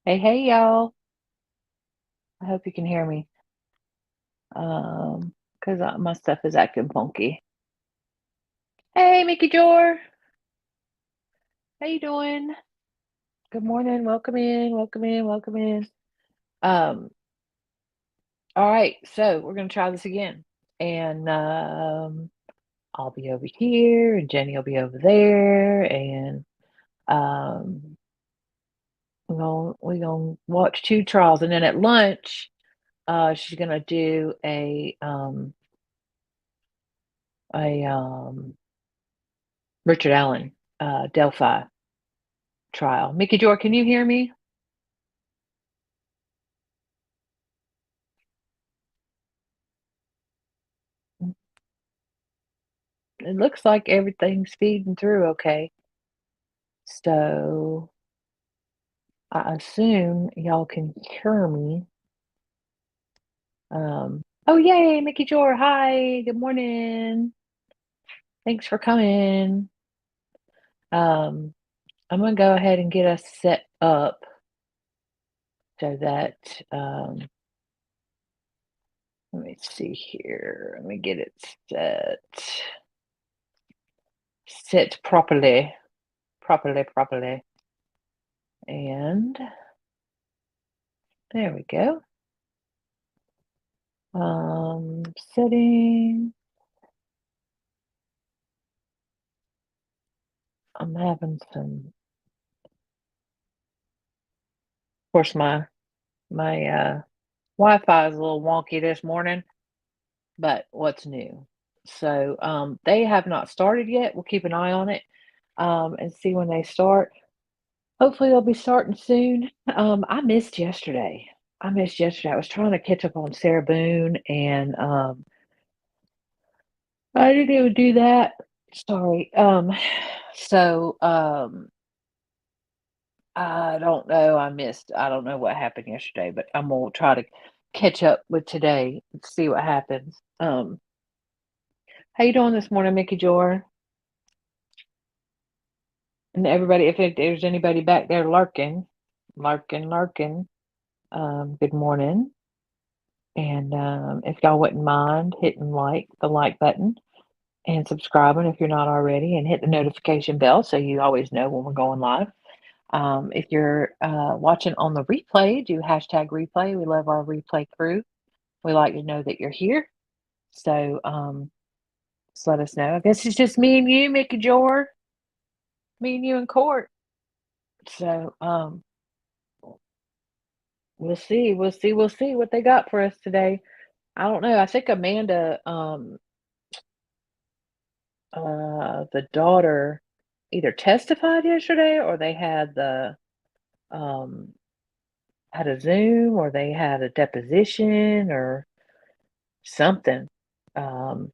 Hey, y'all. I hope you can hear me. Because my stuff is acting funky. Hey, Mickey Jor. How you doing? Good morning. Welcome in. Welcome in. Welcome in. Um, all right. So we're gonna try this again, and I'll be over here, and Jenny will be over there, and um, we're gonna watch two trials, and then at lunch, she's gonna do a Richard Allen Delphi trial. Mickey Jor, can you hear me? It looks like everything's feeding through okay. So I assume y'all can hear me. Oh, yay, Mickey Jor. Hi, good morning. Thanks for coming. Um, I'm going to go ahead and get us set up so that, let me see here. Let me get it set properly. And there we go. Setting. I'm having some. Of course, my Wi-Fi is a little wonky this morning, but what's new? So they have not started yet. We'll keep an eye on it and see when they start. Hopefully, they'll be starting soon. I missed yesterday. I was trying to catch up on Sarah Boone, and I didn't even do that. Sorry. So I don't know. I don't know what happened yesterday, but I'm gonna try to catch up with today and see what happens. How you doing this morning, Mickey Jor? And everybody, if there's anybody back there lurking, good morning. And if y'all wouldn't mind hitting the like button and subscribing if you're not already, and hit the notification bell so you always know when we're going live. If you're watching on the replay, do hashtag replay. We love our replay crew. We like to know that you're here. So just let us know. I guess it's just me and you, Mickey Jor. Me and you in court. So we'll see. We'll see what they got for us today. I don't know. I think Amanda, the daughter, either testified yesterday or they um had a Zoom or they had a deposition or something. Um,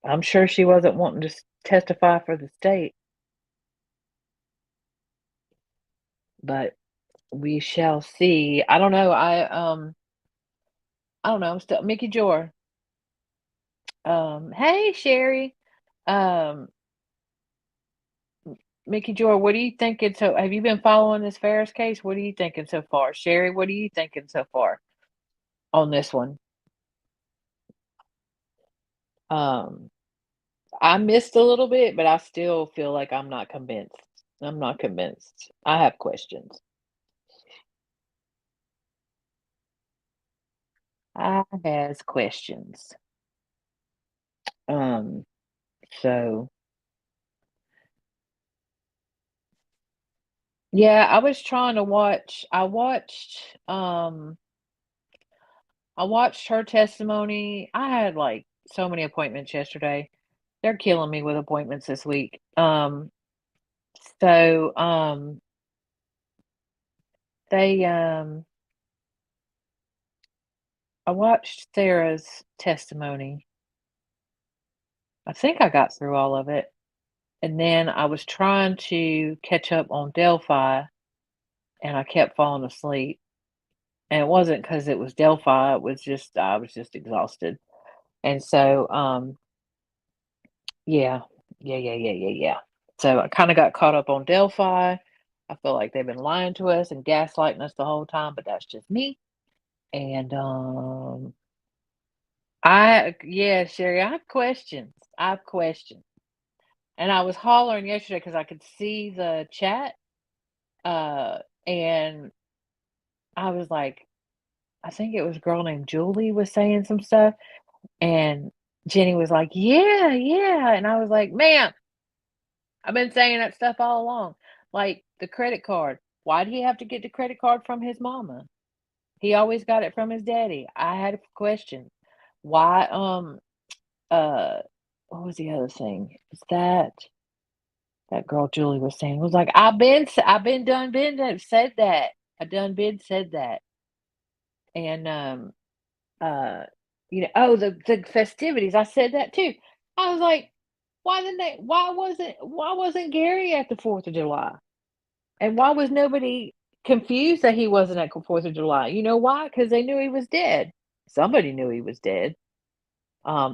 I'm sure she wasn't wanting to testify for the state, but we shall see. I don't know. I don't know. Still, Mickey Jor. Hey Sherry. Um, Mickey Jor, what are you thinking? So, have you been following this Farris case? What are you thinking so far, Sherry? What are you thinking so far on this one? Um, I missed a little bit, but I still feel like I'm not convinced. I'm not convinced. I have questions. I has questions. Um, so yeah, I was trying to watch. I watched her testimony. I had like so many appointments yesterday. They're killing me with appointments this week. So they I watched Sarah's testimony. I think I got through all of it. And then I was trying to catch up on Delphi and I kept falling asleep. And it wasn't because it was Delphi, it was just I was just exhausted. And so yeah. So I kinda got caught up on Delphi, I feel like they've been lying to us and gaslighting us the whole time, but that's just me. And yeah, Sherry, I have questions. I have questions. And I was hollering yesterday because I could see the chat. Uh, and I was like, I think it was a girl named Julie was saying some stuff. And Jenny was like, yeah, yeah. And I was like, ma'am, I've been saying that stuff all along. Like the credit card. Why do he have to get the credit card from his mama? He always got it from his daddy. I had a question. Why, uh, what was the other thing? Is that girl Julie was saying was like, I've been done been that said that. I done been said that. And uh oh the festivities, I said that too. I was like, why wasn't Gary at the 4th of July? And why was nobody confused that he wasn't at 4th of July? You know why? Because they knew he was dead. Somebody knew he was dead.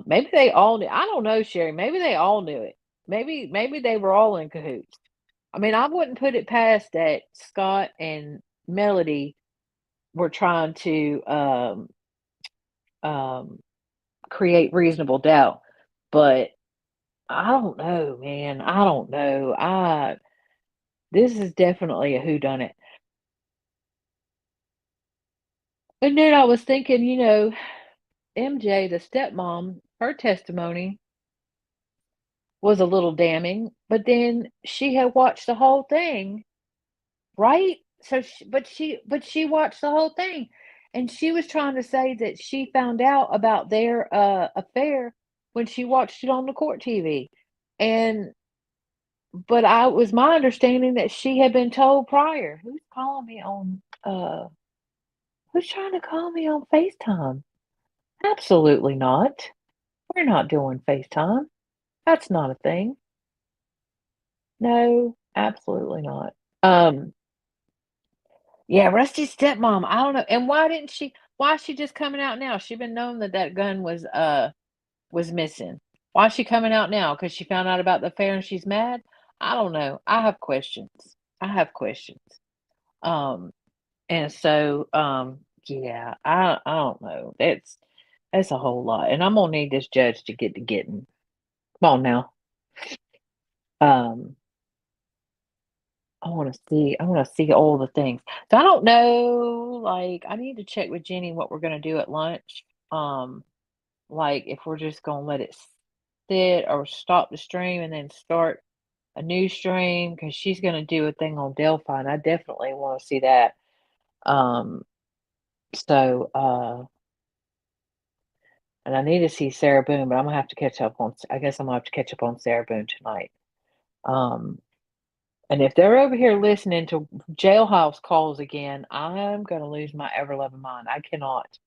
Maybe they all knew. I don't know, Sherry. Maybe they all knew it. Maybe they were all in cahoots. I mean, I wouldn't put it past that Scott and Melody were trying to um, create reasonable doubt, but I don't know, man. I don't know. I This is definitely a whodunit. And then I was thinking, MJ, the stepmom, her testimony was a little damning, but then she had watched the whole thing, right? So, but she watched the whole thing, and she was trying to say that she found out about their affair when she watched it on the court TV, and but I was my understanding that she had been told prior. Who's calling me on? Who's trying to call me on FaceTime? Absolutely not. We're not doing FaceTime. That's not a thing. No, absolutely not. Um, yeah, Rusty's stepmom. I don't know. And why is she just coming out now? She been known that that gun was missing. Why is she coming out now? Because she found out about the affair and she's mad? I don't know. I have questions. I have questions. Um, and so yeah, I don't know. That's a whole lot. And I'm gonna need this judge to get to getting. Come on now. Um, I wanna see all the things. So I don't know, like, I need to check with Jenny what we're gonna do at lunch. Like, if we're just gonna let it sit or stop the stream and then start a new stream because she's gonna do a thing on Delphi, and I definitely wanna see that. Um, so, and I need to see Sarah Boone, but I'm gonna have to catch up on I guess I'm gonna have to catch up on Sarah Boone tonight. Um And if they're over here listening to jailhouse calls again, I'm gonna lose my ever loving mind. I cannot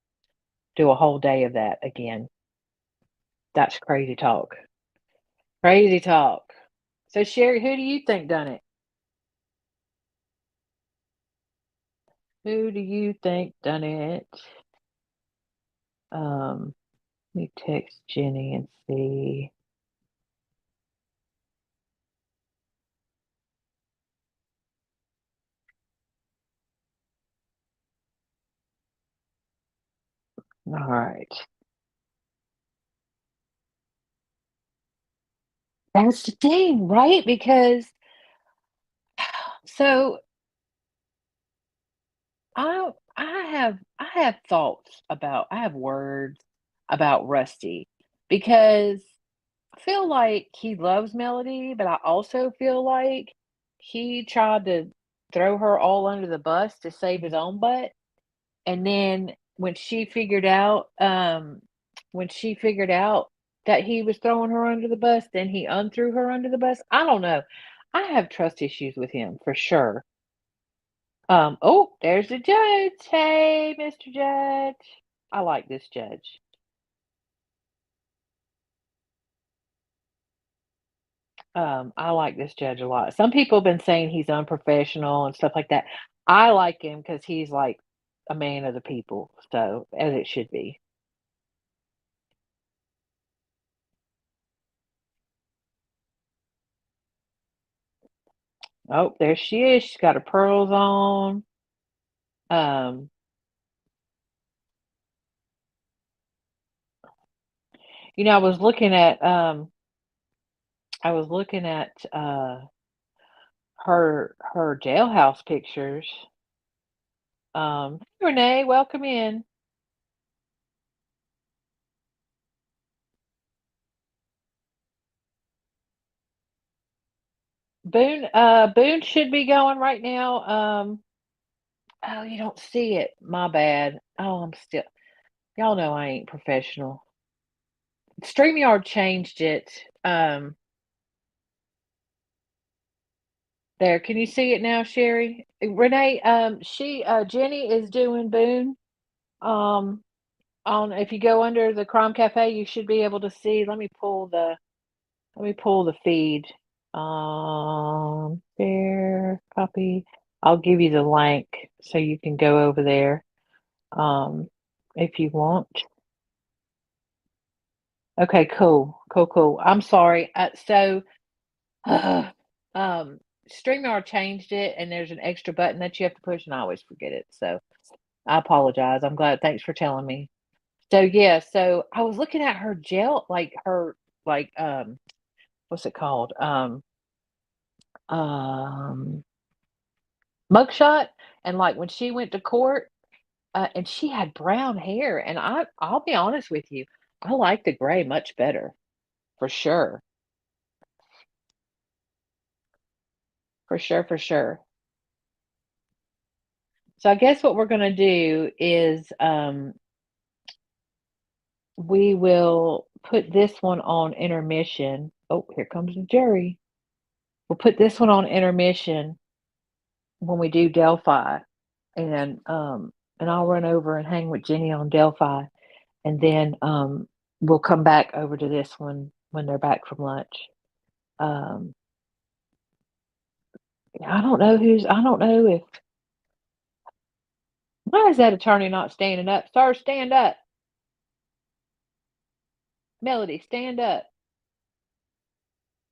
do a whole day of that again. That's crazy talk. Crazy talk. So Sherry, who do you think done it? Who do you think done it? Let me text Jenny and see. All right. That's the thing, right? Because so I have thoughts about I have words about Rusty because I feel like he loves Melody, but I also feel like he tried to throw her all under the bus to save his own butt. And then when she figured out that he was throwing her under the bus, then he unthrew her under the bus. I don't know. I have trust issues with him for sure. Oh, there's the judge. Hey, Mr. Judge. I like this judge. I like this judge a lot. Some people have been saying he's unprofessional and stuff like that. I like him because he's like a man of the people, so as it should be. Oh, there she is. She's got her pearls on. Um, I was looking at her jailhouse pictures. Hey, Renee, welcome in. Boone should be going right now. Oh, you don't see it. My bad. Oh, y'all know I ain't professional. StreamYard changed it. There, can you see it now, Sherry? Renee, Jenny is doing Boone. Um, on if you go under the Crime Cafe, you should be able to see. Let me pull the feed. There, copy. I'll give you the link so you can go over there. If you want. Okay, cool, cool, cool. I'm sorry. Um, StreamYard changed it, and there's an extra button that you have to push, and I always forget it. So I apologize. I'm glad. Thanks for telling me. So yeah, so I was looking at her jail, like her, like what's it called? Um, mugshot, and like when she went to court, and she had brown hair, and I'll be honest with you, I like the gray much better, for sure, for sure, for sure. So I guess what we're gonna do is we will put this one on intermission. Oh, here comes the jury. We'll put this one on intermission when we do Delphi, and I'll run over and hang with Jenny on Delphi, and then we'll come back over to this one when they're back from lunch. Um, I don't know if why is that attorney not standing up? Sir, stand up. Melody, stand up.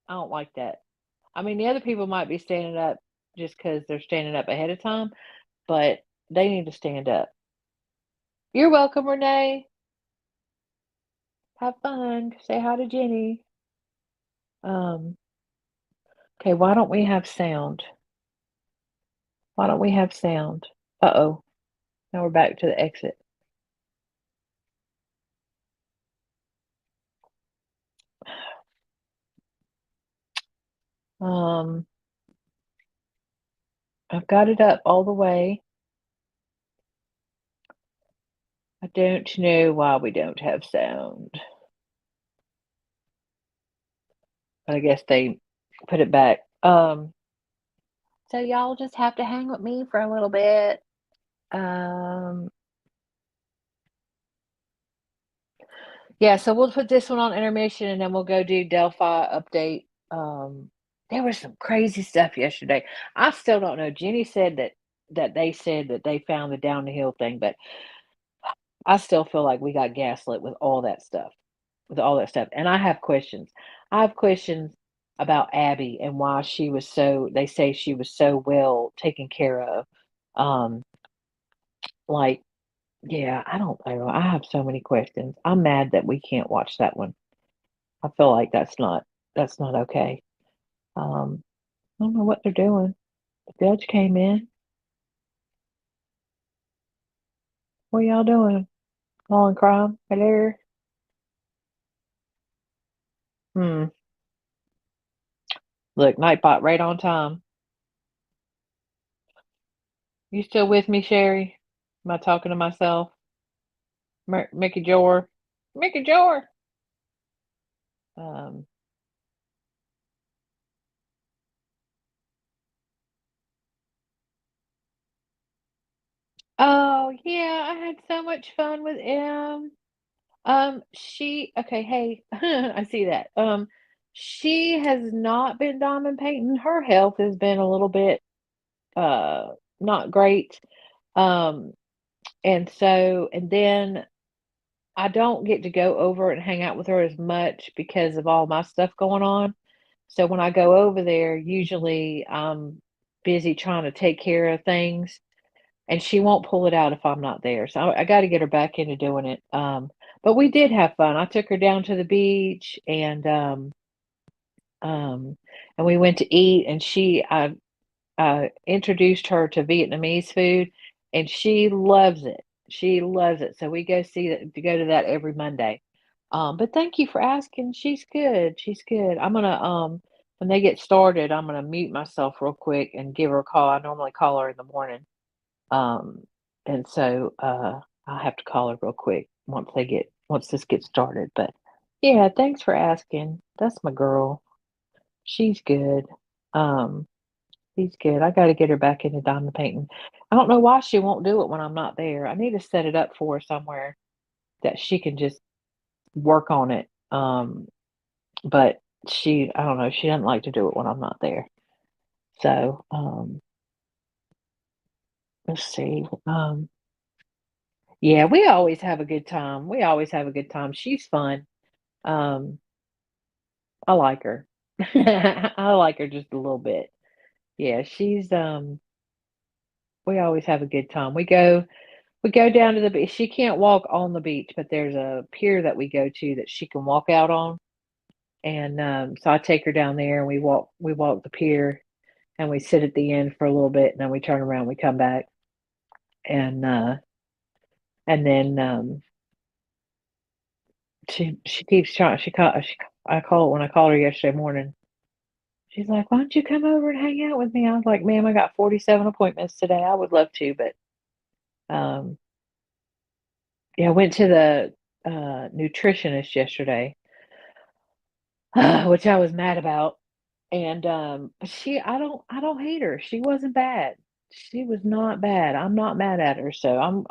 I don't like that. I mean, the other people might be standing up just because they're standing up ahead of time, but they need to stand up. You're welcome, Renee. Have fun. Say hi to Jenny. Um, okay, why don't we have sound? Why don't we have sound? Uh-oh. Now we're back to the exit. Um, I've got it up all the way. I don't know why we don't have sound. But I guess they put it back. So y'all just have to hang with me for a little bit. Um, yeah, so we'll put this one on intermission and then we'll go do Delphi update. There was some crazy stuff yesterday. I still don't know. Jenny said that they said that they found the down the hill thing, but I still feel like we got gaslit with all that stuff. With all that stuff. And I have questions. I have questions about Abby and why she was so they say she was so well taken care of. Um, like, yeah, I don't know. I have so many questions. I'm mad that we can't watch that one. I feel like that's not okay. Um, I don't know what they're doing. The judge came in. What y'all doing? Law and crime? Hello? Hmm. Look, Nightbot right on time. You still with me, Sherry? Am I talking to myself? Mickey Jor? Mickey Jor! Um, oh, yeah, I had so much fun with M. Okay, hey, I see that. She has not been diamond painting. Her health has been a little bit, uh, not great. Um, and then I don't get to go over and hang out with her as much because of all my stuff going on. So when I go over there, usually busy trying to take care of things, and she won't pull it out if I'm not there. So I got to get her back into doing it. But we did have fun. I took her down to the beach, um, and we went to eat, and I introduced her to Vietnamese food, and she loves it. She loves it. So we go to that every Monday. But thank you for asking. She's good. She's good. I'm gonna when they get started, I'm gonna mute myself real quick and give her a call. I normally call her in the morning. Um, and so I'll have to call her real quick once this gets started. But yeah, thanks for asking. That's my girl. She's good. Um, she's good. I got to get her back into diamond painting. I don't know why she won't do it when I'm not there. I need to set it up for her somewhere that she can just work on it. But I don't know, she doesn't like to do it when I'm not there. So, let's see. Yeah, we always have a good time. We always have a good time. She's fun. Um, I like her. I like her just a little bit. Yeah, we always have a good time. We go down to the beach. She can't walk on the beach, but there's a pier that we go to that she can walk out on. And so I take her down there and we walk the pier and we sit at the end for a little bit and then we turn around, we come back and and then she keeps trying. I call when I called her yesterday morning. She's like, "Why don't you come over and hang out with me?" I was like, "Ma'am, I got 47 appointments today. I would love to, but um, yeah, I went to the nutritionist yesterday, which I was mad about. And but I don't hate her. She wasn't bad. She was not bad. I'm not mad at her. So I'm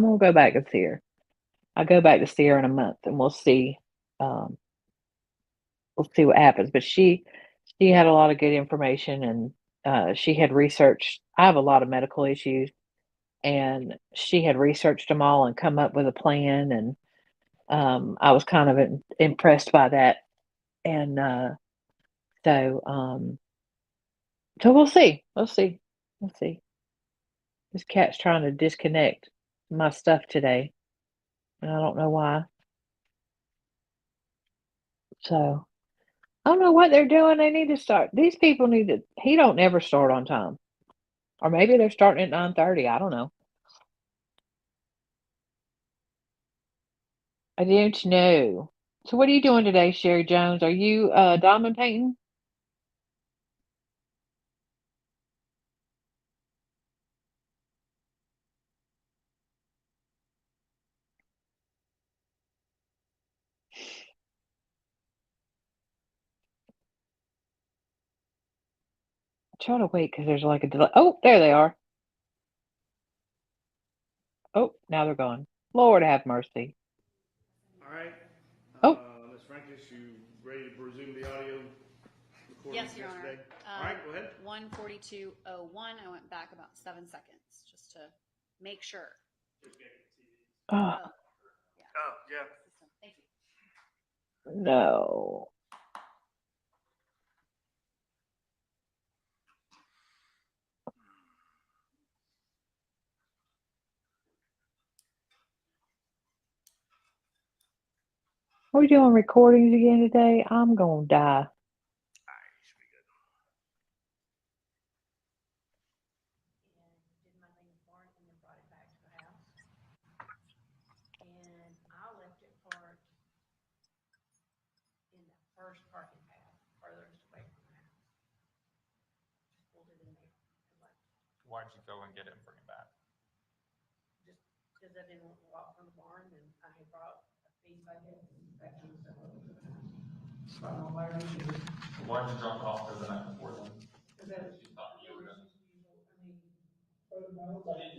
gonna go back and see her. I'll go back to see her in a month and um we'll see what happens. But she had a lot of good information, and she had researched. I have a lot of medical issues, and she had researched them all and come up with a plan, and I was kind of impressed by that. And so so we'll see. We'll see. We'll see. This cat's trying to disconnect my stuff today, and I don't know why. So I don't know what they're doing. They need to start. These people need to. He don't never start on time, or maybe they're starting at 9:30. I don't know. I don't know. So what are you doing today, Sherry Jones? Are you diamond painting? Try to wait because there's like a delay. Oh, there they are. Oh, now they're gone. Lord have mercy. All right. Oh, Ms. Francis, you ready to resume the audio recording Yes, Your Honor. yesterday? All right, go ahead. 1:42:01. I went back about 7 seconds just to make sure. oh Oh, yeah. Oh, yeah. Thank you. no. Are we doing recordings again today? I'm gonna die. All right, should be good. And did my thing this morning and then brought it back to the house. And I left it parked in the first parking path, furthest away from the house. Just pulled it in there. Why'd you go and get it and bring it back? Just because I didn't want to walk from the barn and I had brought a feed bucket back to the house. Why'd you drop it off for the night before then? Because You thought you were gonna. So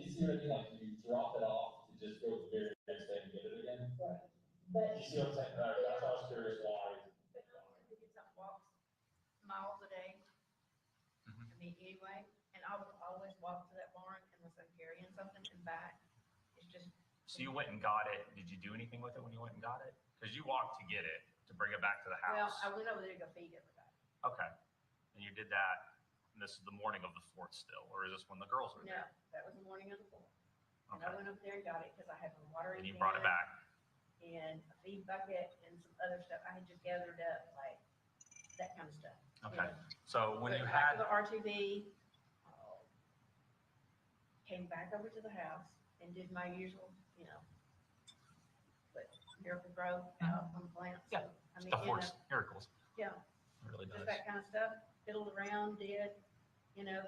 you see what I mean? Like you drop it off to just go to the very next day and get it again. Right. But You see what I'm saying? That's why I was curious why. but to get something walks miles a day. Mhm. I mean, anyway, and I would always walk to that barn unless I'm carrying something and back. It's just. So you went and got it. Did you do anything with it when you went and got it? Because you walked to get it to bring it back to the Well, house. I went over there to go feed everybody. Okay. And you did that, and this is the morning of the 4th still, or is this when the girls were No, there? that was the morning of the 4th. And I Okay. went up there and got it because I had my water in And you can brought it back. and a feed bucket and some other stuff. I had just gathered up, like, that kind of stuff. you Okay. know. So when Went you back to had, the RTV, came back over to the house and did my usual, but Miracle Grow out on the plants. Yeah. I mean, stuff works miracles. yeah, It really just does. that kind of stuff, fiddled around,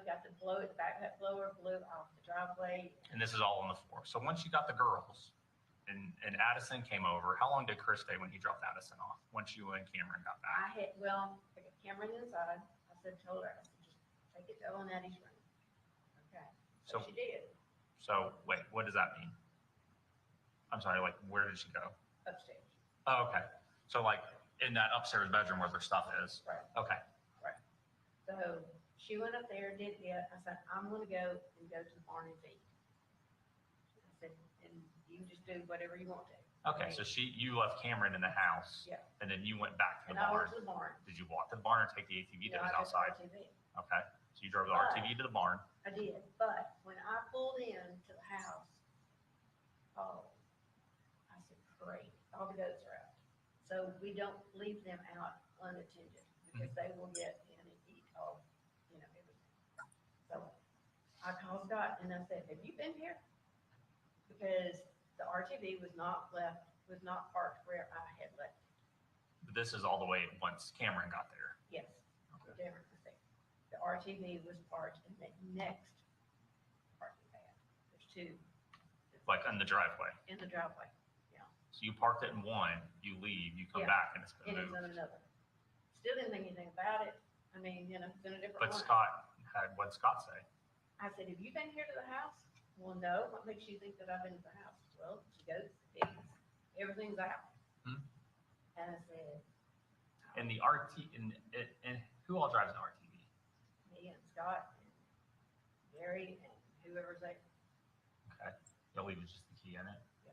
got to blow it back, that blower blew off the driveway. And this is all on the 4th. So once you got the girls and Addison came over, how long did Chris stay when he dropped Addison off? Once you and Cameron got I back? got Cameron inside. told her, I said, just take it to Ellen Eddie's room. Okay, so So- she did, So wait, what does that mean? I'm sorry, like where did she go? upstairs. Oh, okay. So like in that upstairs bedroom where their stuff is. Right. Okay. So she went up there, did it. I said, I'm gonna go to the barn and feed. I said, and you can just do whatever you want to. Okay. So you left Cameron in the house. Yeah. And then you went back to the And I went barn. to the barn. Did you walk to the barn or take the ATV that No, was I took the outside? RTV. Okay. So you drove the But- RTV to the barn. I did, but when I pulled in to the house, I said, great, all the goats are out. So we don't leave them out unattended because they will get in and eat all, everything. So I called Scott and I said, have you been here? Because the RTV was not parked where I had left it. But this is all the way once Cameron got there. Yes, Okay. different thing. The RTV was parked in the next parking pad. There's two Like in the driveway. in the driveway. So you parked it in one, you leave, you come Yeah. back and it's been And it's in moved. another. Still didn't think anything about it. I mean, it's in a different But line. Scott what'd Scott say? I said, have you been here to the house? Well, no. What makes you think that I've been to the house? Well, the goats, the pigs, everything's out. Hmm. And I said, And the RT and who all drives the RTV? me and Scott and Gary and whoever's there. Okay. You'll leave just the key in it? Yeah.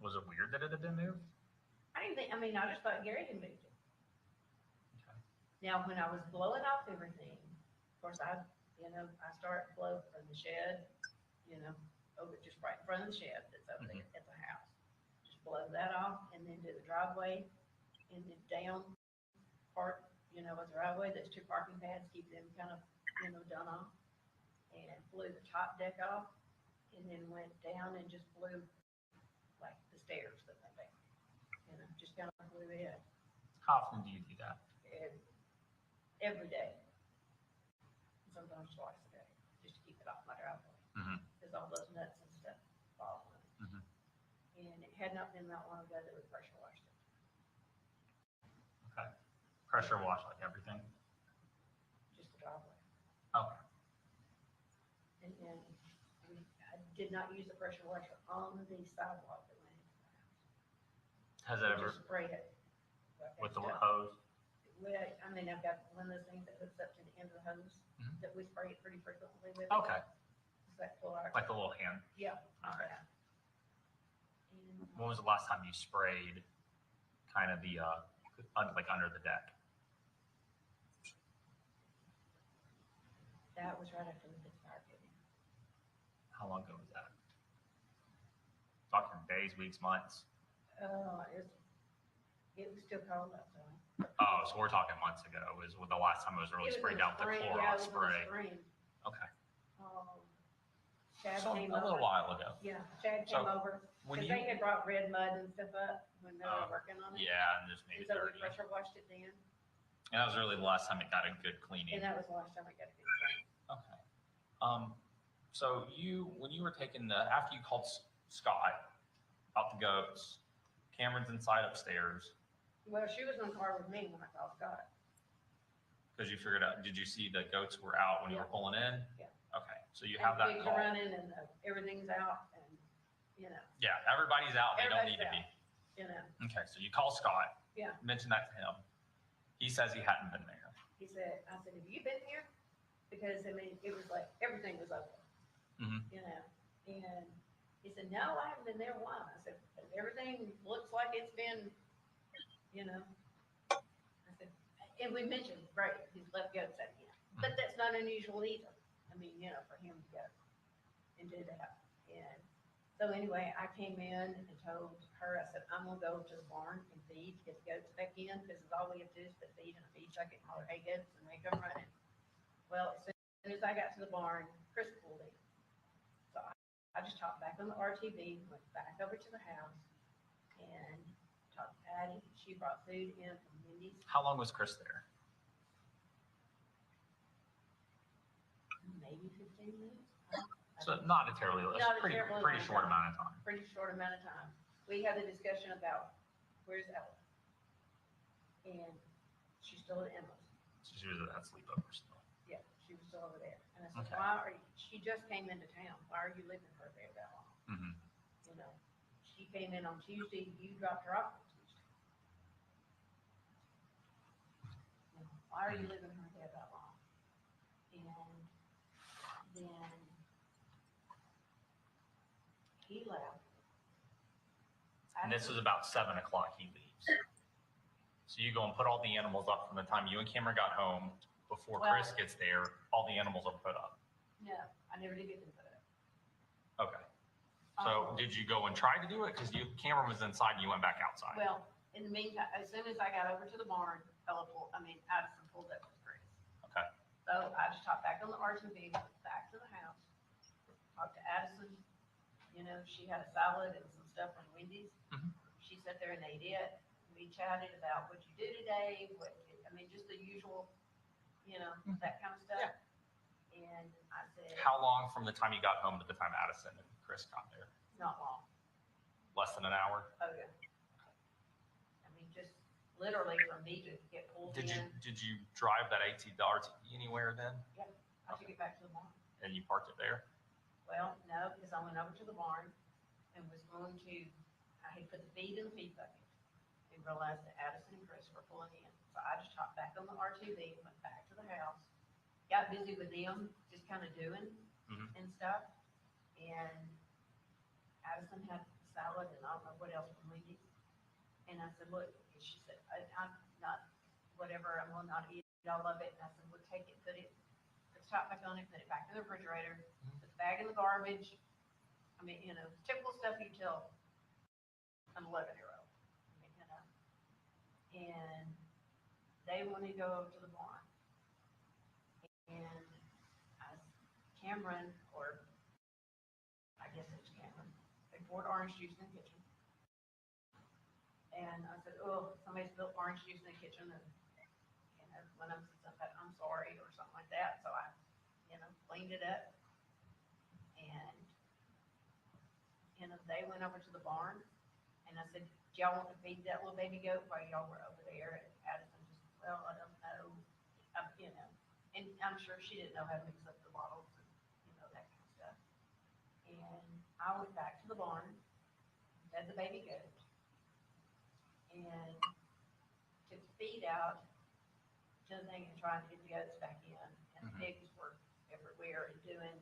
Was it weird that it had been moved? I just thought Gary had moved it. Okay. Now, when I was blowing off everything, of course, I start blow from the shed, over just right in front of the shed that's over there at the house. Just blow that off and then do the driveway and then down part, of the driveway, there's two parking pads, keep them kind of, done off. And blew the top deck off and then went down and just blew like the stairs that went down. Just kind of blew it. How often do you do that? Every day. Sometimes twice a day, just to keep it off my driveway. Mhm. Because all those nuts and stuff fall on it. Mhm. And it had not been that long ago that we pressure washed it, Okay. Pressure wash like everything? just the driveway. Okay. And then I did not use the pressure washer on the sidewalk that went into the house. Has that I ever, just sprayed it. with the Stuff. hose? Well, I've got one of those things that hooks up to the end of the hose Mhm. that we spray it pretty frequently with. Okay. It's that Clorox. Like the little hand? Yeah. Okay. yeah. And, When was the last time you sprayed kind of the, like under the deck? that was right after the fire getting. How long ago was that? Talking days, weeks, months? It was still cold outside. Oh, so we're talking months ago is the last time it was really It was sprayed in down with the spring, yeah, it Clorox was in the spray. spring. Okay. Chad So a came little over. while ago. Yeah, Chad So, came over, When because you, they had brought red mud and stuff up when they were working on it. yeah, and just made And it so dirty. we pressure washed it then, And that was really the last time it got a good cleaning. and that was the last time I got a good clean. Okay. So when you were taking after you called Scott about the goats, Cameron's inside upstairs, Well, she was in the car with me when I called Scott. because you figured out, did you see the goats were out when you were Yeah. pulling in? Yeah. Okay, so you And have the that pigs call. are running and everything's out and, Yeah, everybody's out. They don't need Everybody's to be. out. Okay, so you call Scott. Yeah. Mention that to him. He says he hadn't been there. I said, have you been here? Because, it was like, everything was open. Mhm. And he said, no, I haven't been there. Why? I said, everything looks like it's been, I said, and we mentioned, right, he's left goats at the end, but that's not unusual either. I mean, you know, for him to go and do that. And so anyway, I came in and told her, I said, I'm gonna go to the barn and feed, get the goats back in, because all we have to do is put feed in a feed bucket and holler, hey goats, and they come running. Well, as soon as I got to the barn, Chris pulled in. So I just hopped back on the RTV, went back over to the house and talked to Patty. She brought food in from Wendy's. How long was Chris there? Maybe 15 minutes. So not a terribly, Not a pretty terribly pretty long short time. amount of time. Pretty short amount of time. We had a discussion about where's Ella, and she's still at Emma's. So she was at that sleepover still. Yeah, she was still over there. And I said, Okay. why are you? She just came into town. Why are you leaving her there that long? Mm-hmm. You know, she came in on Tuesday. You dropped her off on Tuesday. You know, why are you leaving her there that long? And then he left. And this is about 7 o'clock. He leaves. So you go and put all the animals up from the time you and Cameron got home before Well- Chris gets there. All the animals are put up. No, I never did get them put up. Okay. So did you go and try to do it? Because Cameron was inside and you went back outside. Well, in the meantime, as soon as I got over to the barn, Addison pulled up with Chris. Okay. So I just hopped back on the RTV, went back to the house, talked to Addison. You know, she had a salad and some stuff from Wendy's. Mhm. She sat there and ate it. We chatted about what you do today, just the usual, you know, that kind of stuff. And I said, How long from the time you got home to the time Addison and Chris got there? not long. Less than an hour? Oh, yeah. I mean, just literally for me to get pulled Did in. you drive that ATV anywhere then? I took it back to the barn. And you parked it there? Well, no, because I went over to the barn and was going to, I had put the feed in the feed bucket and realized that Addison and Chris were pulling in. So I just hopped back on the RTV, went back to the house, got busy with them, just kind of doing Mhm. and stuff. And Addison had salad and I don't know what else from Wendy's. And I said, look, and she said, I'm not, whatever, I'm going to not eat all of it. And I said, we'll take it, put the top back on it, put it back in the refrigerator, put the bag in the garbage. I mean, you know, typical stuff you tell an 11-year-old. I mean, you know. And they want to go over to the barn. And Cameron, or I guess it's Cameron, they poured orange juice in the kitchen. And I said, oh, somebody spilled orange juice in the kitchen. And, you know, when I said something, I'm sorry, or something like that. So I, you know, cleaned it up. And, you know, they went over to the barn. And I said, do y'all want to feed that little baby goat while y'all were over there? And Addison just, well, I don't know. You know, and I'm sure she didn't know how to mix up the bottles and, you know, that kind of stuff. And I went back to the barn, fed the baby goat, and took the feed out to the thing and trying to get the goats back in. And the pigs were everywhere and doing,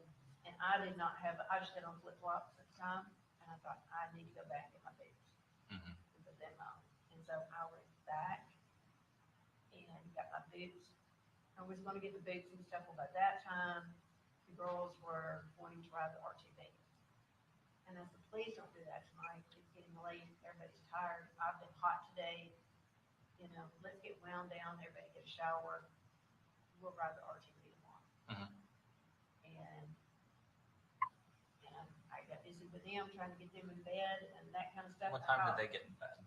and I did not have, I just had on flip-flops at the time. And I thought, I need to go back and get my boots Mhm. and put them on. And so I went back and got my boots. I was going to get the boots and stuff, but by that time, the girls were wanting to ride the RTV. And I said, please don't do that tonight. It's getting late. Everybody's tired. I've been hot today. You know, let's get wound down. Everybody get a shower. We'll ride the RTV tomorrow. Mhm. And I got busy with them, trying to get them in bed and that kind of stuff. What time did they get in bed?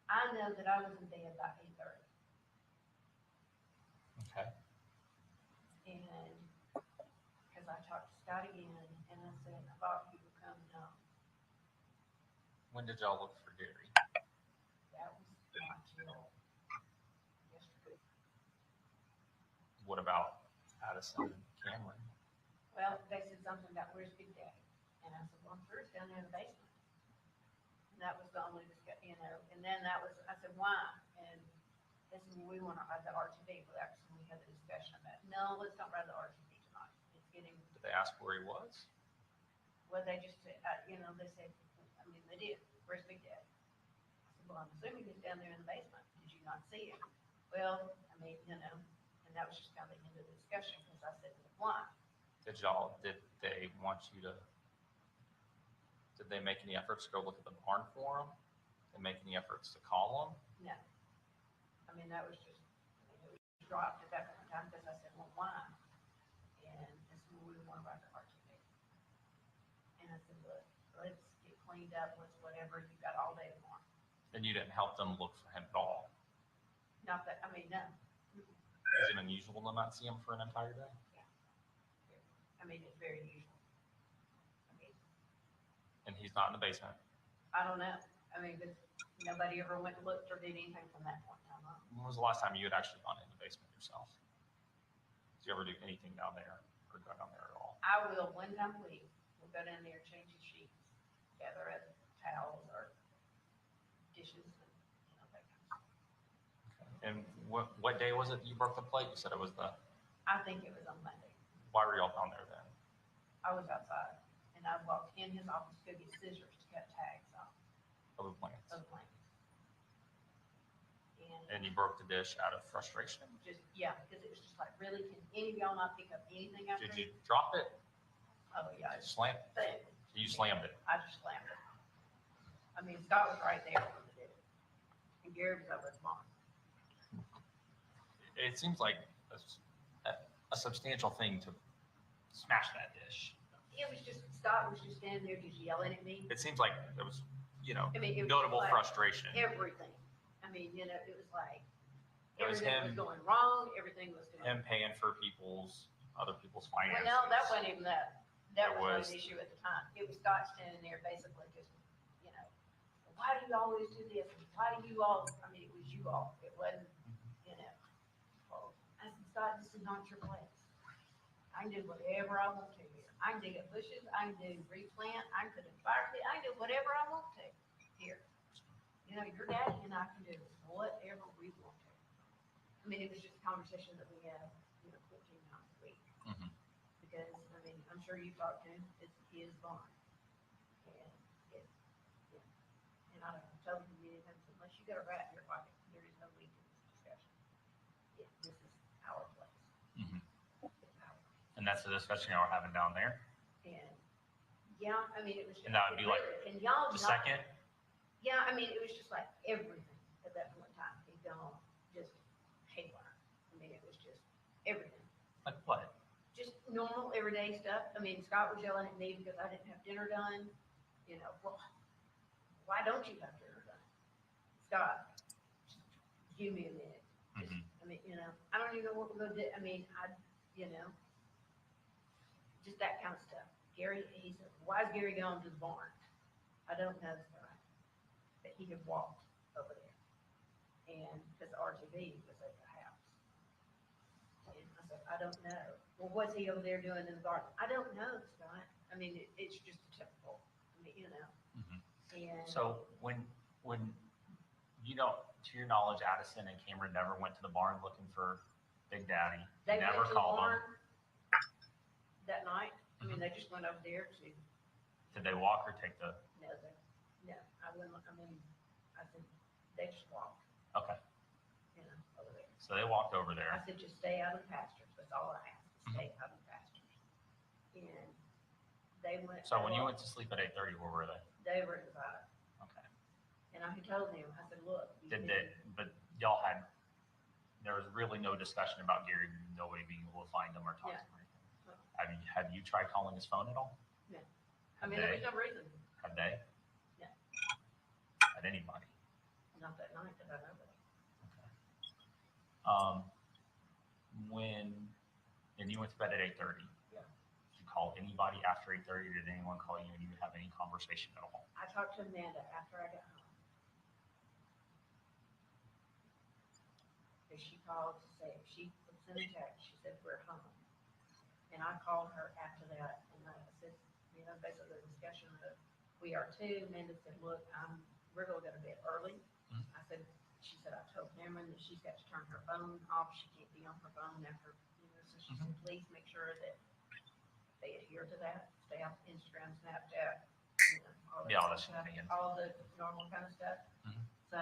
I know that I was in bed by 8:30. Okay. And because I talked to Scott again, and I said, I thought you were coming home. When did y'all look for Gary? That was not till yesterday. What about Addison and Cameron? Well, they said something about where's Big Daddy? And I said, well, I'm sure it's down there in the basement. And that was the only discussion, you know, and then that was, I said, why? And they said, well, we want to ride the RTV. Well, actually, we had the discussion about, no, let's not ride the RTV tonight. It's getting, Did they ask where he was? well, they just said, you know, they said, I mean, they did, where's Big Daddy? I said, well, I'm assuming he's down there in the basement. Did you not see him? Well, I mean, and that was just kind of the end of the discussion, because I said, why? Did they want you to, did they make any efforts to go look at the barn for them? Did they make any efforts to call them? No. I mean, that was just, it was dropped at that point in time, because I said, well, why? And this is when we want to write the RTV. And I said, look, let's get cleaned up, let's whatever, you got all day tomorrow. And you didn't help them look for him at all? Not that, I mean, no. Is it unusual to not see him for an entire day? I mean, it's very usual. I mean, And he's not in the basement? I don't know. I mean, because nobody ever went and looked or did anything from that point in time on. When was the last time you had actually gone in the basement yourself? Did you ever do anything down there or go down there at all? I will one time a week. We'll go down there, change the sheets, gather up towels or dishes, and that kind of stuff. And what day was it you broke the plate? You said it was I think it was on Monday. why were y'all down there then? I was outside and I walked in his office to get scissors to cut tags off Over plants. of blankets. And you broke the dish out of frustration? Just, yeah, because it was just like, really, can any of y'all not pick up anything after? Did you drop it? Oh, yeah, Did you slam it? You slammed it. I just slammed it. I mean, Scott was right there when he did it. And Gary was over at the barn. It seems like a substantial thing to smash that dish. It was just, Scott was just standing there just yelling at me. It seems like there was, I mean, it was notable like frustration. everything. I mean, it was like, It was everything was him, going wrong, everything was going. him paying for other people's finances. Well, no, that wasn't even that. That It was was. not an issue at the time. It was Scott standing there basically just, why do you always do this? Why do you all, I mean, it was you all. It wasn't, I said, Scott, this is not your place. I can do whatever I want to here. I can dig up bushes, I can do replant, I can put in fire pit, I can do whatever I want to here. Your daddy and I can do whatever we want to. I mean, it was just a conversation that we had, 14 times a week. Mhm. Because, I mean, I'm sure you talked to him, it's his barn. And I don't tell him anything, unless you got a rat in your pocket, there is no need to this discussion. This is our place. Mhm. It's ours. And that's the discussion y'all were having down there? And, yeah, I mean, it was just. And that would be like and y'all The not- second? Yeah, I mean, it was just like everything at that point in time. It gone just haywire. I mean, it was just everything. Like what? Just normal, everyday stuff. I mean, Scott was yelling at me because I didn't have dinner done. Well, why don't you have dinner done? Scott, give me a minute. Just, Mhm. I mean, I don't even know what we're gonna do. I mean, just that kind of stuff. Gary, he said, why is Gary going to the barn? I don't know, Scott. But he had walked over there. And because RTV was at the house. And I said, I don't know. Well, what's he over there doing in the garden? I don't know, Scott. I mean, it's just a typical, Mhm. and. So when to your knowledge, Addison and Cameron never went to the barn looking for Big Daddy? They Never went to the called barn him? that night. I mean, Mhm. they just went over there to, Did they walk or take the, no, I wouldn't, I mean, I said, they just walked, okay, over there. so they walked over I there. said, just stay out of the pastures. That's all I asked, Mm-hmm. stay out of the pastures. And they went. So when you went to sleep at 8:30, where were they? They were inside. Okay. And I had told them, I said, look. But y'all there was really no discussion about Gary, nobody being able to find him or talk to him or anything. Have you tried calling his phone at all? I mean, there was no reason, Have they? No. Had anybody? not that night that I know of. Okay. And you went to bed at 8:30? Yeah. Did you call anybody after 8:30? Did anyone call you and you have any conversation at all? I talked to Amanda after I got home. And she called to say, she sent a text, she said, we're home. And I called her after that, and I said, basically the discussion of, we are too. Amanda said, look, we're gonna go to bed early. Mhm. She said, I told Cameron that she's got to turn her phone off, she can't be on her phone after, so she said, please make sure that they adhere to that, stay off Instagram, Snapchat, all that Yeah, all that stuff, shenanigans. all the normal kind of stuff. Mhm. So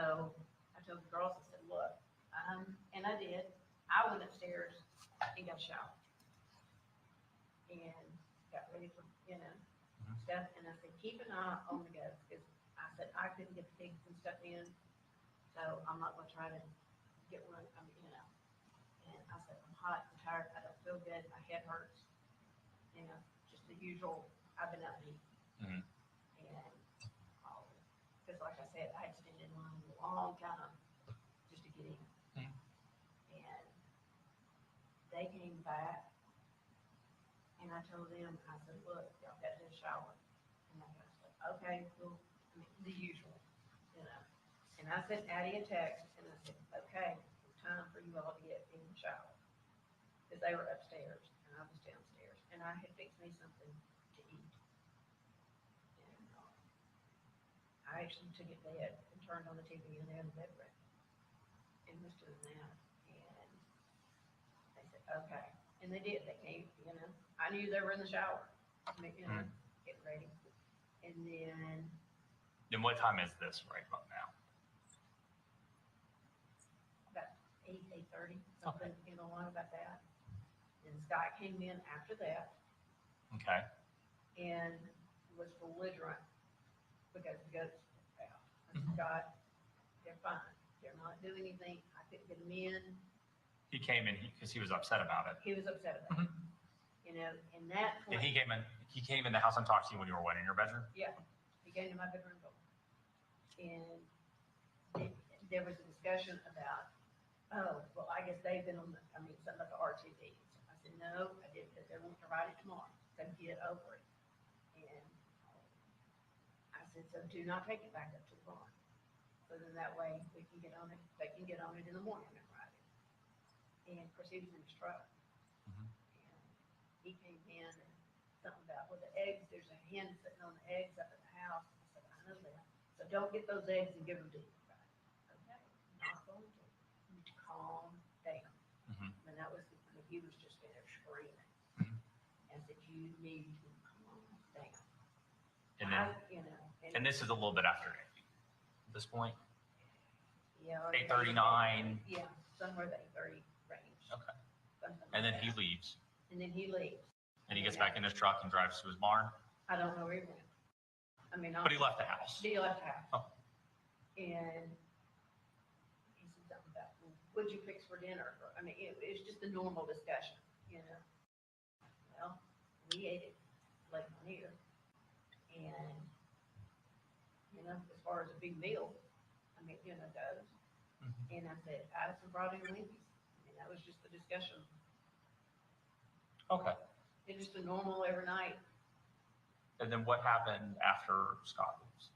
I told the girls, I said, look, And I did. I went upstairs and got a shower. And got ready for, stuff. And I said, keep an eye on the goats, because I said, I couldn't get the pigs and stuff in. So I'm not gonna try to get one, And I said, I'm hot, I'm tired, I don't feel good, my head hurts. Just the usual, I've been out eating. Mhm. And, because like I said, I had stood in line a long time just to get in. Mhm. And they came back, and I told them, I said, look, y'all got to do a shower. And I said, okay, well, the usual, And I sent Addie a text, and I said, okay, it's time for you all to get in the shower. Because they were upstairs, and I was downstairs, and I had fixed me something to eat. And I actually took it to bed and turned on the TV in there in the bedroom and was doing that. And they said, okay. And they did. They came, I knew they were in the shower, getting ready. And then. Then what time is this right about now? About 8:30, something, on about that. And Scott came in after that Okay. and was belligerent because the goats were out. I said, Scott, they're fine. They're not doing anything. I couldn't get them in. He came in because he was upset about it. He was upset about it. And that point. And he came in the house and talked to you when you were in your bedroom? Yeah. He came to my bedroom door. And there was a discussion about, oh, well, I guess they've been on something about the RTVs. I said, no, I didn't, because they want to write it tomorrow. So get over it. And I said, so do not take it back up to the barn. So then that way we can get on it, they can get on it in the morning and write it. And of course he was in his truck. Mhm. And he came in and something about, well, the eggs, there's a hen sitting on the eggs up at the house. I said, I know that. So don't get those eggs and give them to you. Okay, not going to. You need to calm down. Mhm. And that was, he was just in there screaming. Mhm. And said, you need to calm down. And then, and this is a little bit after 8 at this point. Yeah. 8:39. Yeah, somewhere the 8:30 range. Okay. Something And like then he that. leaves. And then he leaves. And he gets back in his truck and drives to his barn. I don't know where he went. But he left the house. He left the house. Oh. And he said something about, well, what'd you fix for dinner? It was just a normal discussion, Well, we ate it late on here. And, as far as a big meal, goes. Mhm. And I said, Addison brought in Wendy's. That was just the discussion. Okay. It's just a normal every night. And then what happened after Scott leaves?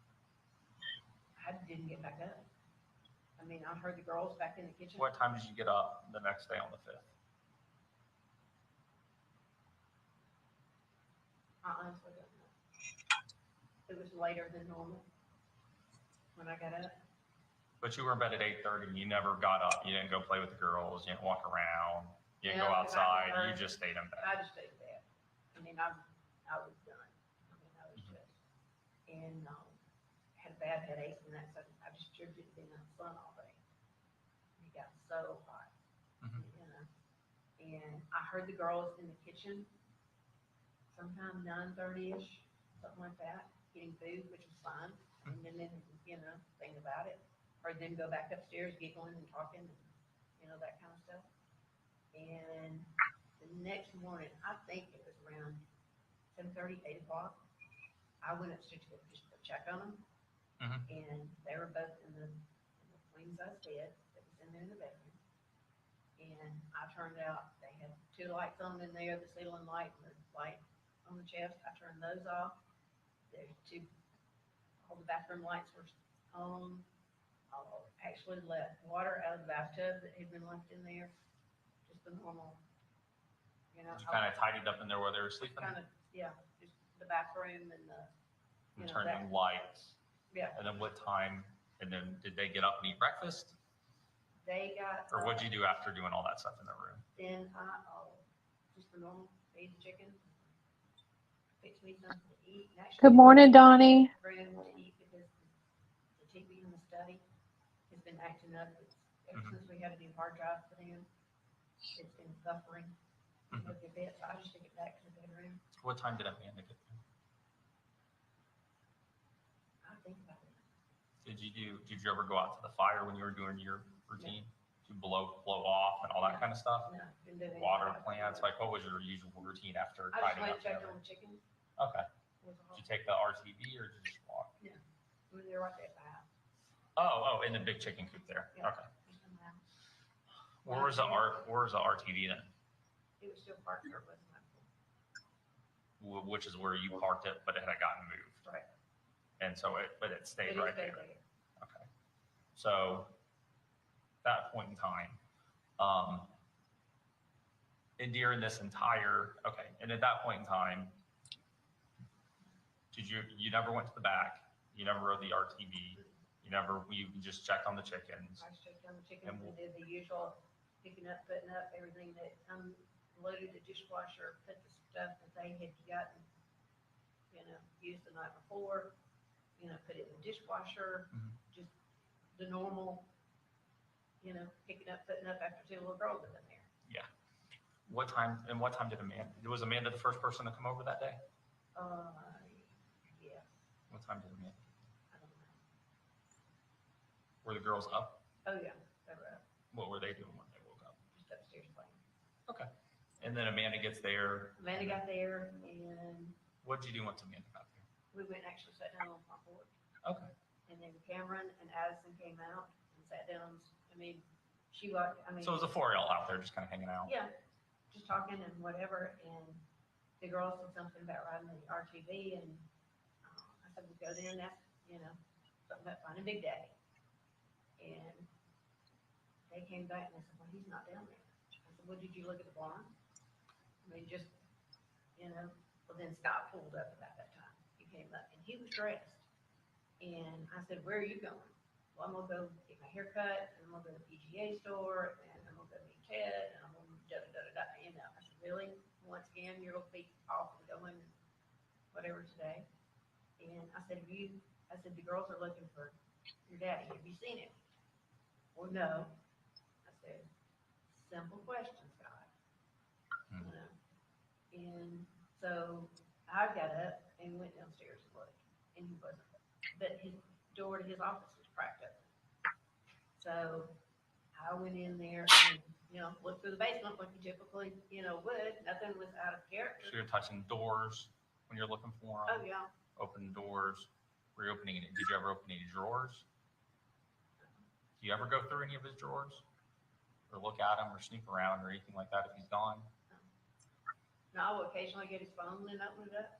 I didn't get back up. I heard the girls back in the kitchen. What time did you get up the next day on the 5th? I honestly don't know. It was later than normal when I got up. But you were in bed at 8:30 and you never got up. You didn't go play with the girls. You didn't walk around. You didn't go No, outside. You just stayed in bed. I just stayed in bed. I was done. I was just, and had a bad headache, and that's, I just attributed it being in the sun all day. It got so hot, Mhm. And I heard the girls in the kitchen, sometime 9:30ish, something like that, getting food, which was fine. And then, thinking about it, heard them go back upstairs, giggling and talking, and, that kind of stuff. And the next morning, I think it was around 7:30, 8 o'clock, I went upstairs to just to check on them. Mhm. And they were both in the queen size bed that was in there in the bedroom. And I turned out, they had 2 lights on in there, the ceiling light and the light on the chest. I turned those off. There's 2, all the bathroom lights were on. I actually let water out of the bathtub that had been left in there, just the normal, You kind of tidied up in there while they were sleeping. kind of, yeah, just the bathroom and the, You turned on lights. yeah. And then what time? And then did they get up and eat breakfast? They got. Or what'd you do after doing all that stuff in their room? Then just the normal, feed the chicken, fix me something to eat. And actually, Good morning, Donnie. room to eat because the TV in the study has been acting up. It's Ever Mhm. since we had a new hard drive put in, it's been buffering. Mhm. A good bit, so I just took it back to the bedroom. What time did Amanda get there? I think about it. Did you ever go out to the fire when you were doing your routine? To blow off and all that No. kind of stuff? No, didn't do anything. Water plants, like what was your usual routine after I just tidying went up? and checked together? on the chickens. Okay. Was all. Did you take the RTV or did you just walk? I mean, they're right there at the house. Oh, in the big chicken coop there. Yeah. Okay. In the house. Where was the RTV then? It was still parked there, wasn't it? Which is where you parked it, but it had gotten moved. Right. And so but it stayed But right it stayed there. there. Okay. So that point in time, and during this entire, okay, and at that point in time, you never went to the back, you never rode the RTV, you just checked on the chickens. I just checked on the chickens And and did the usual picking up, putting up everything that unloaded the dishwasher, put the stuff that they had gotten, used the night before, put it in the dishwasher, Mhm. just the normal, picking up, putting up after two little girls had been there. What time was Amanda the first person to come over that day? Yeah, What time did Amanda? I don't know. Were the girls up? Oh, yeah, they were up, What were they doing when they woke up? just upstairs playing. Okay. And then Amanda gets there. Amanda got there and What'd you do once Amanda got there? we went and actually sat down on the front porch. Okay. And then Cameron and Addison came out and sat down. She walked, So it was a 4L out there just kind of hanging out. yeah, just talking and whatever. And the girl said something about riding the RTV. And I said, we'll go there and ask, something about finding Big Daddy. And they came back and they said, well, he's not down there. I said, well, did you look at the barn? Well, then Scott pulled up about that time. He came up and he was dressed. And I said, where are you going? Well, I'm going to go get my hair cut, and I'm going to go to the PGA store, and I'm going to go meet Ted, and I'm going to da-da-da-da-da. I said, really? Once again, you're going to be off and going and whatever today? And I said, the girls are looking for your daddy. Have you seen him? Well, no. I said, simple question, Scott. And so I got up and went downstairs and looked, and he wasn't. But his door to his office was cracked open. So I went in there and, looked through the basement like you typically, would. Nothing was out of So character. you're touching doors when you're looking for them. Oh, yeah. Opening doors. Were you opening it? Did you ever open any drawers? Do you ever go through any of his drawers? Or look at him or sneak around or anything like that if he's gone? Now, I will occasionally get his phone and open it up.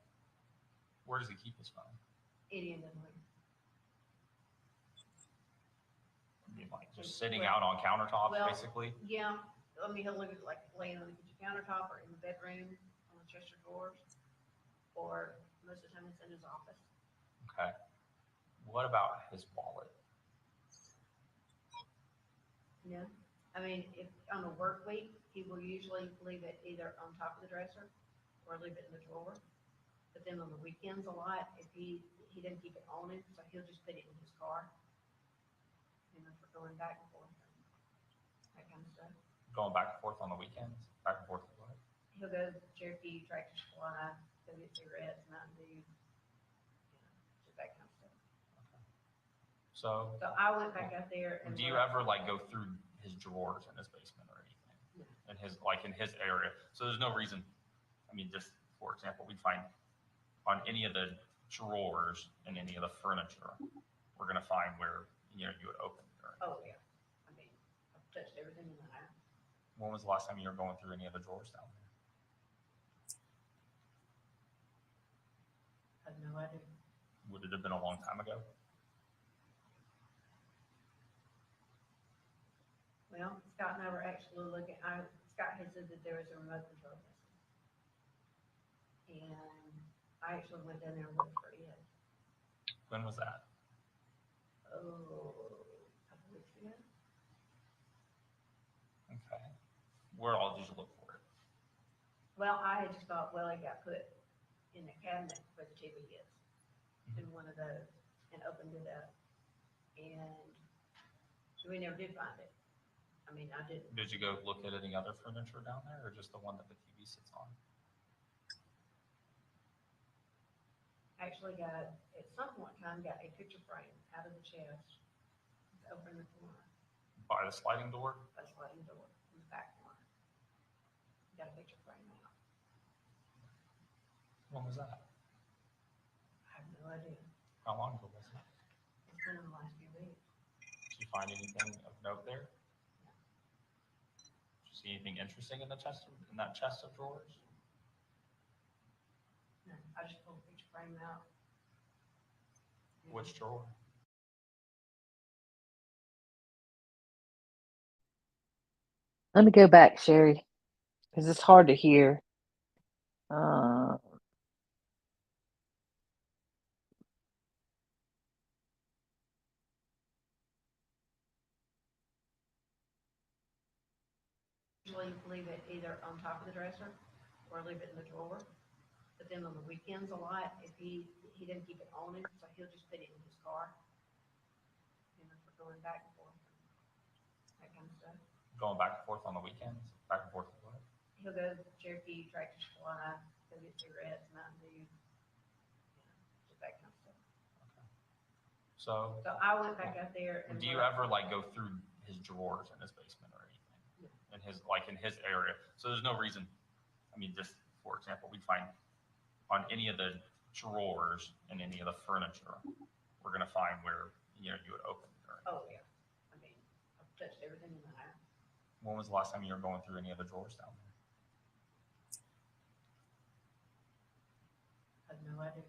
Where does he keep his phone? Any of them. I mean, like just sitting out on countertops, Well, basically? Yeah. He'll look at like laying on the kitchen countertop or in the bedroom on the Chester drawers. Or most of the time it's in his office. Okay. What about his wallet? Yeah. If on a work week, he will usually leave it either on top of the dresser or leave it in the drawer. But then on the weekends a lot, if he doesn't keep it on him, so he'll just put it in his car. For going back and forth, that kind of stuff. Going back and forth on the weekends? Back and forth to what? He'll go to Cherokee, Tractor Supply, go get cigarettes, Mountain Dew, just that kind of stuff. Okay. So So I went back out there and do you looked. ever like go through his drawers in his basement or anything? No. In his area? So there's no reason, just for example, we'd find on any of the drawers and any of the furniture, we're gonna find where, you would open it. Oh, yeah. I've touched everything in the house. When was the last time you were going through any of the drawers down there? I have no idea. Would it have been a long time ago? Well, Scott and I were actually looking, Scott had said that there was a remote control missing. And I actually went down there and looked for it. When was that? Oh, a couple weeks ago. Okay. Where all did you look for it? Well, I had just thought, well, it got put in the cabinet where the TV is, in one of those, and opened it up. And we never did find it. I mean, I didn't, Did you go look at any other furniture down there, or just the one that the TV sits on? actually got, at some point in time, got a picture frame out of the chest, over in the corner, By the sliding door? a sliding door in the back corner. Got a picture frame out. When was that? I have no idea. How long ago was it? It's been in the last few weeks. Did you find anything of note there? Did you see anything interesting in the chest, in that chest of drawers? No, I just pulled the picture frame out. Which drawer? Let me go back, Sherry, because it's hard to hear. Usually leave it either on top of the dresser or leave it in the drawer. But then on the weekends a lot, if he doesn't keep it on him, so he'll just put it in his car. You know, for going back and forth, that kind of stuff. Going back and forth on the weekends? Back and forth to what? He'll go to Cherokee, Tractor Supply, go get cigarettes, Mountain Dew, just that kind of stuff. So, So I went back out there and do you ever like go through his drawers in his basement or anything? In his, like in his area? So there's no reason, I mean, just for example, we find on any of the drawers and any of the furniture, we're gonna find where, you know, you would open it. Or Oh, yeah. I mean, I've touched everything in the house. when was the last time you were going through any of the drawers down there? I have no idea.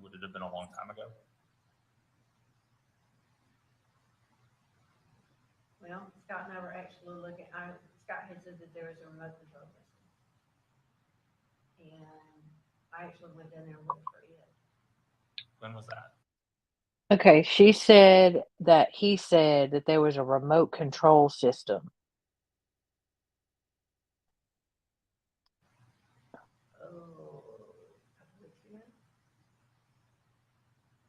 Would it have been a long time ago? Well, Scott and I were actually looking, Scott had said that there was a remote control system. And I actually went down there and looked for it. When was that? Okay, she said that he said that there was a remote control system. Oh, a couple weeks ago.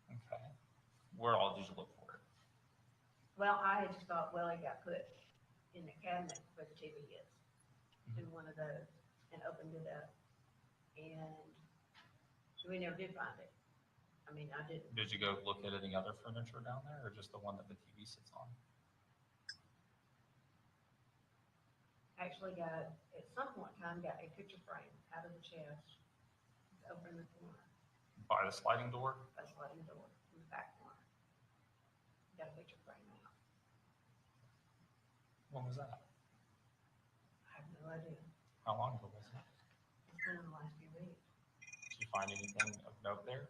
Okay. Where all did you look for it? Well, I had just thought, well, it got put in the cabinet where the TV is, in one of those, and opened it up. And so we never did find it. I mean, I didn't. Did you go look at any other furniture down there, or just the one that the TV sits on? Actually got, at some point in time, got a picture frame out of the chest, over in the corner, By the sliding door? a sliding door in the back corner. Got a picture frame out. When was that? I have no idea. How long ago was it? It's been in the last few weeks. Did you find anything of note there?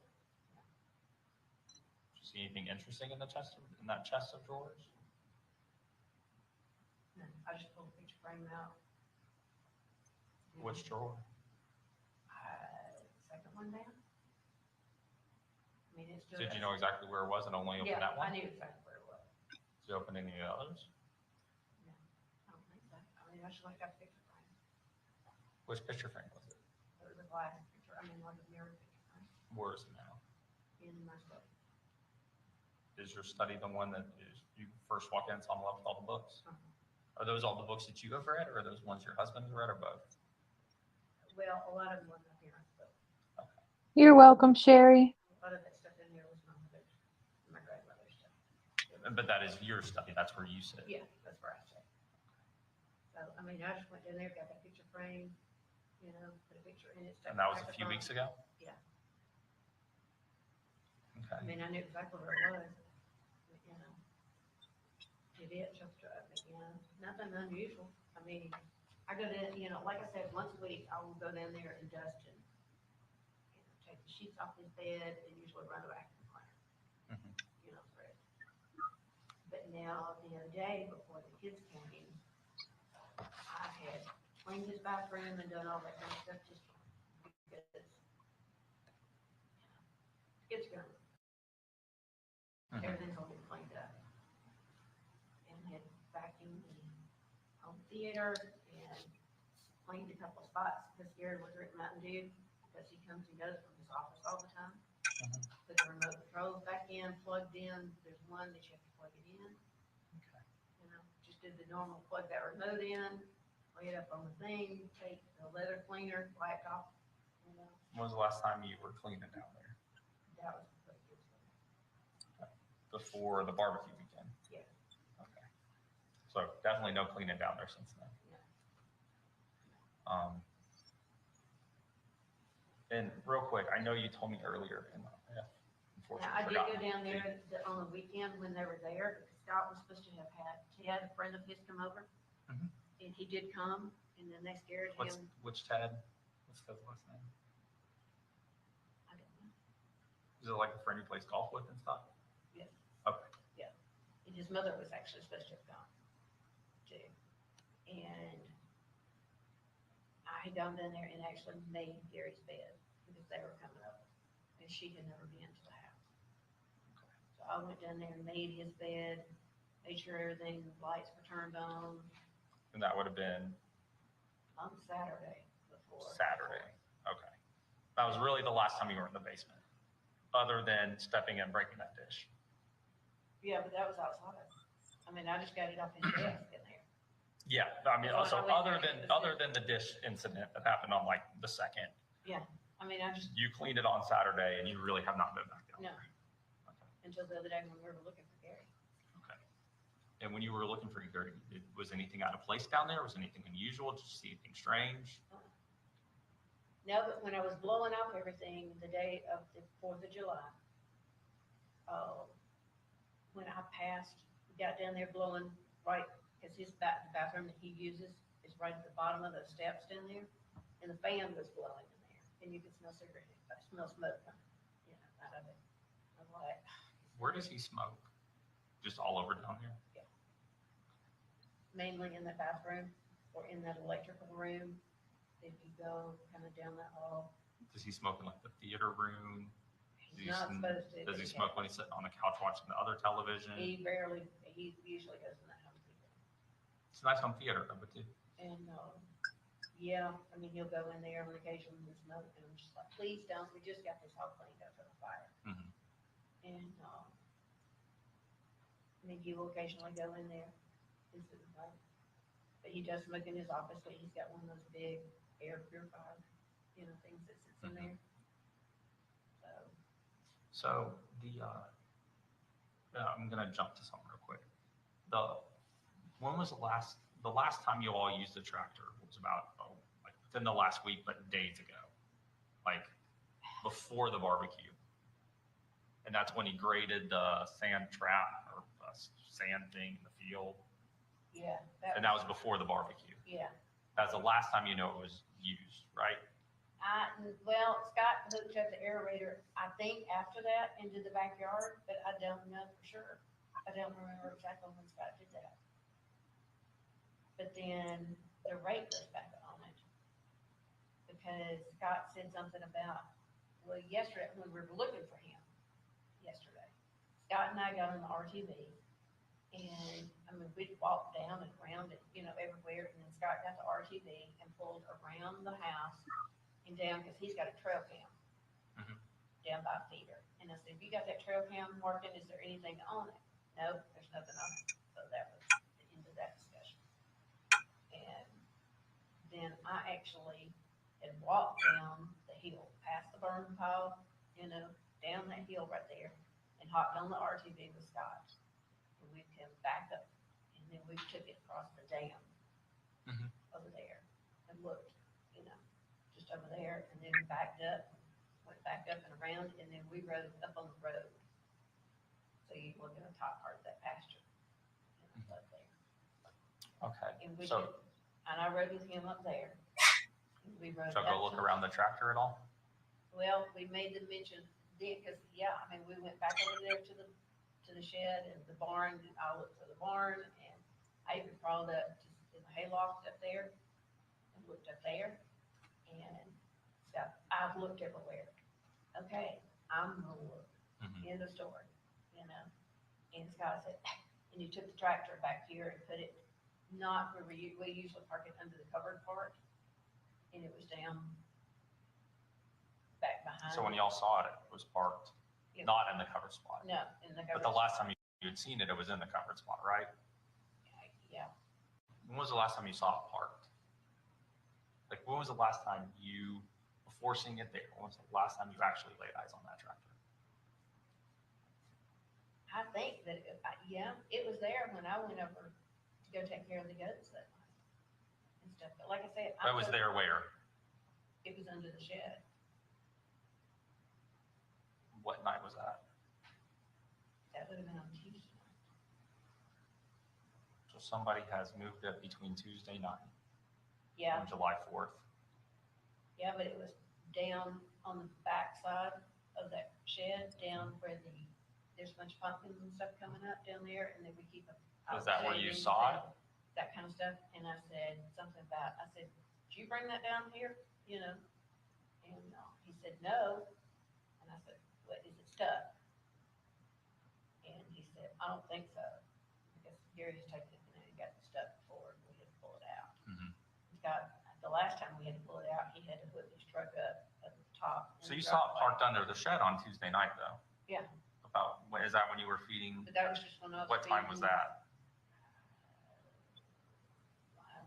Did you see anything interesting in the chest, in that chest of drawers? No, I just pulled the picture frame out. Which drawer? Second one down. I mean, it's still. Did you know exactly where it was and only open Yeah, that one? I knew exactly where it was. Did you open any of the others? No, I don't think so. I mean, I just looked at the picture frame. Which picture frame was it? It was a glass picture, I mean, like a mirror picture frame Where is it now? in my study. Is your study the one that is, you first walk in, it's on the left with all the books? Uh-huh. Are those all the books that you have read, or are those ones your husband has read, or both? Well, a lot of them were my parents, but You're welcome, Sherry. a lot of that stuff in there was my mother's, my grandmother's stuff. But that is your study, that's where you sit. Yeah, that's where I stay. So, I mean, I just went in there, got that picture frame, you know, put a picture in it. stuck And that was it a back few up weeks on. ago? Yeah. Okay. I mean, I knew exactly where it was, you know. It is, just, you know, nothing unusual. I mean, I go to, you know, like I said, once a week, I will go down there and dust and, you know, take the sheets off his bed and usually run a vacuum cleaner, Mhm. you know, for it. But now, the other day, before the kids came, I had cleaned his bathroom and done all that kind of stuff just because, you know, kids go. Mhm. Everything's all been cleaned up. And had vacuumed the home theater and cleaned a couple of spots because Gary was drinking Mountain Dew because he comes and goes from his office all the time. Mhm. Put the remote controls back in, plugged in. There's one that you have to plug it in. Okay. you know, just did the normal, plug that remote in, lay it up on the thing, take the leather cleaner, wipe it off, you know, When was the last time you were cleaning down there? that was a couple years ago. Before the barbecue weekend? Yeah. Okay. So definitely no cleaning down there since then. And real quick, I know you told me earlier, and Now, unfortunately I did forgot. go down there on the weekend when they were there, because Scott was supposed to have had Ted, a friend of his, come over. Mhm. And he did come, and then they scared him. Which Ted? What's Ted's last name? I don't know. Is it like the friend you plays golf with and stuff? Yes. Okay. And his mother was actually supposed to have gone too. And I had gone down there and actually made Gary's bed because they were coming up, and she had never been to the house. So I went down there and made his bed, made sure everything, the lights were turned on And that would have been on Saturday before. Saturday. Okay. That was really the last time you were in the basement, other than stepping in, breaking that dish. Yeah, but that was outside. I mean, I just got it off his desk in there. Yeah, I mean, So also I went other there than and it was the dish incident that happened on like the 2nd, I mean, I just, you cleaned it on Saturday, and you really have not been back down no, there. Okay. until the other day when we were looking for Gary. Okay. And when you were looking for Gary, was anything out of place down there? Was anything unusual? Did you see anything strange? No, but when I was blowing off everything the day of the 4th of July, when I got down there blowing right, because the bathroom that he uses is right at the bottom of those steps down there, and the fan was blowing in there, and you could smell smoke coming, you know, out of it. I'm like, Where does he smoke? Just all over down here? mainly in the bathroom or in that electrical room. If you go kind of down that hall, Does he smoke in like the theater room? he's not supposed to. Does but he he smoke when he's sitting on the couch watching the other television? He usually goes in that home theater. It's a nice home theater, though, but And, yeah, I mean, he'll go in there on occasion and smoke, and I'm just like, please don't, we just got this all cleaned up for the fire. Mhm. And, I mean, he will occasionally go in there and sit and smoke. But he does smoke in his office, but he's got one of those big air purifier, you know, things that sits in there. So I'm gonna jump to something real quick. When was the last time you all used the tractor? It was about like within the last week, but days ago, like before the barbecue. And that's when he graded the sand trap or sand thing in the field. Yeah. And that was before the barbecue. Yeah. That's the last time you know it was used, right? Well, Scott hooked up the aerator, I think after that into the backyard, but I don't know for sure. I don't remember exactly when Scott did that. But then the rate goes back on it. Because Scott said something about, well, yesterday, when we were looking for him, yesterday, Scott and I got on the RTV, and, I mean, we'd walked down and around it, you know, everywhere, and then Scott got the RTV and pulled around the house and down, because he's got a trail cam down by feeder. And I said, if you got that trail cam working, is there anything on it? No, there's nothing on it. So that was the end of that discussion. And then I actually had walked down the hill, past the burn pile, you know, down that hill right there, and hopped on the RTV with Scott. And we come back up, and then we took it across the dam over there and looked, you know, just over there, and then backed up, went back up and around, and then we rode up on the road. So you look at the top part of that pasture, you know, up there. Okay. And we So, did, and I rode with him up there. And we rode. shall I go up look to- around the tractor at all? Well, we made the mention then, because, yeah, I mean, we went back over there to the shed and the barn, and I looked for the barn, and I even crawled up to in the hayloft up there and looked up there, and stuff. I've looked everywhere. Okay, I'm gonna look. End of story, you know? And Scott said, and you took the tractor back here and put it not where we usually park it under the covered part, and it was down back behind. So when y'all saw it, it was parked not in the covered spot. No, in the covered. But the last time you had seen it, it was in the covered spot, right? Yeah, When was the last time you saw it parked? Like, when was the last time you, before seeing it there, when was the last time you actually laid eyes on that tractor? I think that, yeah, it was there when I went over to go take care of the goats that night and stuff. But like I said, That was there where? it was under the shed. What night was that? That would have been on Tuesday. So somebody has moved it between Tuesday night Yeah, and July 4th. yeah, but it was down on the back side of that shed, down where there's a bunch of pumpkins and stuff coming up down there, and then we keep a. Is that where you shavings saw and it? That kind of stuff, and I said something about, I said, did you bring that down here, you know? And he said, no, and I said, what, is it stuck? And he said, I don't think so, because Gary's taken it and it got stuck before, and we had to pull it out. Mhm. He's got, the last time we had to pull it out, he had to hook his truck up at the top. in So the you saw it driveway. parked under the shed on Tuesday night though? Yeah, About, is that when you were feeding? but that was just when I was. What time was feeding- that?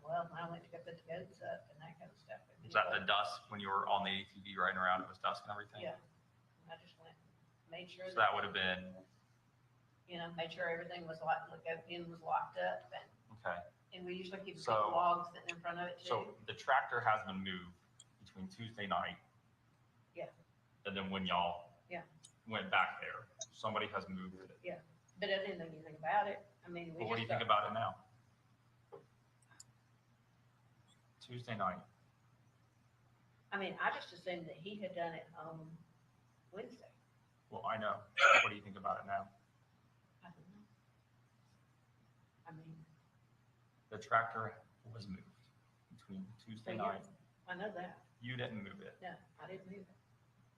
Well, when I went to go put the goats up and that kind of stuff. I mean, Was that the it dusk when you were on the ATV riding around? It was dusk and everything? Yeah, and I just went, made sure. So that would have been, You know, made sure everything was locked, the goat pen was locked up, okay. and we usually keep a So- couple logs sitting in front of it too. So the tractor has been moved between Tuesday night. Yeah. And then when y'all. Yeah. Went back there, somebody has moved it. But I didn't know anything about it. I mean, we But what do you just think thought, about it now? Tuesday night. I mean, I just assumed that he had done it on Wednesday. Well, I know. What do you think about it now? I don't know. I mean, The tractor was moved between Tuesday Well, yeah. night. I know that. You didn't move it. No, I didn't move it.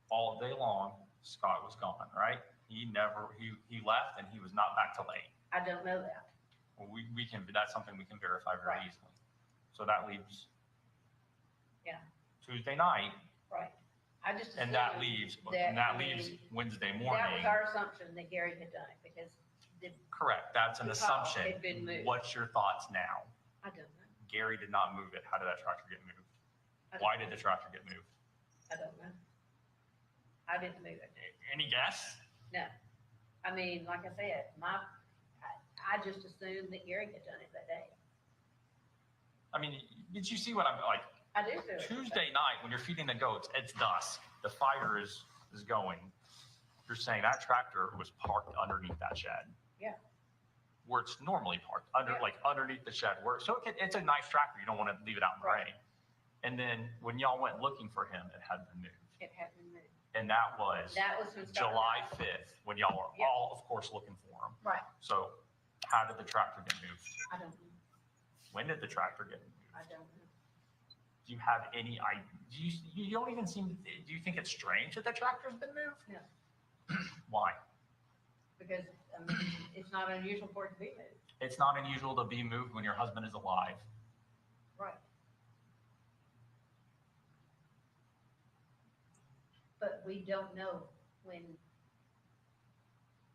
All day long, Scott was gone, right? He left and he was not back till 8. I don't know that. Well, we can, that's something we can verify very Right. easily. So that leaves. Yeah. Tuesday night, Right. I just and that assumed leaves, that, and that I mean, leaves Wednesday That morning. was our assumption that Gary had done it because Correct, that's an The assumption. call had been moved. What's your thoughts now? I don't know. Gary did not move it. How did that tractor get moved? I don't Why know. did the tractor get moved? I don't know. I didn't move it. Any guess? No. I mean, like I said, I just assumed that Gary had done it that day. I mean, did you see what I'm like? I do feel it. Tuesday night, when you're feeding the goats, it's dusk. The fire is going. You're saying that tractor was parked underneath that shed. Yeah. Where it's normally parked, Yeah. underneath the shed. It's a nice tractor. You don't want to leave it out in the Right. rain. And then when y'all went looking for him, it had been moved. It had been moved. And that was That was when Scott. July 5th, when y'all were Yeah. all, of course, looking for him. Right. So how did the tractor get moved? I don't know. When did the tractor get moved? I don't know. Do you have any idea? You don't even seem, do you think it's strange that the tractor's been moved? No. Why? Because, I mean, it's not unusual for it to be moved. It's not unusual to be moved when your husband is alive. Right. But we don't know when.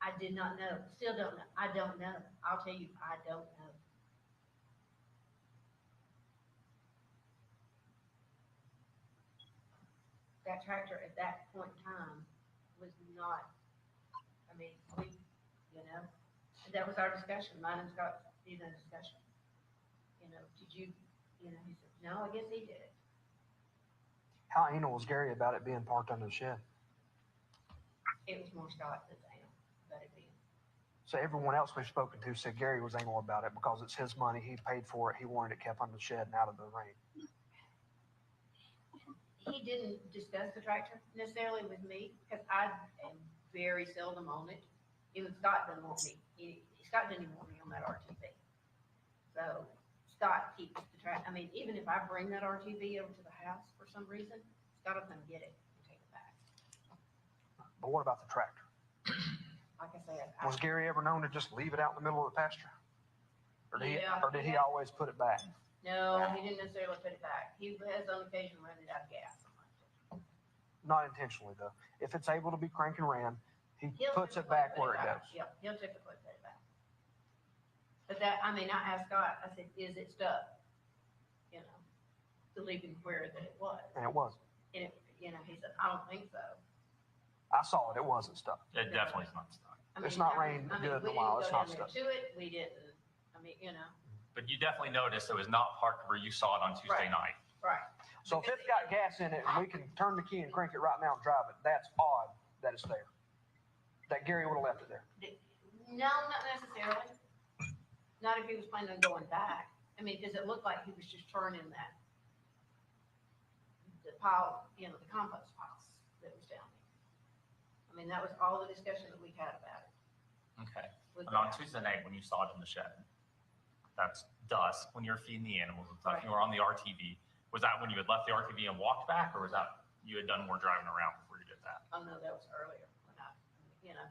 I did not know, still don't know. I don't know. I'll tell you, I don't know. That tractor at that point in time was not, I mean, that was our discussion, mine and Scott's, discussion. Did you, he said, no, I guess he did it. How anal was Gary about it being parked under the shed? It was more Scott than Sam, but it being. So everyone else we've spoken to said Gary was anal about it because it's his money. He paid for it. He wanted it kept under the shed and out of the rain. He didn't discuss the tractor necessarily with me because I am very seldom on it. Even Scott doesn't want me. Scott didn't even want me on that RTV. So Scott keeps the track. I mean, even if I bring that RTV over to the house for some reason, Scott will come get it and take it back. But what about the tractor? Like I said, Was Gary ever known to just leave it out in the middle of the pasture? Or Yeah. did he always put it back? no, he didn't necessarily put it back. He has on occasion run it out of gas. Not intentionally though. If it's able to be crank and ran, he He'll puts it typically back put where it back. goes. Yeah, he'll typically put it back. But that, I mean, I asked Scott, I said, is it stuck? You know, to leave him where that it was. And it was. And it, you know, he said, I don't think so. I saw it. It wasn't stuck. It definitely is not stuck. I It's mean, not I mean- rained I mean, good in a we while. didn't It's go not down there stuck. To it, we didn't, I mean, you know, But you definitely noticed it was not parked where you saw it on Tuesday Right. night. right. So if it's got gas in it and we can turn the key and crank it right now and drive it, that's odd that it's there. That Gary would have left it there. No, not necessarily. Not if he was planning on going back. I mean, because it looked like he was just turning that, the pile, you know, the compost piles that was down there. I mean, that was all the discussion that we had about it. Okay. with And on that. Tuesday night, when you saw it in the shed, that's dusk, when you're feeding the animals and stuff, Right. you were on the RTV. Was that when you had left the RTV and walked back, or was that you had done more driving around before you did that? Oh, no, that was earlier when I, you know,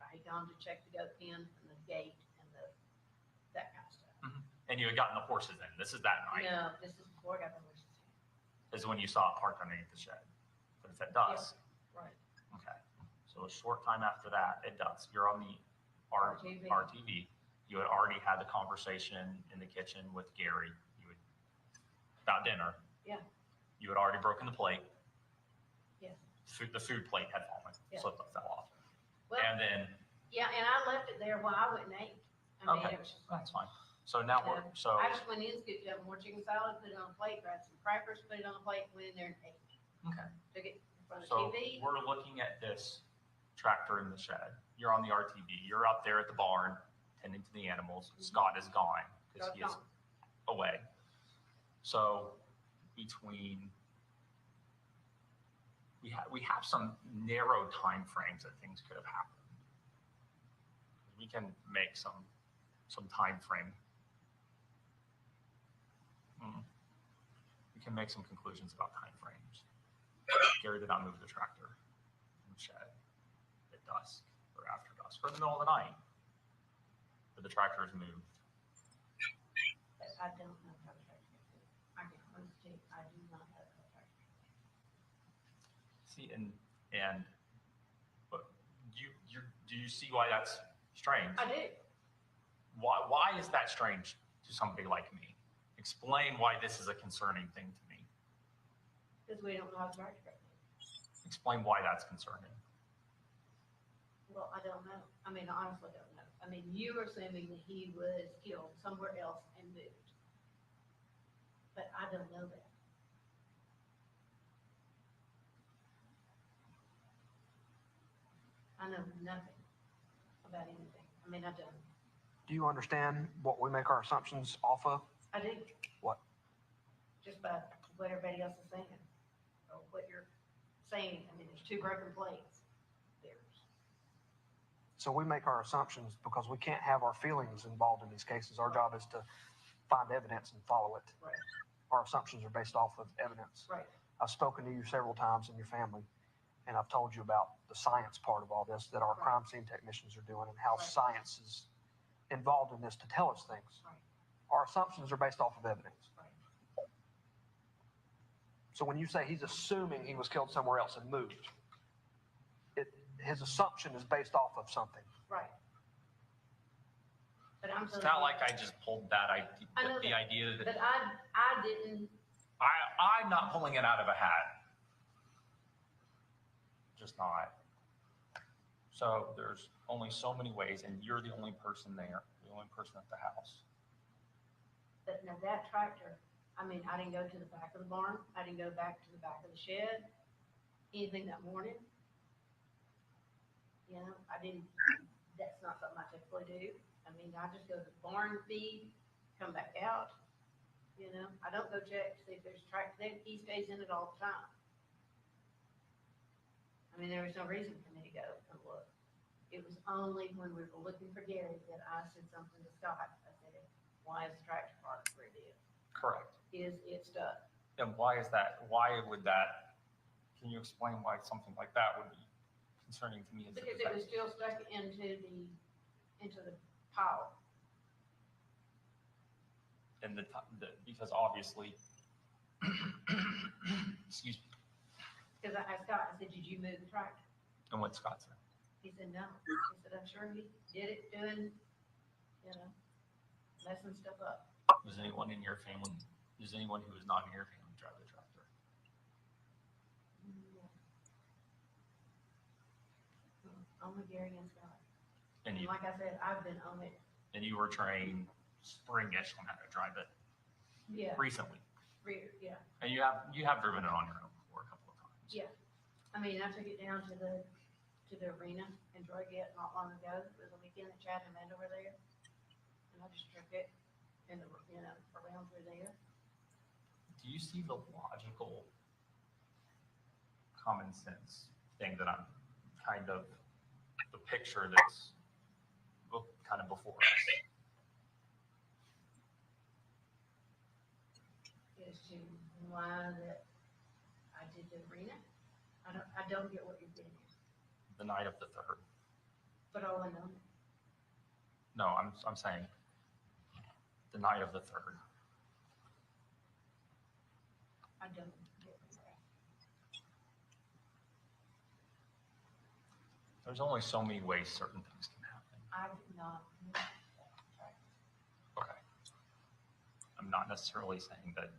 I had gone to check the goat pen and the gate and that kind of stuff. And you had gotten the horses in. This is that night. No, this is before I got the horses. This is when you saw it parked underneath the shed. But it's at dusk. Right. Okay. So a short time after that, at dusk, you're on the RTV. RTV. You had already had the conversation in the kitchen with Gary. About dinner. Yeah. You had already broken the plate. Yes. The food plate had fallen, Yeah. slipped, fell off. Well, And then, yeah, and I left it there while I went and ate. I mean, okay, it was just. that's fine. So now we're, so, I just went in, scooped up more chicken salad, put it on a plate, grabbed some crackers, put it on a plate, went in there and ate. okay. Took it in front of So the TV. we're looking at this tractor in the shed. You're on the RTV. You're out there at the barn tending to the animals. Scott is gone because he is Scott's gone. away. So between, we have some narrow time frames that things could have happened. We can make some time frame. We can make some conclusions about time frames. Gary did not move the tractor in the shed at dusk or after dusk or in the middle of the night. But the tractor is moved. But I don't know how to tractor. I can honestly, I do not know how to tractor. See, but do you see why that's strange? I do. Why is that strange to somebody like me? Explain why this is a concerning thing to me. Because we don't know how to tractor. Explain why that's concerning. Well, I don't know. I mean, I honestly don't know. I mean, you are assuming that he was killed somewhere else and moved. But I don't know that. I know nothing about anything. I mean, I don't. Do you understand what we make our assumptions off of? I do. What? Just by what everybody else is saying, or what you're saying. I mean, there's two broken plates. So we make our assumptions because we can't have our feelings involved in these cases. Our job is to find evidence and follow it. Right. Our assumptions are based off of evidence. Right. I've spoken to you several times and your family, and I've told you about the science part of all this that our Right. crime scene technicians are doing and how Right. science is involved in this to tell us things. Right. Our assumptions are based off of evidence. Right. So when you say he's assuming he was killed somewhere else and moved, his assumption is based off of something. Right. But I'm. It's not like I just pulled that idea, I know the that. idea that But I didn't. I'm not pulling it out of a hat. Just not. So there's only so many ways, and you're the only person there, the only person at the house. But now that tractor, I mean, I didn't go to the back of the barn. I didn't go back to the back of the shed. Anything that morning. You know, I didn't, that's not something I typically do. I mean, I just go to the barn feed, come back out. You know, I don't go check to see if there's a tractor there. He stays in it all the time. I mean, there was no reason for me to go and look. It was only when we were looking for Gary that I said something to Scott. I said, why is the tractor parked where it is? Correct. Is it stuck? And why is that? Why would that? Can you explain why something like that would be concerning to me? Because it was still stuck into the pile. And because obviously, excuse me. Because I asked Scott, I said, did you move the tractor? And what Scott said. He said, no. He said, I'm sure he did it doing, you know. messing stuff up. Does anyone in your family, does anyone who is not in your family drive the tractor? Only Gary and Scott. And And you, like I said, I've been on it, and you were trained springish on how to drive it yeah, recently. yeah, And you have driven it on your own before a couple of times. yeah. I mean, I took it down to the arena and drug it not long ago. It was a weekend that Chad and Amanda were there. And I just took it in the, around through there. Do you see the logical, common sense thing that I'm kind of, the picture that's kind of before us? Is to why that I did the arena. I don't get what you're getting at, The night of the 3rd. but all I know, No, I'm saying the night of the 3rd. I don't get what you're at. There's only so many ways certain things can happen. I did not. Okay. I'm not necessarily saying that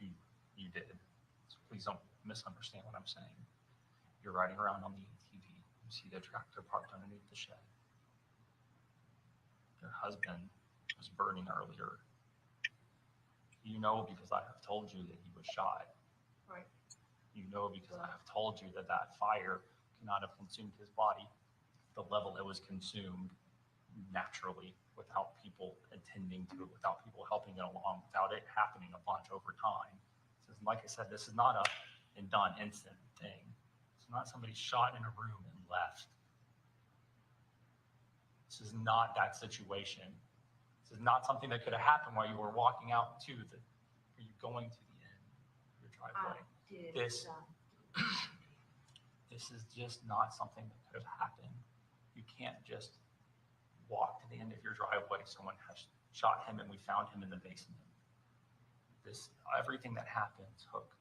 you did. So please don't misunderstand what I'm saying. You're riding around on the ATV. You see the tractor parked underneath the shed. Your husband was burning earlier. You know because I have told you that he was shot. Right. You know because I have told you that that fire cannot have consumed his body the level it was consumed naturally without people attending to it, without people helping it along, without it happening a bunch over time. So like I said, this is not a and done instant thing. It's not somebody shot in a room and left. This is not that situation. This is not something that could have happened while you were walking out to the, or you going to the end of your driveway. Did This- not. This is just not something that could have happened. You can't just walk to the end of your driveway. Someone has shot him and we found him in the basement. Everything that happened took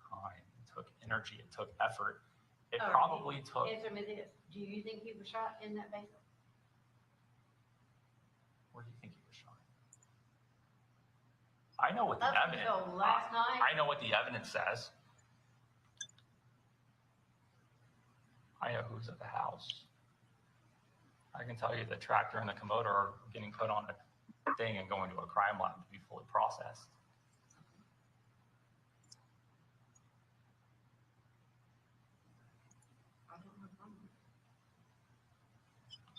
time, it took energy, it took effort. It All right. probably took, Answer me this. Do you think he was shot in that basement? where do you think he was shot? I know what the Up evidence, until last night? I know what the evidence says. I know who's at the house. I can tell you the tractor and the Komodo are getting put on a thing and going to a crime lab to be fully processed. I don't know.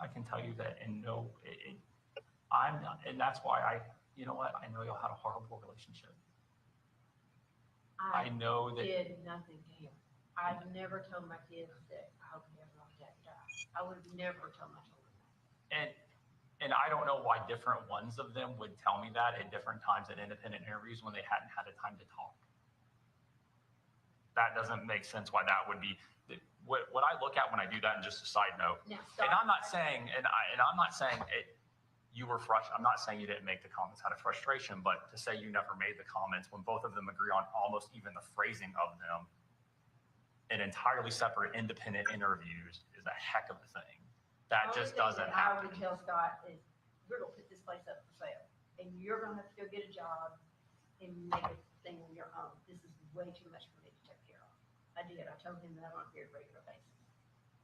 I can tell you that, and no, I'm not, and that's why you know what? I know y'all had a horrible relationship. I know that. did nothing to him. I've never told my kids that I hope you never let Dad die. I would have never told my children that. And I don't know why different ones of them would tell me that at different times at independent interviews when they hadn't had a time to talk. That doesn't make sense why that would be. What I look at when I do that, and just a side note, Now, and I'm not saying, and I'm not saying you were frustrated. I'm not saying you didn't make the comments out of frustration, but to say you never made the comments when both of them agree on almost even the phrasing of them in entirely separate independent interviews is a heck of a thing. That just doesn't I would happen. tell Scott is, we're gonna put this place up for sale, and you're gonna have to go get a job and make a thing on your own. This is way too much for me to take care of. I did. I told him that on a very regular basis.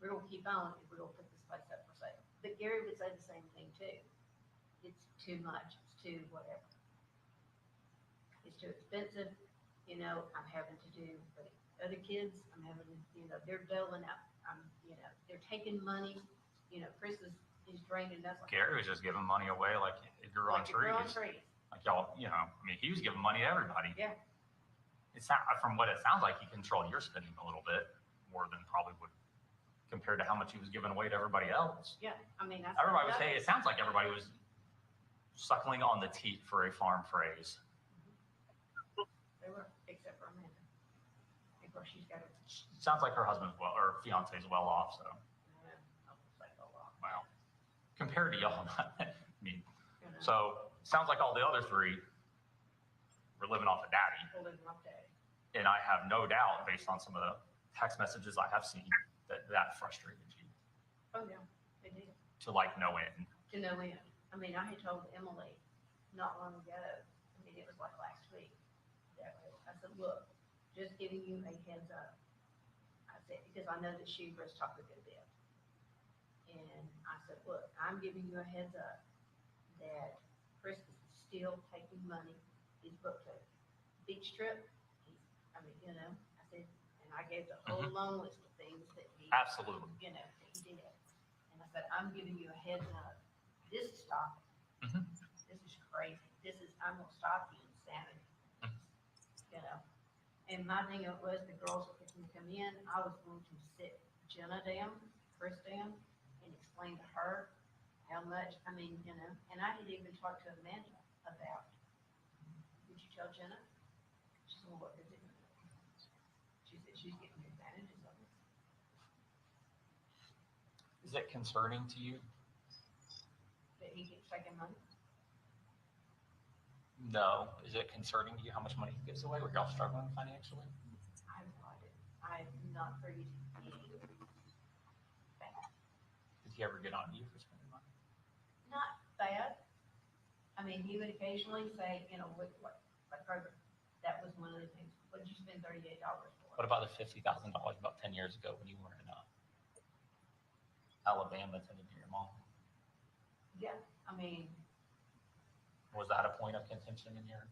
We're gonna keep on if we're gonna put this place up for sale. But Gary would say the same thing too. It's too much. It's too whatever. It's too expensive. You know, I'm having to do for the other kids. I'm having to, they're doling out. They're taking money. Chris is draining us. Gary was just giving money away like it grew on Like it grew on trees. trees. Like y'all, he was giving money to everybody. Yeah. It's not, from what it sounds like, he controlled your spending a little bit more than probably would compared to how much he was giving away to everybody else. Yeah, I mean, that's. Everybody was saying, it sounds like everybody was suckling on the teat for a farm phrase. They were, except for Amanda. Of course, she's got a. Sounds like her husband's well, or fiance's well off, so, wow. Compared to y'all, so, sounds like all the other three were living off of daddy. And I have no doubt, based on some of the text messages I have seen, that frustrated you Oh, yeah, they did. to like no end. To no end. I mean, I had told Emily not long ago, I mean, it was like last week, that I said, look, just giving you a heads up. I said, because I know that she was talking a good bit. And I said, look, I'm giving you a heads up that Chris is still taking money, he's booked a beach trip, I mean, you know, I said, and I gave the whole long list of things that he, Absolutely. you know, that he did. And I said, I'm giving you a heads up, this is stopping. This is crazy. I'm gonna stop the insanity. You know, and my thing was the girls were going to come in. I was going to sit Jenna down, Chris down, and explain to her how much. I mean, you know, and I had even talked to Amanda about. Did you tell Jenna? She said, well, what is it? She said she's getting the advantages of it. Is it concerning to you? That he keeps taking money. No. Is it concerning to you how much money he gives away? Were y'all struggling financially? I'm not privy to any bad. Did he ever get on you for spending money? Not bad. I mean, he would occasionally say, you know, what program. That was one of the things. What did you spend $38 for? What about the $50,000 about 10 years ago when you weren't in Alabama attending to your mom? Yeah, I mean, Was that a point of contention in your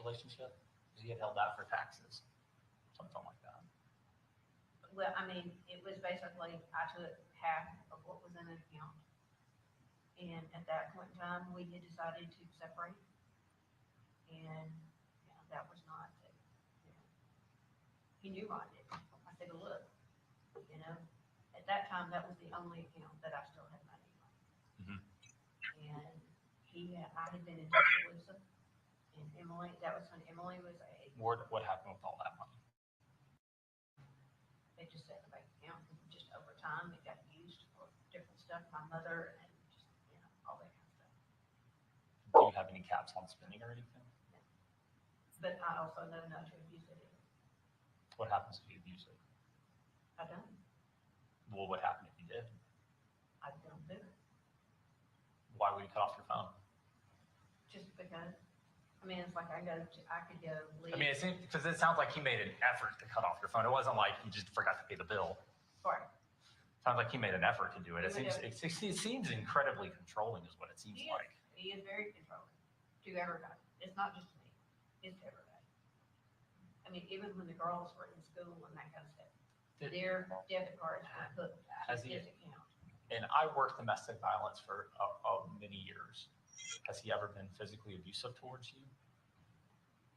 relationship? He had held that for taxes, something like that. well, I mean, it was basically, I took half of what was in an account. And at that point in time, we had decided to separate. And, you know, that was not, you know, he knew I did. I said, look, you know, at that time, that was the only account that I still had money on. And I had been in touch with Lisa and Emily. That was when Emily was What happened with all that money? they just set the bank account, and just over time, it got used for different stuff, my mother, and just, you know, all that kind of stuff. Do you have any caps on spending or anything? But I also know not to abuse it either. What happens if you abuse it? I don't, Well, what happened if you did? I don't do it, Why would you cut off your phone? just because, I mean, it's like I could go leave. I mean, because it sounds like he made an effort to cut off your phone. It wasn't like he just forgot to pay the bill. Right. Sounds like he made an effort to do it. It He seems incredibly controlling is what it seems like. He is very controlling to everybody. It's not just me, it's to everybody. I mean, even when the girls were in school and that kind of stuff, their debit cards were hooked to Has he- his account. And I worked domestic violence for many years. Has he ever been physically abusive towards you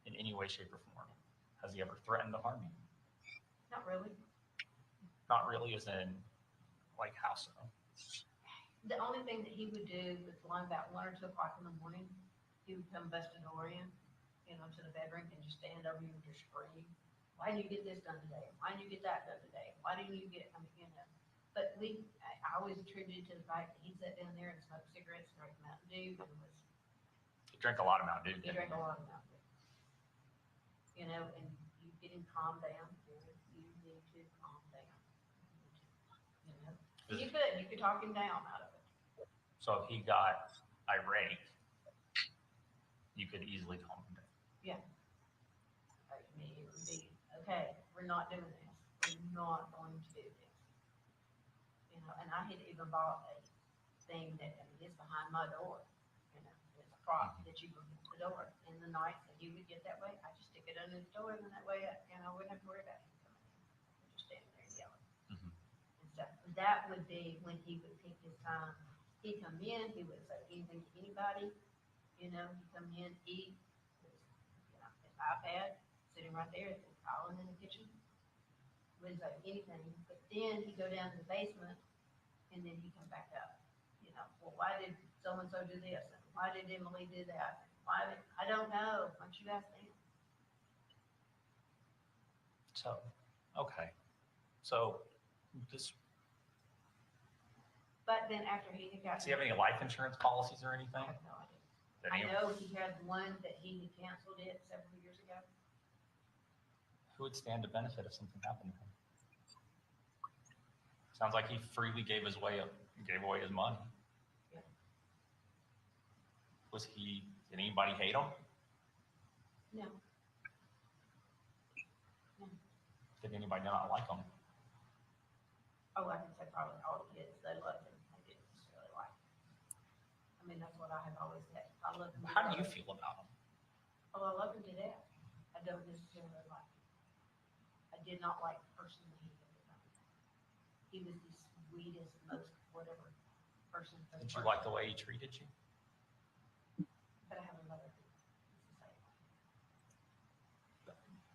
in any way, shape, or form? Has he ever threatened to harm you? Not really. Not really, as in, like, how so? The only thing that he would do was about 1 or 2 o'clock in the morning, he would come bust a door in, you know, to the bedroom and just stand over you and just scream. Why didn't you get this done today? Why didn't you get that done today? Why didn't you get, I mean, you know. But I always attributed to the fact that he sat down there and smoked cigarettes, drank Mountain Dew, and He drank a lot of Mountain Dew. he drank a lot of Mountain Dew. You know, and you get him calmed down, you need to calm down. You know, and you could talk him down out of it. So if he got irate, you could easily calm him down. Yeah. I mean, it would be, okay, we're not doing this. We're not going to do this. You know, and I had even bought a thing that, I mean, it's behind my door. You know, it's a prop that you put the door in the night that he would get that way. I just stick it under the door, and then that way, you know, I wouldn't have to worry about him coming in. I'd just stand there and yelling. And stuff. That would be when he would pick his time. He'd come in, he wouldn't say anything to anybody. You know, he'd come in, eat, you know, his iPad sitting right there, his island in the kitchen. Wouldn't say anything, but then he'd go down to the basement, and then he'd come back up. You know, well, why did so-and-so do this? And why did Emily do that? I don't know. Why don't you ask them? So, okay. So, this, But then after he had got. does he have any life insurance policies or I anything? have no idea. That I he- know he had one that he had canceled it several years ago. Who would stand to benefit if something happened to him? Sounds like he freely gave away his money. Yeah. did anybody hate him? No, Did anybody not like him? oh, I can say probably all the kids, they loved him, they didn't necessarily like him. I mean, that's what I have always said, I love him. How do you feel about him? Oh, I love him to death, I don't necessarily like him. I did not like the person that he had become. He was the sweetest, most whatever person. Did you like the way he treated you? But I have another thing to say.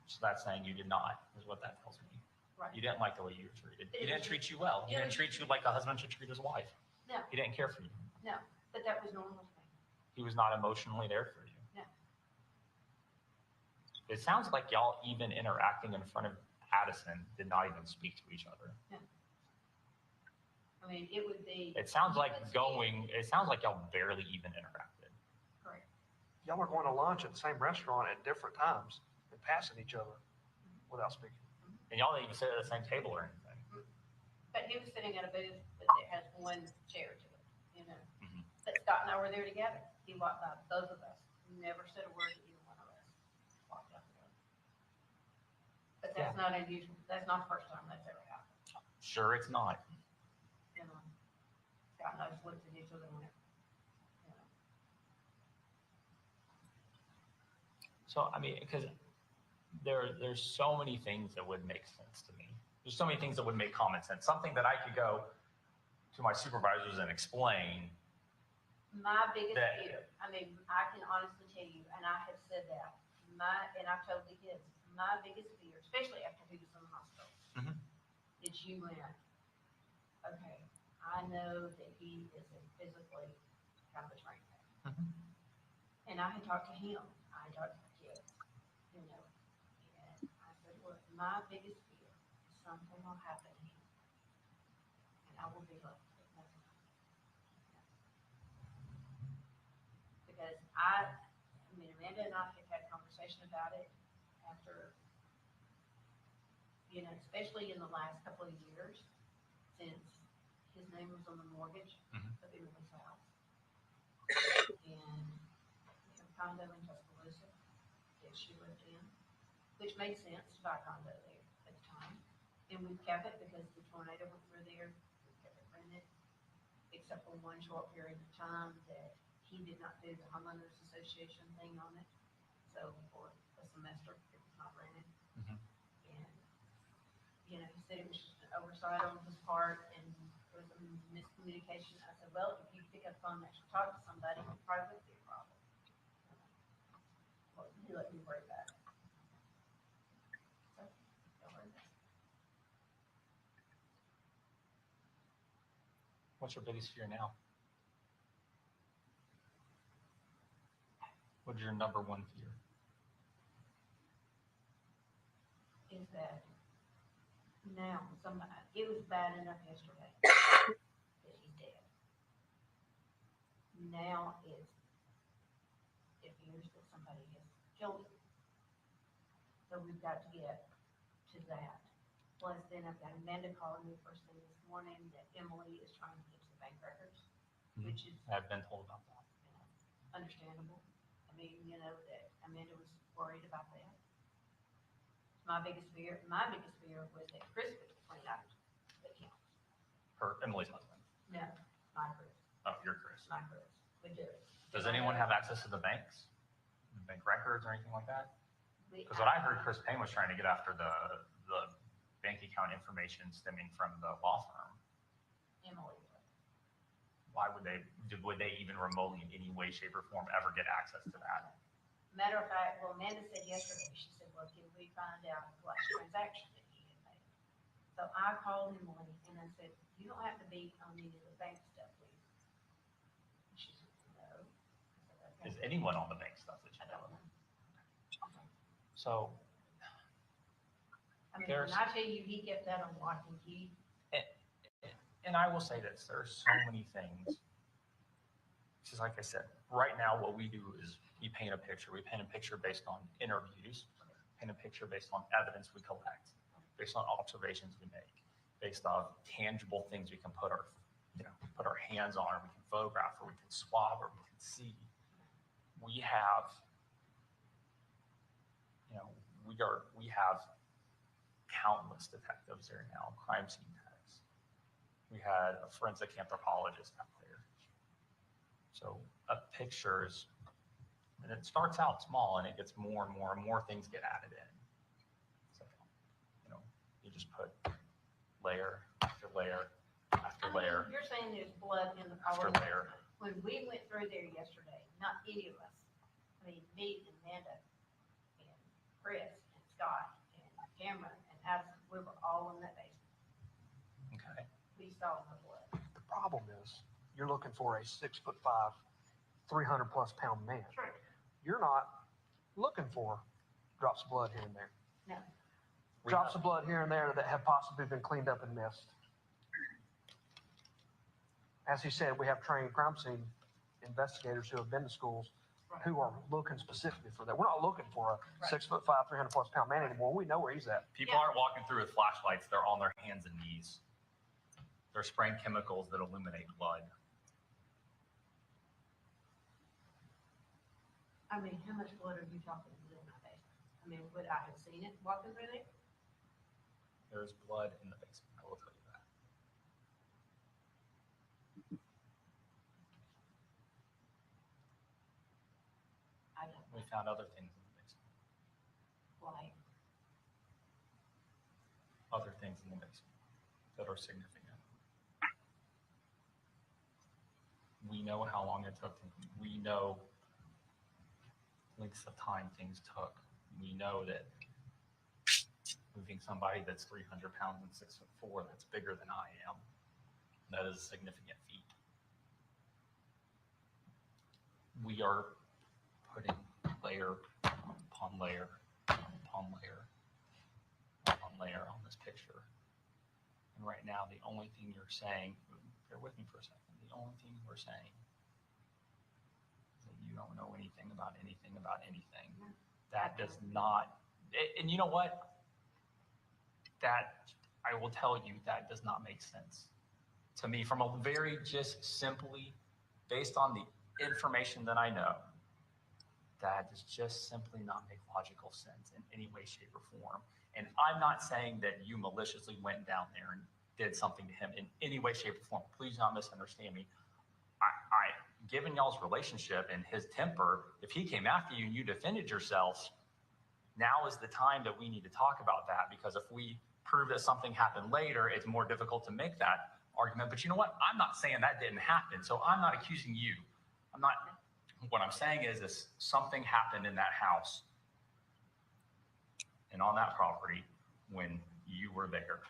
So that's saying you did not, is what that tells me. Right. You didn't like the way you were treated. He didn't treat you well. He didn't treat you like a husband should treat his wife. No, He didn't care for you. no, but that was normal to me. He was not emotionally there for you. No. It sounds like y'all even interacting in front of Addison did not even speak to each other. I mean, it would be. It sounds like y'all barely even interacted. Correct. Y'all were going to lunch at the same restaurant at different times and passing each other without speaking. And y'all didn't even sit at the same table or anything. But he was sitting at a booth that has one chair to it, you know. Mhm. But Scott and I were there together. He walked by both of us, never said a word to either one of us. Walked out the door. But that's not unusual. That's not the first time that's ever happened. Sure, it's not. You know, Scott and I just looked at each other and went, you know. So, I mean, because there's so many things that would make sense to me. There's so many things that would make common sense. Something that I could go to my supervisors and explain. My biggest fear, I mean, I can honestly tell you, and I have said that, and I've told the kids, my biggest fear, especially after he was in the hospital, Mhm. is you went, okay, I know that he is physically kind of a train wreck. Mhm. And I had talked to him, I had talked to the kids, you know, and I said, look, my biggest fear is something will happen to him, and I will be left with nothing. Because I mean, Amanda and I have had a conversation about it after, you know, especially in the last couple of years, since his name was on the mortgage Mhm. of Emily's house. And we have a condo in Tuscaloosa that she lived in, which made sense to buy a condo there at the time. And we kept it because the tornado went through there, we kept it rented, except for one short period of time that he did not do the homeowners association thing on it. So for a semester, it was not rented. Mhm. And, you know, he said it was just an oversight on his part and there was a miscommunication. I said, well, if you pick up the phone and actually talk to somebody, it probably would be a problem. Well, he let me worry about it. So, don't worry about it. What's your biggest fear now? What's your number one fear? Is that now somebody, it was bad enough yesterday that he's dead. Now it appears that somebody has killed him. So we've got to get to that. Plus then I've got Amanda calling me first thing this morning that Emily is trying to get to the bank records, Mhm. which is, I've been told about that. you know, understandable. I mean, you know, that Amanda was worried about that. My biggest fear was that Chris would clean out the account. Emily's husband. No, my Chris, Oh, you're Chris. my Chris would do it. Does anyone have access to the banks? The bank records or anything like that? We- Because what I heard Chris Payne was trying to get after the bank account information stemming from the law firm. Emily. Why would they even remotely in any way, shape, or form ever get access to that? Matter of fact, well, Amanda said yesterday, she said, well, can we find out the last transaction that he had made? So I called Emily and I said, you don't have to be on any of the bank stuff, please. She said, no. I said, Is okay. anyone on the bank stuff that you I don't know? know. So, I mean, There's- when I tell you he kept that on lock and key, and I will say this, there are so many things. Just like I said, right now what we do is we paint a picture. We paint a picture based on interviews, paint a picture based on evidence we collect, based on observations we make, based on tangible things we can put our hands on, or we can photograph, or we can swab, or we can see. we have, we have countless detectives there now, crime scene techs. We had a forensic anthropologist out there. So pictures, and it starts out small and it gets more and more things get added in. So, you just put layer after layer after layer You're saying there's blood in the after collar. layer. When we went through there yesterday, not any of us, I mean, me and Amanda and Chris and Scott and Cameron and Addison, we were all in that basement. Okay. We saw the blood. The problem is, you're looking for a 6'5", 300+ pound man. True. You're not looking for drops of blood here and there. No. Drops of blood here and there that have possibly been cleaned up and missed. As he said, we have trained crime scene investigators who have been to schools who are looking specifically for that. We're not looking for a 6'5", 300+ pound man anymore. We know where he's at. People aren't walking through with flashlights. They're on their hands and knees. They're spraying chemicals that illuminate blood. I mean, how much blood are you talking in my basement? I mean, would I have seen it walking through there? There's blood in the basement. I will tell you that. I don't We know. found other things in the basement. Like, Other things in the basement that are significant. We know how long it took. We know lengths of time things took. We know that moving somebody that's 300 pounds and 6'4", that's bigger than I am, that is a significant feat. We are putting layer upon layer upon layer upon layer on this picture. And right now, the only thing you're saying, bear with me for a second, the only thing you're saying is that you don't know anything about anything about anything. That does not, and you know what? That, I will tell you, that does not make sense to me from a very just simply based on the information that I know. That does just simply not make logical sense in any way, shape, or form. And I'm not saying that you maliciously went down there and did something to him in any way, shape, or form. Please don't misunderstand me. Given y'all's relationship and his temper, if he came after you and you defended yourselves, now is the time that we need to talk about that, because if we prove that something happened later, it's more difficult to make that argument. But you know what? I'm not saying that didn't happen. So I'm not accusing you. What I'm saying is something happened in that house and on that property when you were there.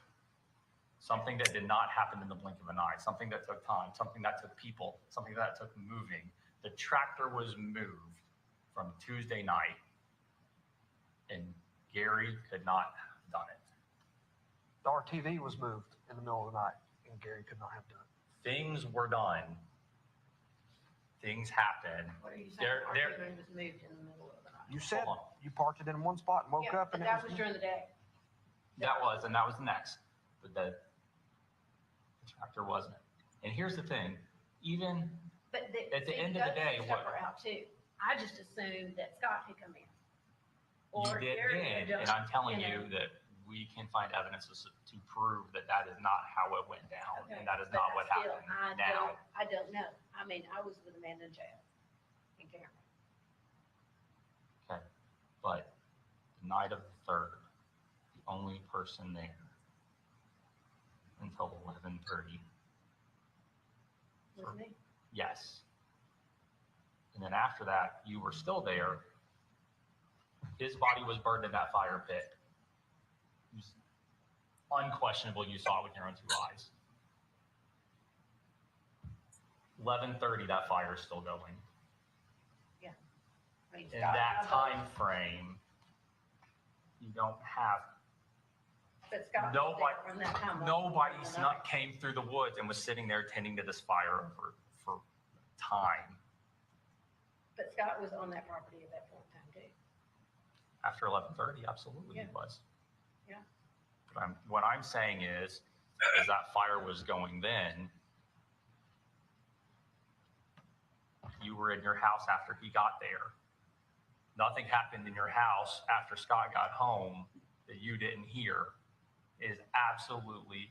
Something that did not happen in the blink of an eye, something that took time, something that took people, something that took moving. The tractor was moved from Tuesday night, and Gary could not have done it. The RTV was moved in the middle of the night, and Gary could not have done it. Things were done. Things happened. what are you saying? There- Our there- children was moved in the middle of the night. You said Hold on. you parked it in one spot and woke Yeah, up but and that it was was during the day. That was the next. But the tractor wasn't. And here's the thing, even But At the end of the day, stuff what- are out too. I just assumed that Scott had come in. you Or did Gary had then, and done- I'm telling you you know. that we can find evidence to prove that that is not how it went down, Okay, and that is but not what still, happened now. I don't know. I mean, I was with Amanda and Chad and Cameron. Okay, but the night of the 3rd, the only person there until 11:30, Was me. yes. And then after that, you were still there. His body was burned in that fire pit. It was unquestionable, you saw it with your own 2 eyes. 11:30, that fire is still going. I mean, In Scott that and I time both- frame, you don't have, But Scott was nobody- there from that time on. nobody You know? snuck, came through the woods and was sitting there tending to this fire for time. But Scott was on that property at that point in time too. After 11:30, absolutely Yeah. it was. Yeah. But what I'm saying is that fire was going then. you were in your house after he got there. Nothing happened in your house after Scott got home that you didn't hear is absolutely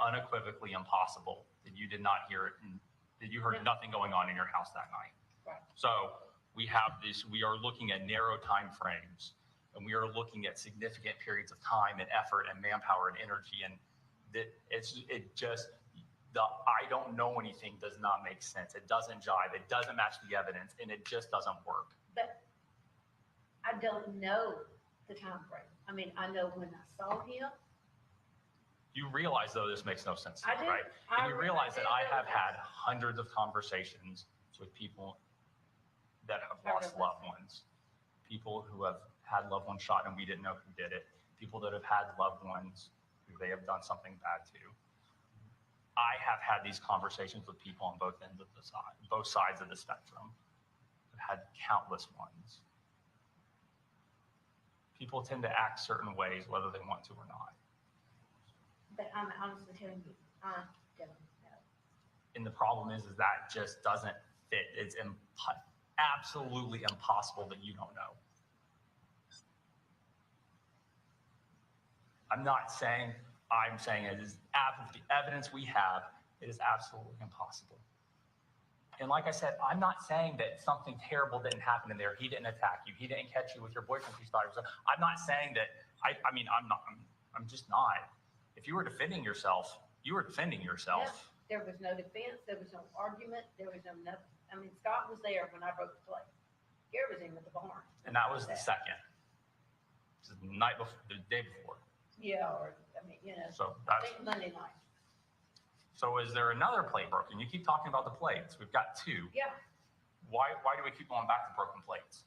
unequivocally impossible that you did not hear it and that you heard nothing going on in your house that night. Right. So we are looking at narrow time frames, and we are looking at significant periods of time and effort and manpower and energy. And the I don't know anything does not make sense. It doesn't jive. It doesn't match the evidence, and it just doesn't work. But I don't know the time frame. I mean, I know when I saw him. You realize, though, this makes no sense to I you, do. right? And you realize that I have had hundreds of conversations with people that have lost loved ones, people who have had loved ones shot and we didn't know who did it, people that have had loved ones who they have done something bad to. I have had these conversations with people on both ends of both sides of the spectrum. I've had countless ones. People tend to act certain ways, whether they want to or not. But I'm honestly telling you, I don't know. And the problem is that just doesn't fit. It's absolutely impossible that you don't know. I'm saying it is the evidence we have, it is absolutely impossible. And like I said, I'm not saying that something terrible didn't happen in there. He didn't attack you. He didn't catch you with your boyfriend. I'm not saying that. I'm just not. If you were defending yourself, you were defending yourself. Yeah, there was no defense. There was no argument. There was no nothing. I mean, Scott was there when I broke the plate. Gary was in with the barn. And that was the second. The night before, the day before. Yeah, or, I mean, you know, So I think Monday night. So is there another plate broken? You keep talking about the plates. We've got two. Yeah, Why do we keep going back to broken plates?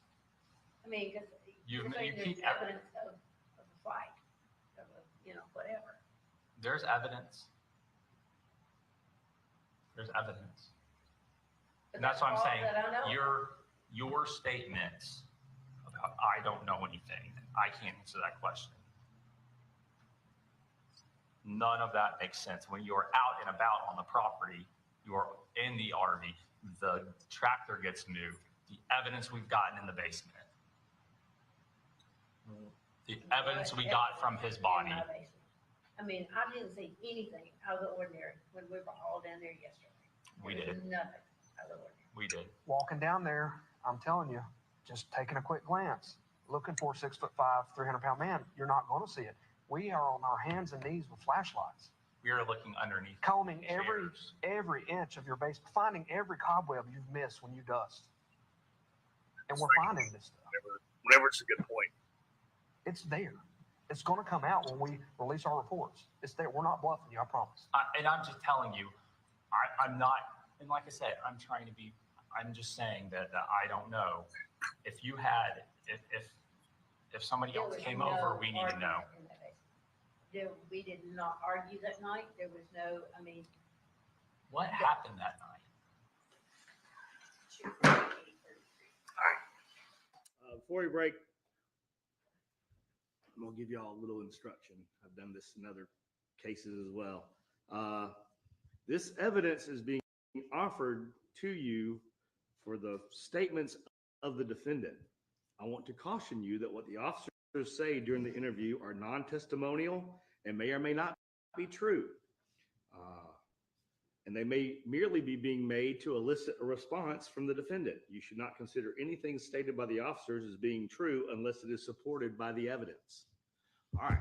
I mean, because You there's keep evidence of a fight, of a, whatever. There's evidence. There's evidence. But And that's what I'm all saying. that I know. Your statements about I don't know anything, I can't answer that question. None of that makes sense. When you're out and about on the property, you're in the RV, the tractor gets moved, the evidence we've gotten in the basement, the evidence we got from his body. I mean, I didn't see anything out of the ordinary when we were all down there yesterday. We There was did. nothing out of the ordinary. We did. Walking down there, I'm telling you, just taking a quick glance, looking for a 6'5", 300-pound man, you're not going to see it. We are on our hands and knees with flashlights, We are looking underneath. combing chairs. every inch of your basement, finding every cobweb you've missed when you dust. And we're finding this stuff. Whatever, it's a good point. It's there. It's going to come out when we release our reports. It's there. We're not bluffing you, I promise. And I'm just telling you, I'm not, and like I said, I'm just saying that I don't know. If you had, if somebody There else was came no over, we need to know. argument in that basement. We did not argue that night. There was no, I mean. What happened that night? Before we break, I'm gonna give y'all a little instruction. I've done this in other cases as well. This evidence is being offered to you for the statements of the defendant. I want to caution you that what the officers say during the interview are non-testimonial and may or may not be true. And they may merely be being made to elicit a response from the defendant. You should not consider anything stated by the officers as being true unless it is supported by the evidence. All right.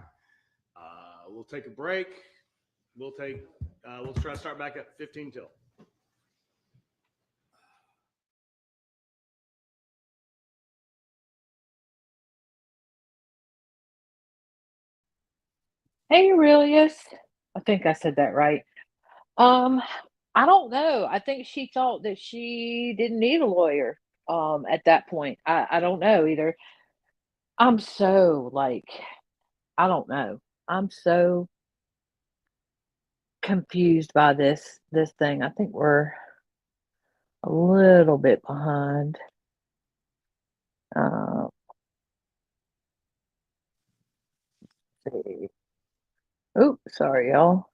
We'll take a break. We'll try to start back at 15 till. Hey, Aurelius. I think I said that right. I don't know. I think she thought that she didn't need a lawyer at that point. I don't know either. I'm so I don't know. I'm so confused by this thing. I think we're a little bit behind. Let's see. Oh, sorry, y'all.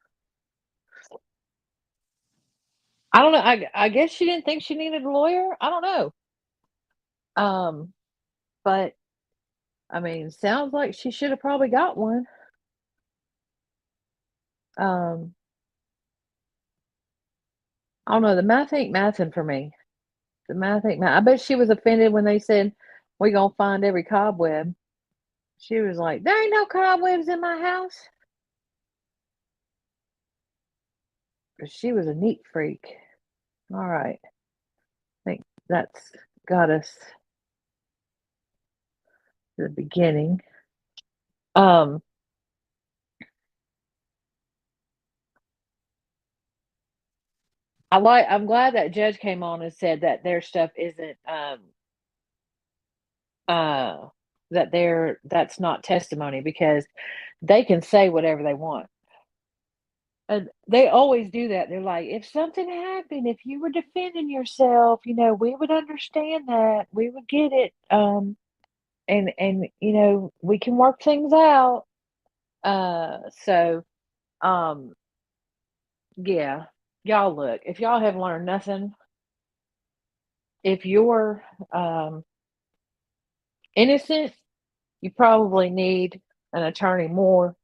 I don't know. I guess she didn't think she needed a lawyer. I don't know. But I mean, sounds like she should have probably got one. I don't know. The math ain't mathing for me. The math ain't math. I bet she was offended when they said we gonna find every cobweb. She was like, "There ain't no cobwebs in my house." But she was a neat freak. All right. I think that's got us to the beginning. I'm glad that judge came on and said that their stuff isn't that's not testimony, because they can say whatever they want. And they always do that. They're like, if something happened, if you were defending yourself, we would understand that. We would get it. And we can work things out. So yeah. Y'all look, if y'all have learned nothing, if you're innocent, you probably need an attorney more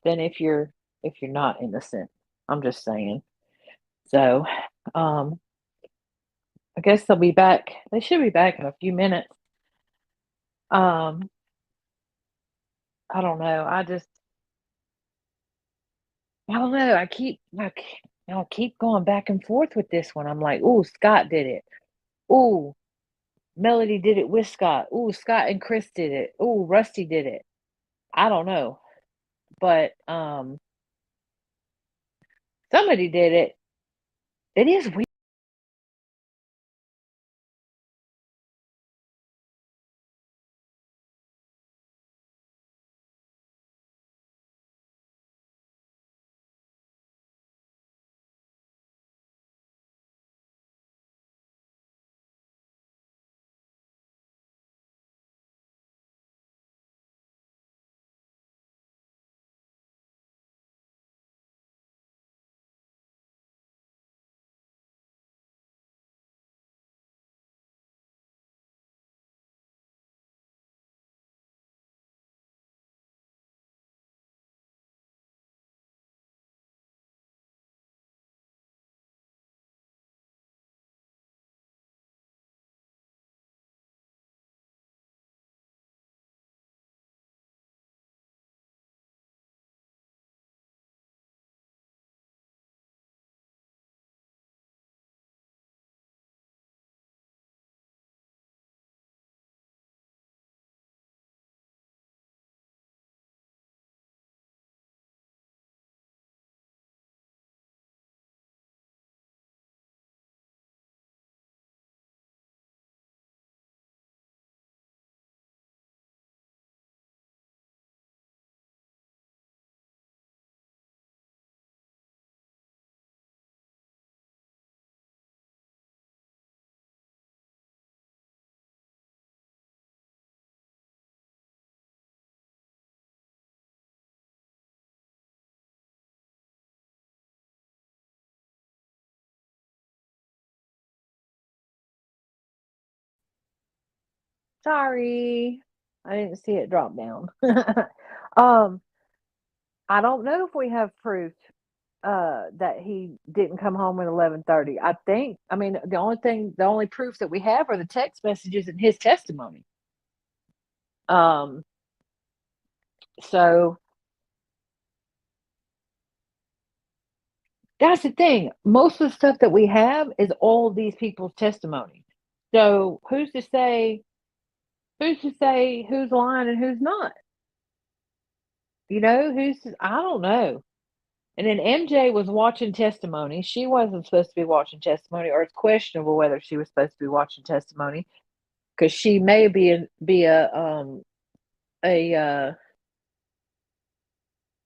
than if you're not innocent. I'm just saying. So I guess they'll be back. They should be back in a few minutes. I don't know. I don't know. I keep going back and forth with this one. I'm like, oh, Scott did it. Oh, Melody did it with Scott. Oh, Scott and Chris did it. Oh, Rusty did it. I don't know. But somebody did it. It is weird. Sorry. I didn't see it drop down. um, I don't know if we have proof that he didn't come home at 11:30. I mean, the only proof that we have are the text messages and his testimony. So that's the thing. Most of the stuff that we have is all these people's testimony. So who's to say who's lying and who's not? I don't know. And then MJ was watching testimony. She wasn't supposed to be watching testimony, or it's questionable whether she was supposed to be watching testimony, because she may be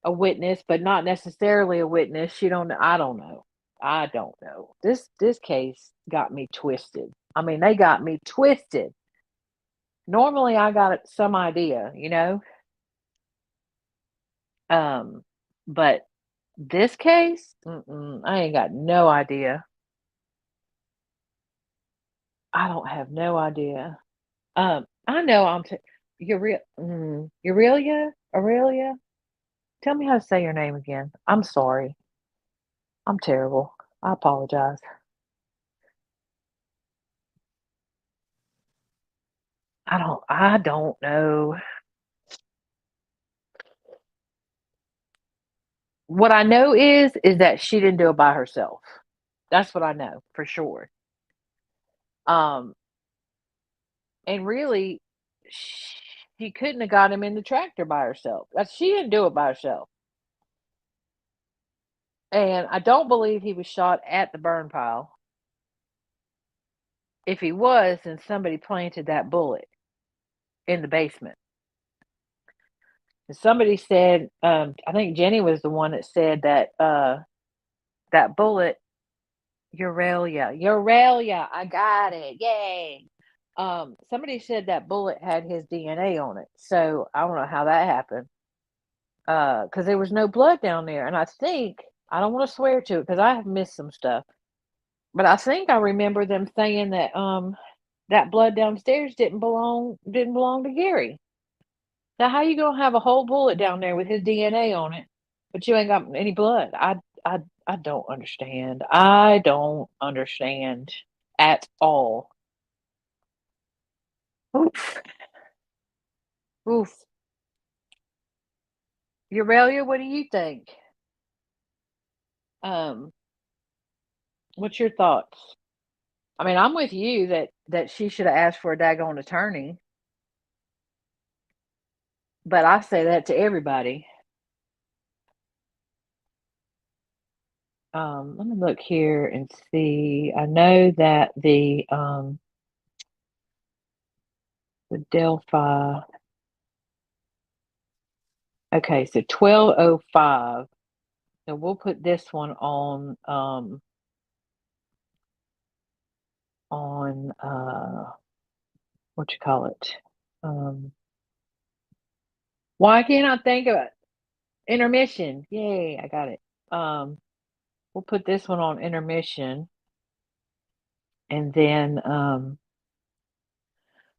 a witness, but not necessarily a witness. I don't know. I don't know. This case got me twisted. I mean, they got me twisted. Normally, I got some idea. But this case, I ain't got no idea. I don't have no idea. I know Aurelia? Tell me how to say your name again. I'm sorry. I'm terrible. I apologize. I don't know. What I know is that she didn't do it by herself. That's what I know for sure. Um, and really, she couldn't have got him in the tractor by herself. She didn't do it by herself. And I don't believe he was shot at the burn pile. If he was, then somebody planted that bullet in the basement. And somebody said, I think Jenny was the one that said that that bullet, Aurelia, I got it, yay. Somebody said that bullet had his DNA on it, so I don't know how that happened. Because there was no blood down there, and I don't want to swear to it because I have missed some stuff, but I think I remember them saying that that blood downstairs didn't belong to Gary. Now, how you gonna have a whole bullet down there with his DNA on it, but you ain't got any blood? I don't understand. I don't understand at all. Oof. Oof. Aurelia, what do you think? What's your thoughts? I mean, I'm with you that she should have asked for a daggone attorney, but I say that to everybody. Let me look here and see. I know that the Delphi. Okay, so 12:05. So we'll put this one on what you call it? Why can't I think of it? Intermission. Yay, I got it. We'll put this one on intermission, and then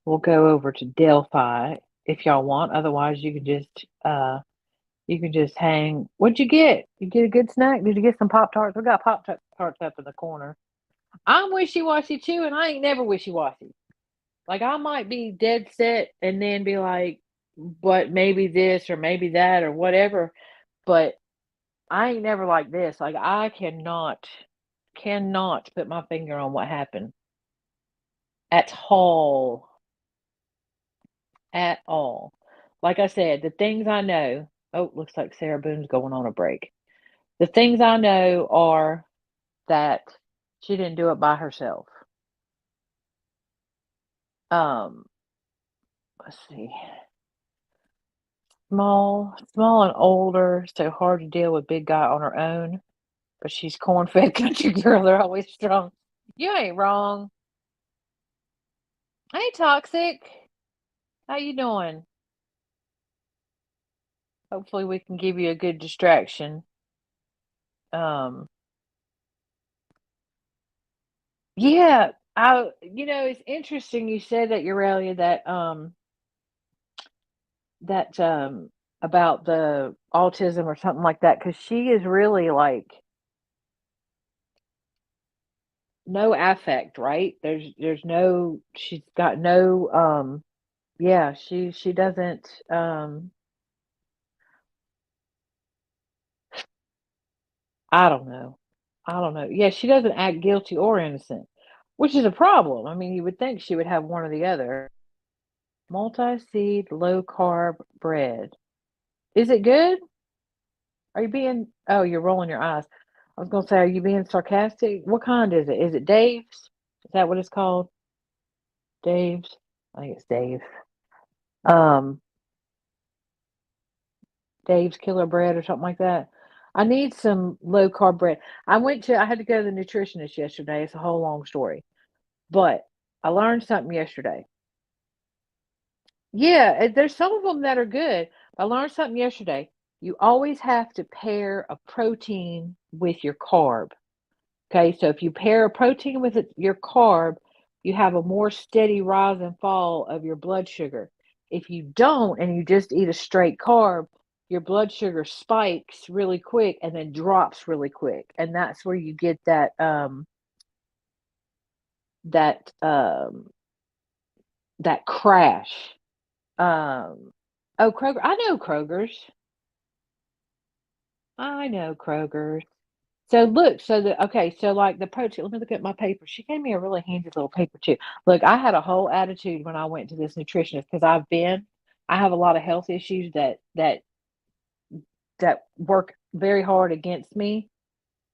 we'll go over to Delphi if y'all want. Otherwise, you can just hang. What'd you get? You get a good snack? Did you get some Pop Tarts? We got Pop Tarts up in the corner. I'm wishy-washy too, and I ain't never wishy-washy. Like, I might be dead set and then be like, but maybe this or maybe that or whatever, but I ain't never like this. Like, I cannot put my finger on what happened at all. At all. Like I said, the things I know. Oh, looks like Sarah Boone's going on a break. The things I know are that she didn't do it by herself. Let's see. Small and older, so hard to deal with big guy on her own. But she's corn-fed country girl. They're always strong. You ain't wrong. Hey, Toxic. How you doing? Hopefully we can give you a good distraction. Yeah, it's interesting you said that, Aurelia, that about the autism or something like that, because she is really like no affect, right? She's got no yeah, she doesn't I don't know. Yeah, she doesn't act guilty or innocent, which is a problem. I mean, you would think she would have one or the other. Multi-seed, low-carb bread. Is it good? Oh, you're rolling your eyes. I was gonna say, are you being sarcastic? What kind is it? Is it Dave's? Is that what it's called? Dave's? I think it's Dave. Um, Dave's Killer Bread or something like that. I need some low carb bread. I had to go to the nutritionist yesterday. It's a whole long story. But I learned something yesterday. Yeah, there's some of them that are good. I learned something yesterday. You always have to pair a protein with your carb. Okay, so if you pair a protein with your carb, you have a more steady rise and fall of your blood sugar. If you don't and you just eat a straight carb, your blood sugar spikes really quick and then drops really quick. And that's where you get that that crash. Oh, Kroger. I know Kroger's. I know Kroger's. So look, so like the protein, let me look at my paper. She gave me a really handy little paper too. Look, I had a whole attitude when I went to this nutritionist because I have a lot of health issues that work very hard against me.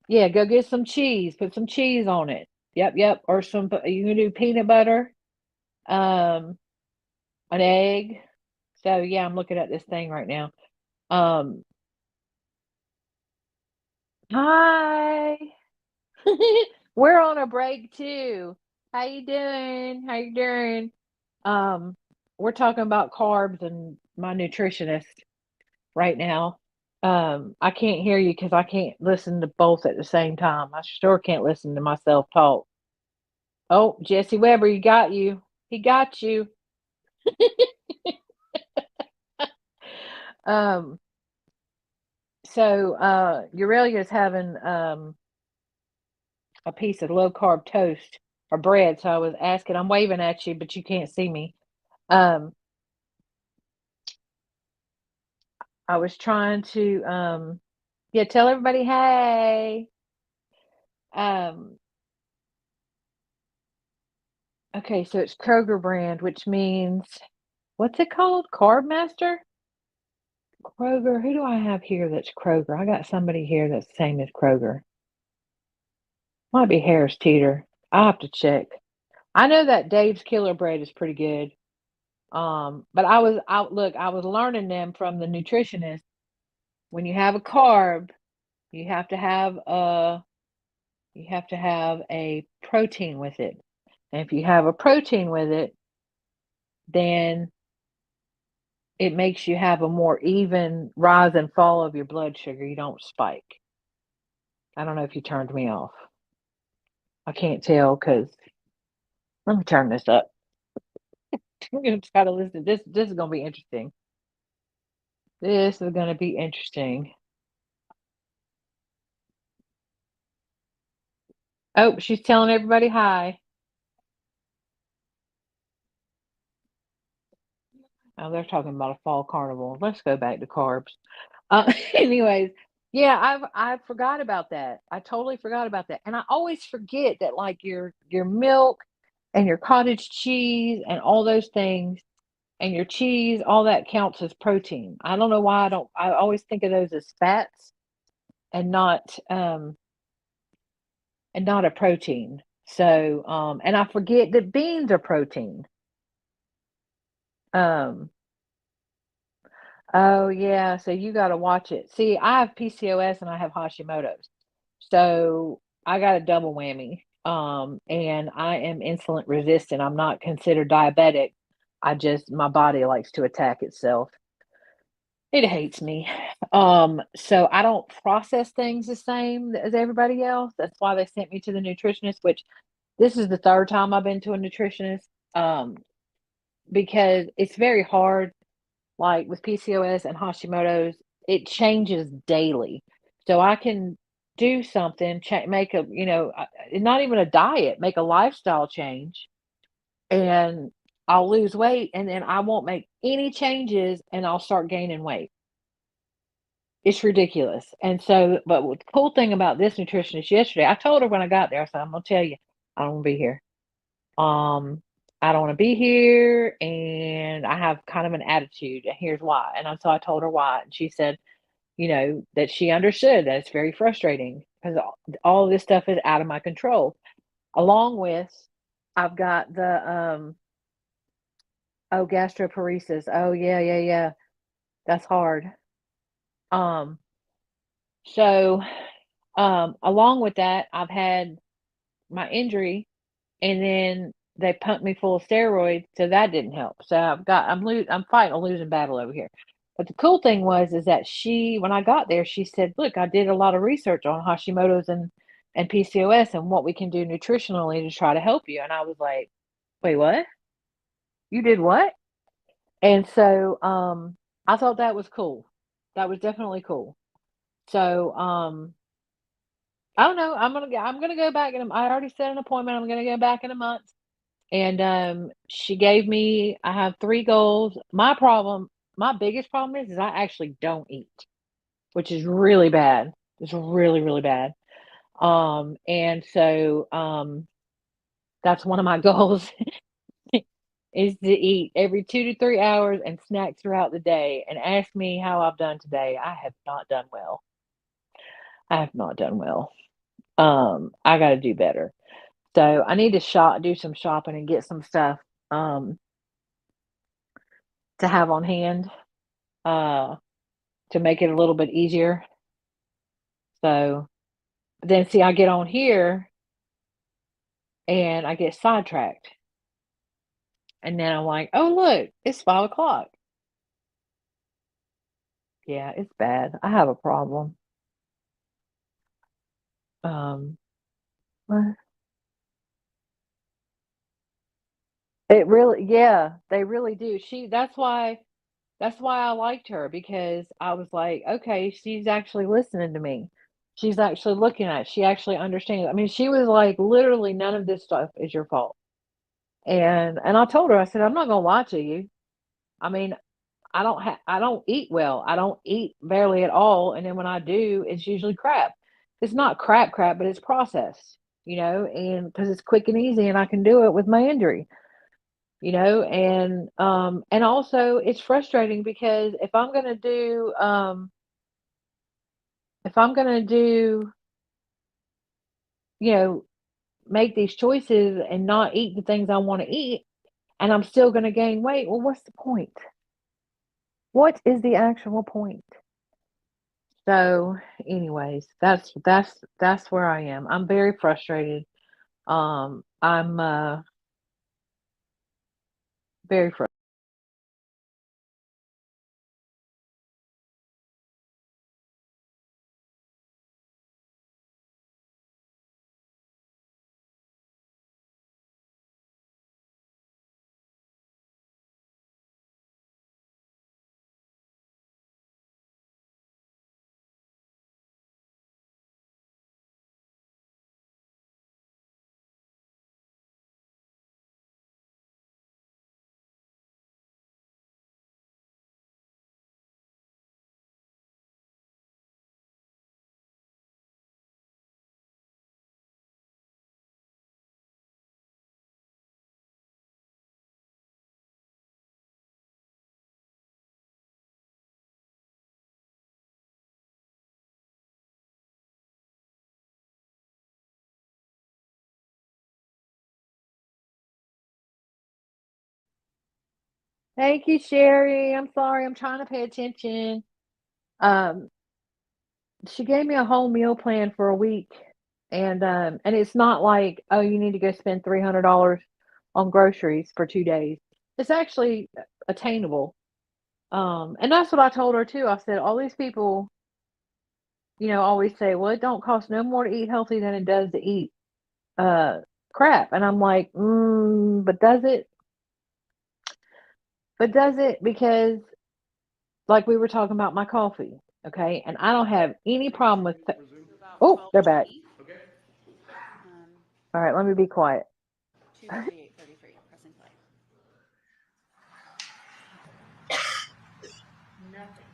Yeah, go get some cheese, put some cheese on it. Yep. Or you can do peanut butter, an egg. So yeah, I'm looking at this thing right now. Hi. We're on a break too. How you doing? How you doing? Um, we're talking about carbs and my nutritionist right now. I can't hear you because I can't listen to both at the same time. I sure can't listen to myself talk. Oh, Jesse Weber, he got you. He got you. Um, so Eurelia's having a piece of low carb toast or bread. So I was asking, I'm waving at you, but you can't see me. I was trying to yeah, tell everybody hey. Okay, so it's Kroger brand, which means what's it called? Carb Master? Kroger. Who do I have here that's Kroger? I got somebody here that's the same as Kroger. Might be Harris Teeter. I'll have to check. I know that Dave's Killer Bread is pretty good. But I was learning them from the nutritionist. When you have a carb, you have to have a protein with it. And if you have a protein with it, then it makes you have a more even rise and fall of your blood sugar. You don't spike. I don't know if you turned me off. I can't tell because let me turn this up. I'm gonna try to listen. This is gonna be interesting. This is gonna be interesting. Oh, she's telling everybody hi. Oh, they're talking about a fall carnival. Let's go back to carbs. Anyways, yeah, I forgot about that. I totally forgot about that. And I always forget that like your milk and your cottage cheese and all those things and your cheese, all that counts as protein. I don't know why I always think of those as fats and not a protein. So and I forget that beans are protein. Um Oh yeah, so you got to watch it. See, I have PCOS and I have Hashimoto's. So I got a double whammy. And I am insulin resistant. I'm not considered diabetic. My body likes to attack itself. It hates me. So I don't process things the same as everybody else. That's why they sent me to the nutritionist, which this is the third time I've been to a nutritionist. Because it's very hard like with PCOS and Hashimoto's, it changes daily. So I can do something, make a, not even a diet, make a lifestyle change, and I'll lose weight, and then I won't make any changes, and I'll start gaining weight. It's ridiculous. And so, but the cool thing about this nutritionist yesterday, I told her when I got there, I said, I'm gonna tell you, I don't want to be here. I don't want to be here and I have kind of an attitude and here's why. And so I told her why. And she said, that she understood that it's very frustrating because all of this stuff is out of my control. Along with, I've got the, gastroparesis. Oh, yeah. That's hard. So, along with that, I've had my injury and then they pumped me full of steroids, so that didn't help. So I'm fighting a losing battle over here. But the cool thing is that when I got there, she said, look, I did a lot of research on Hashimoto's and PCOS and what we can do nutritionally to try to help you. And I was like, Wait, what? You did what? And so, I thought that was cool. That was definitely cool. So, I don't know. I'm gonna go back I already set an appointment. I'm gonna go back in a month. And she gave me. I have 3 goals. My biggest problem is I actually don't eat, which is really bad. It's really really bad. And so that's one of my goals is to eat every 2 to 3 hours and snack throughout the day. And ask me how I've done today. I have not done well. I have not done well. I got to do better. So I need to do some shopping and get some stuff um, to have on hand uh, to make it a little bit easier. So but then see, I get on here and I get sidetracked, and then I'm like, oh look, it's 5 o'clock. Yeah, it's bad. I have a problem. Um, uh, it really, yeah, they really do. That's why I liked her because I was like, okay, she's actually listening to me. She's actually looking at it. She actually understands. I mean, she was like, literally, none of this stuff is your fault. And I told her, I said, I'm not gonna lie to you. I mean, I don't eat well. I don't eat barely at all. And then when I do, it's usually crap. It's not crap, but it's processed, and because it's quick and easy and I can do it with my injury, and also it's frustrating because if I'm gonna do, you know, make these choices and not eat the things I want to eat and I'm still gonna gain weight, well, what's the point? What is the actual point? So, anyways, that's where I am. I'm very frustrated. I'm very frustrated. Thank you, Sherry. I'm sorry. I'm trying to pay attention. Um, she gave me a whole meal plan for a week, and it's not like, oh, you need to go spend $300 on groceries for 2 days. It's actually attainable. And that's what I told her too. I said, all these people, always say, well, it don't cost no more to eat healthy than it does to eat uh crap. And I'm like, but does it? But does it? Because like we were talking about my coffee, okay? And I don't have any problem with oh, they're back. Okay. All right, let me be quiet. 2:48:33. Pressing play. Nothing.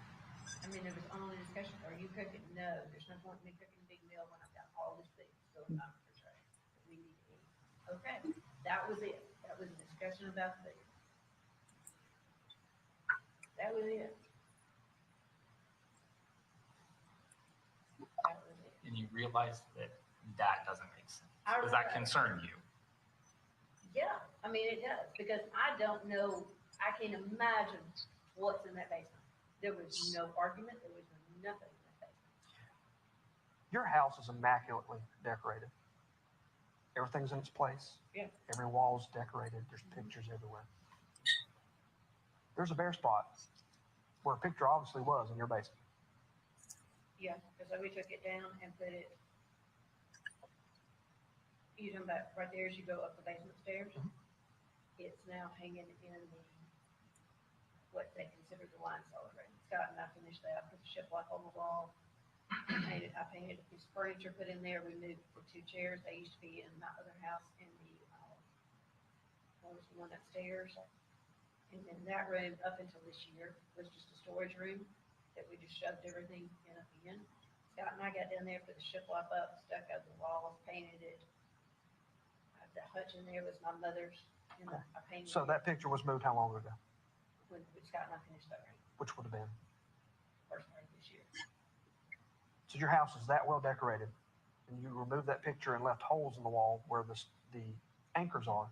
I mean, there was only discussion, are you cooking? No, there's no point in me cooking a big meal when I've got all this thing still in my refrigerator that we need to eat. Okay, that was it. That was a discussion about food. That was it. That was it. And you realize that that doesn't make sense. I Does that realize. concern you? Yeah, I mean, it does, because I don't know, I can't imagine what's in that basement. There was no argument, there was nothing in that basement. Your house is immaculately decorated. Everything's in its place. Yeah. Every wall's decorated. There's pictures everywhere. There's a bare spot where a picture obviously was in your basement. Yeah, because we took it down and put it, you talking about right there as you go up the basement stairs? Mhm. it's now hanging in the, what they consider the wine cellar room. Scott and I finished that, put the shiplap on the wall. I painted a piece of furniture, put in there. We moved the 2 chairs. They used to be in my other house in the, what was the one upstairs? And then that room, up until this year, was just a storage room that we just shoved everything in at the end. Scott and I got down there, put the shiplap up, stuck up the walls, painted it. The hutch in there was my mother's, and I painted So it that picture was moved how long ago? when Scott and I finished that room, Which would have been? first part of this year. So your house is that well decorated, and you removed that picture and left holes in the wall where the anchors are.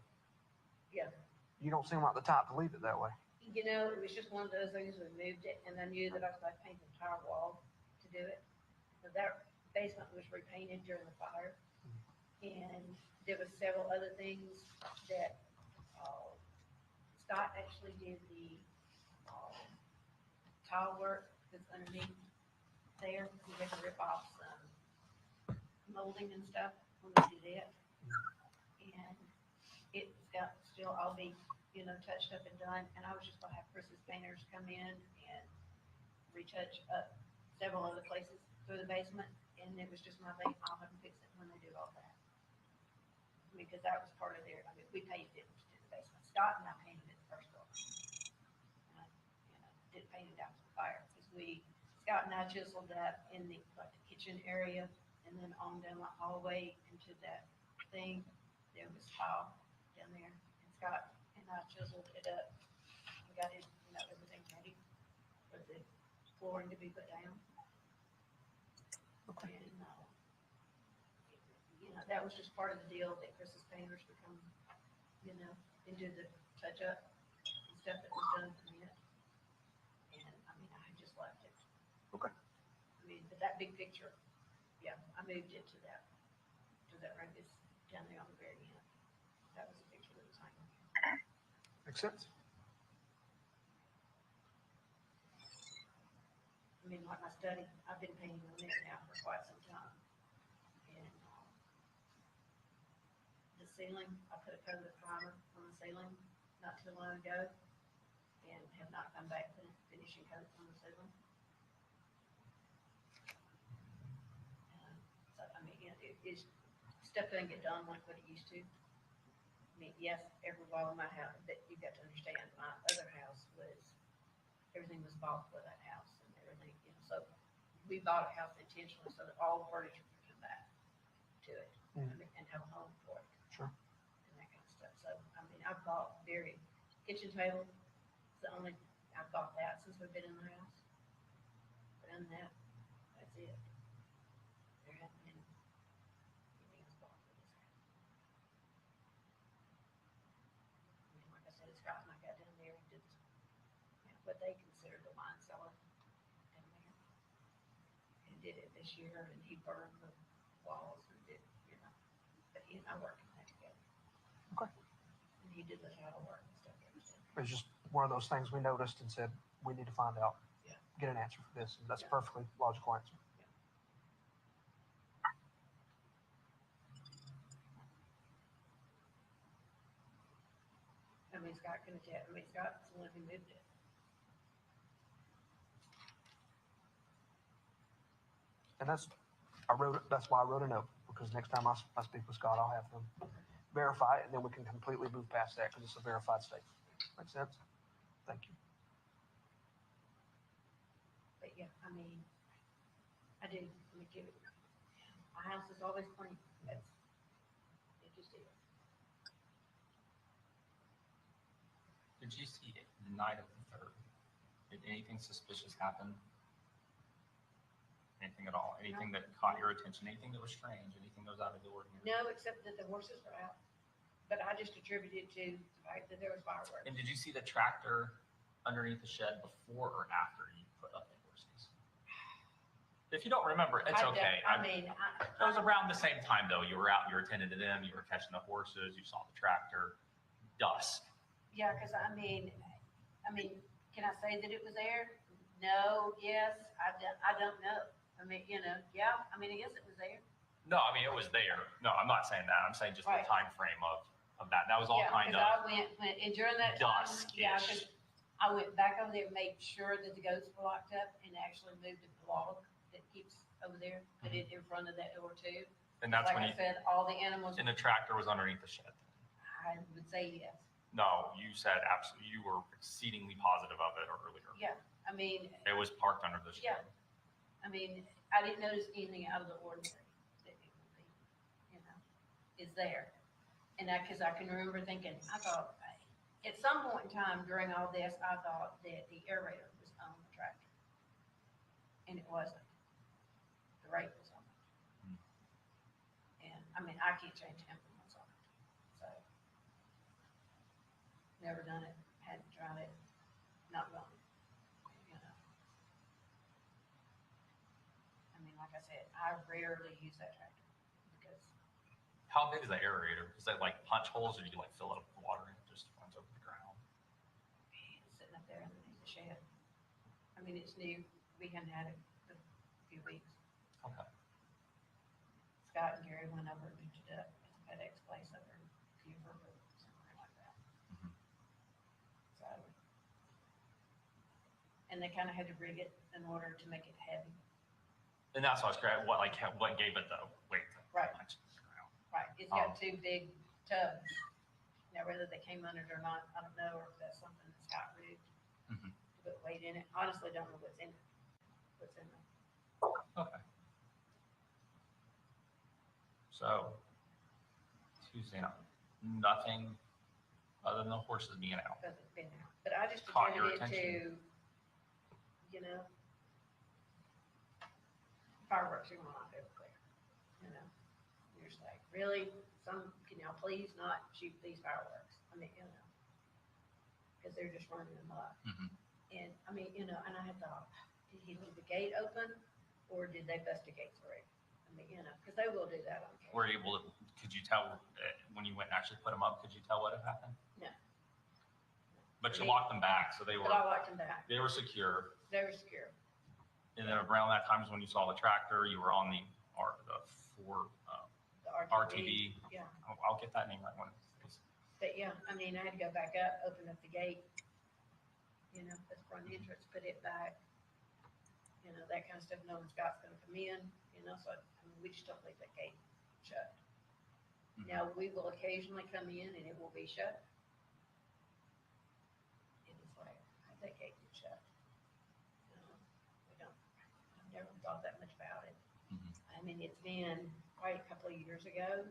Yeah. You don't seem like the type to leave it that way. You know, it was just one of those things, we moved it, and I knew that I was going to paint the entire wall to do it. But that basement was repainted during the fire, and there was several other things that, Scott actually did the, tile work that's underneath there. We had to rip off some molding and stuff when we did it. And it's got still all be, touched up and done, and I was just gonna have Chris's painters come in and retouch up several other places through the basement, and it was just my thing, I'll have them fix it when they do all that. Because that was part of we paved it to the basement. Scott and I painted it the first floor. And I, did paint it out to the fire, because Scott and I chiseled that in the kitchen area, and then on down the hallway into that thing, there was tile down there, and Scott and I chiseled it up and got it, everything ready for the flooring to be put down. Okay. And, that was just part of the deal that Chris's painters would come, and do the touch up and stuff that was done from it. And I just left it. Okay. But that big picture, yeah, I moved it to that room. It's down there on the very end. That was a picture that was hanging. Makes sense. Like my study, I've been painting on it now for quite some time. And the ceiling, I put a coat of primer on the ceiling not too long ago, and have not come back to finishing coat on the ceiling. So, it's stuff doesn't get done like what it used to. Yes, every wall in my house, that you've got to understand, my other house was, everything was bought for that house and everything, so we bought a house intentionally so that all the furniture could come back to it and have a home for it. Sure. And that kind of stuff. So, I've bought kitchen table, it's the only, I've bought that since we've been in the house. Other than that, that's it. There hasn't been anything else bought for this house. Like I said, Scott and I got down there and did what they consider the wine cellar down there. And did it this year, and he burned the walls and did, but he and I worked on that together. Okay. And he did the title work and stuff. It's just one of those things we noticed and said, we need to find out, get an answer for this. And that's a perfectly logical answer. Scott can attest, Scott's the one who moved it. And that's why I wrote a note, because next time I speak with Scott, I'll have him verify it, and then we can completely move past that, because it's a verified statement. Make sense? Thank you. But yeah, I do, give it, my house is always clean, it just is. Did you see it the night of the 3rd? Did anything suspicious happen? Anything at all? Anything that caught your attention? Anything that was strange? Anything that was out of the ordinary? No, except that the horses were out. But I just attributed to the fact that there was fireworks. And did you see the tractor underneath the shed before or after you put up the horses? If you don't remember, it's okay. It was around the same time though. You were out, you were attending to them, you were catching the horses, you saw the tractor, dusk. Yeah, because can I say that it was there? No, yes, I don't know. I guess it was there. No, it was there. No, I'm not saying that. I'm saying just Right. the time frame of of that. That was all Yeah, kind because of I went, and during that time, yeah, dusk-ish. 'cause I went back over there, made sure that the goats were locked up, and actually moved a log that keeps over there, put it in front of that door too. And that's Like when I said, all the animals, and the tractor was underneath the shed. I would say yes. No, you said absolutely, you were exceedingly positive of it earlier. Yeah, I mean, It was parked under the shed. yeah. I mean, I didn't notice anything out of the ordinary that it would be, you know, is there. And because I can remember thinking, I thought, at some point in time during all this, I thought that the aerator was on the tractor. And it wasn't. The rate was on it. And, I mean, I can't change implements on it, so. Never done it, hadn't tried it, not going, you know. I mean, like I said, I rarely use that tractor because How big is the aerator? Is that like punch holes, or do you like fill it up with water and it just runs over the ground? it's sitting up there underneath the shed. I mean, it's new, we hadn't had it for a few weeks. Okay. Scott and Gary went over and picked it up at the FedEx place over in Cuba or somewhere like that. Mhm. So, and they kind of had to rig it in order to make it heavy. And that's what I was curious, what gave it the weight? to Right. punch the ground? Right, it's got two big tubs. Now, whether they came on it or not, I don't know, or if that's something that's got rigged Mhm. to put weight in it. Honestly, don't know what's in it. What's in it. Okay. So, Tuesday night, nothing other than the horses being out. Because it's been out. But I just Caught your determined it to, you know, fireworks are going off everywhere, you know. You're just like, really? Can y'all please not shoot these fireworks? I mean, you know, because they're just running them up. Mhm. And I mean, you know, and I had thought, did he leave the gate open or did they bust a gate through? I mean, you know, because they will do that on occasion. Were you able to, could you tell when you went and actually put them up, could you tell what had happened? No. But you locked them back, so they But I were, locked them back. they were secure. They were secure. And then around that time is when you saw the tractor, you were on the Ford The RTV. Yeah. I'll get that name right one of these days. But yeah, I mean, I had to go back up, open up the gate, you know, at the front entrance, put it back, you know, that kind of stuff, knowing Scott's gonna come in, you know, so, I mean, we just don't leave that gate shut. Mhm. Now, we will occasionally come in and it will be shut. And it's like, how'd that gate get shut? You know, we don't, I've never thought that much about it. Mhm. I mean, it's been quite a couple of years ago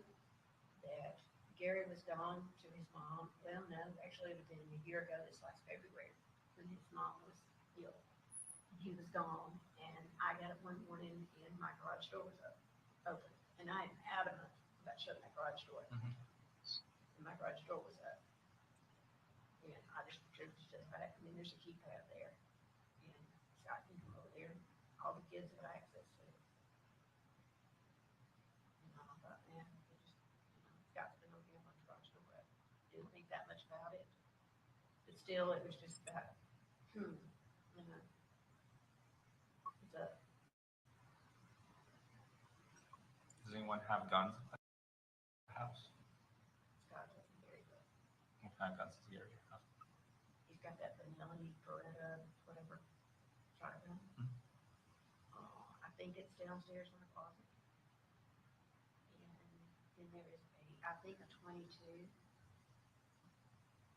that Gary was gone to his mom. Well, no, actually, it had been a year ago, this last February, when his mom was ill. He was gone, and I got up one morning and my garage door was open. And I am adamant about shutting that garage door. Mhm. And my garage door was up. And I just tripped to the fact, I mean, there's a keypad there. And Scott can come over there, all the kids have access to it. And I thought, man, it just, you know, Scott's been over here on the garage door up. Didn't think that much about it. But still, it was just about, you know, it's up. Does anyone have guns at the house? Scott doesn't very good. What kind of guns does Gary have? He's got that vanilla Beretta, whatever, shotgun. Mhm. Oh, I think it's downstairs in the closet. And then there is I think a 22.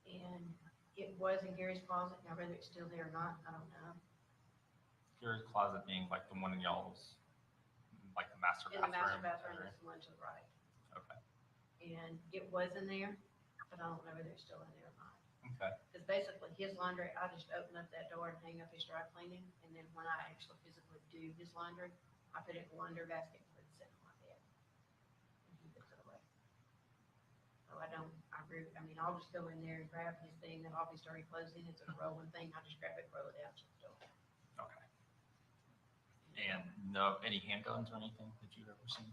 And it was in Gary's closet. Now, whether it's still there or not, I don't know. Gary's closet being like the one in y'all's, like the master In bathroom? the master bathroom, area? it's the one to the right. Okay, And it was in there, but I don't know whether it's still in there or not. okay. Because basically his laundry, I just open up that door and hang up his dry cleaning. And then when I actually physically do his laundry, I put it in a laundry basket and put it sitting on my bed. And he puts it away. So I mean, I'll just go in there and grab his thing that I'll be starting closing. It's a rolling thing. I just grab it, roll it out, shut the door. Okay. And no, any handguns or anything that you've ever seen?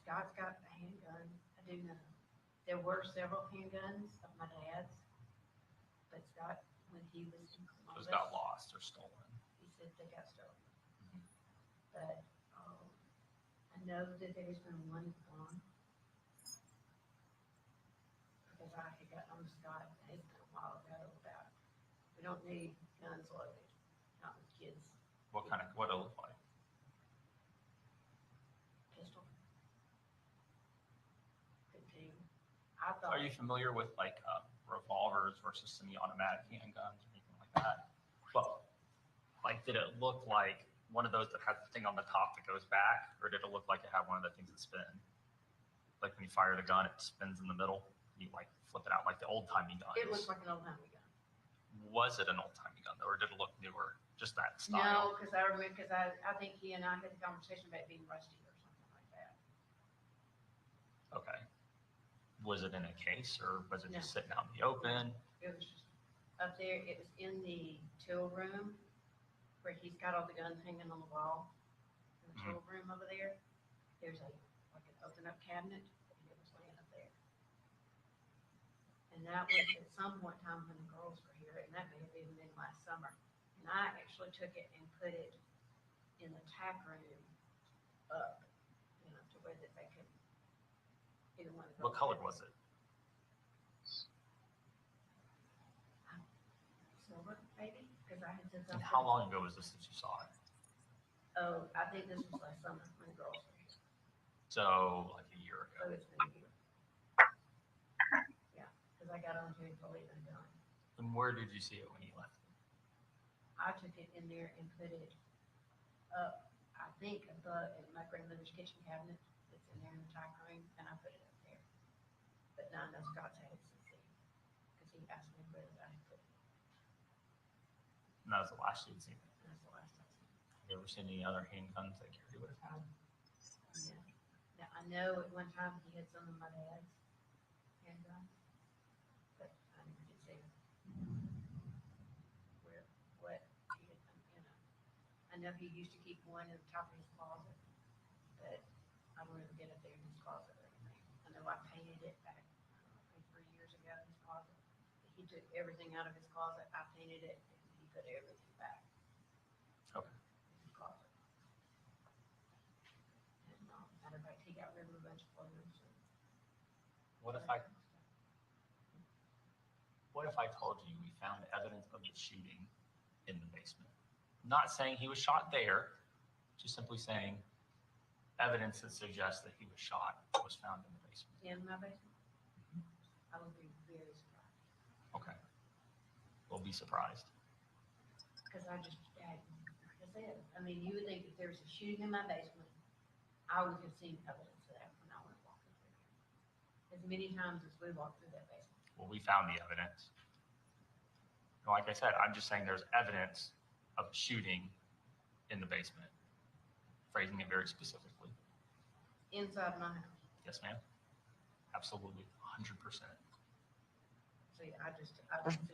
Scott's got a handgun. I do know. There were several handguns of my dad's, but Scott, when he was in Those Columbus, got lost or stolen? he said they got stolen. Mhm. But I know that there's been one gone. Because I had got on Scott a while ago about, we don't need guns loaded, not with kids. What it look like? Pistol. 15. I thought. Are you familiar with like revolvers versus semi-automatic handguns or anything like that? Well, like, did it look like one of those that has the thing on the top that goes back, or did it look like it had one of the things that spin? Like when you fire the gun, it spins in the middle. You like flip it out like the old timey guns. It looks like an old timey gun. Was it an old timey gun though, or did it look newer? Just that No, style? because I remember, I think he and I had a conversation about it being rusty or something like that. Okay. Was it in a case or was it No. just sitting out in the open? It was just up there, it was in the tool room where he's got all the guns hanging on the wall. In the tool room over there, there's like an open up cabinet and it was laying up there. And that was at some point in time when the girls were here, and that may have even been last summer. And I actually took it and put it in the tack room up, to where that they could, either one of the What color was it? Silver, maybe, because I had said And something. how long ago was this that you saw it? Oh, I think this was last summer when the girls were here. So like a year So ago. it's been a year. Yeah, because I got on to it before even done. And where did you see it when you left? I took it in there and put it up, I think, above in my grandmother's kitchen cabinet that's in there in the tack room, and I put it up there. But now I know Scott's had it since then, because he asked me where I had put it. And that was the last you'd seen it. And that's the last I seen it. Have you ever seen any other handguns that Gary would have had? Yeah. Now, I know at one time he had some of my dad's handguns, but I never did see what he had, I know he used to keep one in the top of his closet, but I don't really get up there in his closet or anything. I know I painted it back, I don't know, 3 years ago in his closet. He took everything out of his closet, I painted it, and he put everything back. Okay. In his closet. And, matter of fact, he got rid of a bunch of clothes. What if I told you we found evidence of the shooting in the basement? Not saying he was shot there, just simply saying evidence that suggests that he was shot was found in the basement. In my basement? I would be very surprised. Okay. We'll be surprised. Because like I said, I mean, you would think if there was a shooting in my basement, I would have seen evidence of that when I went walking through there. As many times as we walked through that basement. Well, we found the evidence. Like I said, I'm just saying there's evidence of a shooting in the basement. Phrasing it very specifically. Inside my house. Yes, ma'am. Absolutely, 100%. So yeah, I just.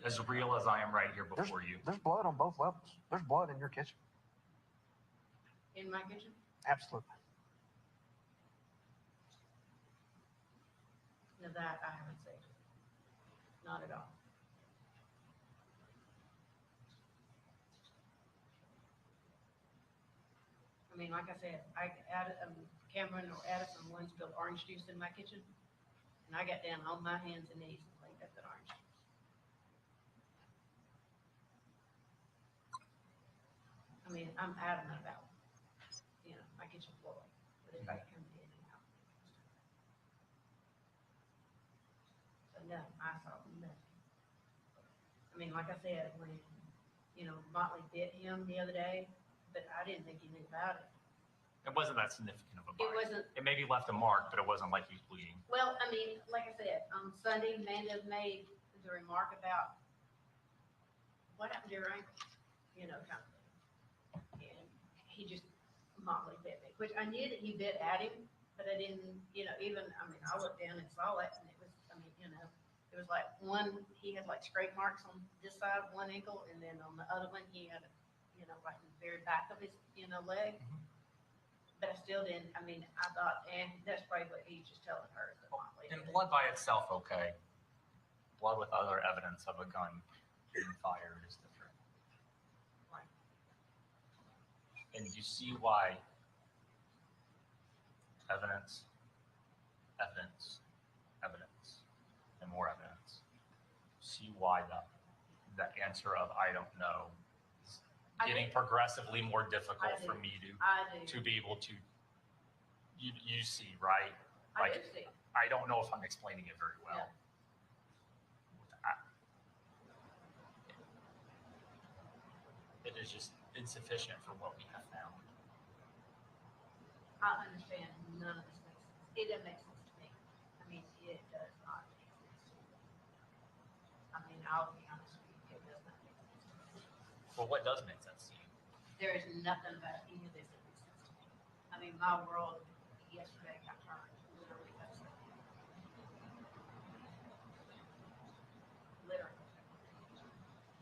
As real as I am right here before you. There's blood on both levels. There's blood in your kitchen. In my kitchen? Absolutely. No, that I haven't seen. Not at all. I mean, like I said, I added, Cameron or Addison once spilled orange juice in my kitchen, and I got down on my hands and knees and cleaned up that orange juice. I mean, I'm adamant about, my kitchen floor, with anybody coming in and out. So no, I saw nothing. I mean, like I said, when, Motley bit him the other day, but I didn't think he knew about it. It wasn't that significant of a bite. It wasn't. It maybe left a mark, but it wasn't like he was bleeding. Well, I mean, like I said, on Sunday, Amanda made the remark about what happened to your ankle, kind of thing. And he just Motley bit me, which I knew that he bit at him, but I didn't, I looked down and saw it, and it was, it was like he had like scrape marks on this side of one ankle, and then on the other one, he had, right in the very back of his, leg. Mhm. But I still didn't, I thought, that's probably what he's just telling her. That Motley And did it. blood by itself, okay. Blood with other evidence of a gun being fired is different. Right. And you see why evidence, and more evidence see why the answer of I don't know is I getting do. progressively more difficult I for do. me I do. to be able to, you see, right? I Like, do see. I don't know if I'm explaining it very well. It is just insufficient for what we have found. I understand none of this makes sense. It doesn't make sense to me. I mean, it does not make sense to me. I mean, I'll be honest with you, it does not make sense to me. Well, what does make sense to you? There is nothing about any of this that makes sense to me. I mean, my world yesterday got turned, literally upside down. Literally.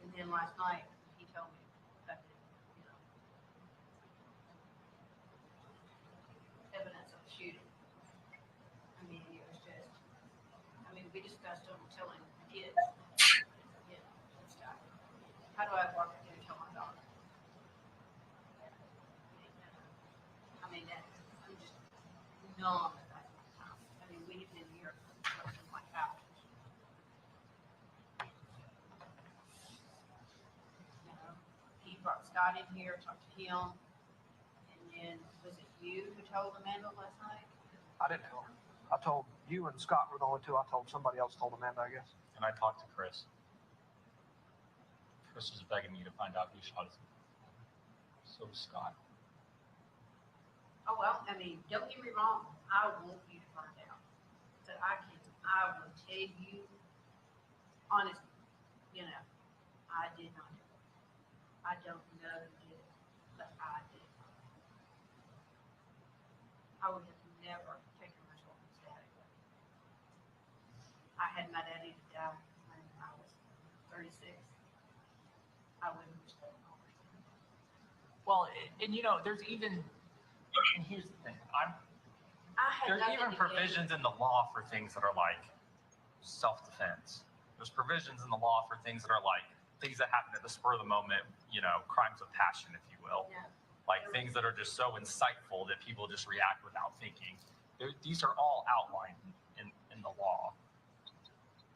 And then last night, he told me that, you know, evidence of the shooting. I mean, it was just, I mean, we discussed them telling the kids, you know, and stuff. How do I walk in and tell my daughter? I mean, that, I'm just numb at that time. I mean, we have been here for like hours. You know, he brought Scott in here, talked to him, and then was it you who told Amanda last night? I didn't tell her. I told you and Scott were the only two. I told somebody else told Amanda, I guess. And I talked to Chris. Chris was begging me to find out who shot his. So was Scott. Oh, well, I mean, don't get me wrong, I want you to find out. But I will tell you, honestly, you know, I did not do it. I don't know who did it, but I did not. I would have never taken my children's daddy away. I had my daddy to die when I was 36. I wouldn't wish that on him. Well, and you know, there's even, and here's the thing, there's even provisions in the law for things that are like self-defense. There's provisions in the law for things that are like things that happen at the spur of the moment, you know, crimes of passion, if you will. Yeah. Like things that are just so insightful that people just react without thinking. These are all outlined in the law.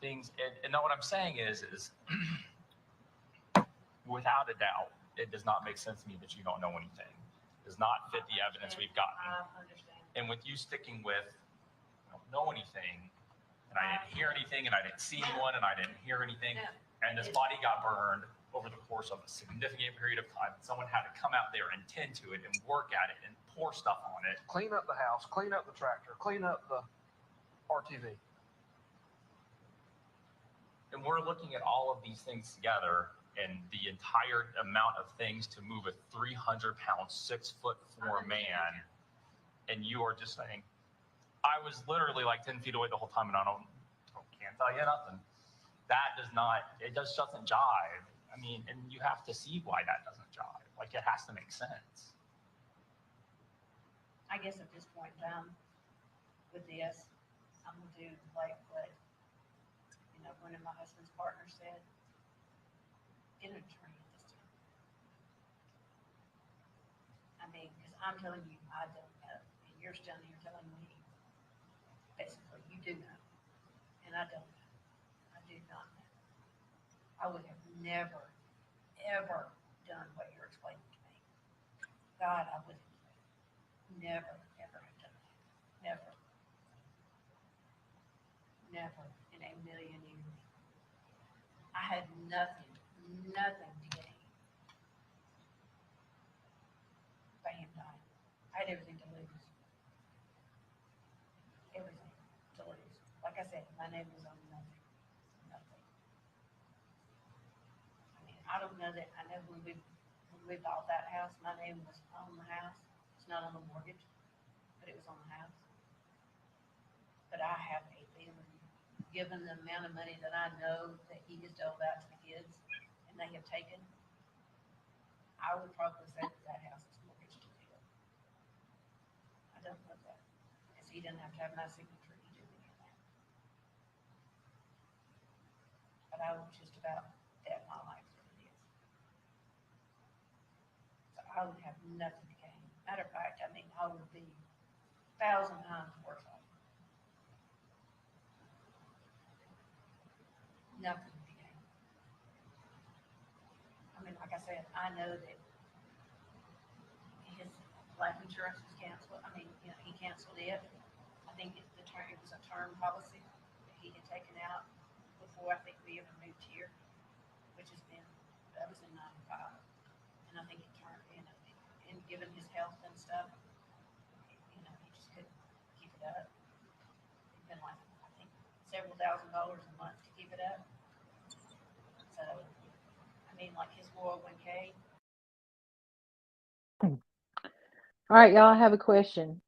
Things, and what I'm saying is without a doubt, it does not make sense to me that you don't know anything. It does not fit the evidence we've gotten. I understand. And with you sticking with, I don't know anything, and I didn't hear anything, and I didn't see anyone, and I didn't hear anything, and this body got burned over the course of a significant period of time. Someone had to come out there and tend to it and work at it and pour stuff on it. Clean up the house, clean up the tractor, clean up the RTV. And we're looking at all of these things together and the entire amount of things to move a 300-pound, 6'4" man. And you are just saying, I was literally like 10 feet away the whole time and I can't tell you nothing. That does not, it just doesn't jive. I mean, and you have to see why that doesn't jive. Like it has to make sense. I guess at this point in time, with this, I'm gonna do like what, you know, one of my husband's partners said, get an attorney at this time. I mean, because I'm telling you, I don't know, and you're standing here telling me, basically, you do know, and I don't know. I do not know. I would have never, ever done what you're explaining to me. God, I would have never, ever have done that. Never. Never in a million years. I had nothing to gain by him dying. I had everything to lose. Everything to lose. Like I said, my name was on nothing. Nothing. I mean, I don't know that, I know when we bought that house, my name was on the house. It's not on the mortgage, but it was on the house. But I have a feeling, given the amount of money that I know that he has doled out to the kids and they have taken, I would probably say that house is mortgaged to deal. I don't know that, because he doesn't have to have my signature to do any of that. But I would just about bet my life that it is. So I would have nothing to gain. Matter of fact, I mean, I would be 1,000 times worse off. Nothing to gain. said, I know that his life insurance was canceled. I mean, he canceled it. I think it was a term policy that he had taken out before I think we ever moved here, that was in '95. And I think it turned, and given his health and stuff, he just couldn't keep it up. It'd been like, I think, several $1,000s a month to keep it up. So, I mean, like his 401k. All right, y'all, I have a question.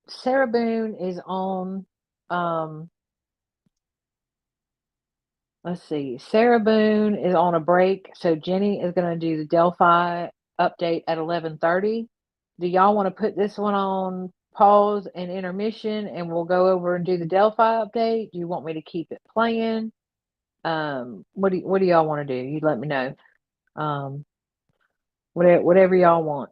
Sarah Boone is on, let's see. Sarah Boone is on a break, so Jenny is going to do the Delphi update at 11:30. Do y'all want to put this one on pause and intermission, and we'll go over and do the Delphi update? Do you want me to keep it playing? What do y'all want to do? You let me know. Whatever y'all want.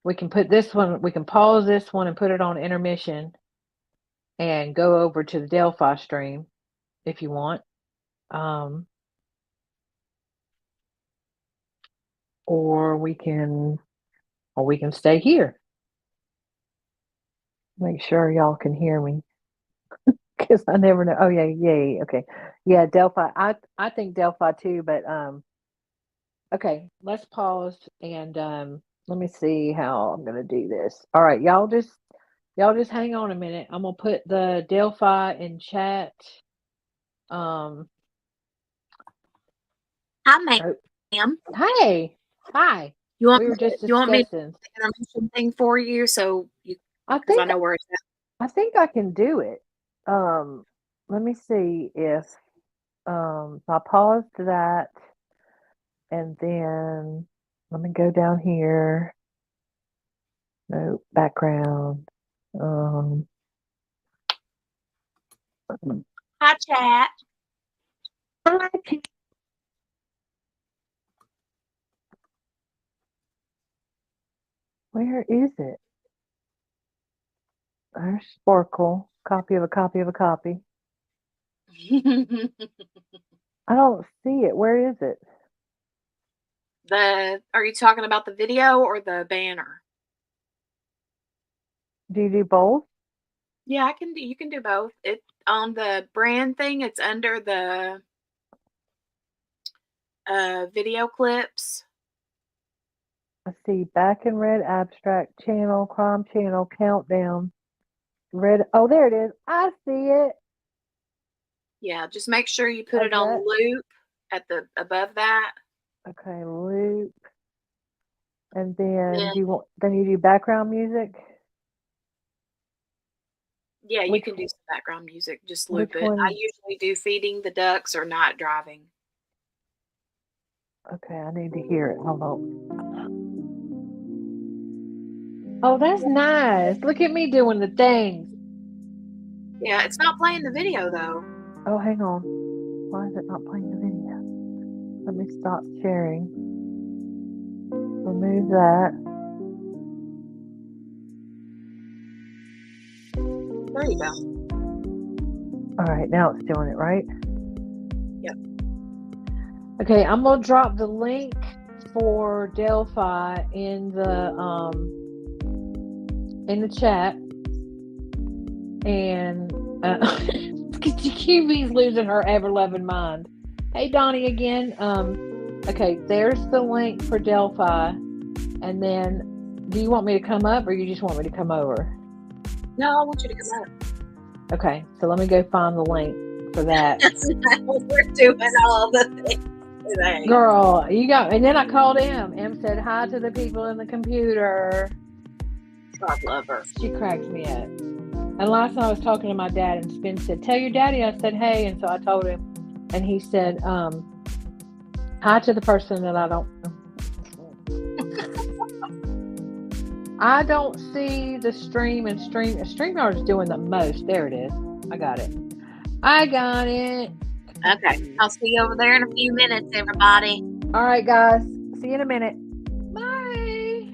We can put this one, we can pause this one and put it on intermission and go over to the Delphi stream if you want. Or we can stay here. Make sure y'all can hear me. Because I never know. Oh yeah, yay. Okay. Yeah, Delphi. I think Delphi too, but okay, let's pause and let me see how I'm gonna do this. All right, y'all just hang on a minute. I'm gonna put the Delphi in chat. Hi, ma'am. Hey, hi. You want We were just you want me to discussing. do the intermission thing for you, so you I because I think know where it's at. I think I can do it. Let me see if I paused that, and then let me go down here. No background. Hi, chat. Where is it? There's Sparkle. Copy of a copy of a copy. I don't see it. Where is it? Are you talking about the video or the banner? Do you do both? Yeah, you can do both. It on the brand thing, it's under the video clips. I see back in red abstract channel, crime channel, countdown. Red. Oh, there it is. I see it. Yeah, just make sure you put it on loop at the above that. Okay, loop. And then you do background music? Yeah, you can do some background music. Just loop it. I usually do feeding the ducks or not driving. Okay, I need to hear it. Hold on. Oh, that's nice. Look at me doing the things. Yeah, it's not playing the video though. Oh, hang on. Why is it not playing the video? Let me stop sharing. Remove that. There you go. All right, now it's doing it, right? Yep. Okay, I'm gonna drop the link for Delphi in the chat, and QB's losing her ever-loving mind. Hey, Donnie again. Okay, there's the link for Delphi, and then do you want me to come up, or you just want me to come over? No, I want you to come up. Okay, so let me go find the link for that. We're doing all the things today. Girl, and then I called M said hi to the people in the computer. God love her. She cracks me up. And last night I was talking to my dad, and Spin said, tell your daddy I said hey, and so I told him, and he said, hi to the person that I don't see the stream, and StreamYard is doing the most. There it is. I got it. Okay. I'll see you over there in a few minutes, everybody. All right, guys. See you in a minute. Bye.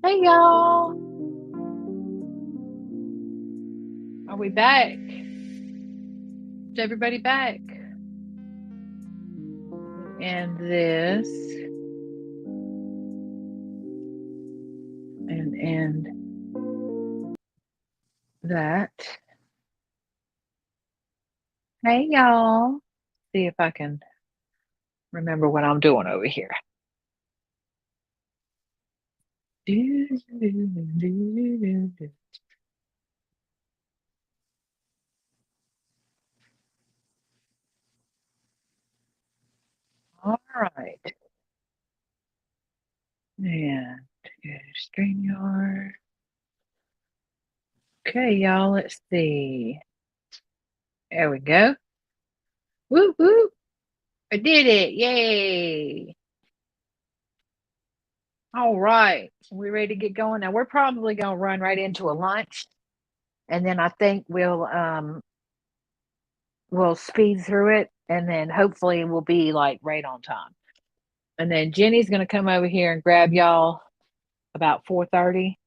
Hey y'all, are we back? Is everybody back? And this, and that. Hey y'all, see if I can remember what I'm doing over here. All right. And StreamYard. Okay, y'all, let's see. There we go. Woo woo. I did it. Yay. All right. We ready to get going? Now we're probably gonna run right into a lunch. And then I think we'll speed through it, and then hopefully we'll be like right on time. And then Jenny's gonna come over here and grab y'all about 4:30,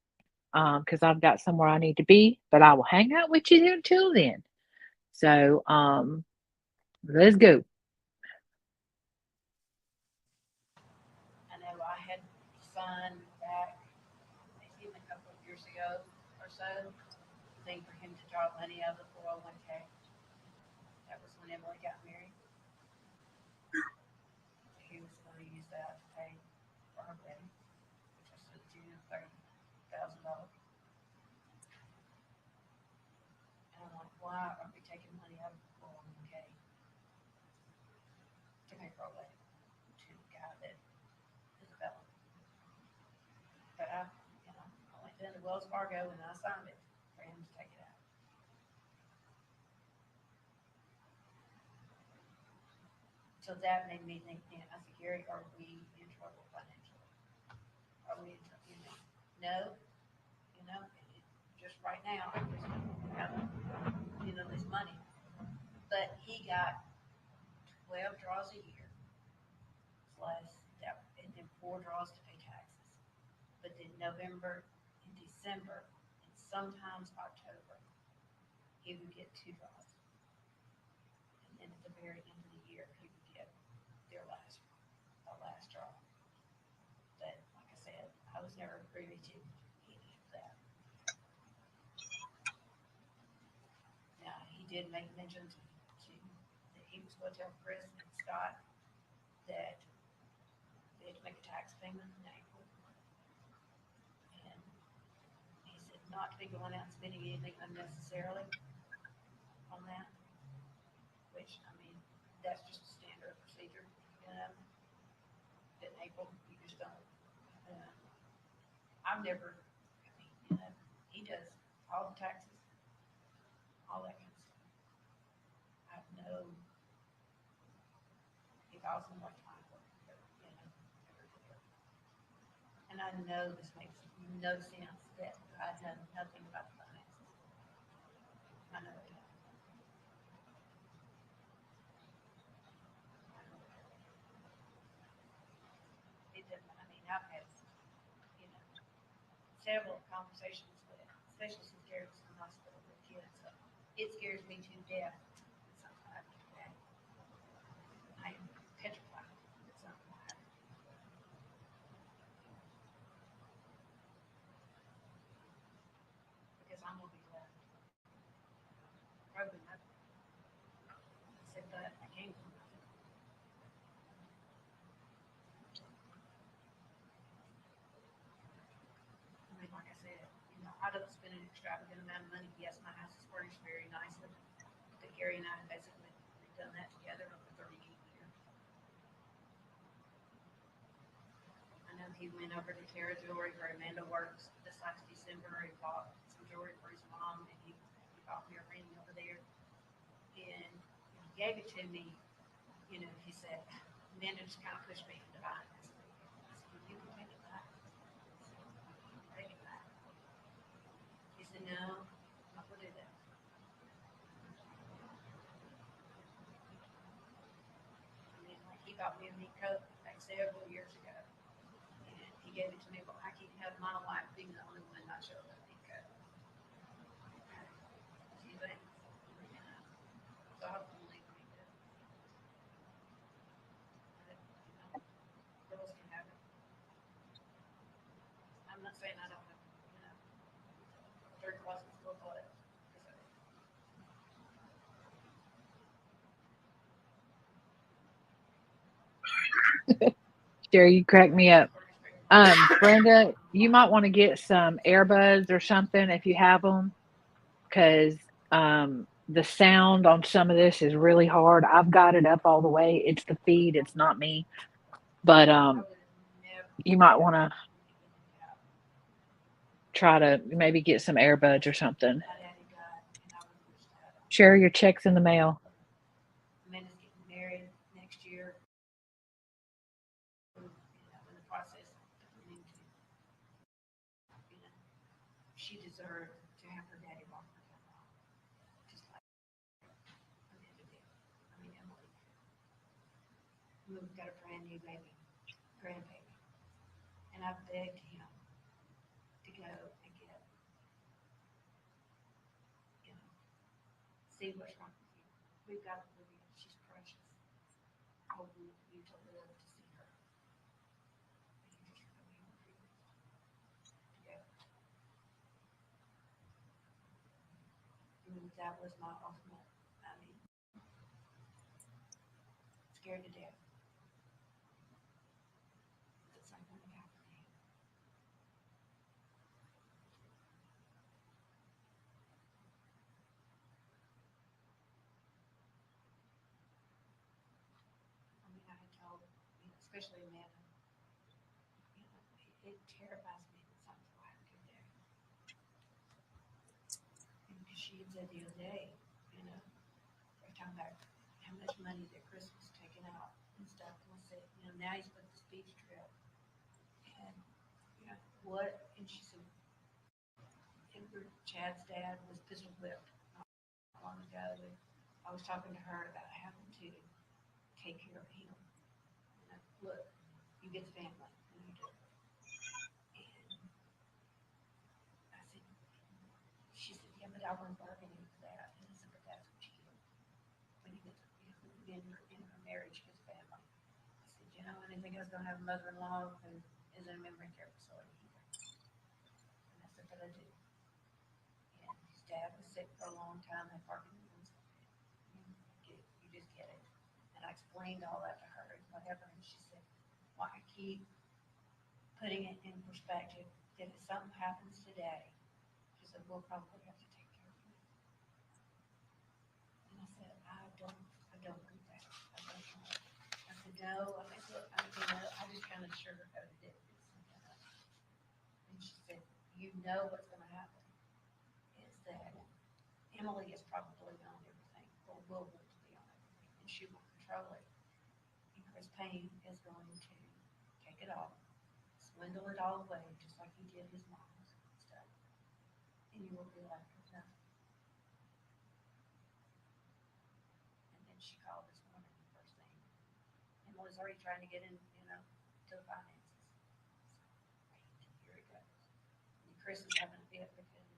because I've got somewhere I need to be, but I will hang out with you until then. So let's go. I know I had fun back, maybe a couple of years ago or so, thing for him to draw money out of the 401k. That was when Emily got married. He was going to use that to pay for her wedding, which was to the tune of $30,000. And I'm like, why are we taking money out of the 401k to pay for a wedding to a guy that is a felon? But I went down to Wells Fargo and I signed it for him to take it out. So that made me think, I said, Gary, are we in trouble financially? Are we in trouble? No, just right now, I just have, this money. But he got 12 draws a year, plus that, and then 4 draws to pay taxes. But then November and December, and sometimes October, he would get 2 draws. And then at the very end of the the last straw. That, like I said, I was never privy to any of that. Now, he did make mention that he was going to tell Chris and Scott that they had to make a tax payment in April. And he said not to be going out and spending anything unnecessarily on that, which, I mean, that's just a standard procedure, you know. In April, you just don't. I've never, I mean, you know, he does all the taxes, all that kind of stuff. I know he files them like mine, you know, every year. And I know this makes no sense that I know nothing about the finances. I know it. It doesn't, I mean, I've had, you know, several conversations with, especially since Gary was in the hospital with kids. So it scares me to death that something happens to Daddy. I am petrified that something will happen. Because I'm gonna be left. Probably nothing. I said, but I came from nothing. I mean, like I said, you know, I don't spend an extravagant amount of money. Yes, my house is furnished very nicely. But Gary and I have basically done that together over 38 years. I know he went over to Terra Jewelry where Amanda works this last December. He bought some jewelry for his mom, and he bought me a ring over there. And he gave it to me. You know, he said, Amanda just kind of pushed me into buying this. I said, you can take it back. Take it back. He said, no, I'm not going to do that. I mean, like, he bought me a neat coat like several years ago. And he gave it to me, but I can't have my wife being the only one not showing up neat coat. She thinks, you know, so I don't believe me. Girls can have it. I'm not saying I don't have, you know, third closets full of it. Jerry, you crack me up. Brenda, you might want to get some earbuds or something if you have them, because the sound on some of this is really hard. I've got it up all the way. It's the feed, it's not me. But you might want to try to maybe get some earbuds or something. Share your checks in the mail. Amanda's getting married next year. You know, in the process of putting into, you know, she deserved to have her daddy walk her down, just like Amanda did. I mean, Emily. We've got a brand new baby, grandbaby, and I begged him to go and get, you know, see what's wrong with you. We've got Olivia, she's precious. I want you to live to see her. And you just really refused to go. And that was my ultimate, I mean, scared to death that something would happen to him. I mean, I had told, you know, especially Amanda, you know, it terrifies me that something will happen to Daddy. And because she had said the other day, you know, they were talking about how much money that Chris was taking out and stuff. And I said, you know, now he's put this beach trip. And, you know, what? And she said, Chad's dad was pistol whipped not long ago. And I was talking to her about having to take care of him. You know, look, you get the family, and you do. And I said, she said, yeah, but I wasn't bargaining for that. And I said, but that's what you do when you get to, you know, in her marriage, his family. you know, I didn't think I was gonna have a mother-in-law who is in a memory care facility either. And I said, but I do. And his dad was sick for a long time, had Parkinson's. You just get it. And I explained all that to her and whatever, and she said, well, I keep putting it in perspective that if something happens today, she said, we'll probably have to take care of you. And I said, I don't believe that. I don't know. I said, no, I said, look, I just kind of sugarcoated it. And she said, you know what's gonna happen is that Emily is probably on everything, or will want to be on everything, and she will control it. And Chris Payne is going to take it all, swindle it all away, just like he did his mom's stuff. And you will be left with nothing. And then she called this morning, the first thing. Emily's already trying to get in, you know, to the finances. So, here it goes. And Chris is having a fit because,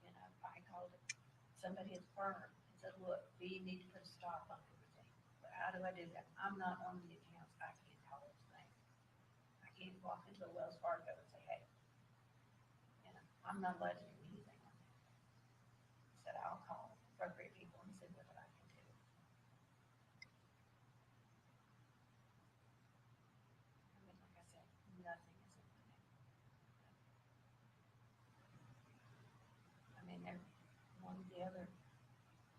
you know, I called it, somebody at the firm and said, look, we need to put a stop on everything. But how do I do that? I'm not on the accounts. I can't call those things. I can't walk into a Wells Fargo and say, hey, you know, I'm not allowed to do anything on that. He said, I'll call appropriate people and see what I can do. I mean, like I said, nothing is in the name. I mean, one of the other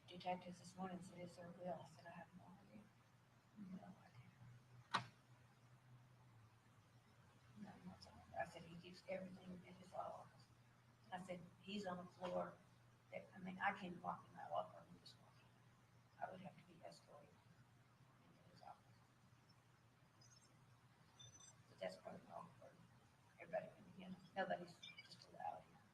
detectives this morning said, is there a will? I said, I have no idea. No idea. None whatsoever. I said, he keeps everything in his law office. I said, he's on the floor. That, I mean, I can't walk in that law firm and just walk in. I would have to be escorted into his office. But that's probably wrong for everybody. You know, nobody's just allowed here.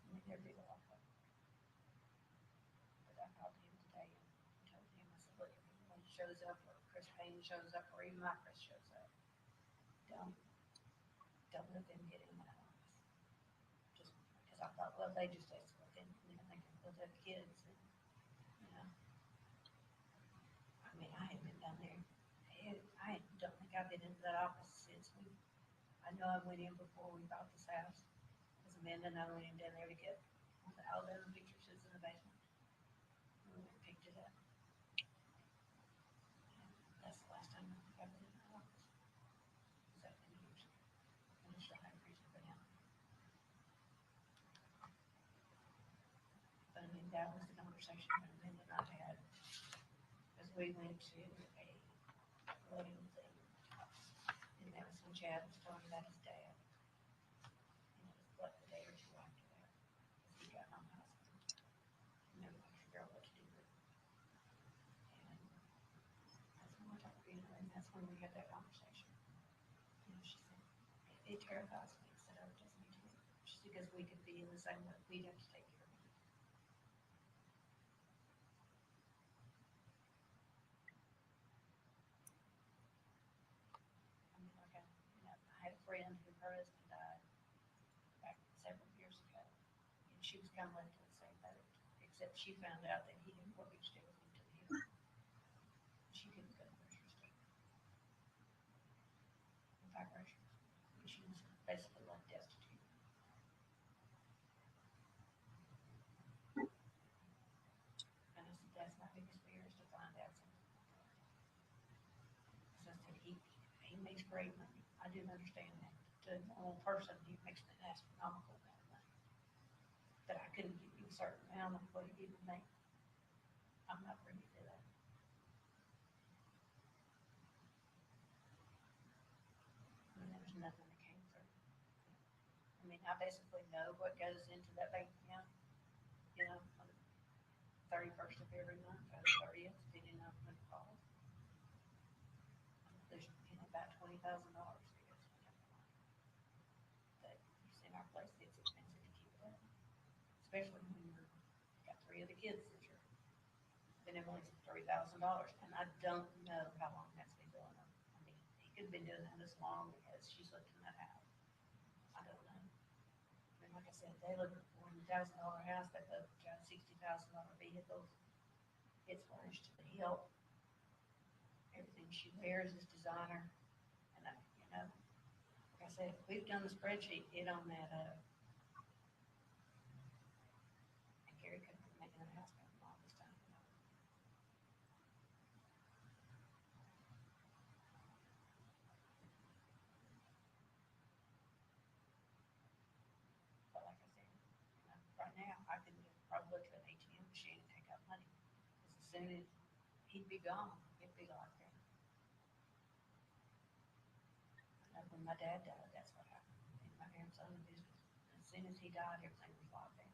I mean, there'd be a law firm. But I called him today and told him, I said, look, if anyone shows up, or Chris Payne shows up, or even my Chris shows up, don't let them get in that office. Just because I thought, well, they just escort them, and then they can put up kids, and, you know. I mean, I haven't been down there. I don't think I've been into that office since I know I went in before we bought this house. Because Amanda and I went in down there to get all the Alabama pictures in the basement. And we went and picked it up. And that's the last time I think I've been in that office. Was that many years ago? And I still have reason for now. But I mean, that was the conversation that Amanda and I had. As we went to a wedding thing. And that was when Chad was talking about his dad. And it was what, the day or two after that. Because he got home hospital. And they were trying to figure out what to do with it. And that's when we talked, you know, and that's when we had that conversation. You know, she said, it terrifies me. I said, oh, it does me too. She said, because we could be in the same way. We'd have to take care of it. I mean, like I had a friend who her husband died back several years ago, and she was kind of left in the same boat, except she found out that he had mortgaged everything to him. She couldn't go to the grocery store. In fact, groceries. And she was basically left destitute. And I said, that's my biggest fear, is to find out something like that. So I said, he makes great money. I didn't understand that. To a normal person, he makes an astronomical amount of money. But I couldn't give you a certain amount of what he didn't make. I'm not ready to do that. I mean, there was nothing that came through. I mean, I basically know what goes into that bank account, you know, on the 31st of every month, or the 30th, depending on when it falls. There's, you know, about $20,000 that goes into that line. But you see, in our place, it's expensive to keep it up, especially when you've got 3 other kids that you're, then it only $3,000, and I don't know how long that's been going on. I mean, he could have been doing that as long as she's lived in that house. I don't know. I mean, like I said, they live in a $40,000 house, they live in $60,000 vehicles. It's furnished to the hilt. Everything she wears is designer. And I, like I said, we've done the spreadsheet, it don't add up. And Gary couldn't be making a house payment all this time. But like I said, right now, I could probably go to an ATM machine and take out money. Because as soon as he'd be gone, it'd be like that. Like when my dad died, that's what happened. And my parents owned the business. As soon as he died, everything was locked down.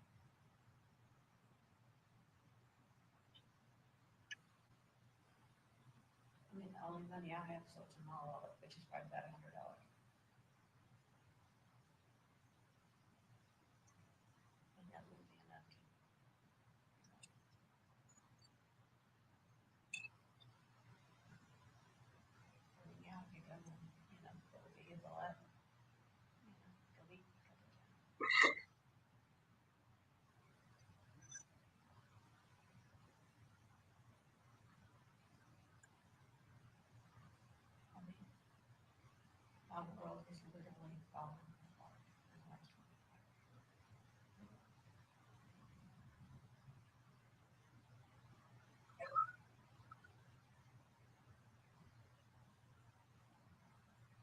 I mean, the only money I have is what's in my wallet, which is probably about $100. And that wouldn't be enough to. I mean, yeah, I could go and, fill the vehicle up, go eat a couple of times. I mean, my world is literally falling apart in the last 25 years.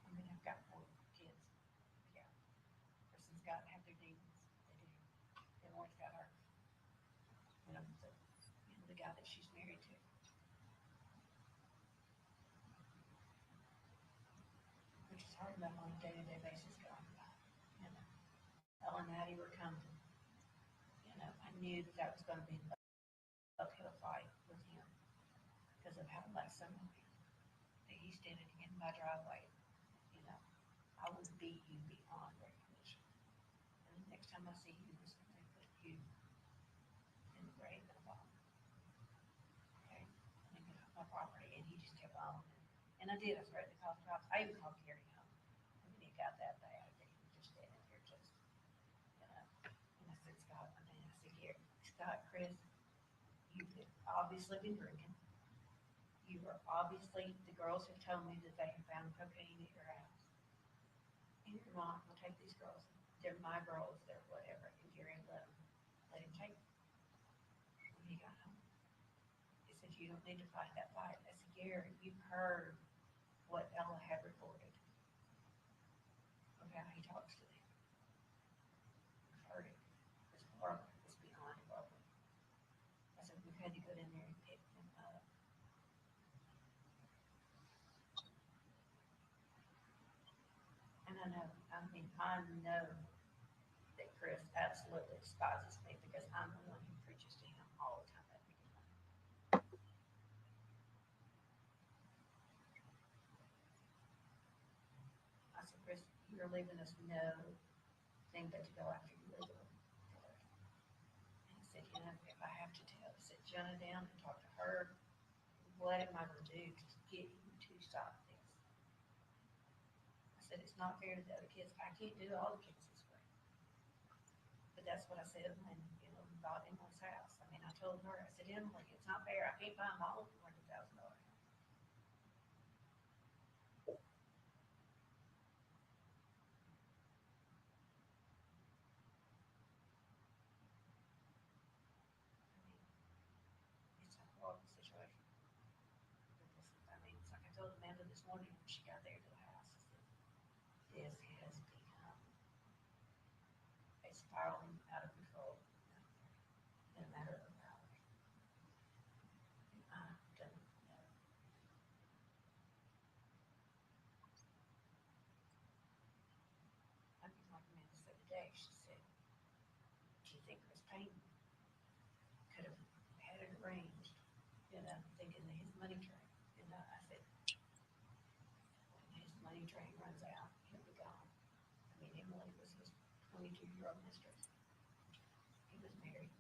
I mean, I've got 4 kids. Yeah. Person's got to have their demons. They do. They've always got her. The guy that she's married to. Which is hard enough on a day-to-day basis going by. Elle and Addie were coming. I knew that was going to be an uphill fight with him because of how last summer that he standing in my driveway. I would beat you beyond recognition. And the next time I see you is when they put you in the grave and bottom. Okay? And then get off my property. And he just kept on. And I did. I threatened to call the cops. I even called Gary home. I mean, it got that bad that he was just standing there just, And I said, Scott, I said, Gary, Scott, Chris, you've obviously been drinking. You were obviously, the girls have told me that they have found cocaine at your house. And your mom will take these girls. They're my girls, they're whatever. And Gary let him take them. When he got home, he said, you don't need to fight that fight. I said, Gary, you've heard what Ella had reported of how he talks to them. You've heard it. It's horrible. It's beyond horrible. I said, we've had to go in there and pick them up. And I know that Chris absolutely despises me because I'm the one who preaches to him all the time. I said, Chris, you're leaving us no thing but to go after you legally. And he said, if I have to tell, I said, Jenna down and talk to her. What am I going to do to get you to stop this? I said, it's not fair to the other kids. I can't do all the kids this way. But that's what I said when, we bought Emily's house. I mean, I told her, I said, Emily, it's not fair. I can't buy them all for $100,000. It's a horrible situation. I mean, it's like I told Amanda this morning when she got there to the house, I said, this has become a spiraling out of control in a matter of hours. And I don't know. I mean, like Amanda said today, she said, do you think Chris Payne could have had it arranged, thinking that his money train, I said, when his money train runs out, he'll be gone. I mean, Emily was his 22-year-old mistress. He was married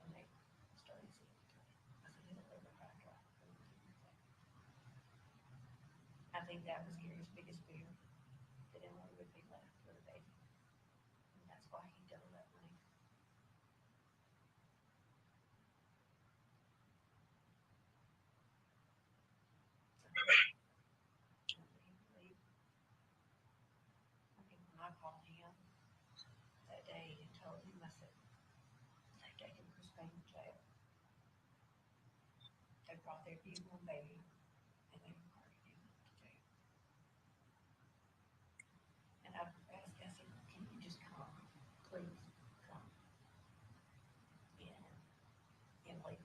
when they started seeing each other. I said, he'll live a high drive. I think that was Gary's biggest fear, that Emily would be left with a baby. And that's why he doubled taking Chris Payne to jail. They brought their newborn baby and they reported him to jail. And I asked, I said, can you just come? Please come. And like,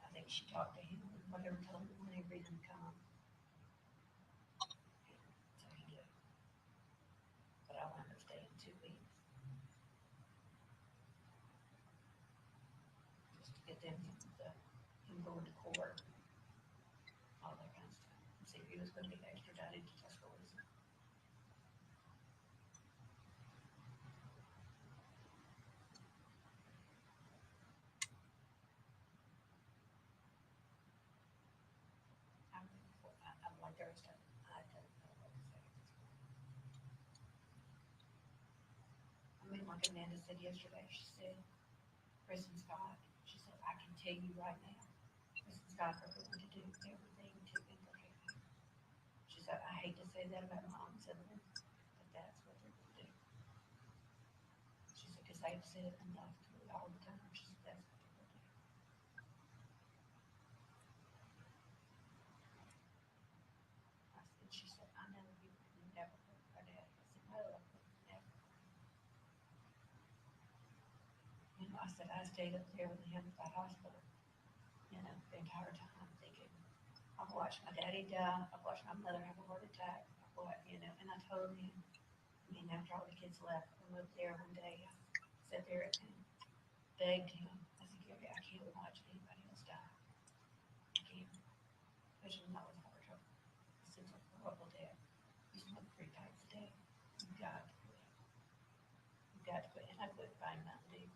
I think she talked to him and whatever, told him whenever he didn't come. So he did. But I wound up staying 2 weeks. Just to get them, him going to court, all that kind of stuff. And see if he was going to be extradited to Tuscaloosa. I'm like the rest of them. I don't know what to say at this point. I mean, like Amanda said yesterday, she said, Chris and Scott, she said, I can tell you right now, Chris and Scott are going to do everything to implicate you. She said, I hate to say that about my own siblings, but that's what they're going to do. She said, because they've said enough to me all the time. She said, that's what they're going to do. I said, she said, I know you would never hurt my dad. I said, no, I would never. You know, I said, I stayed up there with him at the hospital, you know, the entire time thinking, I've watched my daddy die, I've watched my mother have a heart attack, you know, and I told him, I mean, after all the kids left, I moved there one day, I sat there and begged him, I said, Gary, I can't watch anybody else die. I can't, especially not with heart trouble. It seems like a horrible death. You smoke 3 packs a day. You've got to quit. You've got to quit. And I quit buying Mountain Dew.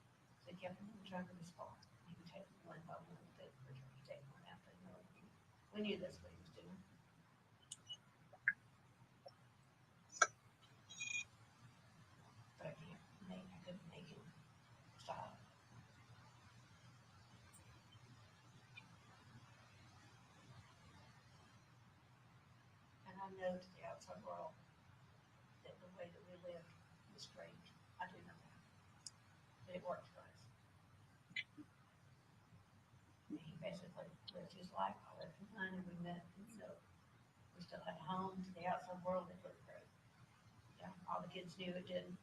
So he kept him driving this far. He would take one by one, that he'd take one after another. We knew that's what he was doing. But I couldn't make him stop. And I know to the outside world that the way that we lived was strange. I do know that. But it worked for us. And he basically lived his life. I lived mine, and we met, and so we still had a home. To the outside world, it looked great. Yeah, all the kids knew it didn't.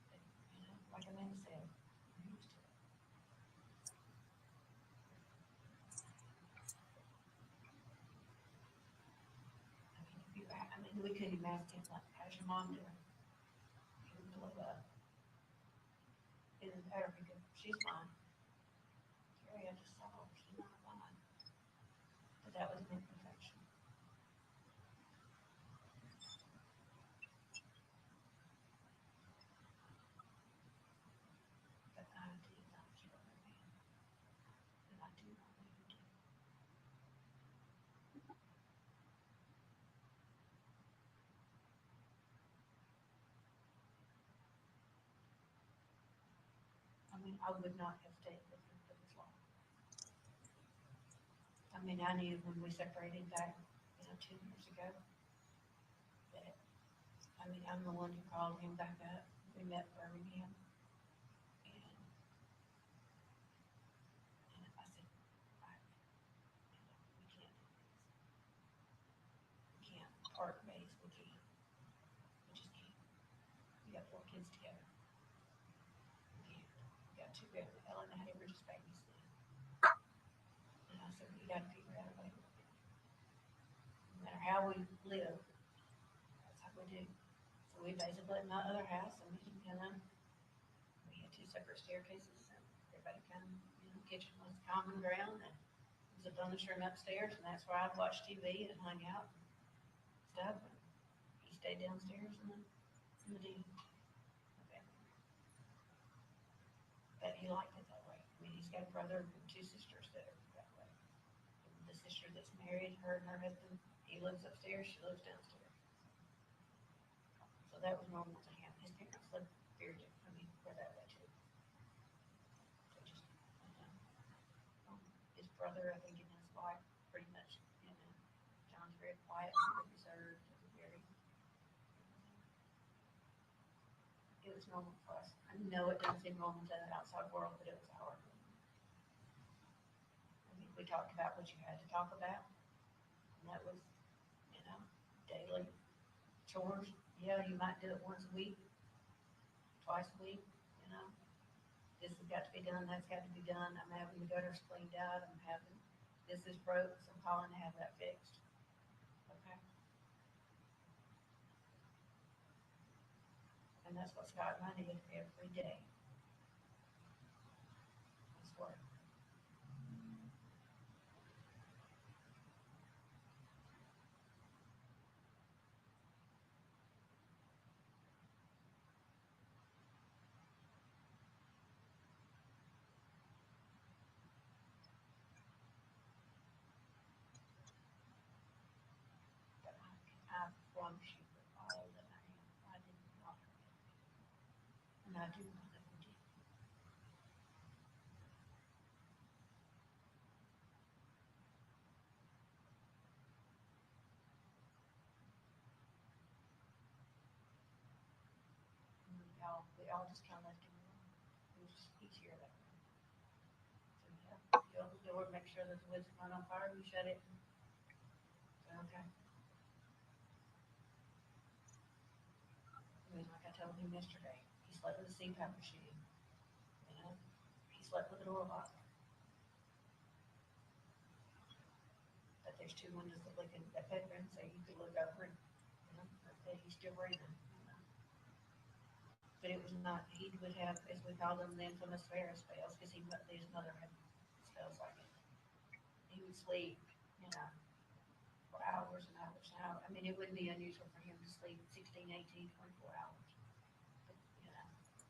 But, you know, like Amanda said, we're used to it. I mean, we couldn't even ask him, like, how's your mom doing? He would blow up. It didn't matter because she's fine. Gary, I just saw her, she's not fine. But that was an imperfection. But I did not kill her man. And I do not want to do. I mean, I would not have stayed with him for this long. I mean, I knew when we separated back, 2 years ago, that, I mean, I'm the one who called him back up. We met in Birmingham. And I said, we can't do this. We can't part ways. We can't. We just can't. We got 4 kids together. We can't. We got 2 babies. Ellen and Hattie were just babies then. And I said, we got to figure out a way to work it. No matter how we live, that's how we do. So we basically, in my other house, and we had 2 separate staircases. And everybody kind of, kitchen was common ground, and there was a bonus room upstairs, and that's where I'd watch TV and hung out and stuff. And he stayed downstairs in the den. But he liked it that way. I mean, he's got a brother and 2 sisters that are that way. And the sister that's married, her and her husband, he lives upstairs, she lives downstairs. So that was normal to him. His parents lived very different. I mean, we're that way too. So just, his brother, I think, and his wife, pretty much, John's very quiet, very reserved, very. it was normal for us. I know it doesn't seem normal to the outside world, but it was hard. I mean, we talked about what you had to talk about, and that was, daily chores. Yeah, you might do it once a week, twice a week, This has got to be done, that's got to be done. I'm having the gutters cleaned out, this is broke, so I'm calling to have that fixed. Okay? And that's what Scott and I did every day. That's work. But I promise you with all that I did not forget. And I do not forget. We all just kind of left him alone. It was just easier that way. So yeah, you open the door, make sure that the wood's not on fire, you shut it. Okay. I mean, like I told him yesterday, he slept with a CPAP machine. He slept with the door locked. But there's two windows that look into that bedroom, so you could look over and, that he's still breathing. But it was not, he would have, as we call them, the infamous Farris spells, because his mother had spells like it. He would sleep, for hours and hours and hours. I mean, it wouldn't be unusual for him to sleep 16, 18, 24 hours,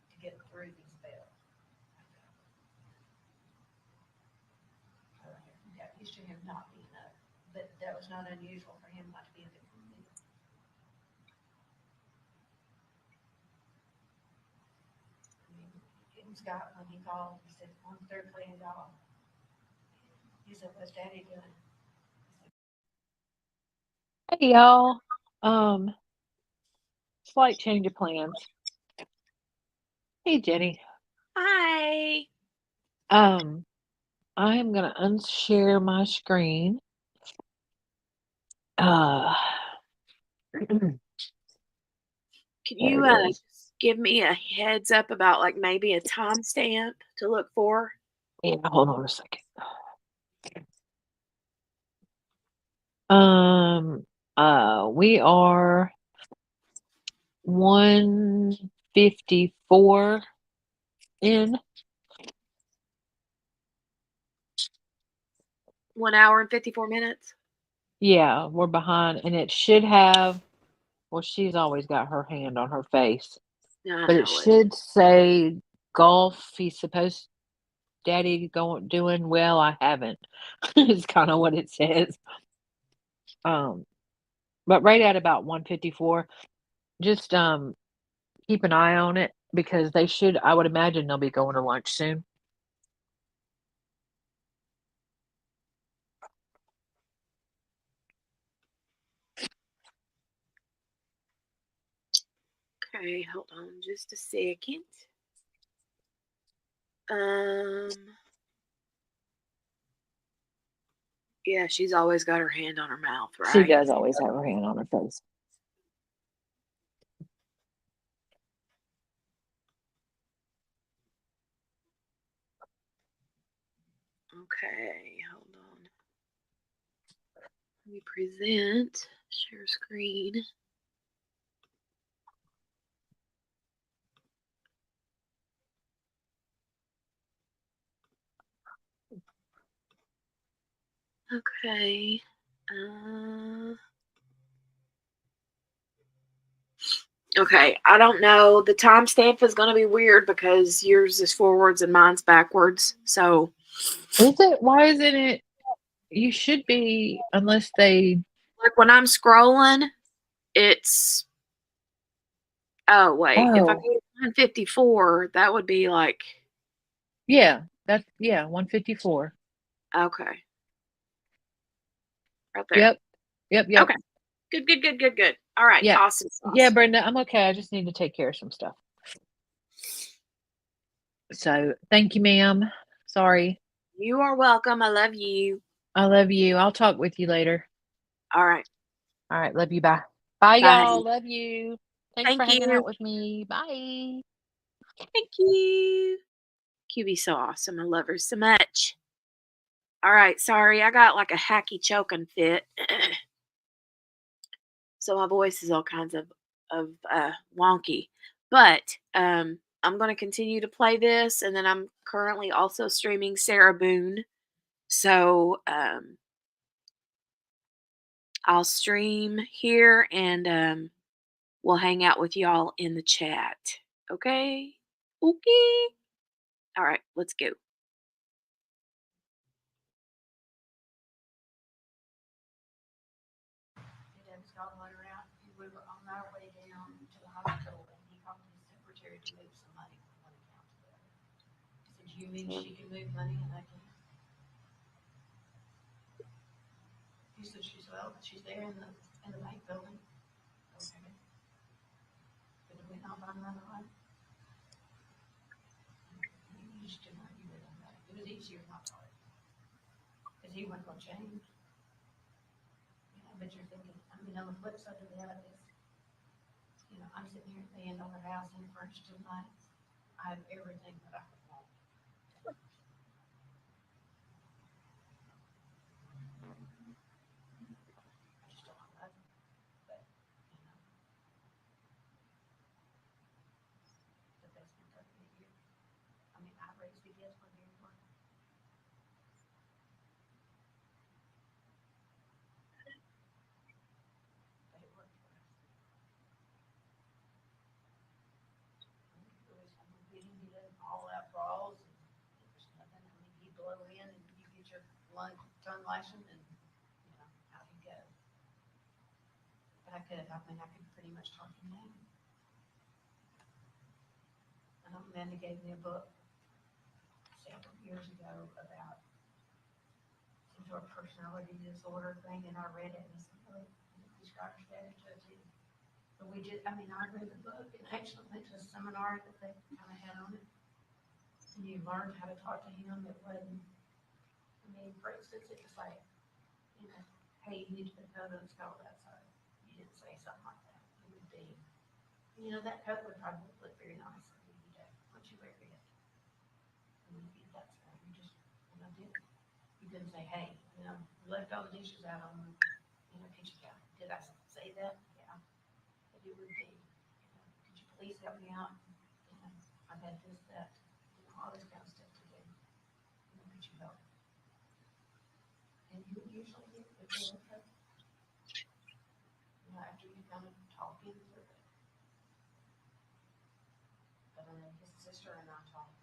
to get through these spells. I got used to him not being up, but that was not unusual for him not to be up at the meeting. It was Scott when he called, he said, I'm third playing golf. He said, what's Daddy doing? Hey y'all. Slight change of plans. Hey Jenny. Hi. I am gonna unshare my screen. Can There you it is. just give me a heads up about like maybe a timestamp to look for? Yeah, hold on a second. We are 154 in. 1 hour and 54 minutes. Yeah, we're behind, and it should have. Well, she's always got her hand on her face, No, but it should say golf. He's supposed. Daddy doing well. I haven't. Is kind of what it says. But right at about 154, just keep an eye on it because they should. I would imagine they'll be going to lunch soon. Okay, hold on just a second. Yeah, she's always got her hand on her mouth, right? She does always have her hand on her face. Okay, hold on. Let me present, share screen. Okay. Okay, I don't know. The timestamp is going to be weird because yours is forwards and mine's backwards. So, is it? Why isn't it? You should be, unless they. Like when I'm scrolling, it's. Oh wait, if I go to 154, that would be like. Yeah, 154. Okay. Right there. Yep. Okay. Good. All right. Yeah. Awesome. Yeah, Brenda, I'm okay. I just need to take care of some stuff. So thank you, ma'am. Sorry. You are welcome. I love you. I love you. I'll talk with you later. All right. All right. Love you. Bye. Bye, Bye. y'all. Love you. Thanks for Thank hanging you. out with me. Bye. Thank you. QB's so awesome. I love her so much. All right. Sorry. I got like a hacky choking fit. So my voice is all kinds of wonky. But I'm going to continue to play this. And then I'm currently also streaming Sarah Boone. So I'll stream here and we'll hang out with y'all in the chat. Okay? Okay. All right, let's go. Dad's got a letter out. We were on our way down to the hospital and he called his secretary to move some money from one account to the other. I said, you mean she can move money and I can? He said, she's there in the bank building. Okay. But did we not find another one? You just didn't argue with him about it. It was easier not to argue. Because he wasn't going to change. But you're thinking, I mean, on the flip side of that is, I'm sitting here paying on the house and furnished and lights. I have everything that I could want. I just don't love it. But, the best been 38 years. I mean, I raised the kids when they were. But it worked for us. We did all out brawls and there's nothing. I mean, you blow in and you get your tongue licensed and, out you go. But I could pretty much talk him down. And Amanda gave me a book several years ago about some sort of personality disorder thing, and I read it and I said, really, describes better to it too. But I read the book and actually went to a seminar that they kind of had on it. And you learned how to talk to him. It wasn't, for instance, it was like, hey, you need to put a coat on the skull outside. You didn't say something like that. It would be, that coat would probably look very nice on you today once you wear it. That's how you just, did it. You didn't say, hey, you left all the dishes out on the, kitchen counter. Did I say that? Yeah. But it would be, could you please help me out? I've had this, that, all this kind of stuff to do. Could you help? And you would usually get the good help. After you kind of talk into it. But his sister and I talked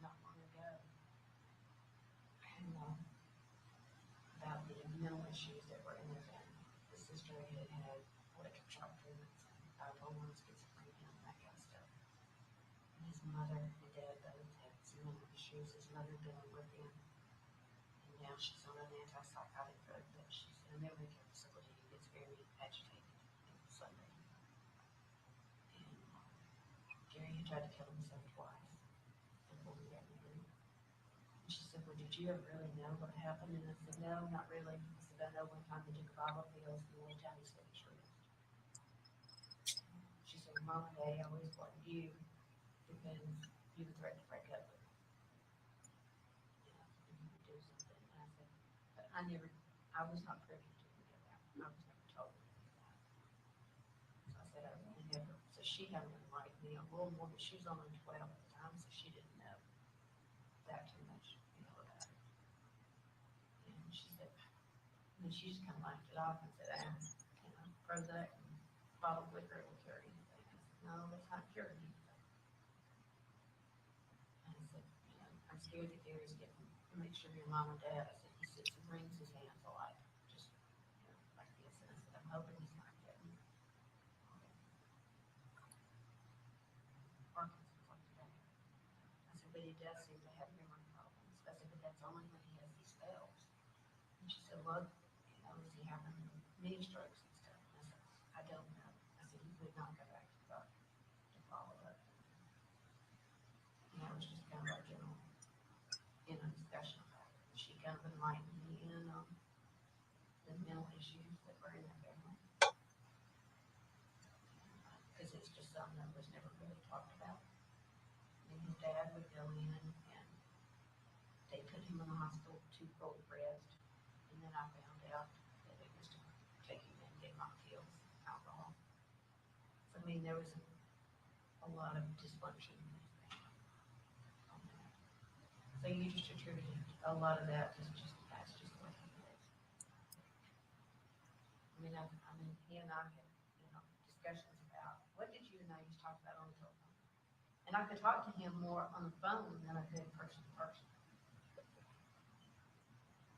not long ago. And about the mental issues that were in their family. The sister had electric shock treatments and bipolar and schizophrenia and that kind of stuff. And his mother and dad both had some mental issues. His mother had been on lithium. And now she's on an antipsychotic drug, but she's in a memory care facility and gets very agitated and Sunday. And Gary had tried to kill himself twice before we got married. And she said, well, did you ever really know what happened? And I said, no, not really. I said, I know one time they took Bible pills and the only time he said his wrist. She said, Mom and Daddy always blamed you because you were threatened to break up with him. You would do something. And I said, but I was not privy to any of that. I was never told any of that. So I said, I really never. So she kind of enlightened me a little more, but she was only 12 at the time, so she didn't know that too much, about it. And she said, and she just kind of laughed it off and said, Prozac and bottled liquor will cure anything. I said, no, that's not curing anything. And I said, I'm scared that Gary's getting, make sure your mom and dad, I said, he sits and wrings his hands a lot, just, like this. And I said, I'm hoping he's not getting Parkinson's like today. I said, but he does seem to have memory problems. I said, but that's only when he has these spells. And she said, well, is he having mini strokes and stuff? And I said, I don't know. I said, he would not go back to the doctor to follow up. And I was just kind something that was never really talked about. And his dad would go in and they put him in the hospital to pull the breast. And then I found out that they used to take him in and get him off pills, alcohol. So, I mean, there was a lot of dysfunction on that. So you just attributed a lot of that to just, that's just what he is. I mean, he and I had, discussions about, what did you and I used to talk about on the telephone? And I could talk to him more on the phone than I could person to person.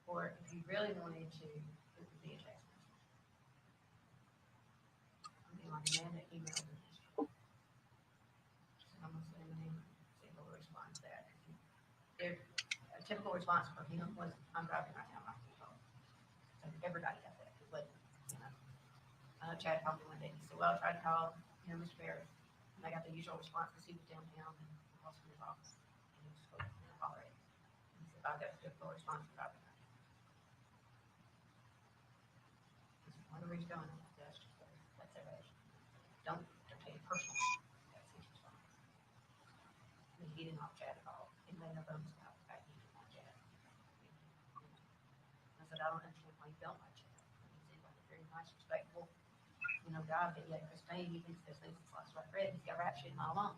Or if you really wanted to, it would be a text message. I mean, like Amanda emailed me yesterday. She said, I'm gonna send him an email, see if he'll respond to that. A typical response for him was, I'm driving right now, I can't talk. So everybody got that, but, Chad called me one day, he said, well, I tried to call, Mr. Farris, and I got the usual response, because he was downtown and lost in his office, and he was supposed to call it. He said, I got a typical response for driving right now. He said, where he's going, that's just, that's everything. Don't take it personal, that's his response. I mean, he didn't off Chad at all, he made no bones about the fact he didn't like Chad. I said, I don't understand why you don't like Chad. He seems like a very nice, respectful, guy, but yet Christine, he thinks there's things that's sliced right bread. He's got rap shit all along.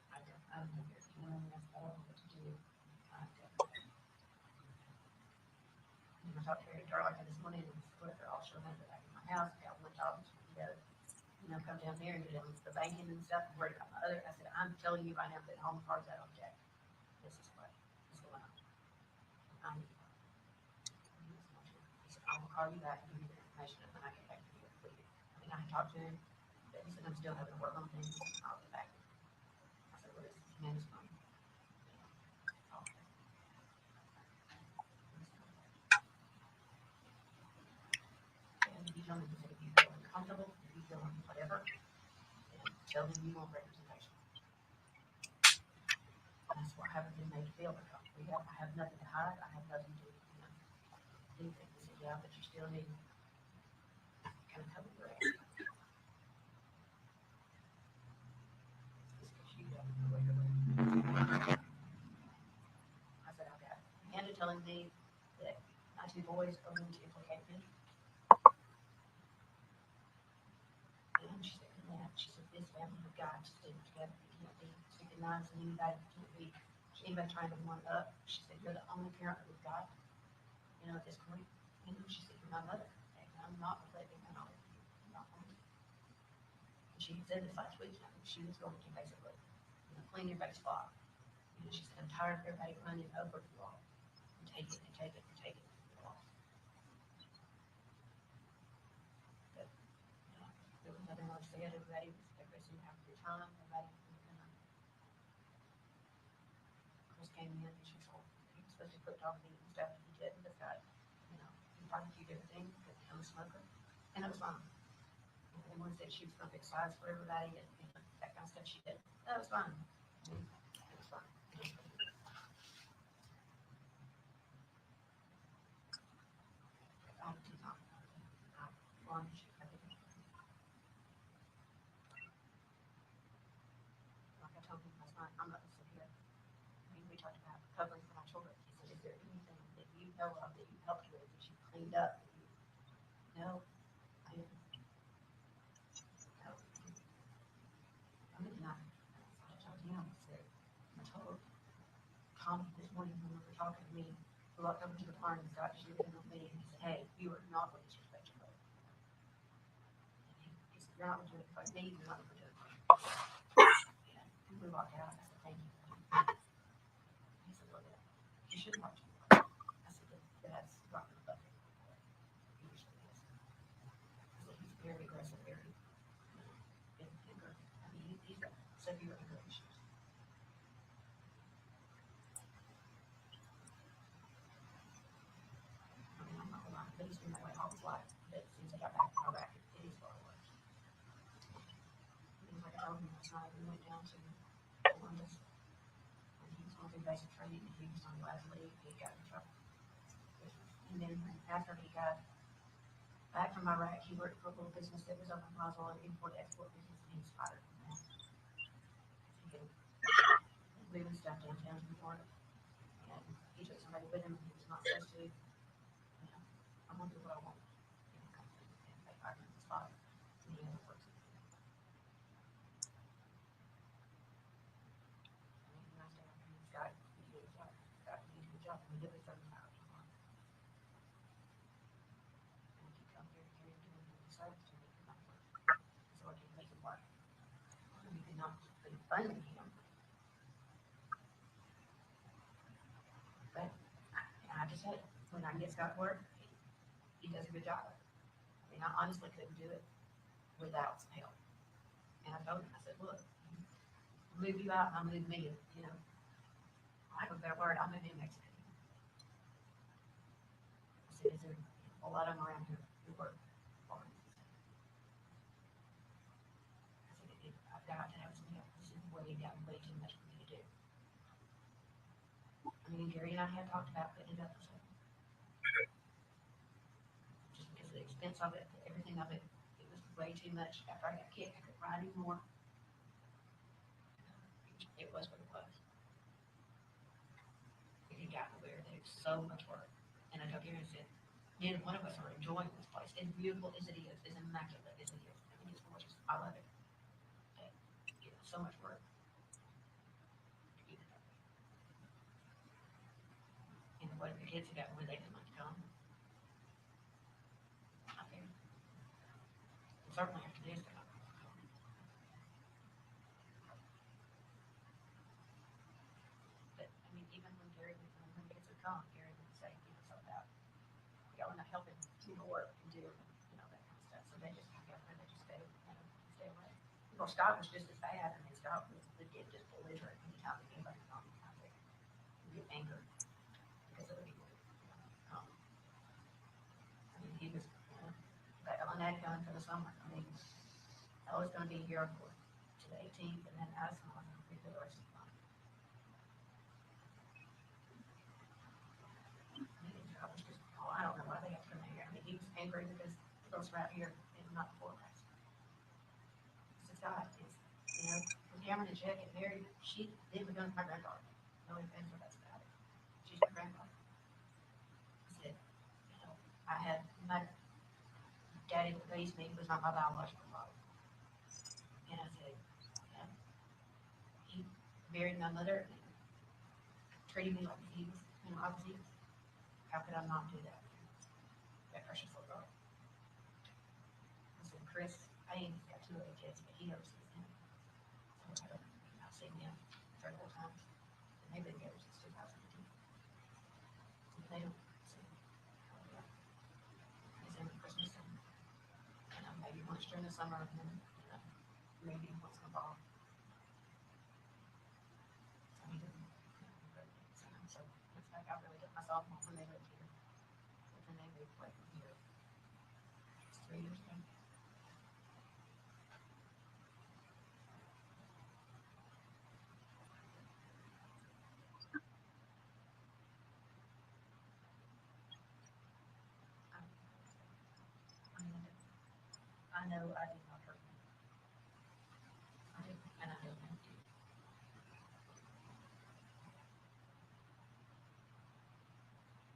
I don't know if you know, I don't know what to do. I talked to Harry Darlington this morning, and they're all showing up back in my house. Got one job to come down there and get the banking and stuff. I'm worried about my other. I said, I'm telling you right now that home cards out on Jack. This is what is going on. I said, I will call you back and give you the information, and then I get back to you completed. I mean, I talked to him, but he said, I'm still having to work on things. I'll get back. I said, well, this is man's phone. And he told me, he said, if you feel uncomfortable, if you feel whatever, then tell him you want representation. And that's what happens in made to feel because I have nothing to hide. I have nothing to do things. He said, yeah, but you still need kind of cover your ass. I said, okay. Amanda telling me that my two boys are going to implicate me. And she said, yeah, she said, this family of God just staying together. You can't be sticking knives in anybody. You can't be anybody trying to one up. She said, you're the only parent that we've got, at this point. She said, you're my mother. And I'm not letting her know. I'm not going to. And she said this last week, she was going to basically, clean everybody's spot. She said, I'm tired of everybody running over you all. And take it and take it and take it. But, there was nothing else said. Everybody seemed to have a good time. Everybody, Chris came in and she told he was supposed to put dog meat and stuff, and he didn't. This guy, he barbecued everything, but I'm a smoker. And it was fine. And one said she was going to pick sides for everybody and that kind of stuff she did. That was fine. It was fine. Like I told him last night, I'm not going to sit here. We talked about covering for my children. He said, is there anything that you know of that you helped with that you cleaned up? No, I didn't. No. I mean, I told him, I told Tommy this morning when we were talking to me, we walked over to the barn and Scott just looking at me and he said, hey, you are not going to disrespect your brother. He said, you're not going to do it for me, you're not going to do it for me. And we walked out and I said, thank you. He said, well, yeah, you shouldn't watch me. I said, that's rock in the bucket. He usually is. I said, he's very aggressive, very anger. I mean, he's got severe anger issues. I mean, I'm not gonna lie, but he's been that way all his life. But since I got back to Iraq, it is far worse. Like I told him last night, we went down to Columbus, and he was going through basic training, and he was on the last leave, he got in trouble. And then after he got back from Iraq, he worked for a little business that was up in Roswell, an import-export business, and he was fired from that. He was moving stuff downtown to Florida. And he took somebody with him he was not supposed to. You know, I'm gonna do what I want. And they fired him on the spot. And he never works again. I mean, nice to have him. He's got to do his job. He's got to do his job. And he did it 7 hours a month. And he come here and doing what he decided to make him not work. So I can make him work. You cannot be funding him. But I just said, when I get Scott work, he does a good job. I mean, I honestly couldn't do it without some help. And I told him, I said, look, I'll move you out and I'll move me, you know. I have a better word, I'll move him next to me. I said, is there a lot of them around here who work for me? I said, I've got to have some help. This is way too much for me to do. I mean, Gary and I had talked about putting it up for sale. Just because of the expense of it, everything of it, it was way too much. After I got kicked, I couldn't ride anymore. It was what it was. It had gotten where there's so much work. And I told Gary, I said, neither one of us are enjoying this place. As beautiful as it is, as immaculate as it is. I mean, it's gorgeous. I love it. But, you know, so much work. And what if the kids got where they didn't want to come? Up here. And certainly after this, they're not going to come. But, I mean, even when Gary, when kids would come, Gary would say, you know, something about, y'all are not helping do the work and do, you know, that kind of stuff. So they just got there, they just stay, you know, stay away. Of course, Scott was just as bad. I mean, Scott was legit just belligerent anytime that anybody was on the topic. He'd get angry because of the people. I mean, he was, you know, back on that gun for the summer. I mean, I was going to be here for to the 18th, and then I was going to be for the rest of the month. I mean, I was just, oh, I don't know why they have to come in here. I mean, he was angry because the girls right here and not the forecast. It's God, it's, you know, when Cameron and Jack get married, she did become my granddaughter. No offense or that's about it. She's my granddaughter. I said, you know, I had my daddy that raised me was not my biological father. And I said, you know, he married my mother and treated me like he was, you know, I was his. How could I not do that? That precious little girl. I said, Chris Payne's got 2 other kids, but he never sees them. So I've seen them 3 or 4 times. And they've been together since 2015. And they don't see him. He's in Christmas and you know, maybe once during the summer and then, you know, maybe once in a while. So he didn't, you know, but, so it's like I really took myself off when they lived here. But then they moved away from here. It's 3 years ago. I know I did not hurt him. I didn't, and I don't have to.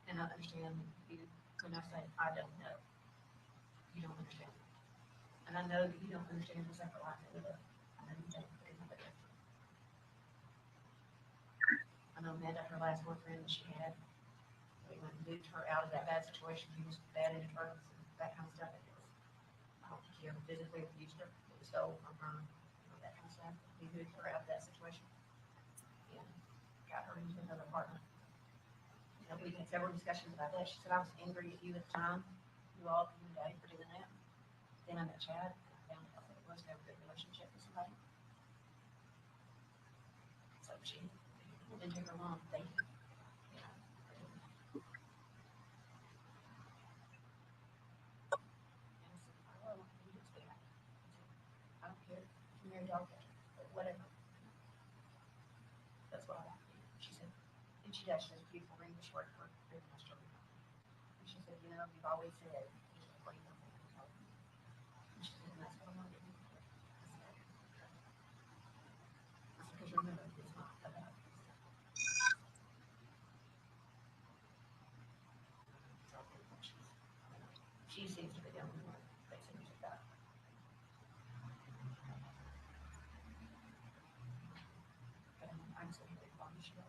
And I understand you when I say I don't know. You don't understand. And I know that you don't understand the separate life that we live. I know you don't because of it. I know Amanda, her last boyfriend that she had, we went and moved her out of that bad situation. He was bad in drugs and that kind of stuff. And it was, I don't think he ever physically abused her. It was stole from her, you know, that kind of stuff. We moved her out of that situation and got her into another apartment. You know, we had several discussions about that. She said, I was angry at you at the time, you all, you and Daddy for doing that. Then I met Chad and I found out that it was to have a good relationship with somebody. So she didn't take her long. Thank you. You know, and I said, oh, you just stay happy. I don't care if you marry a dog catcher, but whatever. That's what I want to do. She said, and she does. She has a beautiful ring that she worked for very much. she said, you know, you've always said, you know, what you want me to tell you. And she said, and that's what I want to do. I said, because remember, it's not about this. She seems to be the only one that seems to that. And I'm so very fond of you.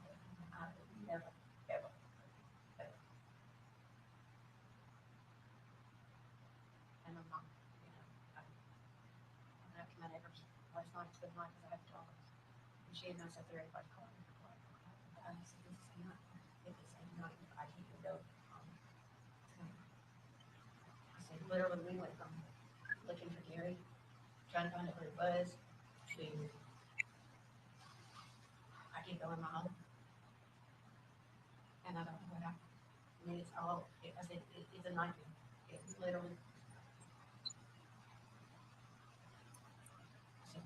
I would never, ever, ever. And I'm not, you know, I'm not to my neighbors. Last night, it's good night because I had dogs. And she and I sat there, everybody calling me. And I said, this is not, it is a night. I can't even go. I said, literally, we went from looking for Gary, trying to find out where he was, to I can't go in my home. And I don't know what happened. I mean, it's all, I said, it's a nightmare. It literally. I said,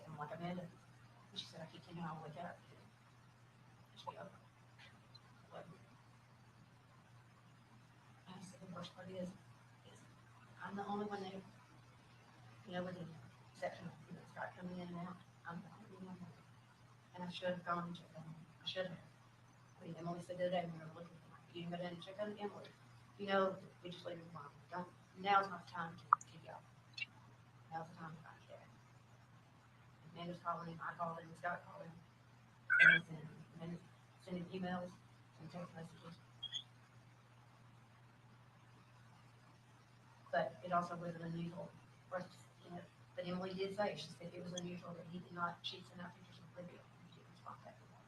I'm like Amanda. And she said, I keep thinking I'll wake up. Just be over. But I said, the worst part is I'm the only one there, you know, with the exception of, you know, Scott coming in and out. I'm the only one there. And I should have gone and checked on him. I should have. I mean, Emily said the other day when we were looking for him, you didn't go down and check on Emily. You know, we just leave him alone. Don't, now's not the time to go. Now's the time to find Gary. Amanda's calling him, I called him, Scott called him. And sending emails and text messages. But it also was unusual for us, you know, but Emily did say, she said it was unusual that he did not, she sent out pictures of Lydia and he didn't respond back to her.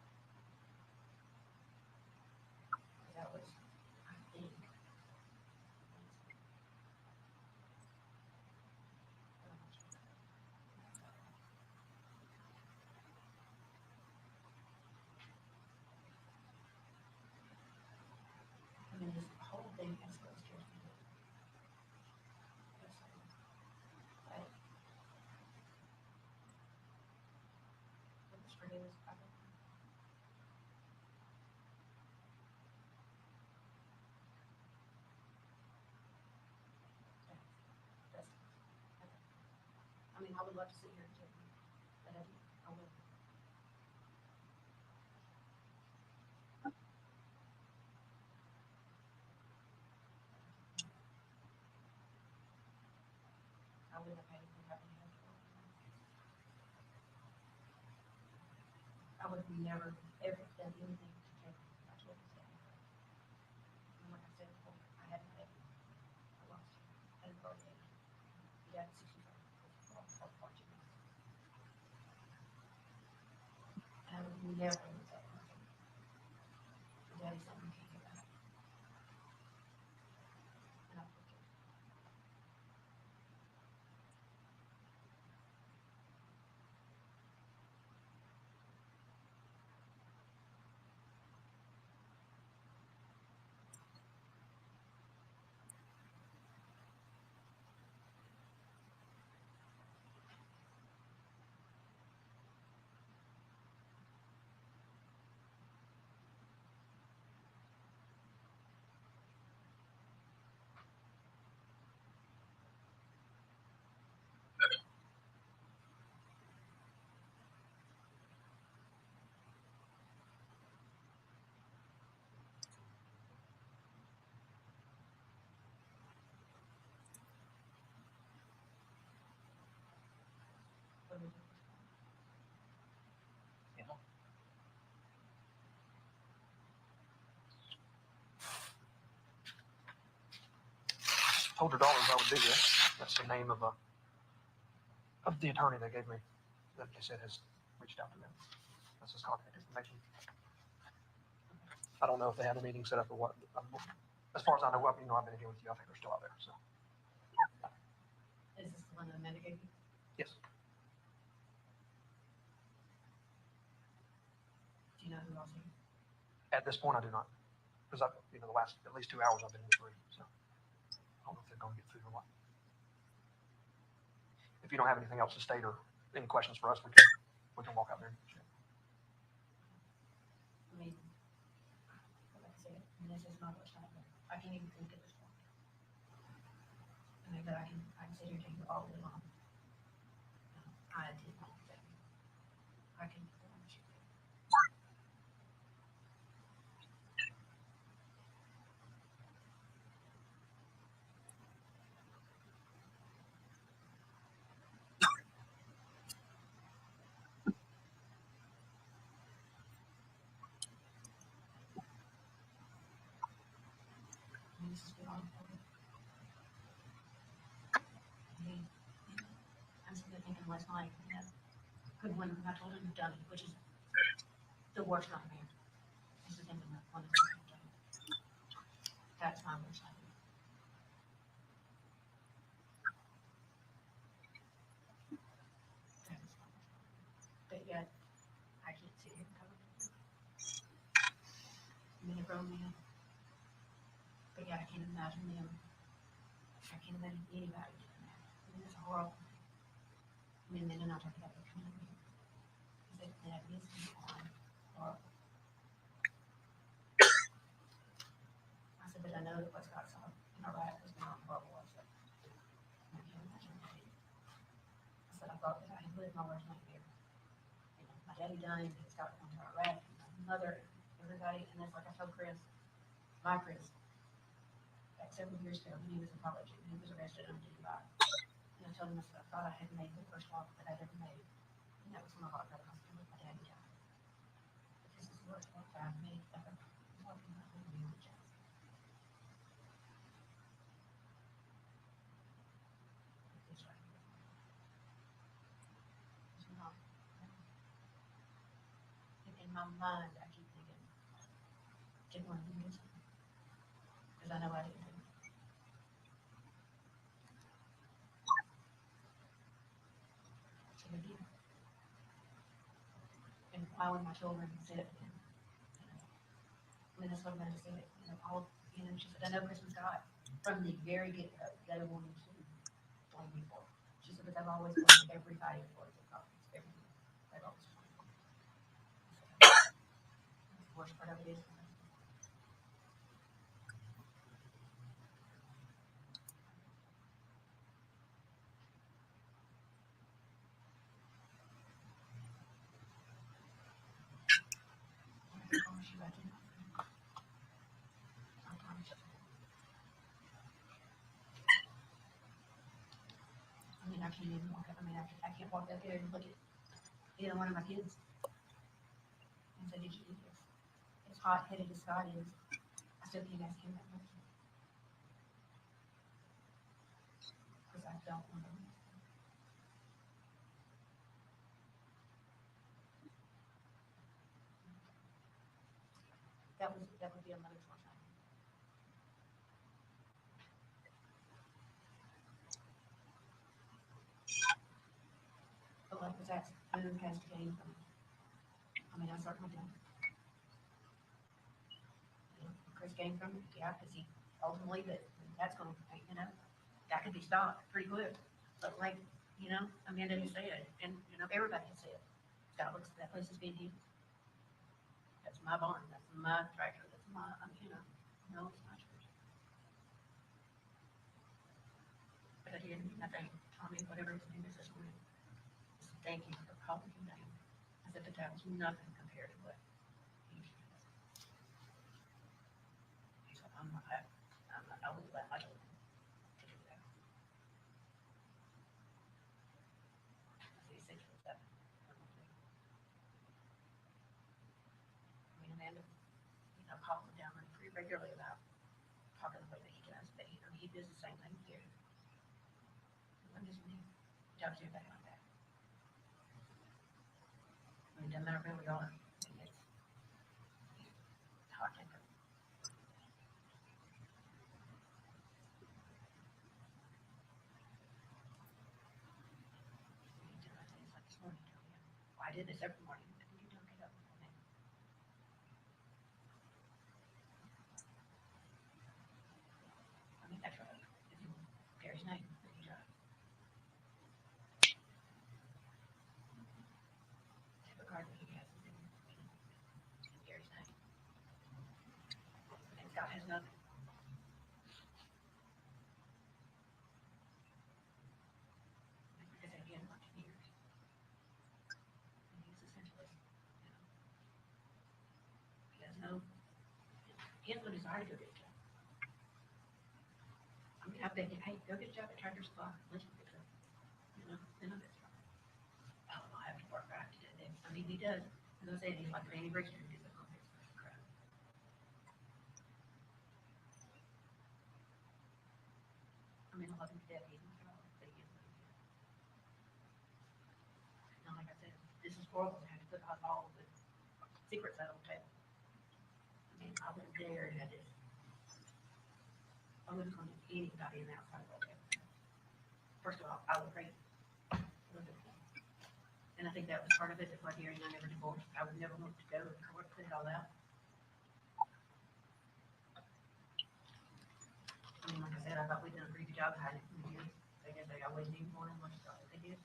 That was, I think. I mean, this whole thing has goes to me. I mean, I would love to sit here and tell you that I would. I wouldn't have paid for that. I would have never, ever done anything to take my children's family. And like I said before, I had my baby. I lost him at an early age. He died at 65. And I would never do that. Daddy said, you can't get back. And I took it. What did you do? Told her daughters I would do that. That's the name of the attorney they gave me that they said has reached out to them. That's his contact information. I don't know if they have a meeting set up or what. As far as I know, I've been here with you. I think they're still out there. So Is this the one that Amanda gave you? yes, Do you know who else here? at this point I do not, because I, the last at least 2 hours I've been in this room. So I don't know if they're going to get through or what. If you don't have anything else to state or any questions for us, we can walk out there. I mean, like I said, and this is not what's happening. I can't even think of this one. I mean, but I can sit here and tell you all day long. I did not think I can promise you. I mean, this has been on for me. I'm sitting there thinking last night, good when I told him done it, which is the worst nightmare. Is the thinking that one of them done it. That's my worst nightmare. That is my worst nightmare. But yet, I can't sit here and cover it. I mean, a grown man. But yet, I can't imagine them. I can't imagine anybody doing that. I mean, it's horrible. I mean, men are not talking about their community. That is horrible. I said, but I know that what's got some in Iraq was not horrible. I said, I can't imagine that. I said, I thought that I had lived my worst nightmare. You know, my daddy died, he's got one to Iraq, my mother, everybody, and that's like I told Chris, my Chris, back several years ago when he was in college and he was arrested on DUI. And I told him I thought I had made the first walk that I'd ever made. And that was when I walked out of the hospital with my daddy died. But this is the worst walk I've made ever. Walking my whole new chest. It's right here. It's not. In my mind, I keep thinking, didn't want to do this. Because I know I didn't do it. So I did. And why would my children sit and, I mean, that's what Amanda said, she said, I know Christmas got from the very get-go, they wanted to blame me for it. She said, but they've always blamed everybody for it. Everything. They've always blamed me. The worst part of it is, I promise you I did not. I promise you. I mean, I can't even walk up. I mean, I can't walk out there and look at either one of my kids and say, did you do this? As hot-headed as Scott is, I still can't ask him that question. Because I don't want to. That would be a mother's worst nightmare. But like was asked, who has to gain from it? I mean, I certainly don't. Chris gained from it, yeah, because he ultimately that's going to, that could be stopped pretty quick. But like, Amanda has said, and everybody has said, that place is being used. That's my barn. That's my tractor. That's my, no, it's not yours. But I did, I think Tommy, whatever his name is this morning, thank you for calling him name. I said, but that was nothing compared to what he did. He said, I wouldn't let my children to do that. I said, 6 or 7. I mean, Amanda, calls him down pretty regularly about talking the way that he does, but he does the same thing here. I'm just me. Tells you everything like that. I mean, it doesn't matter where we are. It's hot temper. It's like this morning. Well, I did this every morning. But you don't get up with me. I mean, that's right. It's in Gary's name. He's right. The card that he has is in Gary's name. And Scott has nothing. no, he has no desire to go get a job. I mean, I begged him, hey, go get a job at Tractor Supply, let's get a job. You know, then I'll get a job. Oh, I have to work right to do that. I mean, he does, as I said, he's like Randy Brixton, he does the complex crap. I mean, I love him to death, he's my child, but he is what he is. And like I said, this is horrible to have to put out all the secrets out on the table. I mean, I wouldn't dare have this. I wouldn't come to anybody in the outside world. First of all, I would pray. And I think that was part of it, that's why Gary and I never divorced. I would never want to go to court, put it all out. I mean, like I said, I thought we'd done a pretty good job of hiding it from the kids. I guess I wasn't even more than what I thought that they did.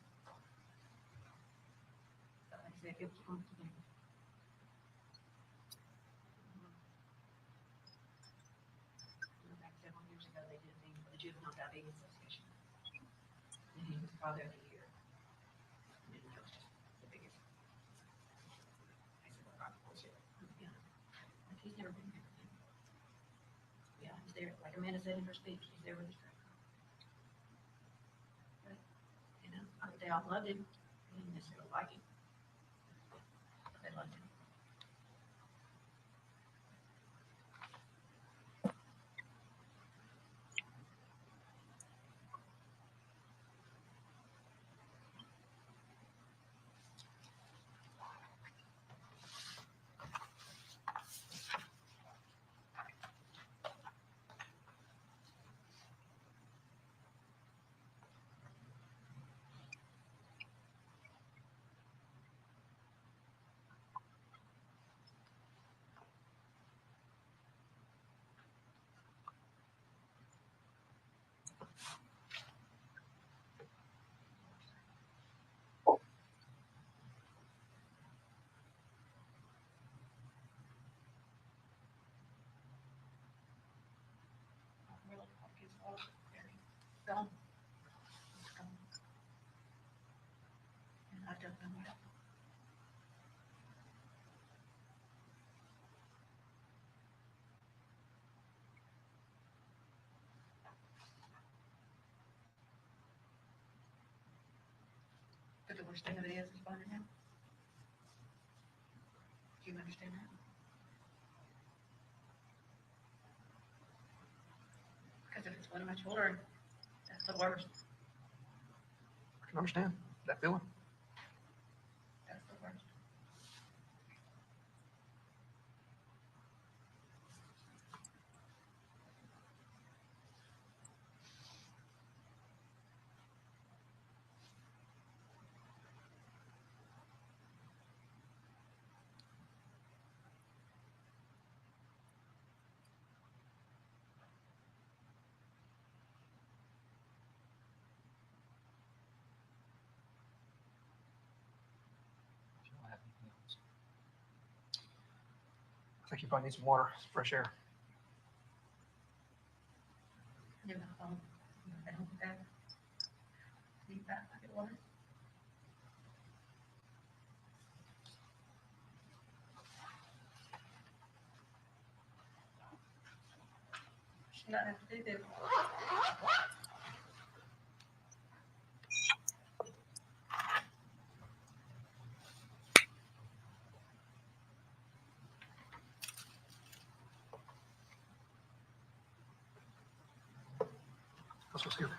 But like I said, it was going to be. Back several years ago, they did things for the Juvenile Diabetes Association. And he was Father of the Year. And that was just the biggest. I said, well, God, bullshit. You know, like he's never been there. Yeah, he's there, like Amanda said in her speech, he's there with his track. But, you know, they all loved him. They didn't necessarily like him. But they loved him. Really, like his father, very gone. He's gone. And I don't know what. But the worst thing of it is finding out. Do you understand that? Because if it's one of my children, that's the worst. I can understand that feeling. That's the worst. I think you probably need some water, fresh air. You're not home. I don't think I need that bucket of water. Should not have to do this. Let's go see her.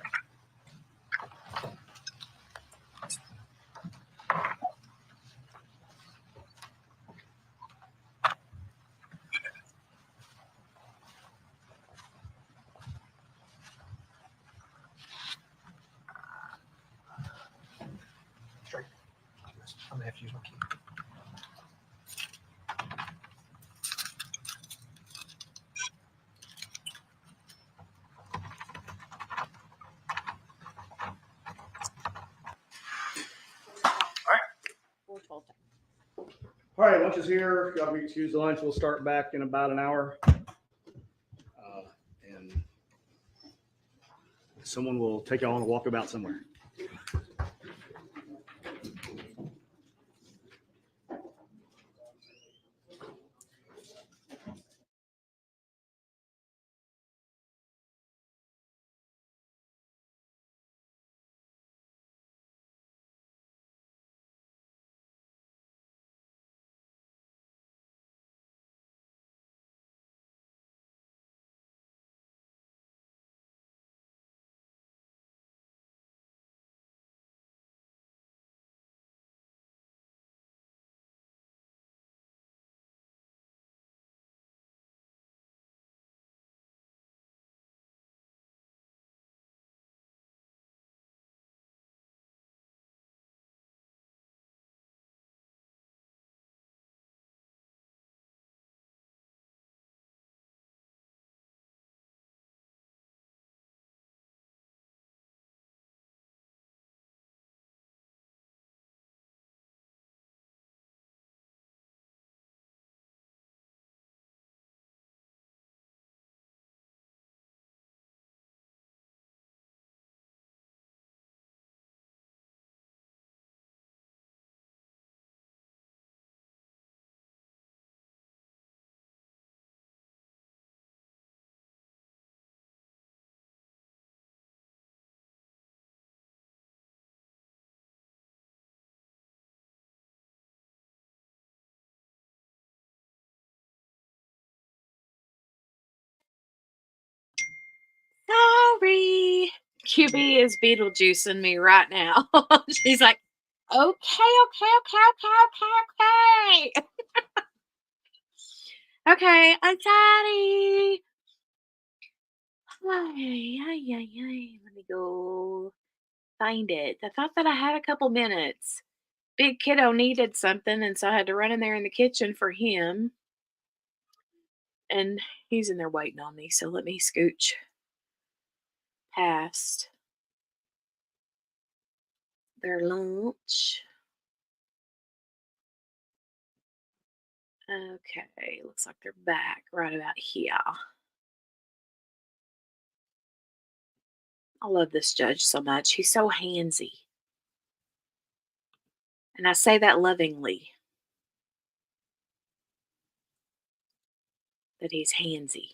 Straight. I'm gonna have to use my key. All right, lunch is here. Y'all can excuse the lunch. We'll start back in about an hour. And someone will take y'all on a walkabout somewhere. QB is Beetlejuicing me right now. She's like, okay. Okay, I'm sorry. Let me go find it. I thought that I had a couple minutes. Big kiddo needed something, and so I had to run in there in the kitchen for him. And he's in there waiting on me, so let me scooch past their lunch. Okay, looks like they're back right about here. I love this judge so much. He's so handsy. And I say that lovingly. That he's handsy.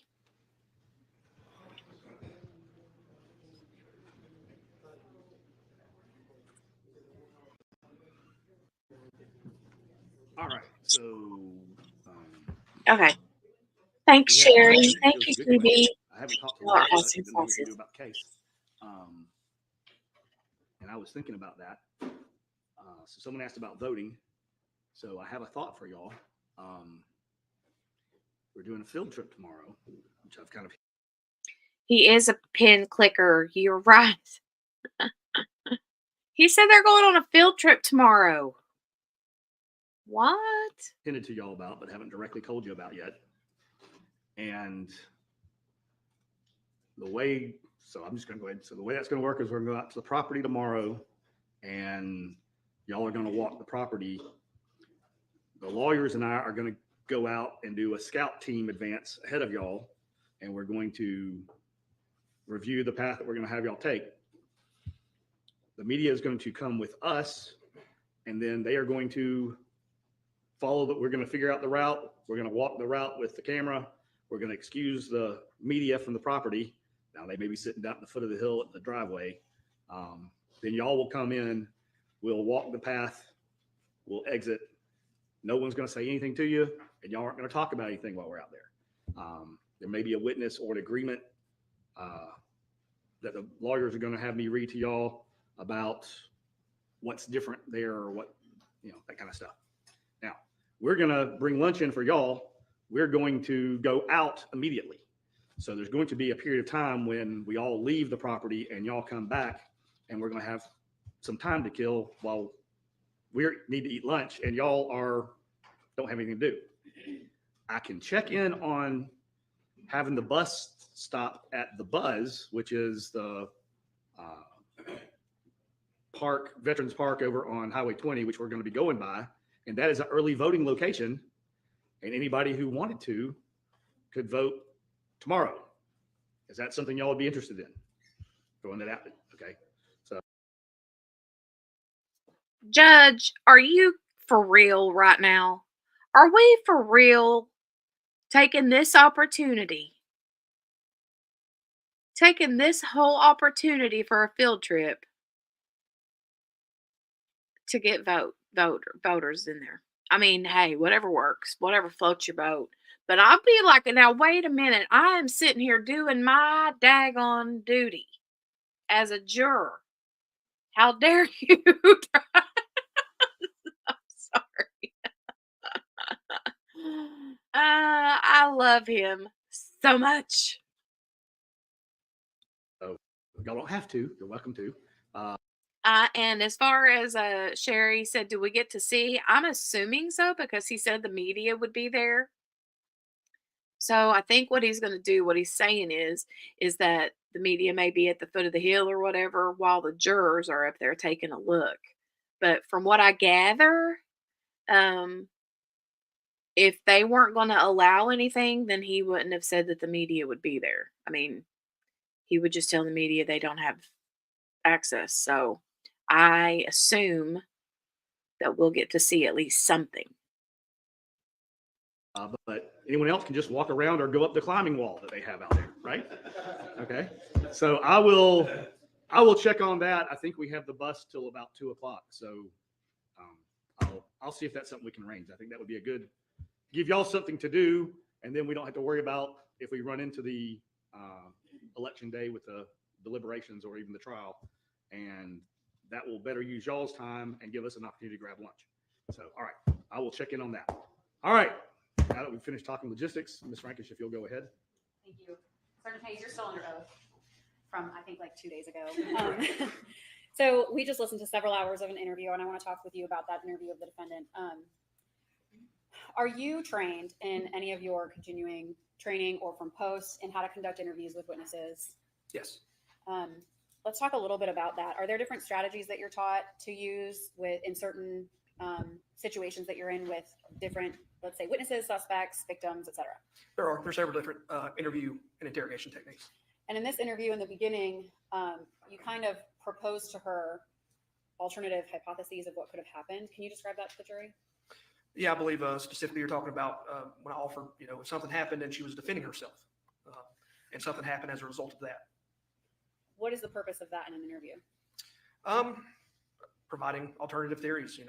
All right. So, Okay. Thanks, yeah, Sherry. it Thank was you, a good QB. question. I haven't talked to Lord, Laura have much. some Didn't know what to sauces. do about the case. And I was thinking about that. So someone asked about voting. So I have a thought for y'all. We're doing a field trip tomorrow, which I've kind of. He is a pin clicker. You're right. He said they're going on a field trip tomorrow. What? Hinted to y'all about, but haven't directly told you about yet. And the way, so I'm just going to go ahead. So the way that's going to work is we're going to go out to the property tomorrow, and y'all are going to walk the property. The lawyers and I are going to go out and do a scout team advance ahead of y'all, and we're going to review the path that we're going to have y'all take. The media is going to come with us, and then they are going to follow that. We're going to figure out the route. We're going to walk the route with the camera. We're going to excuse the media from the property. Now they may be sitting down at the foot of the hill at the driveway. Then y'all will come in. We'll walk the path. We'll exit. No one's going to say anything to you, and y'all aren't going to talk about anything while we're out there. There may be a witness or an agreement that the lawyers are going to have me read to y'all about what's different there or what, that kind of stuff. Now, we're going to bring lunch in for y'all. We're going to go out immediately. So there's going to be a period of time when we all leave the property and y'all come back, and we're going to have some time to kill while we need to eat lunch and y'all don't have anything to do. I can check in on having the bus stop at the Buzz, which is the Veterans Park over on Highway 20, which we're going to be going by. And that is an early voting location. And anybody who wanted to could vote tomorrow. Is that something y'all would be interested in? Throwing that out. Okay. So, Judge, are you for real right now? Are we for real taking this opportunity? Taking this whole opportunity for a field trip to get voters in there. I mean, hey, whatever works, whatever floats your boat. But I'll be like, now wait a minute. I am sitting here doing my daggone duty as a juror. How dare you? I'm sorry. I love him so much. y'all don't have to. You're welcome to. And as far as Sherry said, do we get to see? I'm assuming so because he said the media would be there. So I think what he's going to do, what he's saying is that the media may be at the foot of the hill or whatever while the jurors are up there taking a look. But from what I gather, if they weren't going to allow anything, then he wouldn't have said that the media would be there. I mean, he would just tell the media they don't have access. So I assume that we'll get to see at least something. But anyone else can just walk around or go up the climbing wall that they have out there, right? Okay. So I will check on that. I think we have the bus till about 2:00. So I'll see if that's something we can arrange. I think that would be a good, give y'all something to do, and then we don't have to worry about if we run into the election day with the deliberations or even the trial. And that will better use y'all's time and give us an opportunity to grab lunch. So, all right, I will check in on that. All right, now that we've finished talking logistics, Ms. Frankish, if you'll go ahead. Thank you. Sergeant Hayes, you're still under oath from, I think, like 2 days ago. So we just listened to several hours of an interview, and I want to talk with you about that interview of the defendant. Are you trained in any of your continuing training or from posts in how to conduct interviews with witnesses? Yes. Let's talk a little bit about that. Are there different strategies that you're taught to use in certain situations that you're in with different, let's say, witnesses, suspects, victims, et cetera? There's several different interview and interrogation techniques. And in this interview in the beginning, you kind of proposed to her alternative hypotheses of what could have happened. Can you describe that to the jury? Yeah, I believe specifically you're talking about when I offered, if something happened and she was defending herself and something happened as a result of that. What is the purpose of that in an interview? Providing alternative theories,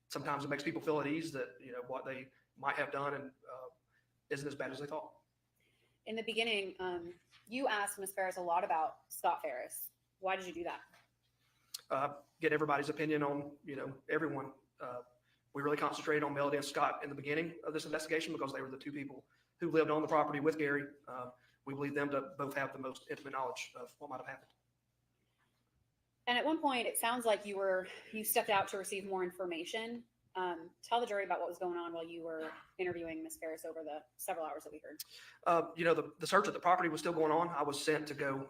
sometimes it makes people feel at ease that, what they might have done and isn't as bad as they thought. In the beginning, you asked Ms. Farris a lot about Scott Farris. Why did you do that? Get everybody's opinion on, everyone. We really concentrated on Melody and Scott in the beginning of this investigation because they were the two people who lived on the property with Gary. We believe them to both have the most intimate knowledge of what might have happened. And at one point, it sounds like you stepped out to receive more information. Tell the jury about what was going on while you were interviewing Ms. Farris over the several hours that we heard. The search of the property was still going on. I was sent to go,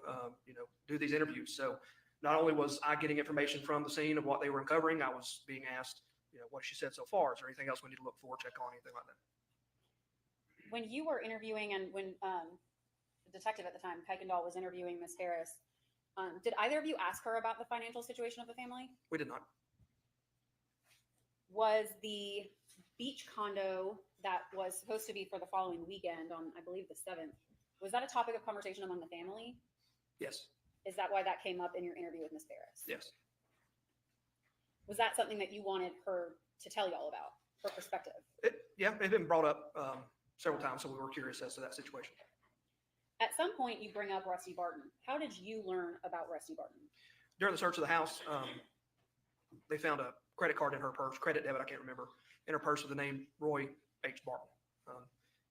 do these interviews. So not only was I getting information from the scene of what they were uncovering, I was being asked, what she said so far. Is there anything else we need to look for, check on, anything like that? When you were interviewing and when the detective at the time, Kuykendall, was interviewing Ms. Farris, did either of you ask her about the financial situation of the family? We did not. Was the beach condo that was supposed to be for the following weekend on, I believe, the 7th, was that a topic of conversation among the family? Yes. Is that why that came up in your interview with Ms. Farris? Yes. Was that something that you wanted her to tell you all about, her perspective? It had been brought up several times, so we were curious as to that situation. At some point, you bring up Rusty Barton. How did you learn about Rusty Barton? During the search of the house, they found a credit card in her purse, credit debit, I can't remember, in her purse with the name Roy H. Barton.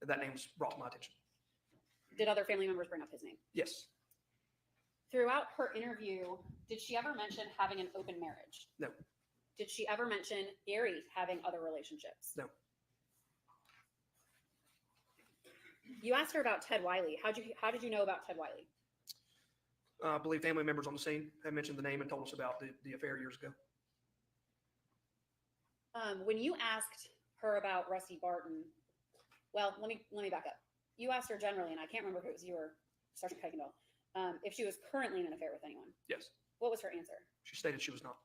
And that name was brought to my attention. Did other family members bring up his name? Yes. Throughout her interview, did she ever mention having an open marriage? No. Did she ever mention Gary having other relationships? No. You asked her about Ted Wiley. How did you know about Ted Wiley? I believe family members on the scene had mentioned the name and told us about the affair years ago. When you asked her about Rusty Barton, well, let me back up. You asked her generally, and I can't remember if it was you or Sergeant Kuykendall, if she was currently in an affair with anyone. Yes. What was her answer? She stated she was not.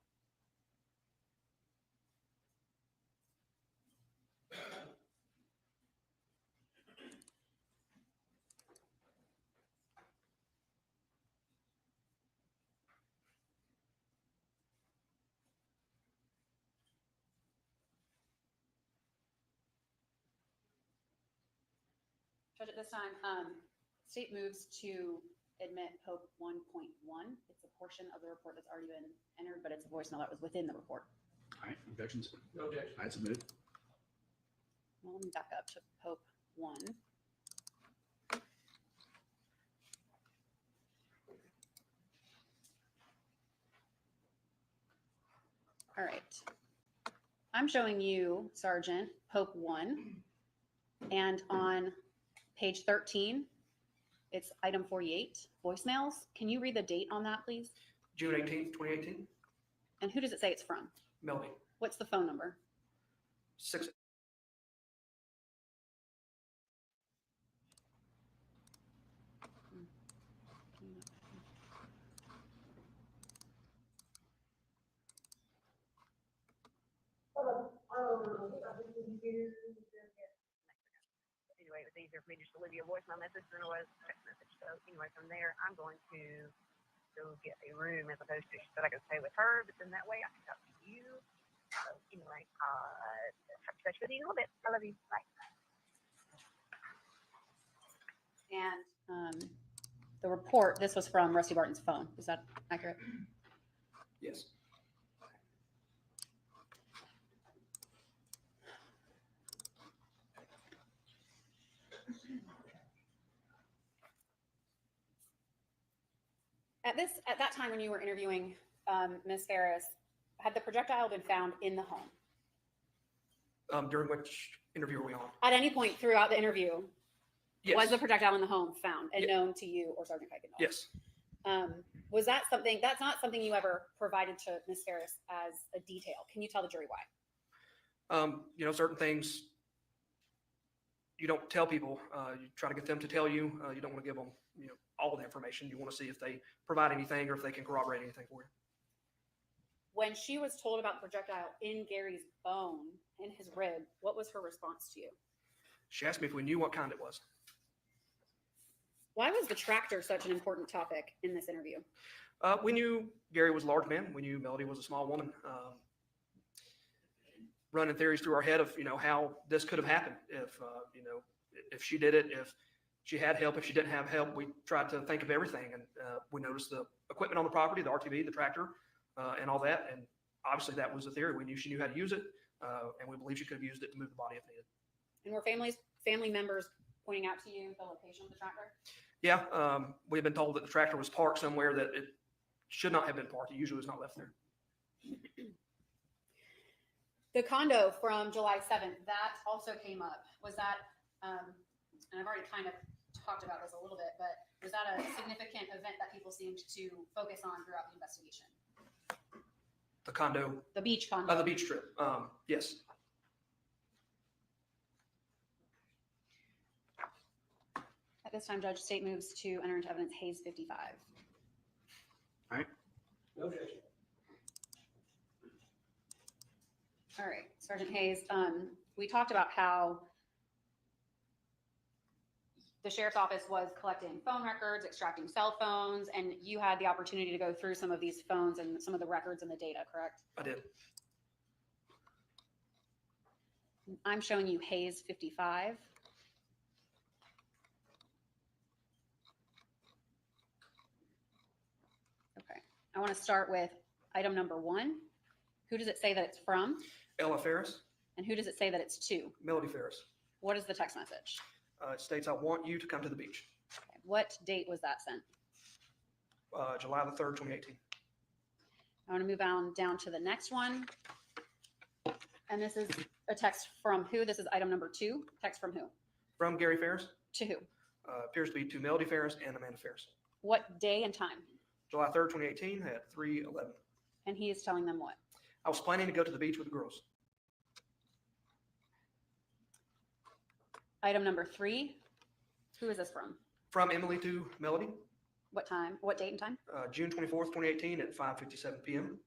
Judge, at this time, state moves to admit Pope 1.1. It's a portion of the report that's already been entered, but it's a voicemail that was within the report. All right, objections? No objection. I submit. Well, let me back up to Pope 1. All right. I'm showing you, Sergeant, Pope 1. And on page 13, it's item 48, voicemails. Can you read the date on that, please? June 18th, 2018. And who does it say it's from? Melody. What's the phone number? 6. Anyway, it was easier for me just to leave you a voicemail message than it was a text message. So anyway, from there, I'm going to go get a room as opposed to, she said I could stay with her, but then that way I can talk to you. So anyway, touch with you in a little bit. I love you. Bye. And the report, this was from Rusty Barton's phone. Is that accurate? Yes. At that time when you were interviewing Ms. Farris, had the projectile been found in the home? During which interview are we on? At any point throughout the interview, Yes. was the projectile in the home found and Yeah. known to you or Sergeant Kuykendall? Yes. Was that something, that's not something you ever provided to Ms. Farris as a detail. Can you tell the jury why? Certain things you don't tell people. You try to get them to tell you. You don't want to give them, all the information. You want to see if they provide anything or if they can corroborate anything for you. When she was told about the projectile in Gary's bone, in his rib, what was her response to you? She asked me if we knew what kind it was. Why was the tractor such an important topic in this interview? We knew Gary was a large man. We knew Melody was a small woman. Running theories through our head of, how this could have happened. If she did it, if she had help, if she didn't have help, we tried to think of everything. And we noticed the equipment on the property, the RTV, the tractor, and all that. And obviously that was the theory. We knew she knew how to use it. And we believe she could have used it to move the body if needed. And were family members pointing out to you the location of the tractor? Yeah, we've been told that the tractor was parked somewhere that it should not have been parked. It usually was not left there. The condo from July 7th, that also came up. Was that, and I've already kind of talked about this a little bit, but was that a significant event that people seemed to focus on throughout the investigation? The condo, The beach condo. the beach trip. Yes. At this time, Judge State moves to enter into evidence Hayes 55. All right. No objection. All right, Sergeant Hayes, we talked about how the sheriff's office was collecting phone records, extracting cell phones, and you had the opportunity to go through some of these phones and some of the records and the data, correct? I did. I'm showing you Hayes 55. Okay, I want to start with item number 1. Who does it say that it's from? Ella Farris, And who does it say that it's to? Melody Farris. What is the text message? It states, "I want you to come to the beach." Okay, what date was that sent? July the 3rd, 2018. I want to move on down to the next one. And this is a text from who? This is item number 2. Text from who? From Gary Farris, To who? appears to be to Melody Farris and Amanda Farris. What day and time? July 3rd, 2018 at 3:11. And he is telling them what? I was planning to go to the beach with the girls. Item number 3. Who is this from? From Emily to Melody, What time? What date and time? June 24th, 2018 at 5:57 p.m.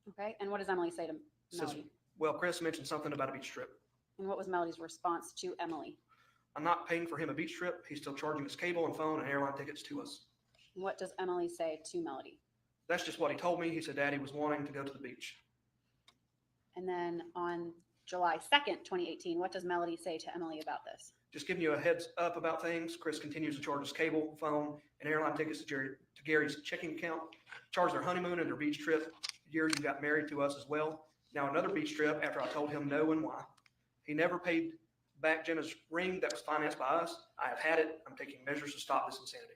Okay. And what does Emily say to Says, Melody? well, Chris mentioned something about a beach trip. And what was Melody's response to Emily? I'm not paying for him a beach trip. He's still charging us cable and phone and airline tickets to us. And what does Emily say to Melody? That's just what he told me. He said Daddy was wanting to go to the beach. And then on July 2nd, 2018, what does Melody say to Emily about this? Just giving you a heads up about things. Chris continues to charge us cable, phone, and airline tickets to Gary's checking account. Charge their honeymoon and their beach trip. The year you got married to us as well. Now another beach trip after I told him no and why. He never paid back Jenna's ring that was financed by us. I have had it. I'm taking measures to stop this insanity.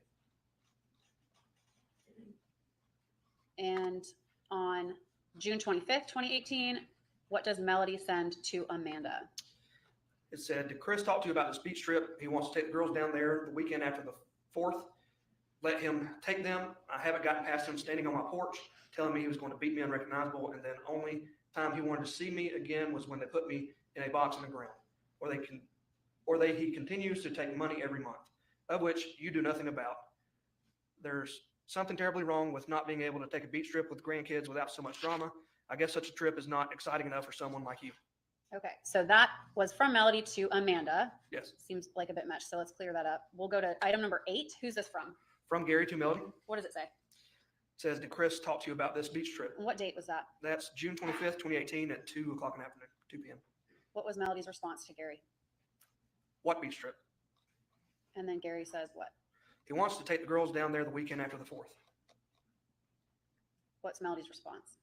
And on June 25th, 2018, what does Melody send to Amanda? It said, did Chris talk to you about this beach trip? He wants to take the girls down there the weekend after the 4th. Let him take them. I haven't gotten past him standing on my porch, telling me he was going to beat me unrecognizable. And then only time he wanted to see me again was when they put me in a box in the ground. He continues to take money every month, of which you do nothing about. There's something terribly wrong with not being able to take a beach trip with grandkids without so much drama. I guess such a trip is not exciting enough for someone like you. Okay, so that was from Melody to Amanda. Yes. Seems like a bit much, so let's clear that up. We'll go to item number 8. Who's this from? From Gary to Melody. What does it say? It says, did Chris talk to you about this beach trip? And what date was that? That's June 25th, 2018 at 2 o'clock in the afternoon, 2 p.m. What was Melody's response to Gary? What beach trip? And then Gary says what? He wants to take the girls down there the weekend after the 4th. What's Melody's response?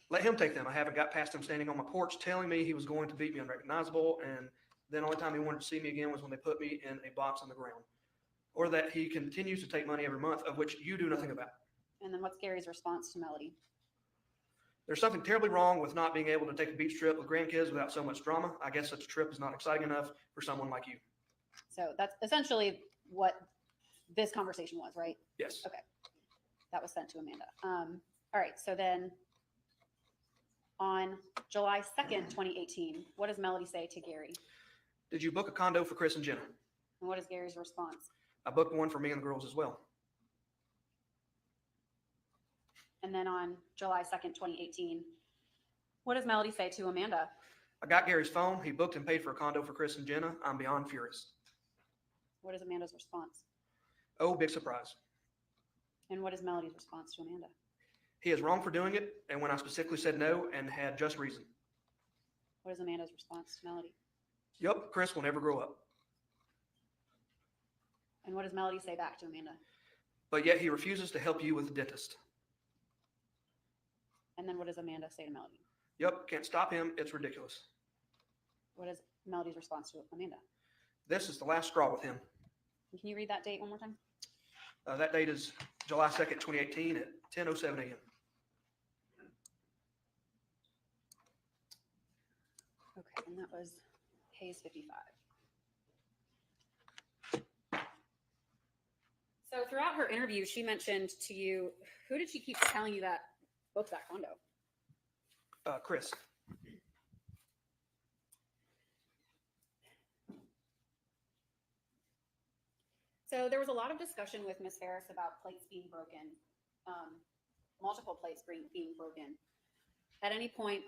Let him take them. I haven't got past him standing on my porch telling me he was going to beat me unrecognizable, and then the only time he wanted to see me again was when they put me in a box on the ground. Or that he continues to take money every month, of which you do nothing about. And then what's Gary's response to Melody? There's something terribly wrong with not being able to take a beach trip with grandkids without so much drama. I guess such a trip is not exciting enough for someone like you. So that's essentially what this conversation was, right? Yes. Okay. That was sent to Amanda. All right. So then on July 2nd, 2018, what does Melody say to Gary? Did you book a condo for Chris and Jenna? And what is Gary's response? I booked one for me and the girls as well. And then on July 2nd, 2018, what does Melody say to Amanda? I got Gary's phone. He booked and paid for a condo for Chris and Jenna. I'm beyond furious. What is Amanda's response? Oh, big surprise. And what is Melody's response to Amanda? He is wrong for doing it, and when I specifically said no and had just reason. What is Amanda's response to Melody? Yup, Chris will never grow up. And what does Melody say back to Amanda? But yet he refuses to help you with the dentist. And then what does Amanda say to Melody? Yup, can't stop him. It's ridiculous. What is Melody's response to Amanda? This is the last straw with him. Can you read that date one more time? That date is July 2nd, 2018 at 10:07 a.m. Okay, and that was Hayes 55. So throughout her interview, she mentioned to you, who did she keep telling you that booked that condo? Chris. So there was a lot of discussion with Ms. Farris about plates being broken, multiple plates being broken. At any point,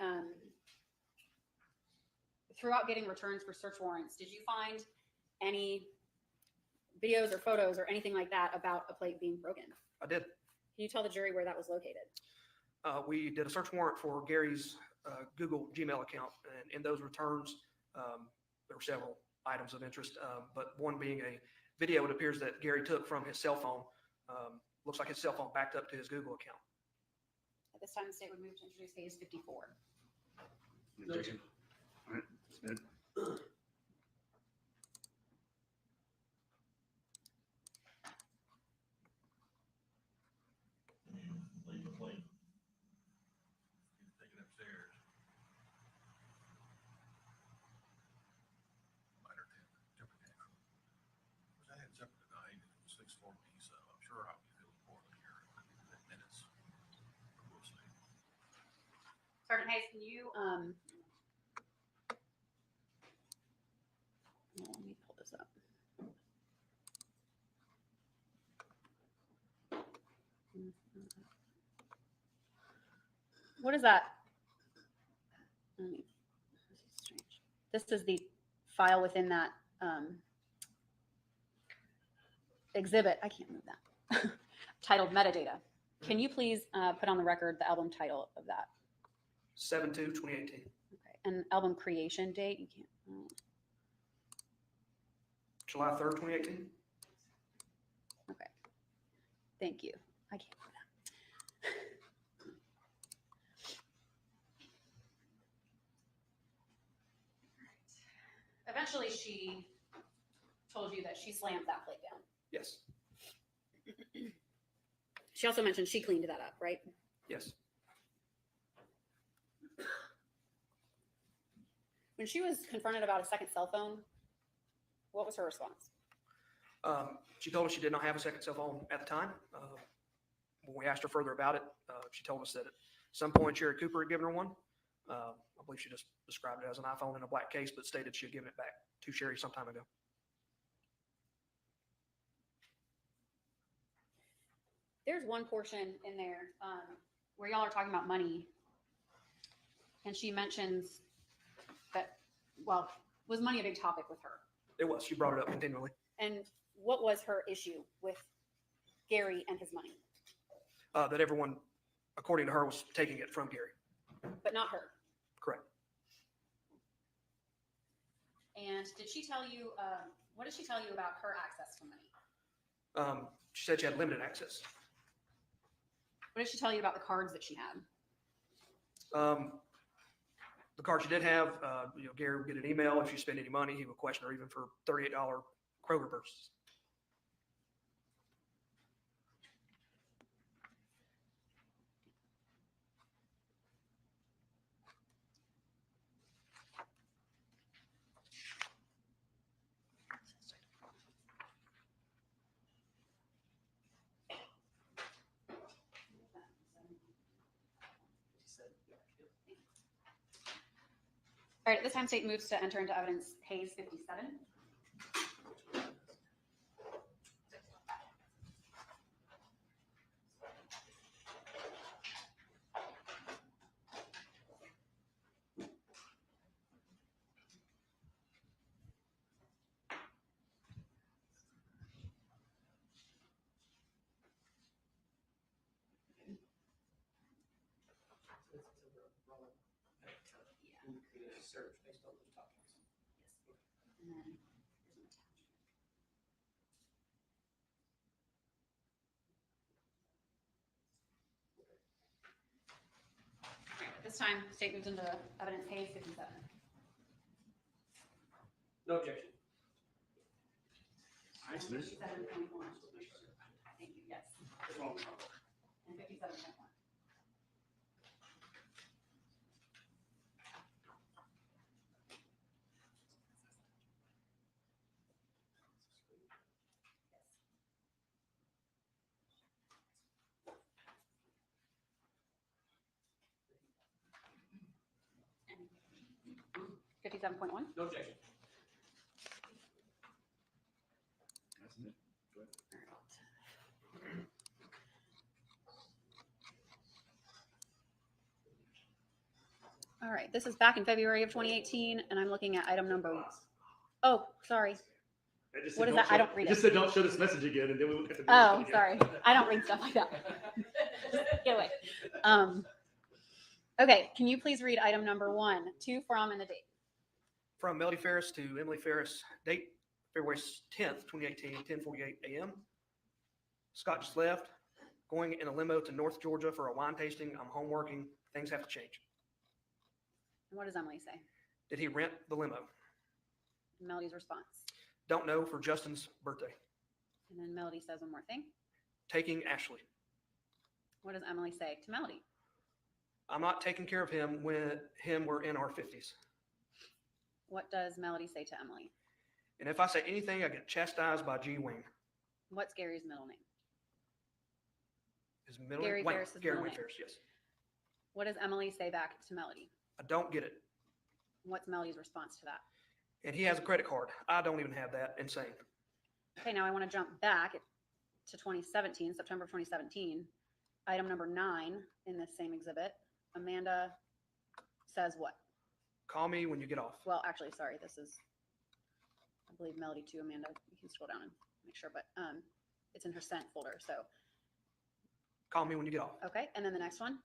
throughout getting returns for search warrants, did you find any videos or photos or anything like that about a plate being broken? I did. Can you tell the jury where that was located? We did a search warrant for Gary's Google Gmail account, and in those returns, there were several items of interest, but one being a video it appears that Gary took from his cell phone. Looks like his cell phone backed up to his Google account. At this time, the state would move to introduce Hayes 54. Objection. All right, Smith. Leave the plate. Take it upstairs. Minor temper tantrum. Because I had supper tonight, and it was fixed for me, so I'm sure I'll be feeling poorly here in minutes. We'll see. Sergeant Hayes, can you, let me pull this up. What is that? This is strange. This is the file within that exhibit. I can't move that. Titled metadata. Can you please put on the record the album title of that? 7/2/2018. Okay. And album creation date? You can't. July 3rd, 2018. Okay. Thank you. I can't do that. Eventually, she told you that she slammed that plate down. Yes. She also mentioned she cleaned that up, right? Yes. When she was confronted about a second cell phone, what was her response? She told us she did not have a second cell phone at the time. When we asked her further about it, she told us that at some point Sherry Cooper had given her one. I believe she just described it as an iPhone in a black case, but stated she had given it back to Sherry some time ago. There's one portion in there where y'all are talking about money, and she mentions that, well, was money a big topic with her? It was. She brought it up continually. And what was her issue with Gary and his money? That everyone, according to her, was taking it from Gary. But not her. Correct. And did she tell you, what did she tell you about her access to money? She said she had limited access. What did she tell you about the cards that she had? The card she did have, Gary would get an email if she spent any money. He would question her even for $38 Kroger purchases. All right, at this time, state moves to enter into evidence Hayes 57. Search based on those documents. And then here's an attachment. All right, at this time, state moves into evidence Hayes 57. No objection. 57.1. Thank you, yes. And 57.1. And 57.1. No objection. That's it. Go ahead. All right, this is back in February of 2018, and I'm looking at item number. Oh, sorry. It just What said, is "Don't that? I show-" don't read It just it. said, don't show this message again, and then we look at the. Oh, again. sorry. I don't read stuff like that. Get away. Okay, can you please read item number 1, to, from, and the date? From Melody Farris to Emily Farris, date February 10th, 2018, 10:48 a.m. Scott just left, going in a limo to North Georgia for a wine tasting. I'm home working. Things have to change. And what does Emily say? Did he rent the limo? Melody's response. Don't know, for Justin's birthday. And then Melody says one more thing. Taking Ashley. What does Emily say to Melody? I'm not taking care of him when we're in our 50s. What does Melody say to Emily? And if I say anything, I get chastised by G. Wayne. What's Gary's middle name? His middle Gary Wayne. Farris's Gary middle Wayne name. Farris, yes. What does Emily say back to Melody? I don't get it. What's Melody's response to that? And he has a credit card. I don't even have that. Insane. Okay, now I want to jump back to 2017, September of 2017. Item number 9 in this same exhibit. Amanda says what? Call me when you get off. Well, actually, sorry, this is, I believe, Melody to Amanda. You can scroll down and make sure, but it's in her sent folder. So, Call me when you get off. okay, and then the next one.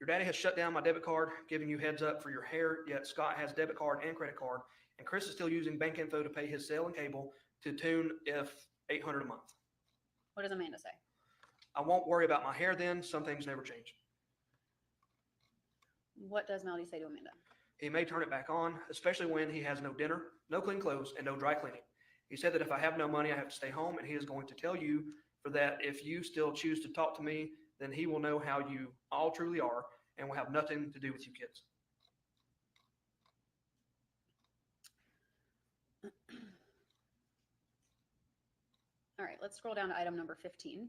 Your daddy has shut down my debit card, giving you heads up for your hair, yet Scott has debit card and credit card, and Chris is still using bank info to pay his cell and cable to tune if $800 a month. What does Amanda say? I won't worry about my hair then. Some things never change. What does Melody say to Amanda? He may turn it back on, especially when he has no dinner, no clean clothes, and no dry cleaning. He said that if I have no money, I have to stay home, and he is going to tell you for that if you still choose to talk to me, then he will know how you all truly are and will have nothing to do with you kids. All right, let's scroll down to item number 15.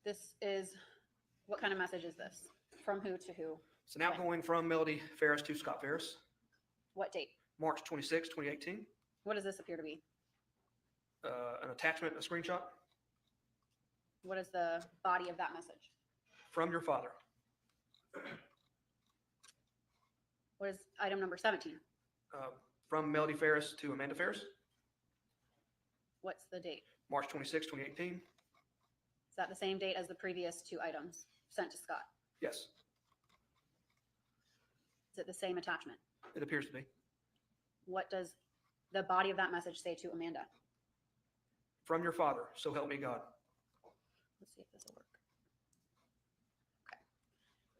This is, what kind of message is this? From who to who? It's an outgoing from Melody Farris to Scott Farris, What date? March 26, 2018. What does this appear to be? An attachment, a screenshot What is the body of that message? from your father. What is item number 17? From Melody Farris to Amanda Farris, What's the date? March 26, 2018. Is that the same date as the previous 2 items sent to Scott? Yes, Is it the same attachment? it appears to be. What does the body of that message say to Amanda? from your father, so help me God. Let's see if this will work. Okay.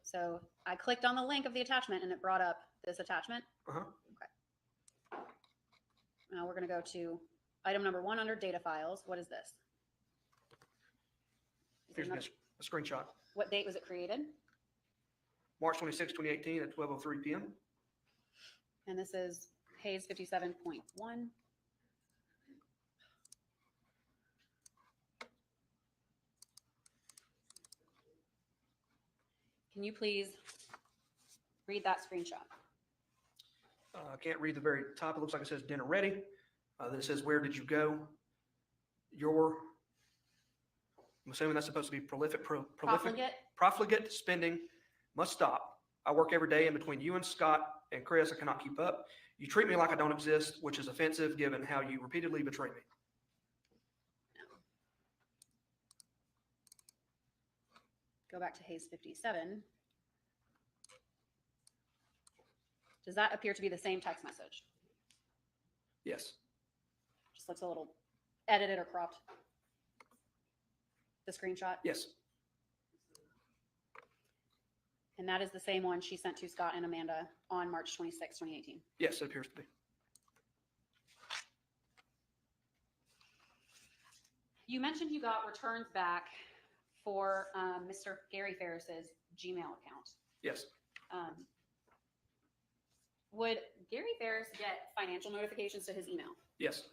So I clicked on the link of the attachment and it brought up this attachment. Uh-huh. Okay. Now we're going to go to item number 1 under data files. What is this? Is Here's it another- a screenshot. what date was it created? March 26, 2018 at 12:03 p.m. And this is Hayes 57.1. Can you please read that screenshot? I can't read the very top. It looks like it says dinner ready. Then it says, where did you go? I'm assuming that's supposed to be prolific profligate spending must stop. I work every day in between you and Scott and Chris. I cannot keep up. You treat me like I don't exist, which is offensive given how you repeatedly betray me. Go back to Hayes 57. Does that appear to be the same text message? Yes. Just looks a little edited or cropped. The screenshot? Yes. And that is the same one she sent to Scott and Amanda on March 26, 2018. Yes, it appears to be. You mentioned you got returns back for Mr. Gary Farris's Gmail account. Yes. Would Gary Farris get financial notifications to his email? Yes.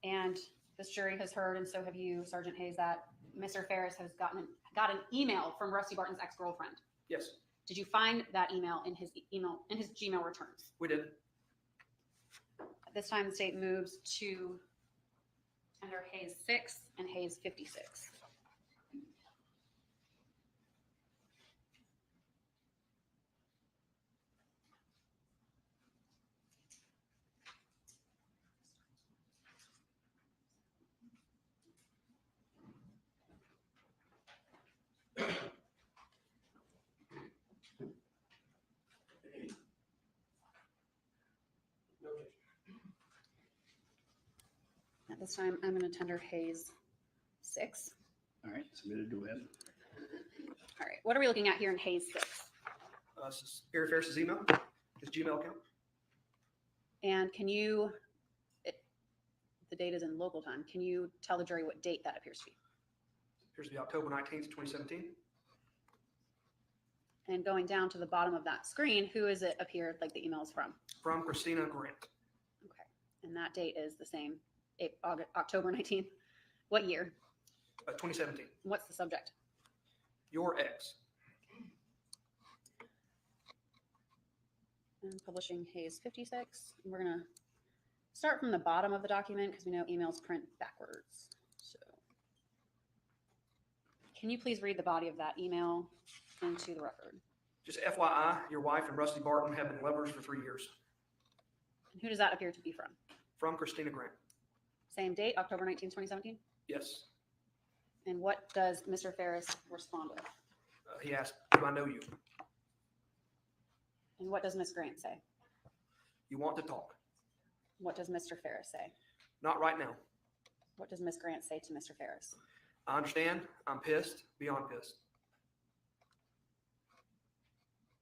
And this jury has heard, and so have you, Sergeant Hayes, that Mr. Farris has got an email from Rusty Barton's ex-girlfriend. Yes. Did you find that email in his Gmail returns? We did. At this time, the state moves to tender Hayes 6 and Hayes 56. At this time, I'm going to tender Hayes 6. All right, submitted to web. All right, what are we looking at here in Hayes 6? This is Gary Farris's email, his Gmail account. And can you, the date is in local time, can you tell the jury what date that appears to be? Appears to be October 19th, 2017. And going down to the bottom of that screen, who is it appeared like the email is from? From Christina Grant. Okay, and that date is the same, October 19th. What year? 2017. What's the subject? Your ex. And publishing Hayes 56. And we're going to start from the bottom of the document because we know emails print backwards. So can you please read the body of that email into the record? Just FYI, your wife and Rusty Barton have been lovers for 3 years. And who does that appear to be from? From Christina Grant. Same date, October 19, 2017? Yes. And what does Mr. Farris respond with? He asked, do I know you? And what does Ms. Grant say? You want to talk? What does Mr. Farris say? Not right now. What does Ms. Grant say to Mr. Farris? I understand. I'm pissed, beyond pissed.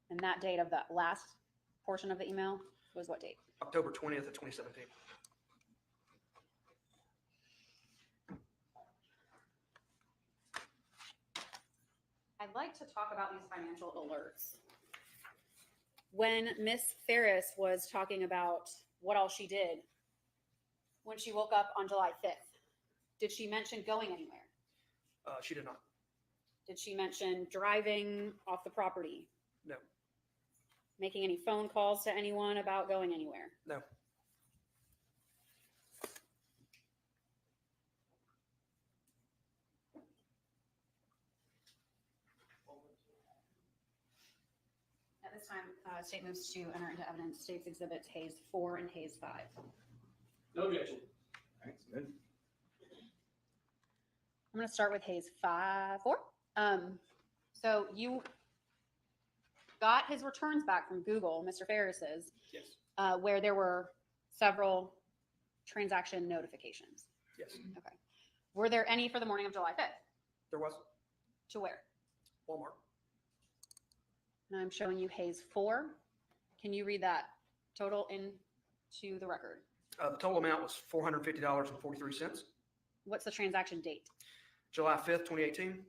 And that date of that last portion of the email was what date? October 20th of 2017. I'd like to talk about these financial alerts. When Miss Farris was talking about what all she did when she woke up on July 5th, did she mention going anywhere? She did not. Did she mention driving off the property? No. Making any phone calls to anyone about going anywhere? No. At this time, state moves to enter into evidence state's exhibits Hayes 4 and Hayes 5. No objection. All right, good. I'm going to start with Hayes 4. So you got his returns back from Google, Mr. Farris's. Yes. where there were several transaction notifications. Yes, Okay. Were there any for the morning of July 5th? there was To where? Walmart. And I'm showing you Hayes 4. Can you read that total into the record? The total amount was $450.43. What's the transaction date? July 5th, 2018,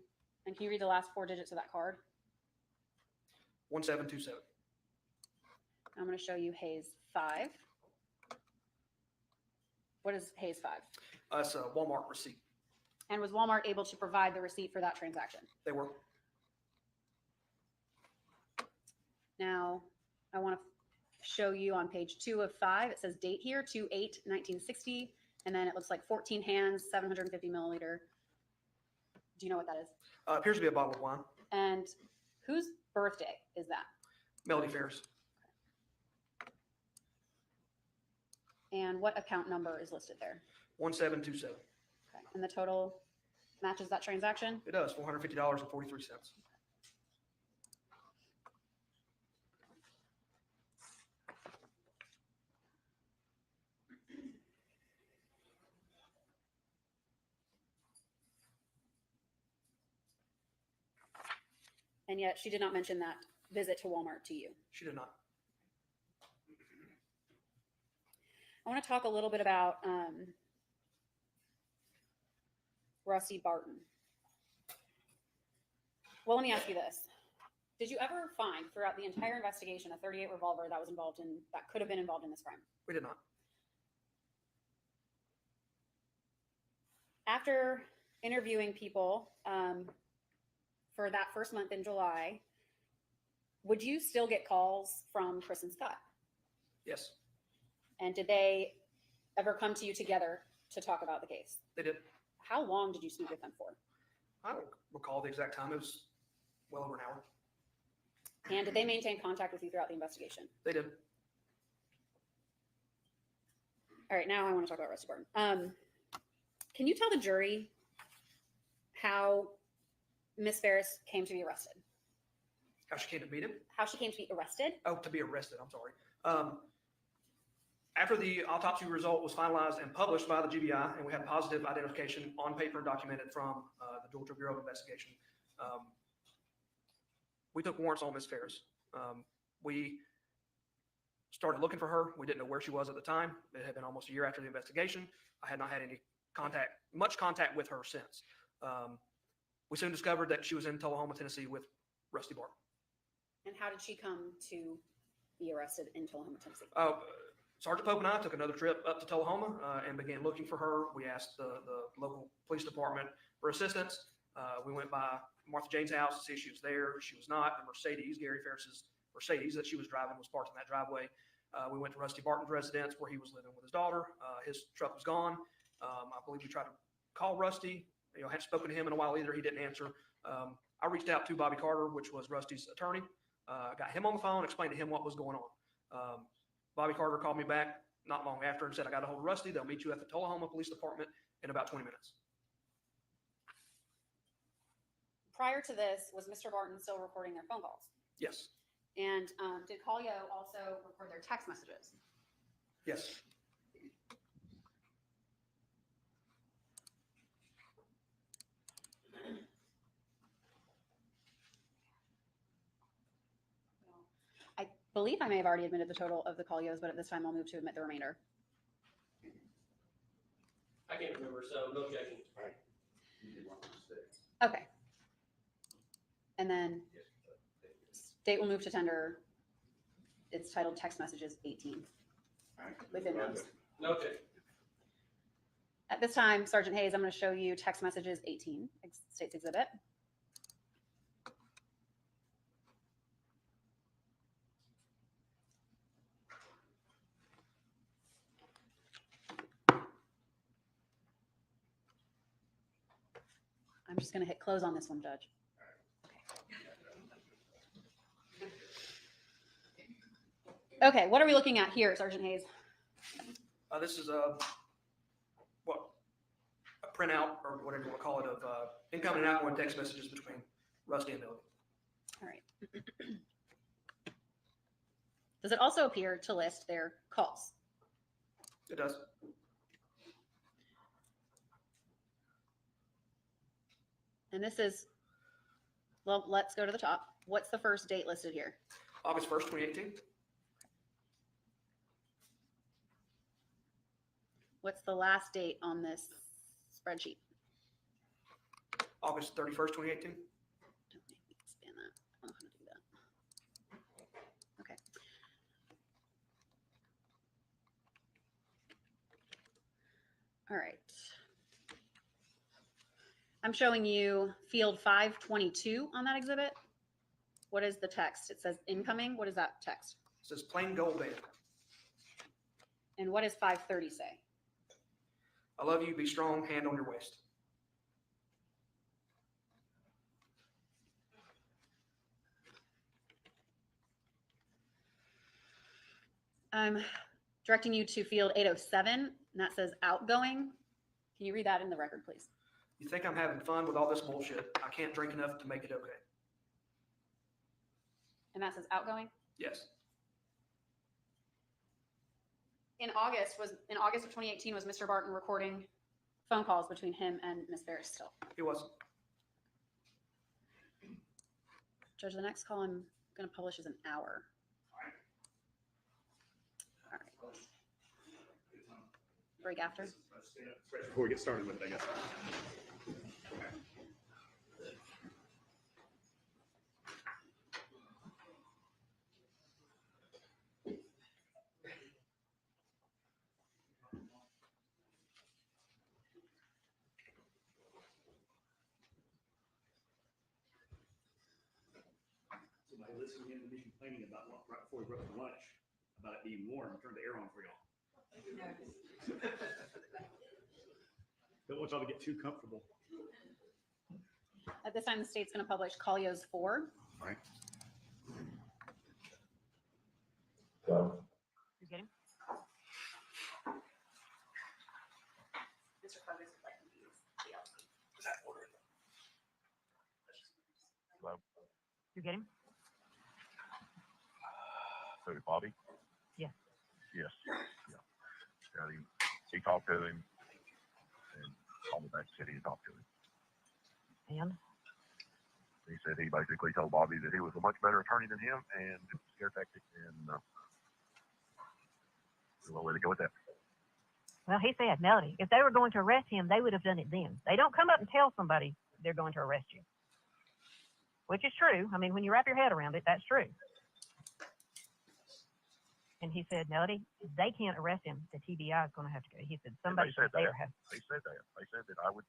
And can you read the last 4 digits of that card? 1727. I'm going to show you Hayes 5. What is Hayes 5? It's a Walmart receipt. And was Walmart able to provide the receipt for that transaction? They were. Now, I want to show you on page 2 of 5. It says date here, 2/8/1960. And then it looks like 14 hands, 750 milliliter. Do you know what that is? Appears to be a bottle of wine. And whose birthday is that? Melody Farris. And what account number is listed there? 1727. Okay. And the total matches that transaction? It does, $450.43. And yet she did not mention that visit to Walmart to you. She did not. I want to talk a little bit about Rusty Barton. Well, let me ask you this. Did you ever find throughout the entire investigation a .38 revolver that could have been involved in this crime? We did not. After interviewing people for that first month in July, would you still get calls from Chris and Scott? Yes, And did they ever come to you together to talk about the case? they did. How long did you speak with them for? I don't recall the exact time. It was well over an hour. And did they maintain contact with you throughout the investigation? They did. All right, now I want to talk about Rusty Barton. Can you tell the jury how Miss Farris came to be arrested? How she came to meet him? How she came to be arrested? Oh, to be arrested. I'm sorry. After the autopsy result was finalized and published by the GBI, and we had positive identification on paper documented from the Georgia Bureau of Investigation, we took warrants on Ms. Farris. We started looking for her. We didn't know where she was at the time. It had been almost a year after the investigation. I had not had any much contact with her since. We soon discovered that she was in Tullahoma, Tennessee with Rusty Barton. And how did she come to be arrested in Tullahoma, Tennessee? Sergeant Pope and I took another trip up to Tullahoma and began looking for her. We asked the local police department for assistance. We went by Martha Jane's house to see if she was there. She was not. The Mercedes, Gary Farris's Mercedes that she was driving, was parked in that driveway. We went to Rusty Barton's residence where he was living with his daughter. His truck was gone. I believe we tried to call Rusty. Hadn't spoken to him in a while either. He didn't answer. I reached out to Bobby Carter, which was Rusty's attorney. Got him on the phone, explained to him what was going on. Bobby Carter called me back not long after and said, I got a hold of Rusty. They'll meet you at the Tullahoma Police Department in about 20 minutes. Prior to this, was Mr. Barton still recording their phone calls? Yes. And did Collier also record their text messages? Yes. I believe I may have already admitted the total of the Colliers, but at this time I'll move to admit the remainder. I can't remember, so no objection. Okay. And then state will move to tender. It's titled text messages 18 within those. No objection. At this time, Sergeant Hayes, I'm going to show you text messages 18, State's Exhibit. I'm just going to hit close on this one, Judge. Okay, what are we looking at here, Sergeant Hayes? This is a printout or whatever you want to call it of incoming and outgoing text messages between Rusty and Melody. All right. Does it also appear to list their calls? It does. And this is, well, let's go to the top. What's the first date listed here? August 1st, 2018. What's the last date on this spreadsheet? August 31st, 2018. Don't make me expand that. I don't know how to do that. Okay. All right. I'm showing you field 522 on that exhibit. What is the text? It says incoming. What is that text? It says plain gold band. And what does 530 say? I love you. Be strong. Hand on your waist. I'm directing you to field 807, and that says outgoing. Can you read that in the record, please? You think I'm having fun with all this bullshit? I can't drink enough to make it okay. And that says outgoing. Yes. In August of 2018, was Mr. Barton recording phone calls between him and Ms. Farris still? He wasn't. Judge, the next call I'm going to publish is an hour. All right. Break after. Right before we get started with it, I guess. Somebody listening in to me complaining about right before we broke for lunch about it being warm. Turn the air on for y'all. Don't want y'all to get too comfortable. At this time, the state's going to publish Collio's 4. All right. You get him? Mr. Farris would like to use TLC. Hello. You get him? So Bobby? Yeah. Yes. Yeah. Yeah, he talked to him and called me back and said he had talked to him. And? He said he basically told Bobby that he was a much better attorney than him and it was a scare tactic and we'll let it go with that. Well, he said, Melody, if they were going to arrest him, they would have done it then. They don't come up and tell somebody they're going to arrest you, which is true. I mean, when you wrap your head around it, that's true. And he said, Melody, they can't arrest him. The TBI is going to have to go. He said, somebody said there that. has. They said that. They said that I would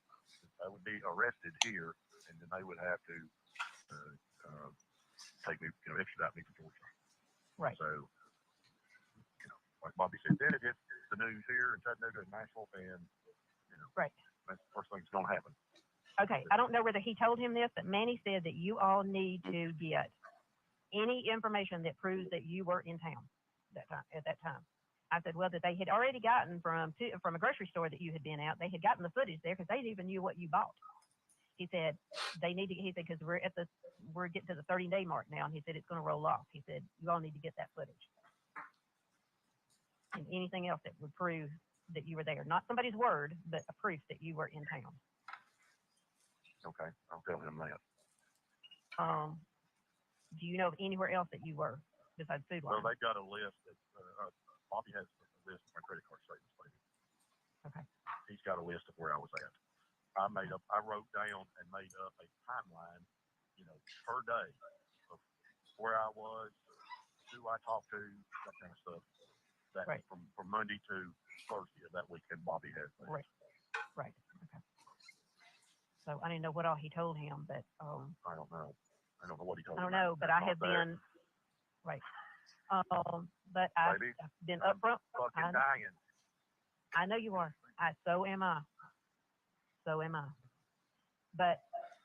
be arrested here and then they would have to take me, extradite me to Georgia. Right. So, like Bobby said, then it hit the news here in Chattanooga and Nashville, and right. That's the first thing that's going to happen. Okay, I don't know whether he told him this, but Manny said that you all need to get any information that proves that you were in town at that time. I said, well, that they had already gotten from a grocery store that you had been out. They had gotten the footage there because they even knew what you bought. He said they need to. He said because we're getting to the 30-day mark now, and he said it's going to roll off. He said you all need to get that footage and anything else that would prove that you were there, not somebody's word, but a proof that you were in town. Okay, I'll tell him that. Do you know of anywhere else that you were besides Food Line? Well, they got a list that Bobby has a list of my credit card statements, maybe. Okay. He's got a list of where I was at. I wrote down and made up a timeline, per day of where I was, who I talked to, that kind of stuff. That right. from Monday to Thursday of that weekend, Bobby has that. Right. Right. Okay. So I didn't know what all he told him, but I don't know. I don't know what he told I me. don't know, but I have been right. But I've been upfront. Fucking dying. I know you are. So am I. So am I. But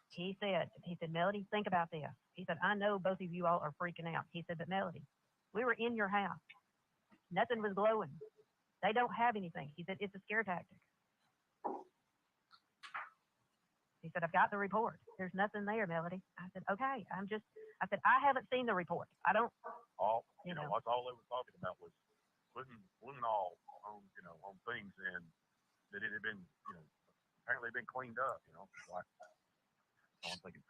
he said, Melody, think about this. He said, I know both of you all are freaking out. He said, but Melody, we were in your house. Nothing was glowing. They don't have anything. He said, it's a scare tactic. He said, I've got the report. There's nothing there, Melody. I said, okay, I said, I haven't seen the report. I don't, You know, that's all they were talking about was putting all on, you know, on things, and that it had been, you know, apparently been cleaned up, you know. Like, so I'm thinking,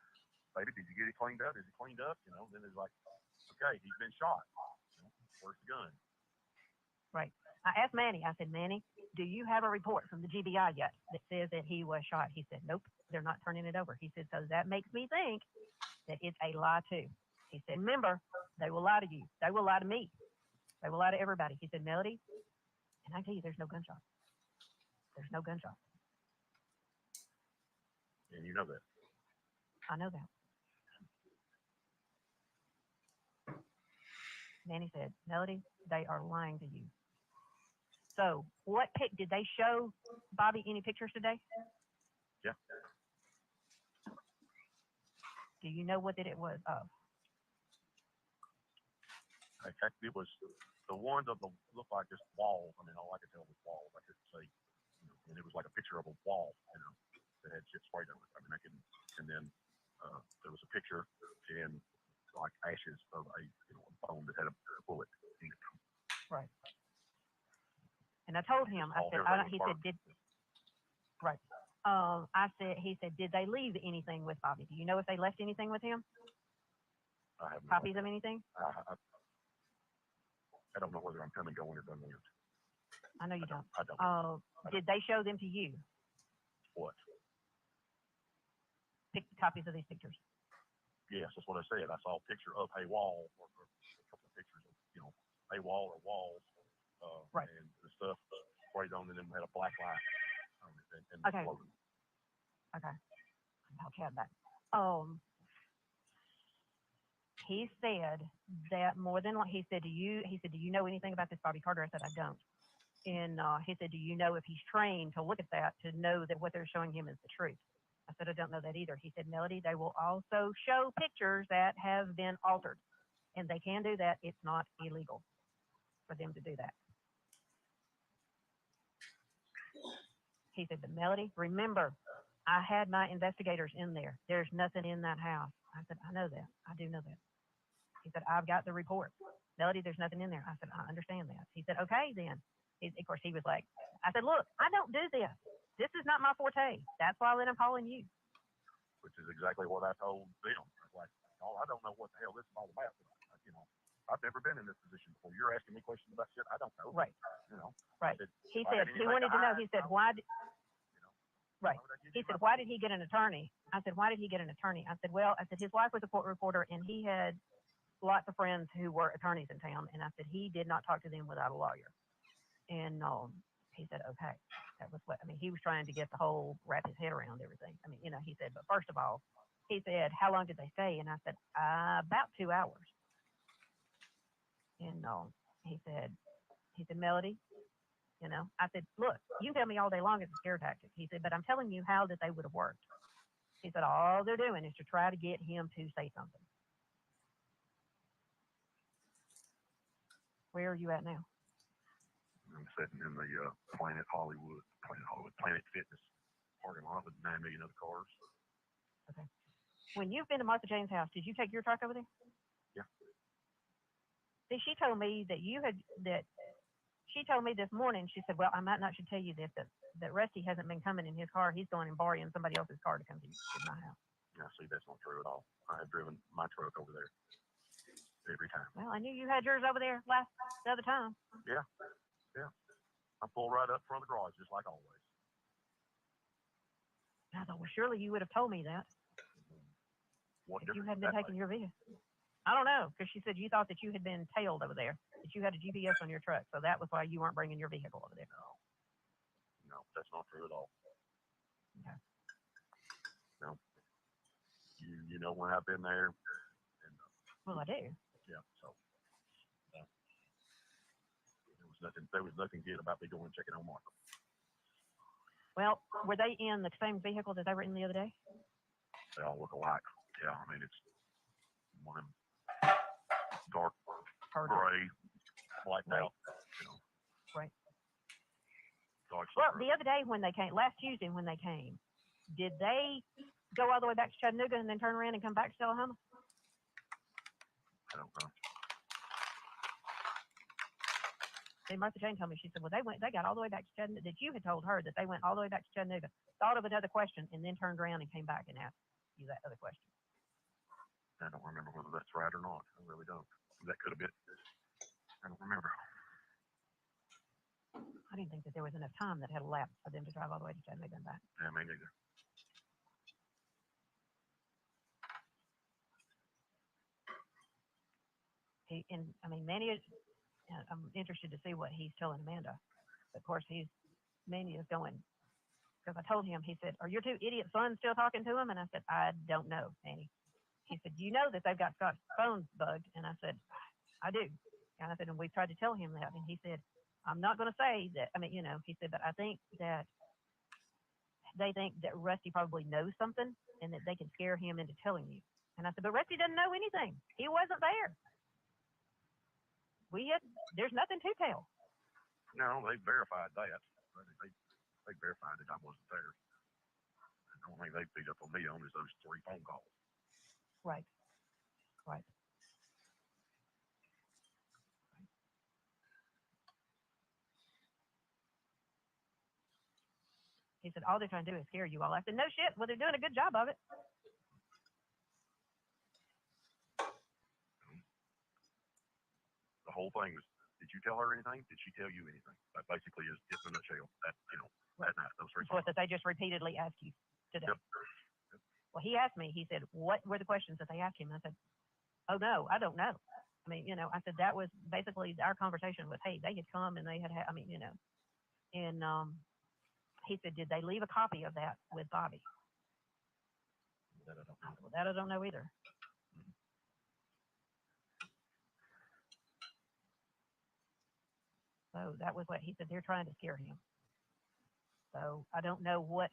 baby, did you get it cleaned up? Is it cleaned up? You know, then it's like, okay, he's been shot. You know, where's the gun? right. I asked Manny, I said, Manny, do you have a report from the GBI yet that says that he was shot? He said, nope, they're not turning it over. He said, so that makes me think that it's a lie too. He said, remember, they will lie to you. They will lie to me. They will lie to everybody. He said, Melody, and I tell you, there's no gunshot. There's no gunshot. And you know that. I know that. Manny said, Melody, they are lying to you. So what pic did they show Bobby any pictures today? Yeah. Do you know what that it was of? It was the ones of the looked like just walls. I mean, all I could tell was walls. I couldn't see, you know, and it was like a picture of a wall, you know, that had shit sprayed on it. I mean, I couldn't. And then there was a picture in like ashes of a, you know, a bone that had a bullet in it. Right. And I told him, I said, he said, right. He said, did they leave anything with Bobby? Do you know if they left anything with him? I have Copies of anything? I don't know whether I'm coming, going, or done with. I know you don't. I don't. Did they show them to you? What? Copies of these pictures. Yes, that's what I said. I saw a picture of a wall, or a couple of pictures of, you know, a wall or walls, right. And the stuff sprayed on, and then had a black light on it, and okay. floating. Okay. I'll chat back. He said that more than he said, do you know anything about this Bobby Carter? I said, I don't. And he said, do you know if he's trained to look at that to know that what they're showing him is the truth? I said, I don't know that either. He said, Melody, they will also show pictures that have been altered, and they can do that. It's not illegal for them to do that. He said, but Melody, remember, I had my investigators in there. There's nothing in that house. I said, I know that. I do know that. He said, I've got the report. Melody, there's nothing in there. I said, I understand that. He said, okay, then. Of course, he was like, I said, look, I don't do this. This is not my forte. That's why I'm calling you. Which is exactly what I told them. I was like, oh, I don't know what the hell this is all about. You know, I've never been in this position before. You're asking me questions about shit I don't know. Right. You know. Right. Said, he said he wanted to know. He said, why did, you know, right. He said, why did he get an attorney? I said, why did he get an attorney? I said, well, I said, his wife was a court reporter, and he had lots of friends who were attorneys in town. And I said, he did not talk to them without a lawyer. And he said, okay. That was what, I mean, he was trying to get the whole, wrap his head around everything. I mean, you know, he said, but first of all, he said, how long did they stay? And I said, about 2 hours. And he said, Melody, you know, I said, look, you can tell me all day long it's a scare tactic. He said, but I'm telling you how that they would have worked. He said, all they're doing is to try to get him to say something. Where are you at now? I'm sitting in the Planet Fitness parking lot with 9 million other cars. Okay. When you've been to Martha Jane's house, did you take your truck over there? Yeah. See, she told me that she told me this morning, she said, well, I might not should tell you this, that Rusty hasn't been coming in his car. He's going and borrowing somebody else's car to come to my house. Yeah, see, that's not true at all. I have driven my truck over there every time. Well, I knew you had yours over there the other time. Yeah. Yeah. I pull right up front of the garage, just like always. I thought, well, surely you would have told me that. What if you hadn't been taking your vehicle. I don't know, because she said you thought that you had been tailed over there, that you had a GPS on your truck, so that was why you weren't bringing your vehicle over there. No, that's not true at all. Okay. No. You know when I've been there. And, well, I do. Yeah, so. There was nothing good about me going and checking on Martha. Well, were they in the same vehicle that they were in the other day? They all look alike. Yeah, I mean, it's one of them dark gray, blacked out, you know. Right. Dark well, the other day when they came, last Tuesday when they came, did they go all the way back to Chattanooga and then turn around and come back to Oklahoma? I don't know. And Martha Jane told me, she said, well, they got all the way back to Chattanooga, that you had told her that they went all the way back to Chattanooga, thought of another question, and then turned around and came back and asked you that other question. I don't remember whether that's right or not. I really don't. That could have been. I don't remember. I didn't think that there was enough time that had elapsed for them to drive all the way to Chattanooga and back. Yeah, me neither. Manny is, I'm interested to see what he's telling Amanda. Of course, Manny is going, because I told him, he said, are your two idiot sons still talking to him? And I said, I don't know, Manny. He said, you know that they've got Scott's phone bugged? And I said, I do. And I said, and we tried to tell him that. And he said, I'm not going to say that. He said, but I think that they think that Rusty probably knows something and that they can scare him into telling you. And I said, but Rusty doesn't know anything. He wasn't there. There's nothing to tell. No, they verified that. They verified that I wasn't there. The only thing they picked up on me on is those 3 phone calls. Right. Right. He said, all they're trying to do is scare you all. I said, no shit. Well, they're doing a good job of it. The whole thing was, did you tell her anything? Did she tell you anything? That basically is it in a nutshell. That night, those 3 What that they just repeatedly asked you today. Yep. Well, he asked me, he said, what were the questions that they asked him? And I said, oh, no, I don't know. I said, that was basically our conversation was, hey, they had come and they had, and he said, did they leave a copy of that with Bobby? That I don't know. Well, that I don't know either. So that was what he said. They're trying to scare him. So I don't know what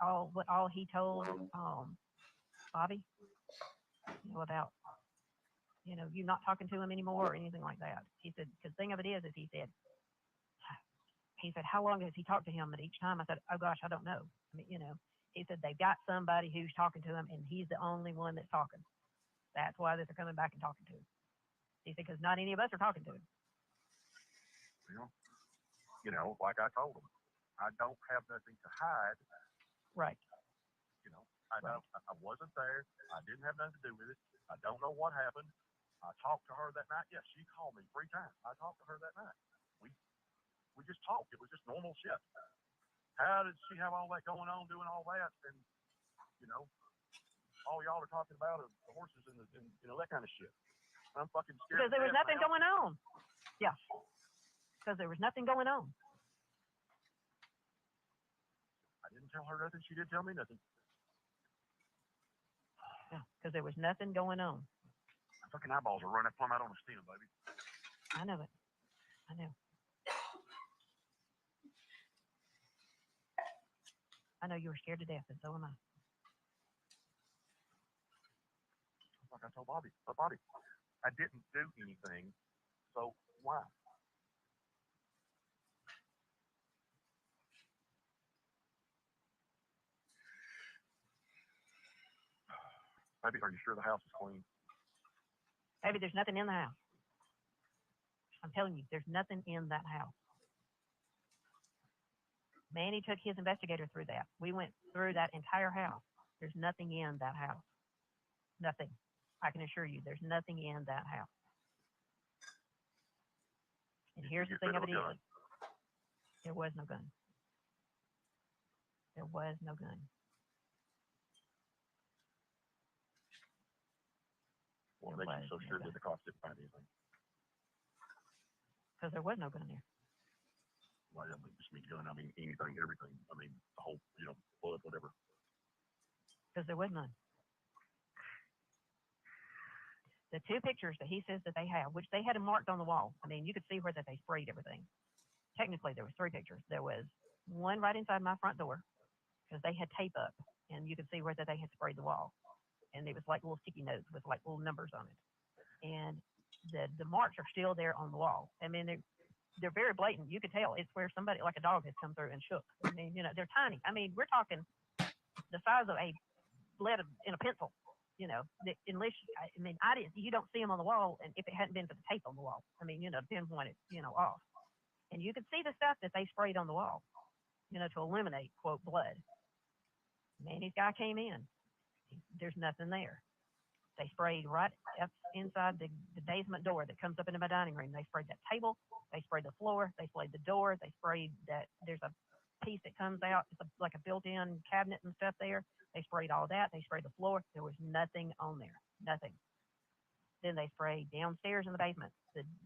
all he told Bobby, about you not talking to him anymore or anything like that. He said, because the thing of it is he said, how long has he talked to him? And each time I said, oh gosh, I don't know. He said they've got somebody who's talking to him, and he's the only one that's talking. That's why they're coming back and talking to him. He said, because not any of us are talking to him. Like I told him, I don't have nothing to hide. Right. I wasn't there. I didn't have nothing to do with it. I don't know what happened. I talked to her that night. Yes, she called me 3 times. I talked to her that night. We just talked. It was just normal shit. How did she have all that going on, doing all that, and all y'all are talking about are the horses and that kind of shit. I'm fucking scared. Because there was nothing going on. Yeah. Because there was nothing going on. I didn't tell her nothing. She didn't tell me nothing. Yeah, because there was nothing going on. My fucking eyeballs are running plumb out on the stem, baby. I know it. I know. I know you were scared to death, and so am I. Like I told Bobby. But Bobby, I didn't do anything, so why? Baby, are you sure the house is clean? Baby, there's nothing in the house. I'm telling you, there's nothing in that house. Manny took his investigator through that. We went through that entire house. There's nothing in that house. Nothing. I can assure you, there's nothing in that house. And here's the thing of it is, there was no gun. There was no gun. What makes you so sure that the cops didn't find anything? Because there was no gun there. Well, I don't mean just mean gun. I mean anything, everything. I mean the whole, blood, whatever. Because there was none. The 2 pictures that he says that they have, which they had them marked on the wall. You could see where that they sprayed everything. Technically, there was 3 pictures. There was one right inside my front door because they had tape up, and you could see where that they had sprayed the wall. And it was like little sticky notes with like little numbers on it. And the marks are still there on the wall. They're very blatant. You could tell it's where somebody, like a dog, has come through and shook. They're tiny. We're talking the size of a lead in a pencil, you know, that unless, I mean, I didn't, you don't see them on the wall, and if it hadn't been for the tape on the wall, I mean, you know, the pinpointed, you know, off. And you could see the stuff that they sprayed on the wall, you know, to eliminate, quote, blood. Manny's guy came in. There's nothing there. They sprayed right up inside the basement door that comes up into my dining room. They sprayed that table. They sprayed the floor. They sprayed the door. They sprayed that. There's a piece that comes out. It's like a built-in cabinet and stuff there. They sprayed all that. They sprayed the floor. There was nothing on there. Nothing. Then they sprayed downstairs in the basement.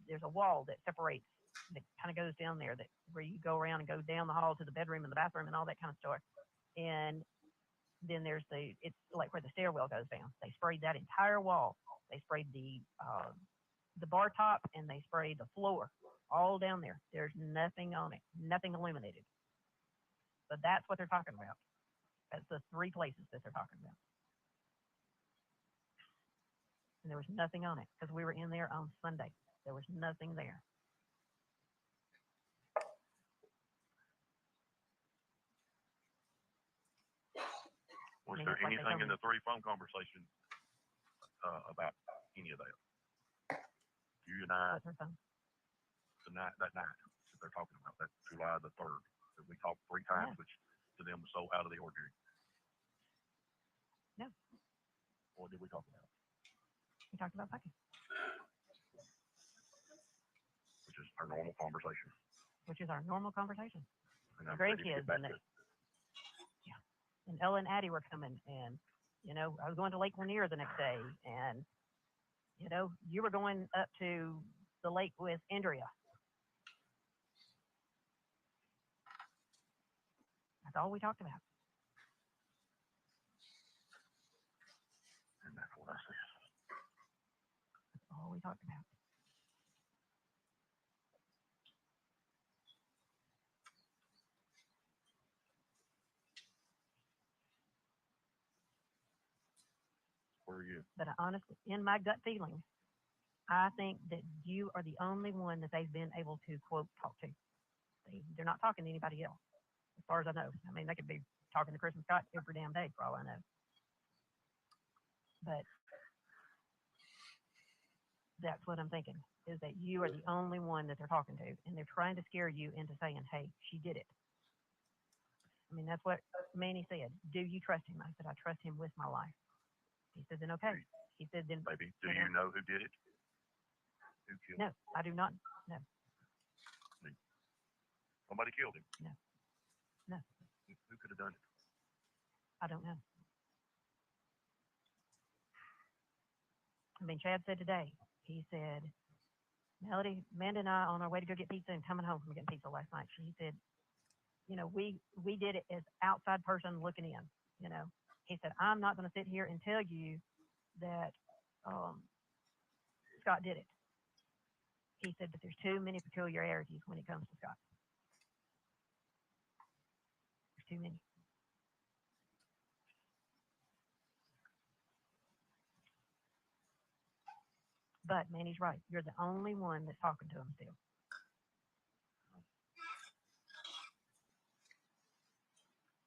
There's a wall that separates, that kind of goes down there, that where you go around and go down the hall to the bedroom and the bathroom and all that kind of stuff. And then there's it's like where the stairwell goes down. They sprayed that entire wall. They sprayed the bar top, and they sprayed the floor all down there. There's nothing on it, nothing illuminated. But that's what they're talking about. That's the 3 places that they're talking about. And there was nothing on it because we were in there on Sunday. There was nothing there. Was there anything in the 3 phone conversations about any of that? You and I, that night that they're talking about, that July the 3rd, that we talked 3 times, which to them was so out of the ordinary. No. What did we talk about? We talked about Bucky. Which is our normal conversation. Which is our normal conversation. And The grandkids and and Ella and Addie were coming, and you know, I was going to Lake Lanier the next day, and you know, you were going up to the lake with Andrea. That's all we talked about. And that's what I said. That's all we talked about. Where are you? But I honestly, in my gut feeling, I think that you are the only one that they've been able to, quote, talk to. They're not talking to anybody else, as far as I know. I mean, they could be talking to Chris and Scott every damn day, for all I know. But that's what I'm thinking, is that you are the only one that they're talking to, and they're trying to scare you into saying, hey, she did it. I mean, that's what Manny said. Do you trust him? I said, I trust him with my life. He said, then okay. He said, then maybe. Do you know who did it? Who killed him? No, I do not. No. Somebody killed him. No. No. Who could have done it? I don't know. I mean, Chad said today, he said, Melody, Amanda and I on our way to go get pizza and coming home from getting pizza last night. He said, you know, we did it as outside person looking in, you know. He said, I'm not going to sit here and tell you that Scott did it. He said, but there's too many peculiarities when it comes to Scott. There's too many. But Manny's right. You're the only one that's talking to him still.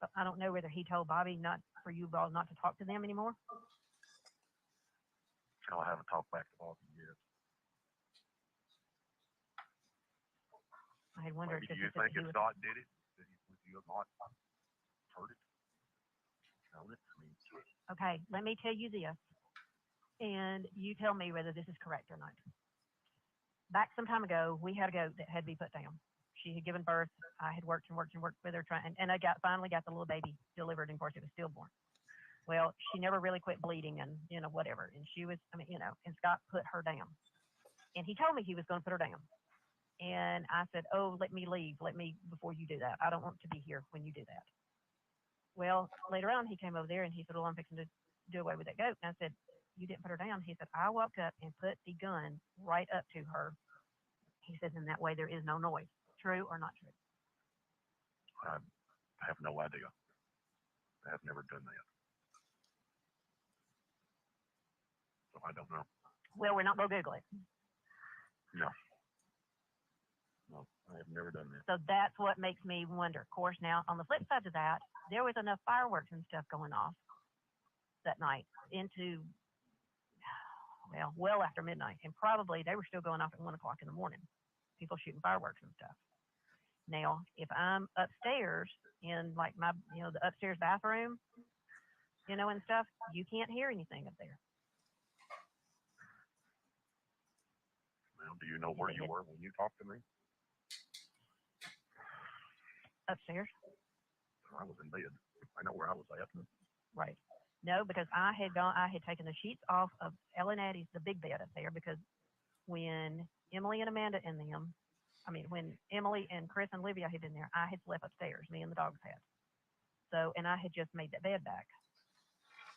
But I don't know whether he told Bobby not for you all not to talk to them anymore. I haven't talked back to Bobby yet. I had wondered. Maybe do you think if Scott did it, that would you have not heard it? Known it? I mean, okay, let me tell you this, and you tell me whether this is correct or not. Back some time ago, we had a goat that had to be put down. She had given birth. I had worked with her and I finally got the little baby delivered, and of course it was stillborn. Well, she never really quit bleeding, and you know, whatever. And she was, I mean, you know, and Scott put her down, and he told me he was going to put her down. And I said, oh, let me leave. Let me, before you do that. I don't want to be here when you do that. Well, later on, he came over there and he said, well, I'm fixing to do away with that goat. And I said, you didn't put her down. He said, I walked up and put the gun right up to her. He said, in that way, there is no noise. True or not true? I have no idea. I have never done that. So I don't know. Well, we're not going to Google it. No. No, I have never done that. So that's what makes me wonder. Of course, now, on the flip side of that, there was enough fireworks and stuff going off that night into, well after midnight, and probably they were still going off at 1 o'clock in the morning, people shooting fireworks and stuff. Now, if I'm upstairs in like my, the upstairs bathroom, and stuff, you can't hear anything up there. Well, do you know where you were when you talked to me? Upstairs. I was in bed. I know where I was at. Right. No, because I had taken the sheets off of Ellen Addie's, the big bed up there, because when Emily and Amanda and them, when Emily and Chris and Olivia had been there, I had slept upstairs, me and the dogs had. So, and I had just made that bed back.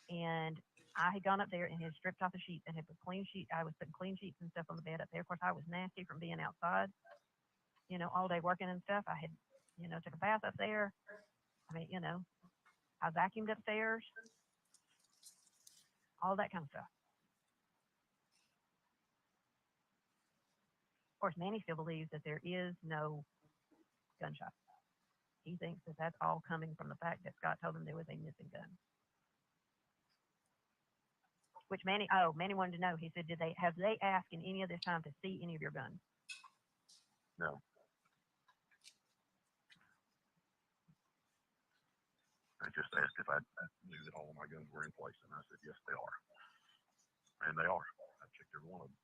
And I had gone up there and had stripped off the sheets and had put clean sheets. I was putting clean sheets and stuff on the bed up there. Of course, I was nasty from being outside, all day working and stuff. I had, took a bath up there. I vacuumed upstairs, all that kind of stuff. Of course, Manny still believes that there is no gunshot. He thinks that that's all coming from the fact that Scott told him there was a missing gun. Which Manny wanted to know. He said, have they asked in any of this time to see any of your guns? No. I just asked if I knew that all of my guns were in place, and I said, yes, they are. And they are. I checked every one of them.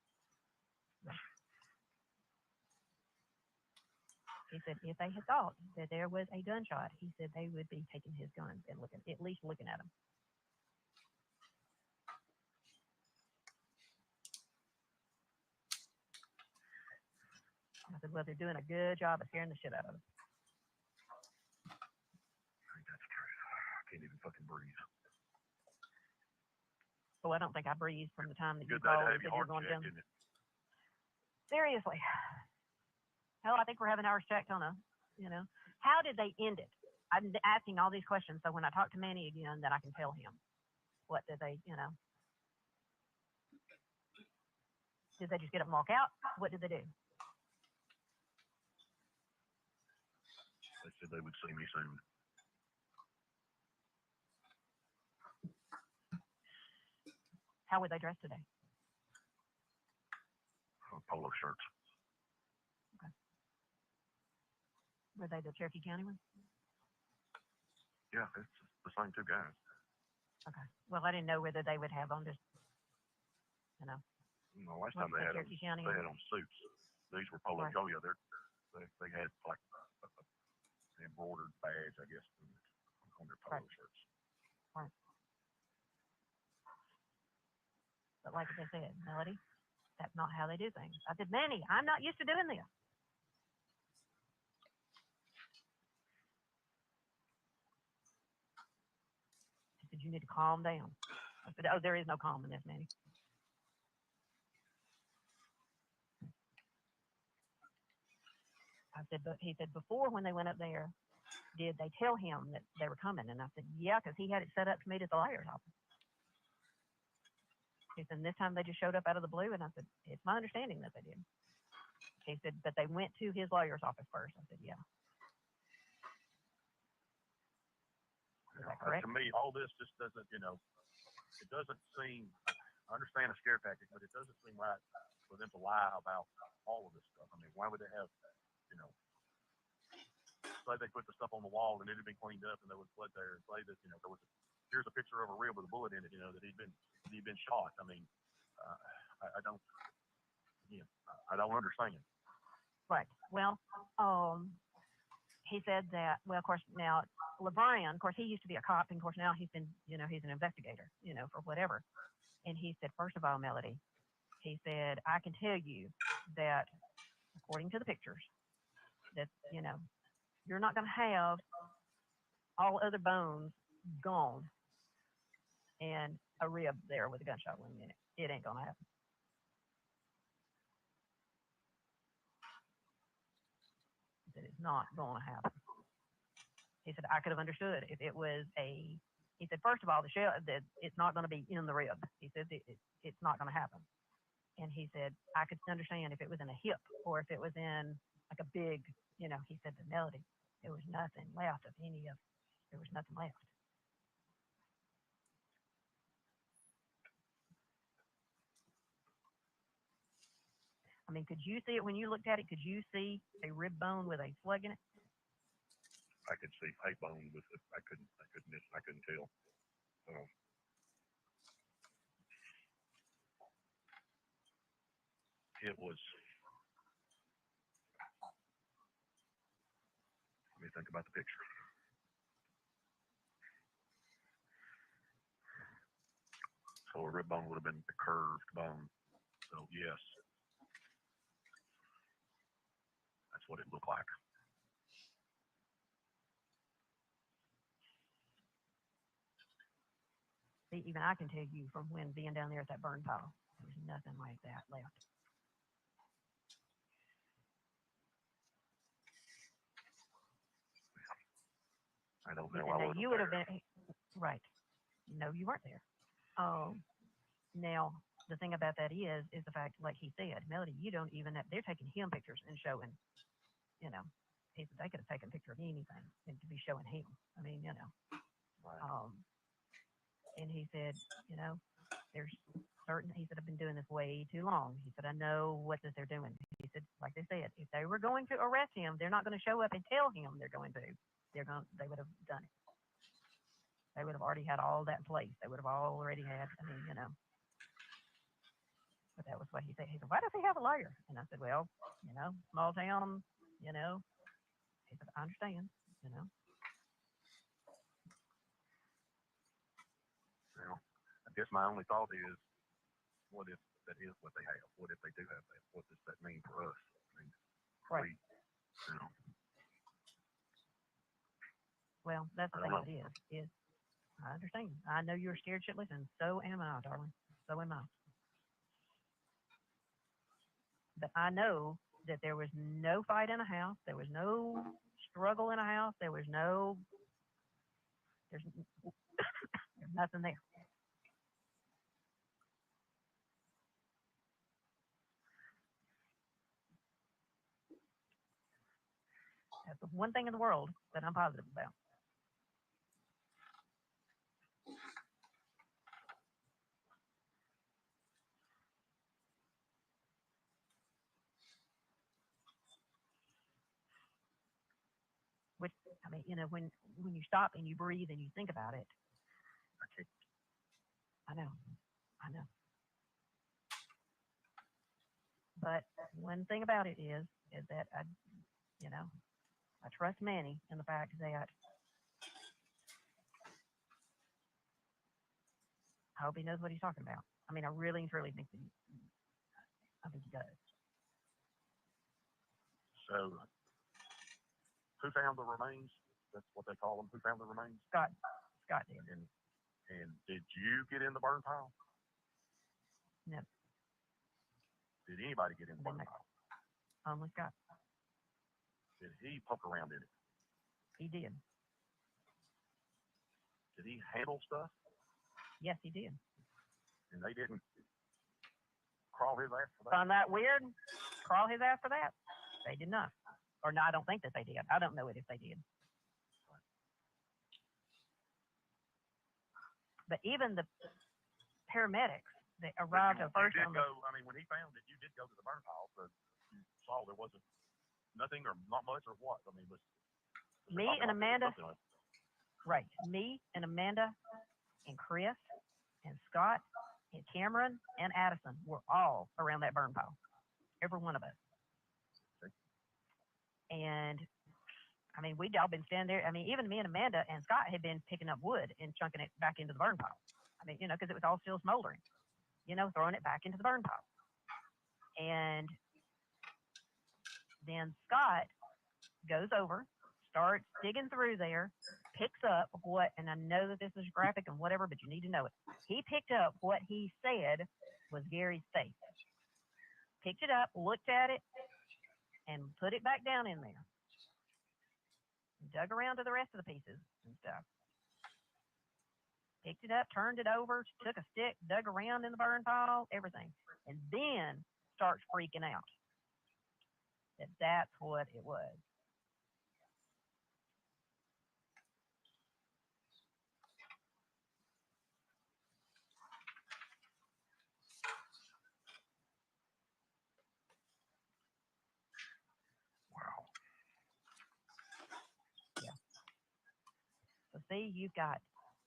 He said if they had thought that there was a gunshot, he said they would be taking his guns and at least looking at them. I said, well, they're doing a good job of scaring the shit out of us. I think that's true. I can't even fucking breathe. Oh, I don't think I breathed from the time that you Good day to called have that your you're heart going checked, down. isn't it? Seriously. Hell, I think we're having ours checked on how did they end it? I'm asking all these questions so when I talk to Manny again, that I can tell him. What did they, Did they just get up and walk out? What did they do? They said they would see me soon. How were they dressed today? Polo shirts. Okay. Were they the Cherokee County ones? Yeah, it's the same two guys. Okay. Well, I didn't know whether they would have on just, No, last time they had on suits. These were polo. Right. Oh yeah, they had like an embroidered badge, I guess, on their polo shirts. Right. But like they said, Melody, that's not how they do things. I said, Manny, I'm not used to doing this. He said, you need to calm down. I said, oh, there is no calm in this, Manny. I said, but he said, before when they went up there, did they tell him that they were coming? And I said, yeah, because he had it set up to meet at the lawyer's office. He said, this time they just showed up out of the blue. And I said, it's my understanding that they did. He said, but they went to his lawyer's office first. I said, yeah. Is that correct? To me, all this just doesn't, it doesn't seem, I understand a scare tactic, but it doesn't seem right for them to lie about all of this stuff. I mean, why would they have, say they put the stuff on the wall and it had been cleaned up and there was blood there, and say that, there was here's a picture of a rib with a bullet in it, that he'd been shot. I mean, I don't understand. Right. Well, he said that, well, of course, now, LeBron, of course, he used to be a cop, and of course, now he's been, he's an investigator, for whatever. And he said, first of all, Melody, he said, I can tell you that, according to the pictures, that, you're not going to have all other bones gone and a rib there with a gunshot wound in it. It ain't going to happen. He said, it's not going to happen. He said, I could have understood if it was he said, first of all, the shell, that it's not going to be in the rib. He said, it's not going to happen. And he said, I could understand if it was in a hip or if it was in like a big, he said, the Melody, there was nothing left of there was nothing left. I mean, could you see it when you looked at it? Could you see a rib bone with a slug in it? I could see a bone with it. I couldn't tell. It was. Let me think about the picture. So a rib bone would have been the curved bone. So yes, that's what it looked like. See, even I can tell you from when being down there at that burn pile, there's nothing like that left. I don't He know. said, I now wasn't you would have there. been right. No, you weren't there. Now the thing about that is the fact, like he said, Melody, you don't even. They're taking him pictures and showing. You know, he said they could have taken a picture of anything and to be showing him. I mean, you know. Right. And he said, you know, there's certain. He said, I've been doing this way too long. He said, I know what they're doing. He said, like they said, if they were going to arrest him, they're not going to show up and tell him they're going to. They would have done it. They would have already had all that in place. They would have already had, I mean, you know. But that was what he said. He said, why does he have a lawyer? And I said, well, you know, small town, you know. He said, I understand, you know. Well, I guess my only thought is, what if that is what they have? What if they do have that? What does that mean for us? I mean, Right. you know, Well, that's the I thing don't of it is I understand. I know you're scared shitless, and so am I, darling. So am I. But I know that there was no fight in a house. There was no struggle in a house. There's there's nothing there. That's the one thing in the world that I'm positive about. Which, I mean, you know, when you stop and you breathe and you think about it, I know. But one thing about it is that I trust Manny in the fact that I hope he knows what he's talking about. I mean, I really and truly think that I think he does. so who found the remains? That's what they call them. Who found the remains? Scott did. And did you get in the burn pile? No, Did anybody get in the burn Didn't. pile? only Scott. Did he poke around in it? He did. Did he handle stuff? Yes, he did. And they didn't crawl his ass for that? Find that weird? Crawl his ass for that? They did not. Or no, I don't think that they did. I don't know it if they did. But even the paramedics that arrived at first you on did go, I mean, when he found it, you did go to the burn pile, so you saw there wasn't nothing or not much or what? I mean, me and Amanda, right, me and Amanda and Chris and Scott and Cameron and Addison were all around that burn pile. Every one of us. Okay. And I mean, we'd all been standing there. I mean, even me and Amanda and Scott had been picking up wood and chunking it back into the burn pile. I mean, you know, because it was all still smoldering, you know, throwing it back into the burn pile. And then Scott goes over, starts digging through there, picks up what, and I know that this is graphic and whatever, but you need to know it. He picked up what he said was Gary's safe. Picked it up, looked at it, and put it back down in there. Dug around to the rest of the pieces and stuff. Picked it up, turned it over, took a stick, dug around in the burn pile, everything. And then starts freaking out. That's what it was. see, you've got,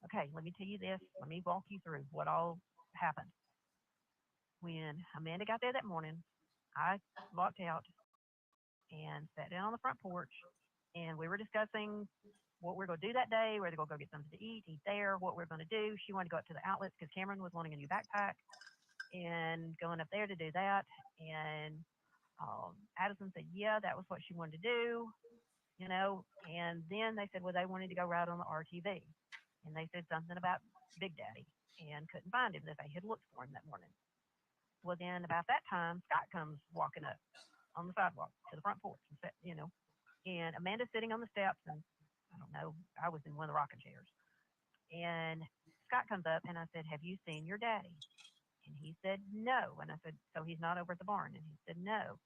okay, let me tell you this. Let me walk you through what all happened. When Amanda got there that morning, I walked out and sat down on the front porch, and we were discussing what we're going to do that day, whether we're going to go get something to eat there, what we're going to do. She wanted to go up to the outlets because Cameron was wanting a new backpack and going up there to do that. And Addison said, yeah, that was what she wanted to do, you know. And then they said, well, they wanted to go ride on the RTV. And they said something about Big Daddy and couldn't find him, that they had looked for him that morning. Well, then about that time, Scott comes walking up on the sidewalk to the front porch and said, you know, and Amanda's sitting on the steps, and I don't know, I was in one of the rocking chairs. And Scott comes up, and I said, have you seen your daddy? And he said, no. And I said, so he's not over at the barn? And he said, no.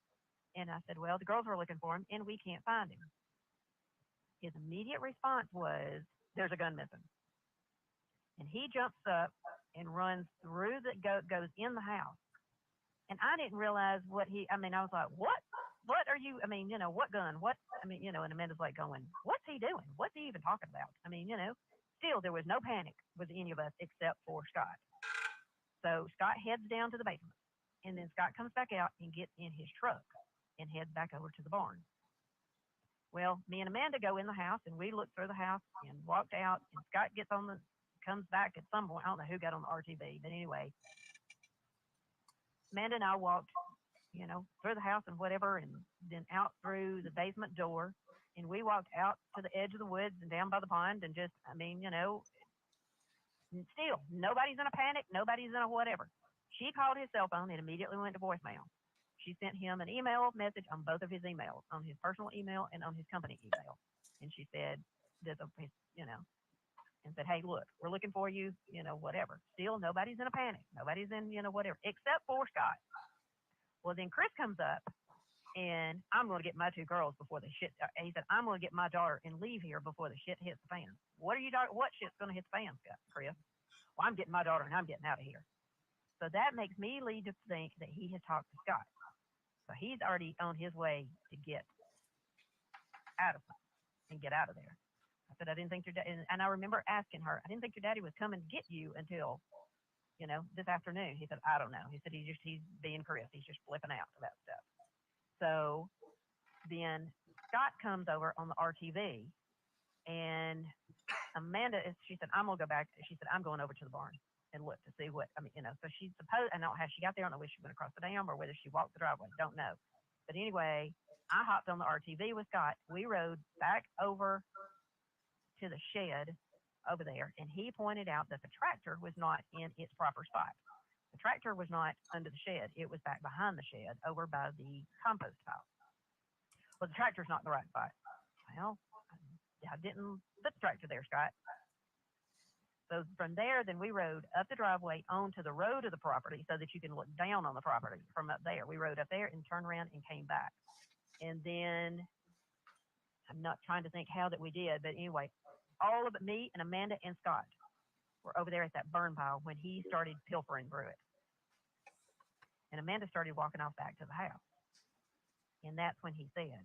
And I said, well, the girls were looking for him, and we can't find him. His immediate response was, there's a gun missing. And he jumps up and runs through goes in the house. And I didn't realize what I was like, what? What are you, you know, what gun? What, you know, and Amanda's like going, what's he doing? What's he even talking about? You know, still there was no panic with any of us except for Scott. So Scott heads down to the basement, and then Scott comes back out and gets in his truck and heads back over to the barn. Well, me and Amanda go in the house, and we looked through the house and walked out, and Scott comes back at some point. I don't know who got on the RTV, but anyway, Amanda and I walked, you know, through the house and whatever, and then out through the basement door, and we walked out to the edge of the woods and down by the pond, and just, you know, still, nobody's in a panic, nobody's in a whatever. She called his cell phone and immediately went to voicemail. She sent him an email message on both of his emails, on his personal email and on his company email. And she said, you know, and said, hey, look, we're looking for you, you know, whatever. Still, nobody's in a panic. Nobody's in, you know, whatever, except for Scott. Well, then Chris comes up, and I'm going to get my two girls before the shit. He said, I'm going to get my daughter and leave here before the shit hits the fan. What shit's going to hit the fan, Scott, Chris? Well, I'm getting my daughter, and I'm getting out of here. So that makes me lead to think that he has talked to Scott. So he's already on his way to get Addison and get out of there. I said, I didn't think your daddy, and I remember asking her, I didn't think your daddy was coming to get you until, you know, this afternoon. He said, I don't know. He said, he's being Chris. He's just flipping out about stuff. So then Scott comes over on the RTV, and Amanda, she said, I'm going to go back. She said, I'm going over to the barn and look to see what, you know, so she's supposed, I don't know how she got there. I don't know whether she went across the dam or whether she walked the driveway. Don't know. But anyway, I hopped on the RTV with Scott. We rode back over to the shed over there, and he pointed out that the tractor was not in its proper spot. The tractor was not under the shed. It was back behind the shed over by the compost pile. Well, the tractor's not in the right spot. Well, I didn't put the tractor there, Scott. So from there, then we rode up the driveway onto the road of the property so that you can look down on the property from up there. We rode up there and turned around and came back. And then I'm not trying to think how that we did, but anyway, all of it, me and Amanda and Scott were over there at that burn pile when he started pilfering through it. And Amanda started walking off back to the house. And that's when he said,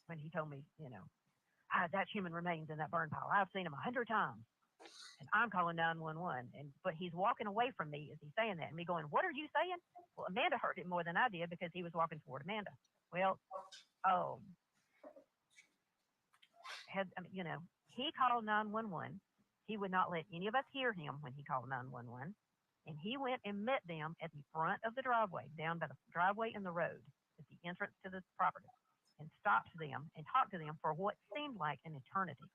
when he told me, you know, that's human remains in that burn pile. I've seen him 100 times. And I'm calling 911. But he's walking away from me as he's saying that. And me going, what are you saying? Well, Amanda heard it more than I did because he was walking toward Amanda. Well, you know, he called 911. He would not let any of us hear him when he called 911. And he went and met them at the front of the driveway, down by the driveway and the road, at the entrance to the property, and stopped them and talked to them for what seemed like an eternity.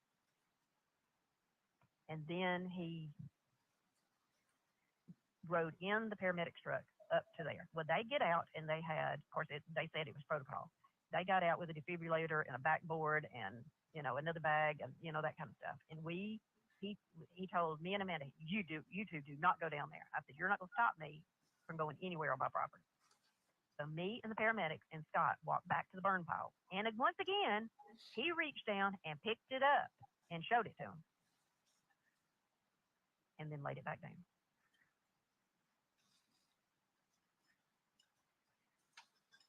And then he rode in the paramedics truck up to there. Well, they get out, and they had, of course, they said it was protocol. They got out with a defibrillator and a backboard and, you know, another bag and, you know, that kind of stuff. And he told me and Amanda, you two do not go down there. I said, you're not going to stop me from going anywhere on my property. So me and the paramedics and Scott walked back to the burn pile. And once again, he reached down and picked it up and showed it to him. And then laid it back down.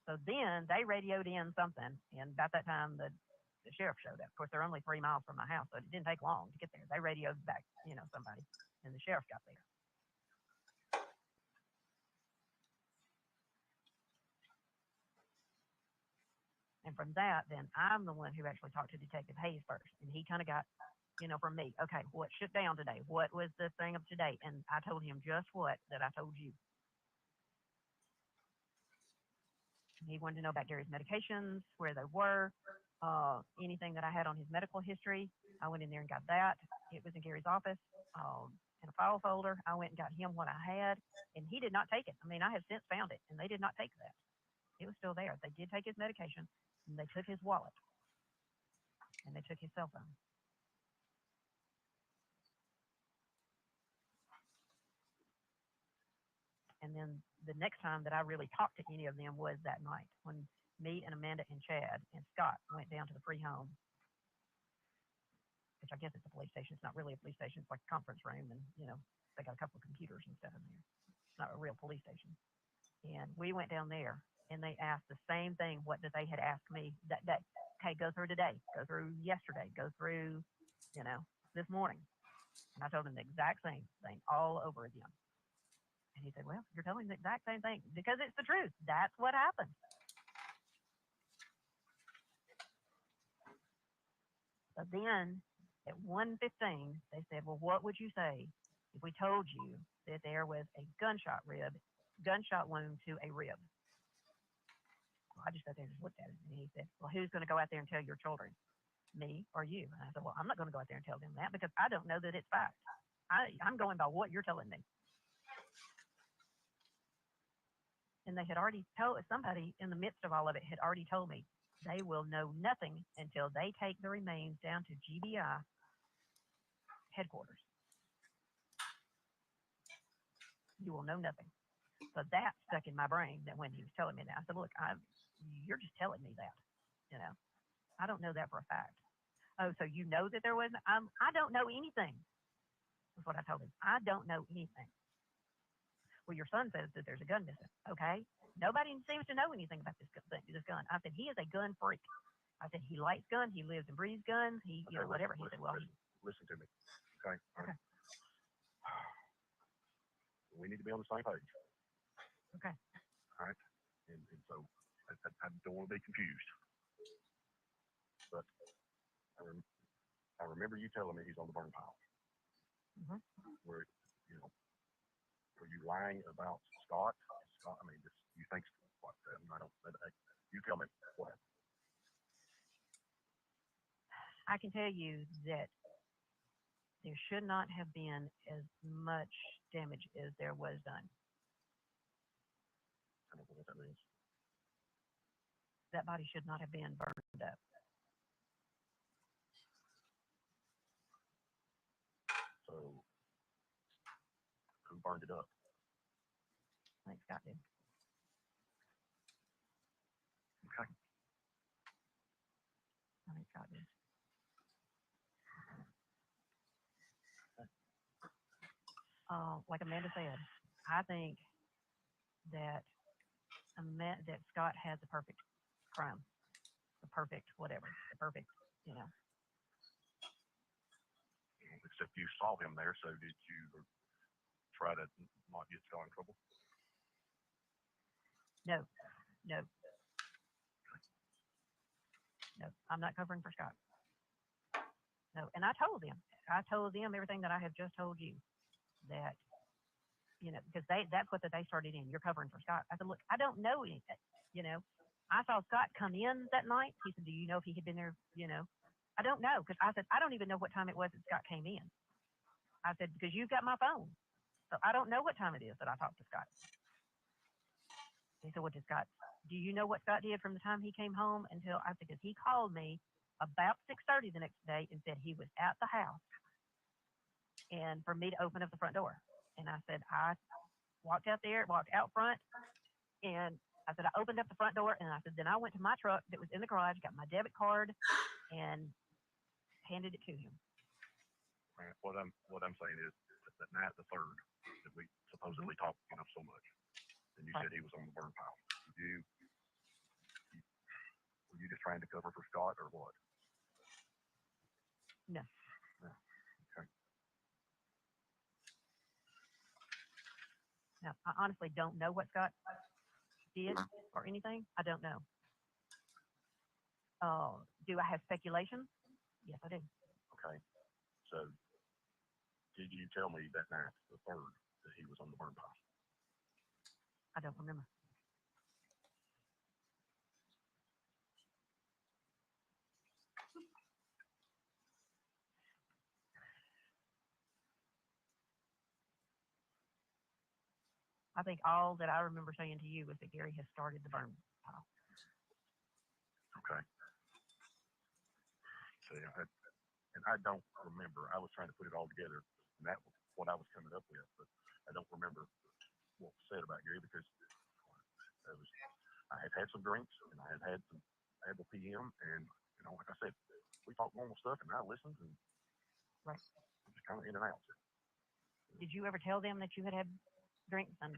So then they radioed in something, and about that time the the sheriff showed up. Of course, they're only 3 miles from my house, so it didn't take long to get there. They radioed back, somebody, and the sheriff got there. And from that, then I'm the one who actually talked to Detective Hayes first, and he kind of got, from me, okay, what shut down today? What was the thing of today? And I told him just what that I told you. He wanted to know about Gary's medications, where they were, anything that I had on his medical history. I went in there and got that. It was in Gary's office, in a file folder. I went and got him what I had, and he did not take it. I mean, I have since found it, and they did not take that. It was still there. They did take his medication, and they took his wallet, and they took his cell phone. And then the next time that I really talked to any of them was that night when me and Amanda and Chad and Scott went down to the free home, which I guess it's a police station. It's not really a police station. It's like a conference room, and they got a couple of computers and stuff in there. It's not a real police station. And we went down there, and they asked the same thing what they had asked me that day. Okay, go through today, go through yesterday, go through, this morning. And I told them the exact same thing all over again. And he said, well, you're telling the exact same thing because it's the truth. That's what happened. But then at 1:15, they said, well, what would you say if we told you that there was a gunshot wound to a rib? Well, I just sat there and just looked at it. And he said, well, who's going to go out there and tell your children? Me or you? And I said, well, I'm not going to go out there and tell them that because I don't know that it's fact. I'm going by what you're telling me. And they had already told somebody in the midst of all of it had already told me they will know nothing until they take the remains down to GBI headquarters. You will know nothing. So that stuck in my brain that when he was telling me that, I said, look, you're just telling me that, I don't know that for a fact. Oh, so you know that there wasn't, I don't know anything. That's what I told him. I don't know anything. Well, your son says that there's a gun missing. Okay. Nobody seems to know anything about this gun. I said, he is a gun freak. I said, he likes guns. He lives and breathes guns. He, whatever. He said, well, listen to me. Okay. Okay. We need to be on the same page. Okay. All right. And so I don't want to be confused. But I remember you telling me he's on the burn pile. Mm-hmm. Were you lying about Scott? Scott, I mean, you think what? I don't. You tell me what. I can tell you that there should not have been as much damage as there was done. I don't know what that means. That body should not have been burned up. So, who burned it up? I think Scott did. Okay. I think Scott did. Like Amanda said, I think that that Scott has the perfect crime, the perfect whatever, the perfect, Except you saw him there, so did you try to not get Scott in trouble? No. I'm not covering for Scott. No, and I told them everything that I have just told you. That, because that's what they started in. You're covering for Scott. I said, look, I don't know anything. I saw Scott come in that night. He said, do you know if he had been there? I don't know, because I said, I don't even know what time it was that Scott came in. I said, because you've got my phone. So I don't know what time it is that I talked to Scott. He said, what did Scott, do you know what Scott did from the time he came home until, I said, because he called me about 6:30 the next day and said he was at the house and for me to open up the front door. And I said, I walked out front, and I said, I opened up the front door, and I said, then I went to my truck that was in the garage, got my debit card, and handed it to him. Right. What I'm saying is that night the 3rd that we supposedly talked so much, and you said he was on the burn pile. Were you just trying to cover for Scott or what? No. Okay. Now, I honestly don't know what Scott did or anything. I don't know. Do I have speculation? Yes, I do. Okay. So, did you tell me that night, the 3rd, that he was on the burn pile? I don't remember. I think all that I remember saying to you was that Gary has started the burn pile. Okay. See, and I don't remember. I was trying to put it all together, and that was what I was coming up with, but I don't remember what was said about Gary because it was, I had had some drinks, and I had some Apple PM, and, like I said, we talked normal stuff, and I listened, and Right. just kind of in and out. Did you ever tell them that you had had drinks and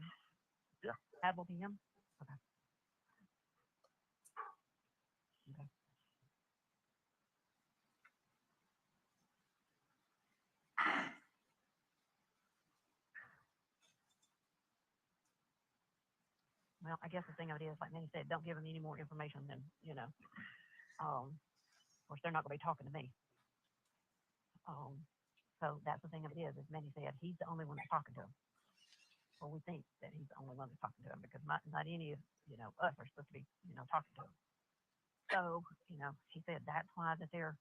Yeah. Apple PM? Okay. Okay. Well, I guess the thing of it is, like Manny said, don't give them any more information than, of course, they're not going to be talking to me. So that's the thing of it is, as Manny said, he's the only one that's talking to him. Well, we think that he's the only one that's talking to him because not any of, us are supposed to be, talking to him. So, he said that's why that they're,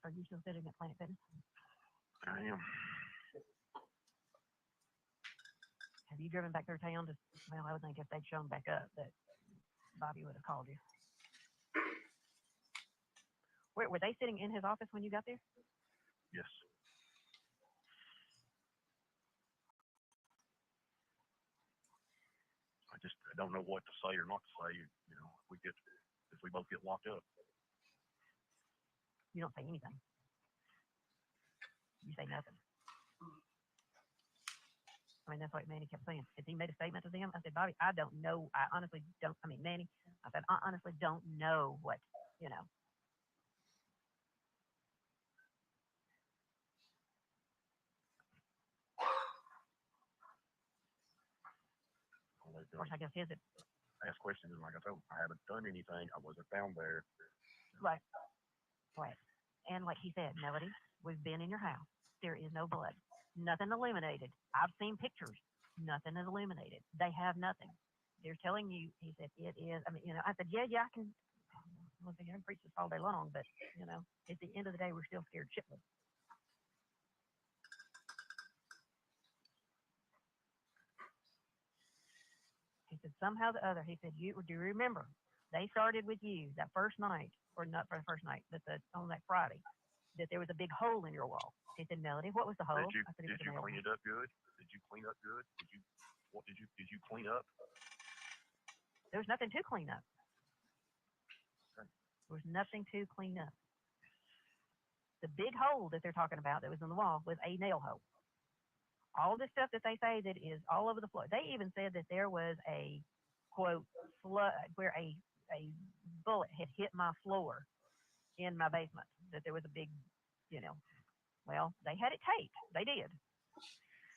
Are you still sitting at Planet Fitness? I am. Have you driven back their town? Well, I would think if they'd shown back up that Bobby would have called you. Were they sitting in his office when you got there? Yes. I don't know what to say or not to say. If we both get locked up. You don't say anything. You say nothing. I mean, that's what Manny kept saying. If he made a statement to them, I said, Bobby, I don't know. I honestly don't. I mean, Manny, I said, I honestly don't know what, Of course, I guess his it. Ask questions, and like I told him, I haven't done anything. I wasn't found there. Right. Right. And like he said, Melody, we've been in your house. There is no blood. Nothing illuminated. I've seen pictures. Nothing is illuminated. They have nothing. They're telling you, he said, it is. I mean, I said, yeah, I can. I can preach this all day long, but, at the end of the day, we're still scared shitless. He said, somehow or the other, he said, do you remember? They started with you that first night, or not for the first night, but on that Friday, that there was a big hole in your wall. He said, Melody, what was the hole? Did you, I said, did you clean it up good? Did you clean up good? Did you clean up? There was nothing to clean up. Okay. There was nothing to clean up. The big hole that they're talking about that was in the wall was a nail hole. All this stuff that they say that is all over the floor. They even said that there was a, quote, flood where a bullet had hit my floor in my basement, that there was a big, well, they had it taped. They did.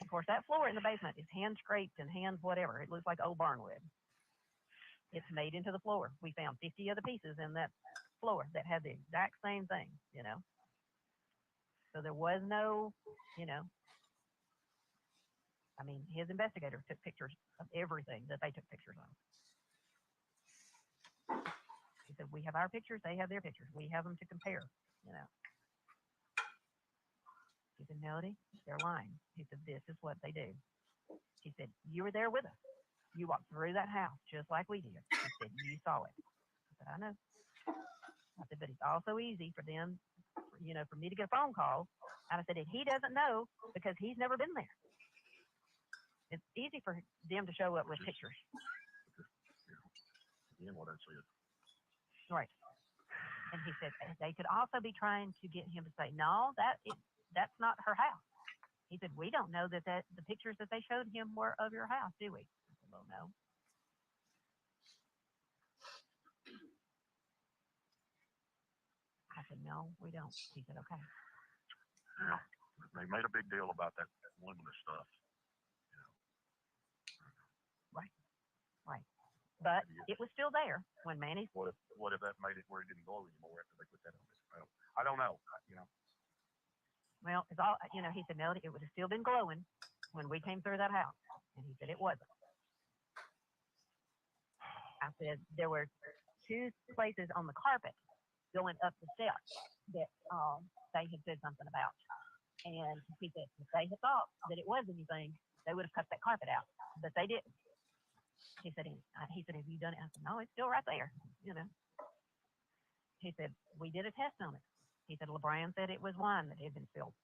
Of course, that floor in the basement is hand scraped and hand whatever. It looks like old barnwood. It's made into the floor. We found 50 other pieces in that floor that had the exact same thing, So there was no, I mean, his investigator took pictures of everything that they took pictures of. He said, we have our pictures, they have their pictures. We have them to compare, He said, Melody, they're lying. He said, this is what they do. He said, you were there with us. You walked through that house just like we did. He said, you saw it. I said, I know. I said, but it's also easy for them, for me to get a phone call. And I said, and he doesn't know because he's never been there. It's easy for them to show up with pictures. Again, what I said. Right. And he said they could also be trying to get him to say, no, that's not her house. He said, we don't know that the pictures that they showed him were of your house, do we? I said, No. No. I said, no, we don't. He said, okay. Yeah. They made a big deal about that luminous stuff. Right. But it was still there when Manny. What if that made it where it didn't glow anymore after they put that on it? Well, I don't know. Well, it's all, he said, Melody, it would have still been glowing when we came through that house. And he said, it wasn't. I said, there were 2 places on the carpet going up the steps that they had said something about. And he said, if they had thought that it was anything, they would have cut that carpet out. But they didn't. He said, have you done it? I said, no, it's still right there. He said, we did a test on it. He said, LeBron said it was wine that had been spilled.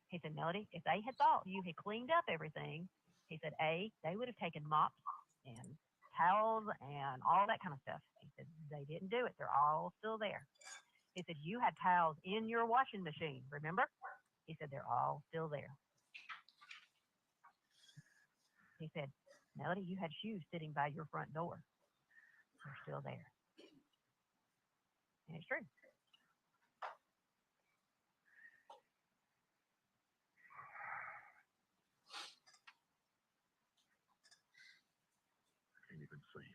He said, Melody, if they had thought you had cleaned up everything, he said, they would have taken mops and towels and all that kind of stuff. He said, they didn't do it. They're all still there. He said, you had towels in your washing machine, remember? He said, they're all still there. He said, Melody, you had shoes sitting by your front door. They're still there. And it's true. Can't even see.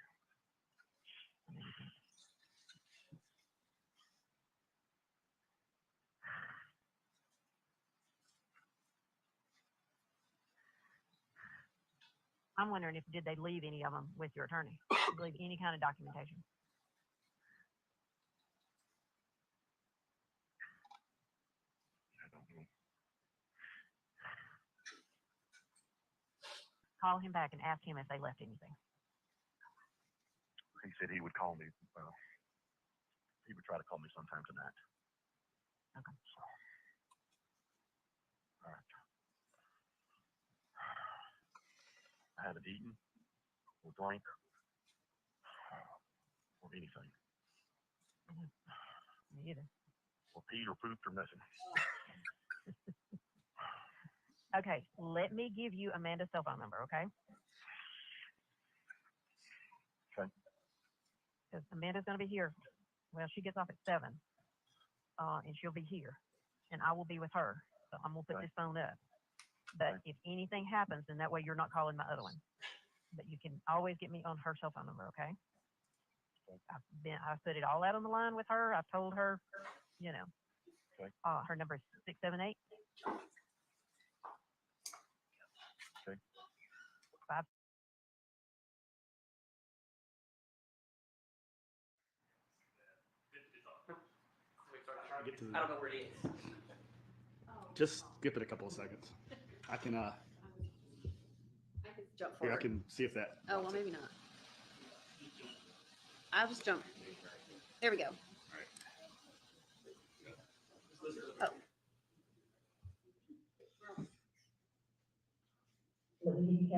I'm wondering did they leave any of them with your attorney? Leave any kind of documentation? I don't know. Call him back and ask him if they left anything. He said he would call me. He would try to call me sometime tonight. Okay. All right. I haven't eaten or drank or anything. Me either. Or peed or pooped or nothing. Okay, let me give you Amanda's cell phone number, okay? Okay. Because Amanda's going to be here. Well, she gets off at 7, and she'll be here, and I will be with her. So I'm going to put Okay. this phone up. But if anything happens, then that way you're not calling my other one. But you can always get me on her cell phone number, okay? I've put it all out on the line with her. I've told her, Okay. Her number is 678. Okay. 5. Get to I don't know where it is. just skip it a couple of seconds. I can I can jump here, I forward. can see if that. Oh, well, maybe not. I'll just jump. There we go. Oh. Anything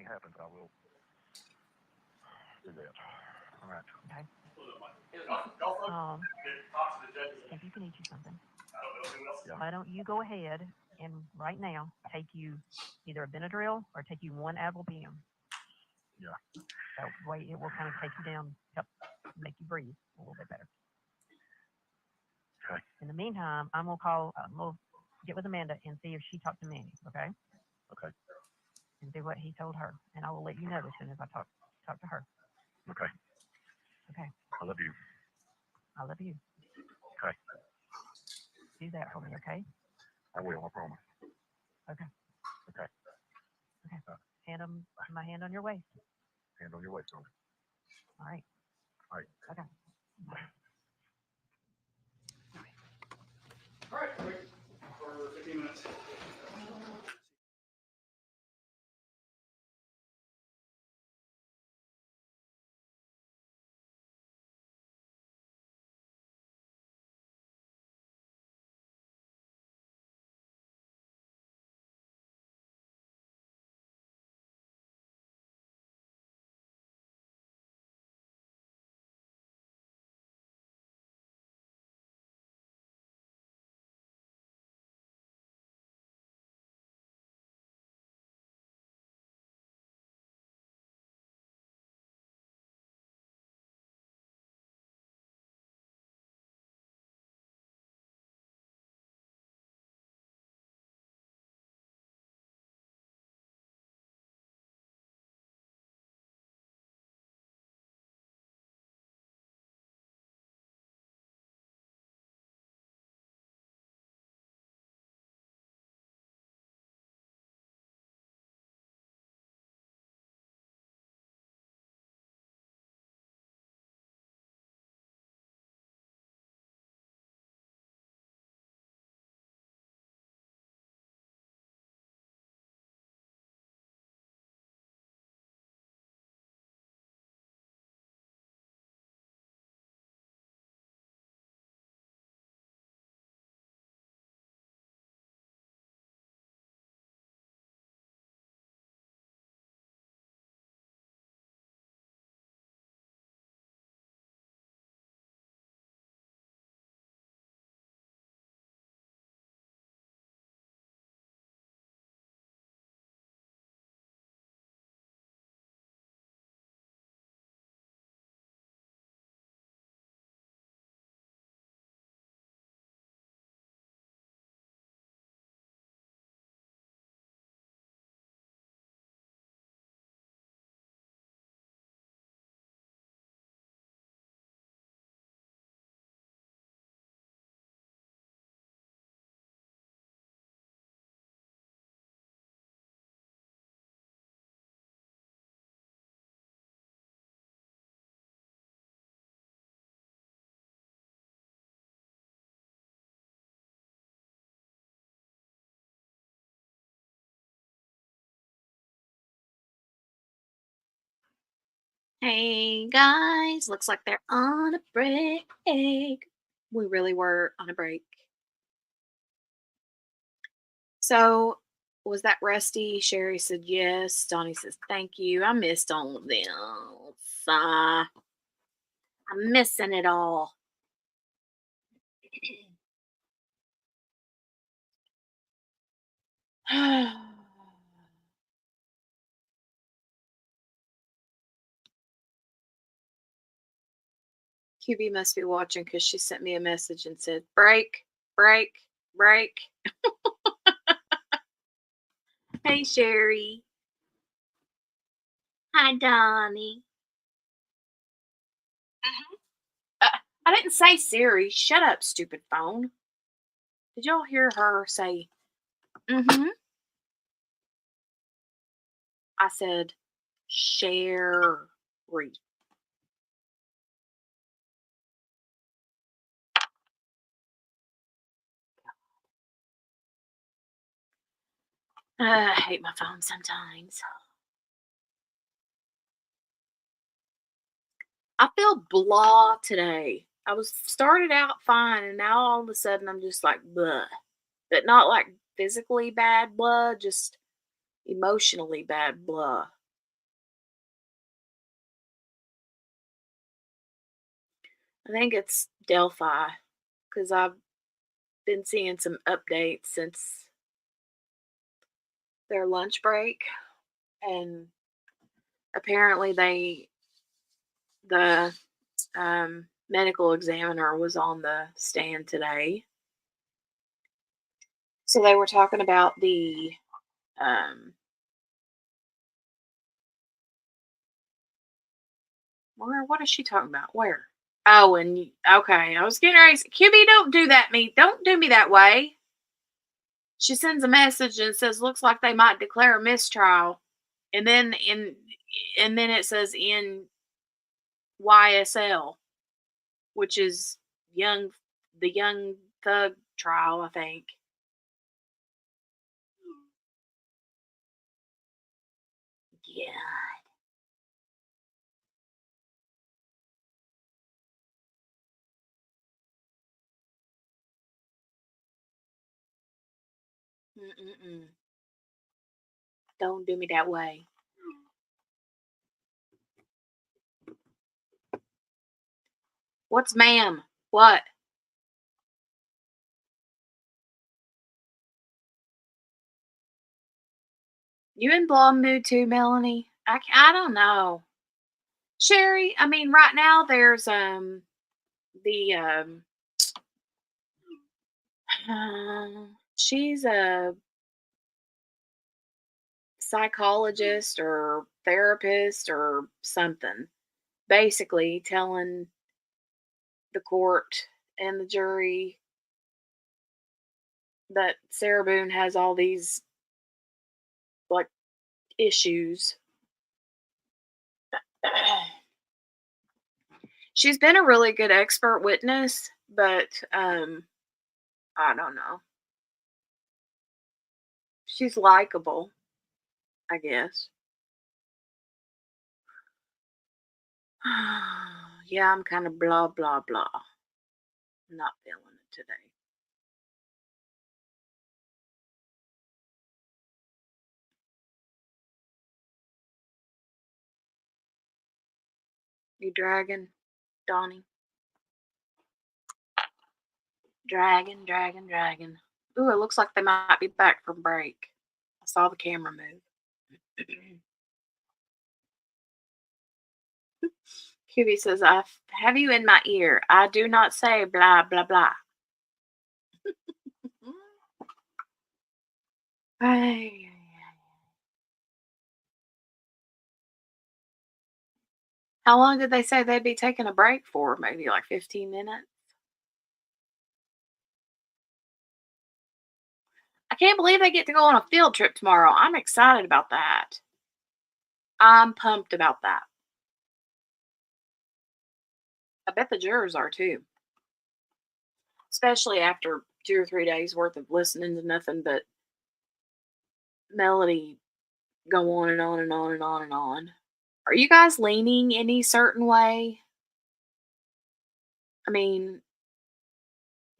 happens, I will do that. All right. Okay. If you can eat you something. Yeah. Why don't you go ahead and right now take you either a Benadryl or take you 1 Advil PM. Yeah. That way it will kind of take you down, help make you breathe a little bit better. Okay. In the meantime, we'll get with Amanda and see if she talked to Manny, okay? Okay. And do what he told her. And I will let you know as soon as I talk to her. Okay. Okay. I love you. I love you. Okay. Do that for me, okay? I will. I promise. Okay. Okay. My hand on your waist. Hand on your waist, Tony. All right. Right. Okay. All right, break for 15 minutes. Hey guys, looks like they're on a break. We really were on a break. So, was that Rusty? Sherry said yes. Donnie says thank you. I missed all of them. I'm missing it all. QB must be watching because she sent me a message and said, break, break, break. Hey, Sherry. Hi, Donnie. I didn't say Siri. Shut up, stupid phone. Did y'all hear her say, mm-hmm? I said, Sherry. I hate my phone sometimes. I feel blah today. I was started out fine, and now all of a sudden I'm just like blah. But not like physically bad blah, just emotionally bad blah. I think it's Delphi because I've been seeing some updates since their lunch break, and apparently the medical examiner was on the stand today. So they were talking about the what is she talking about? Where? Oh, and okay, I was getting ready to say, QB, don't do me that way. She sends a message and says, looks like they might declare a mistrial. And then it says in YSL, which is the young thug trial, I think. Yeah. Mm-mm-mm. Don't do me that way. What's ma'am? What? You in blonde mood too, Melanie? I don't know. Sherry, I mean, right now there's the she's a psychologist or therapist or something, basically telling the court and the jury that Sarah Boone has all these like issues. She's been a really good expert witness, but I don't know. She's likable, I guess. Yeah, I'm kind of blah blah blah. Not feeling it today. You dragging, Donnie? Dragging, dragging, dragging. Ooh, it looks like they might be back from break. I saw the camera move. QB says, I have you in my ear. I do not say blah, blah, blah. Ay, how long did they say they'd be taking a break for? Maybe like 15 minutes? I can't believe they get to go on a field trip tomorrow. I'm excited about that. I'm pumped about that. I bet the jurors are too. Especially after 2 or 3 days worth of listening to nothing but Melody go on and on and on and on and on. Are you guys leaning any certain way? I mean,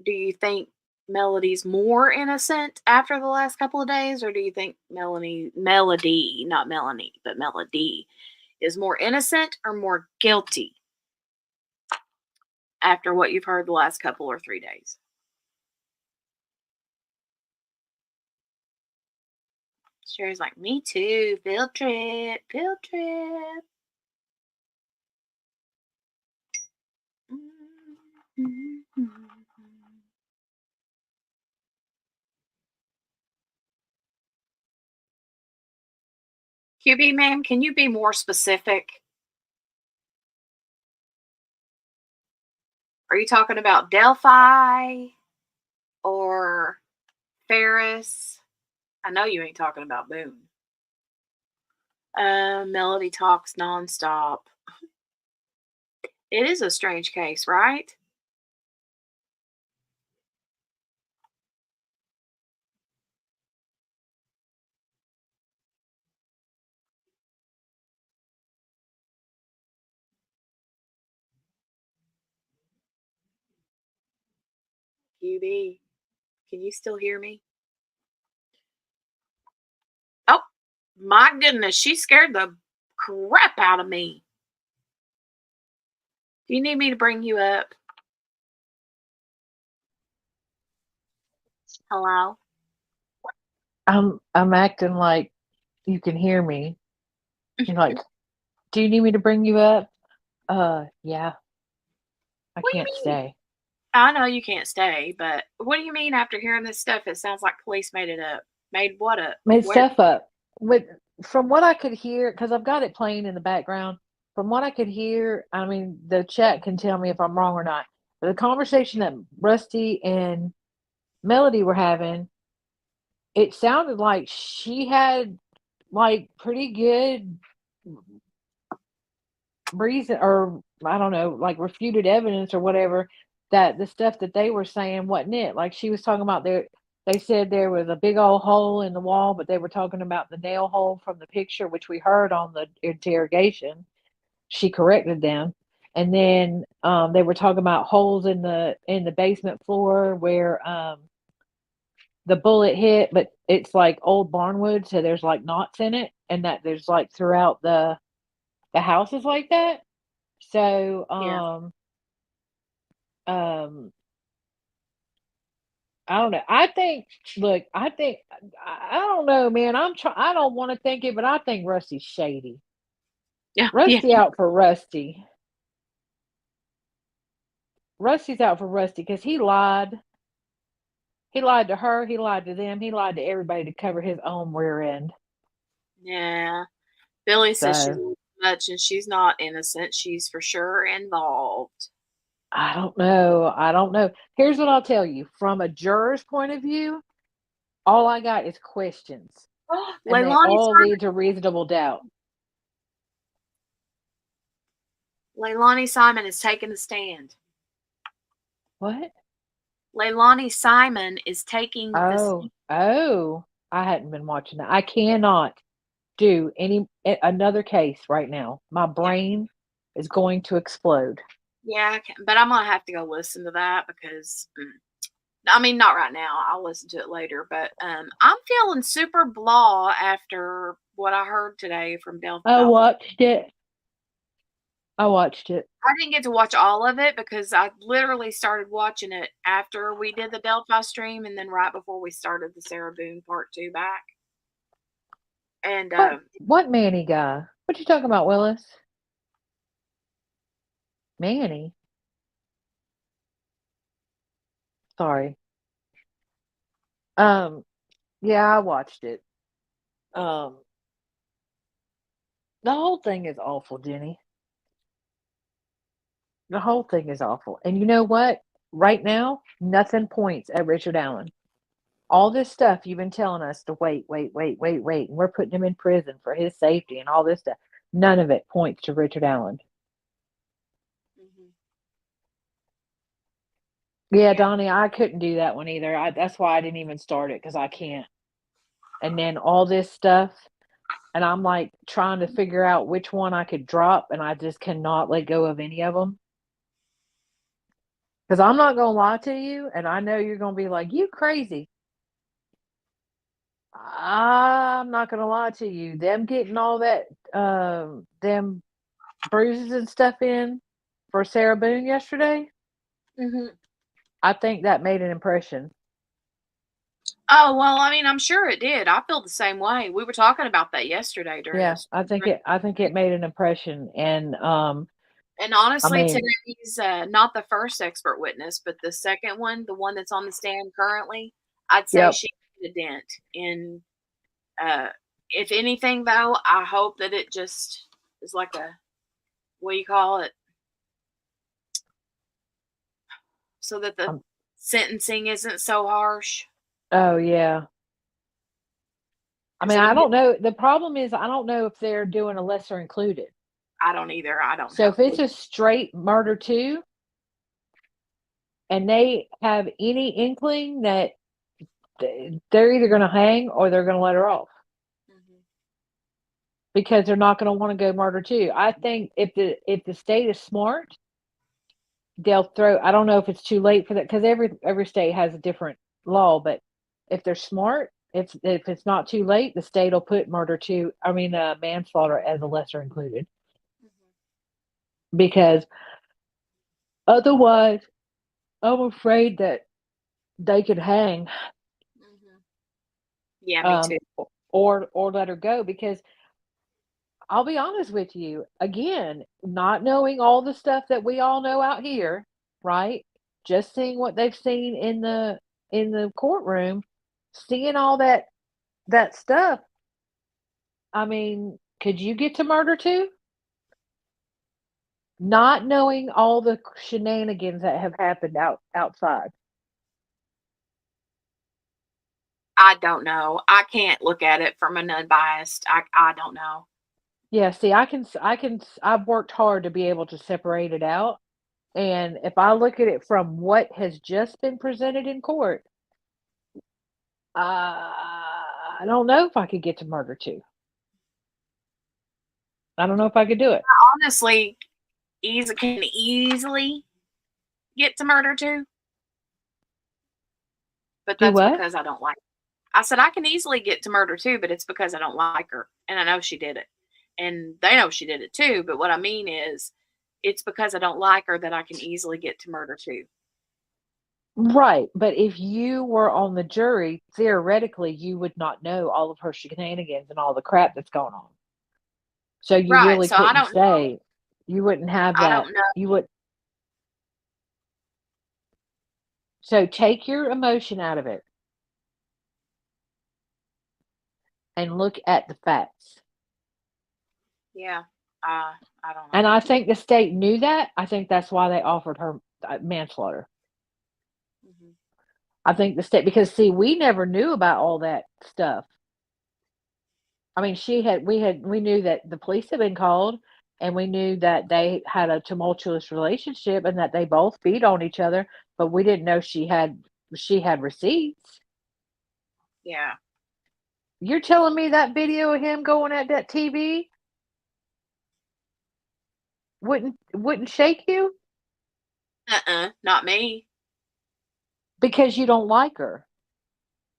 do you think Melody's more innocent after the last couple of days, or do you think Melody, not Melanie, but Melody, is more innocent or more guilty after what you've heard the last couple or 3 days? Sherry's like, me too. Field trip, field trip. Mm-hmm. QB, ma'am, can you be more specific? Are you talking about Delphi or Farris? I know you ain't talking about Boone. Melody talks nonstop. It is a strange case, right? QB, can you still hear me? Oh, my goodness, she scared the crap out of me. Do you need me to bring you up? Hello? I'm acting like you can hear me. You're like, do you need me to bring you up? Yeah. I What do you can't mean? stay. I know you can't stay, but what do you mean after hearing this stuff? It sounds like police made it up. Made what up? Made Where? stuff up. From what I could hear, because I've got it playing in the background, from what I could hear, I mean, the chat can tell me if I'm wrong or not. But the conversation that Rusty and Melody were having, it sounded like she had like pretty good reason, or I don't know, like refuted evidence or whatever, that the stuff that they were saying wasn't it. Like she was talking about they said there was a big old hole in the wall, but they were talking about the nail hole from the picture, which we heard on the interrogation. She corrected them. And then they were talking about holes in the basement floor where the bullet hit, but it's like old barnwood, so there's like knots in it, and that there's like throughout the houses like that. So Yeah. I don't know. I think look, I don't know, man. I don't want to think it, but I think Rusty's shady. Yeah. Rusty out for Rusty. Rusty's out for Rusty because he lied. He lied to her. He lied to them. He lied to everybody to cover his own rear end. Yeah. Billy says she's So much and she's not innocent. She's for sure involved. I don't know. I don't know. Here's what I'll tell you. From a juror's point of view, all I got is questions. And they all lead to reasonable doubt. Leilani Simon is taking the stand. What? Leilani Simon is taking the stand. Oh, I hadn't been watching that. I cannot do another case right now. My brain is going to explode. Yeah, but I'm gonna have to go listen to that because I mean, not right now. I'll listen to it later. But I'm feeling super blah after what I heard today from Delphi. I watched it. I didn't get to watch all of it because I literally started watching it after we did the Delphi stream and then right before we started the Sarah Boone part 2 back. And what Manny guy? What you talking about, Willis? Manny? Sorry. Yeah, I watched it. The whole thing is awful, Jenny. The whole thing is awful. And you know what? Right now, nothing points at Richard Allen. All this stuff you've been telling us to wait. And we're putting him in prison for his safety and all this stuff. None of it points to Richard Allen. Yeah, Donnie, I couldn't do that one either. That's why I didn't even start it because I can't. And then all this stuff, and I'm like trying to figure out which one I could drop, and I just cannot let go of any of them. Because I'm not going to lie to you, and I know you're going to be like, you crazy. I'm not going to lie to you. Them getting all that, them bruises and stuff in for Sarah Boone yesterday, I think that made an impression. Oh, well, I mean, I'm sure it did. I feel the same way. We were talking about that yesterday during this. I think it made an impression. And honestly, today he's not the first expert witness, but the second one, the one that's on the stand currently, I'd say she made a dent. And if anything, though, I hope that it just is like a, what do you call it? So that the sentencing isn't so harsh. Oh, yeah. I mean, I don't know. The problem is, I don't know if they're doing a lesser included. I don't either. I don't know. So if it's a straight murder 2, and they have any inkling that they're either going to hang or they're going to let her off. Because they're not going to want to go murder 2. I think if the state is smart, they'll throw. I don't know if it's too late for that because every state has a different law. But if they're smart, if it's not too late, the state will put manslaughter as a lesser included. Because otherwise, I'm afraid that they could hang. Yeah, me too. Or let her go because. I'll be honest with you. Again, not knowing all the stuff that we all know out here, right? Just seeing what they've seen in the courtroom, seeing all that stuff. I mean, could you get to murder 2? Not knowing all the shenanigans that have happened outside. I don't know. I can't look at it from an unbiased. I don't know. Yeah, see, I've worked hard to be able to separate it out. And if I look at it from what has just been presented in court, I don't know if I could get to murder too. I don't know if I could do it. Honestly, can easily get to murder too, but Do that's what? because I don't like. I said I can easily get to murder too, but it's because I don't like her, and I know she did it, and they know she did it too. But what I mean is, it's because I don't like her that I can easily get to murder too. Right, but if you were on the jury, theoretically, you would not know all of her shenanigans and all the crap that's going on. So you Right. really So I couldn't don't know. say. You wouldn't have I that. don't know. You would. So take your emotion out of it and look at the facts. Yeah. I don't know. And I think the state knew that. I think that's why they offered her manslaughter. Mm-hmm. I think the state, because see, we never knew about all that stuff. I mean, we knew that the police had been called, and we knew that they had a tumultuous relationship and that they both beat on each other, but we didn't know she had receipts. Yeah. You're telling me that video of him going at that TV wouldn't shake you Not me. because you don't like her.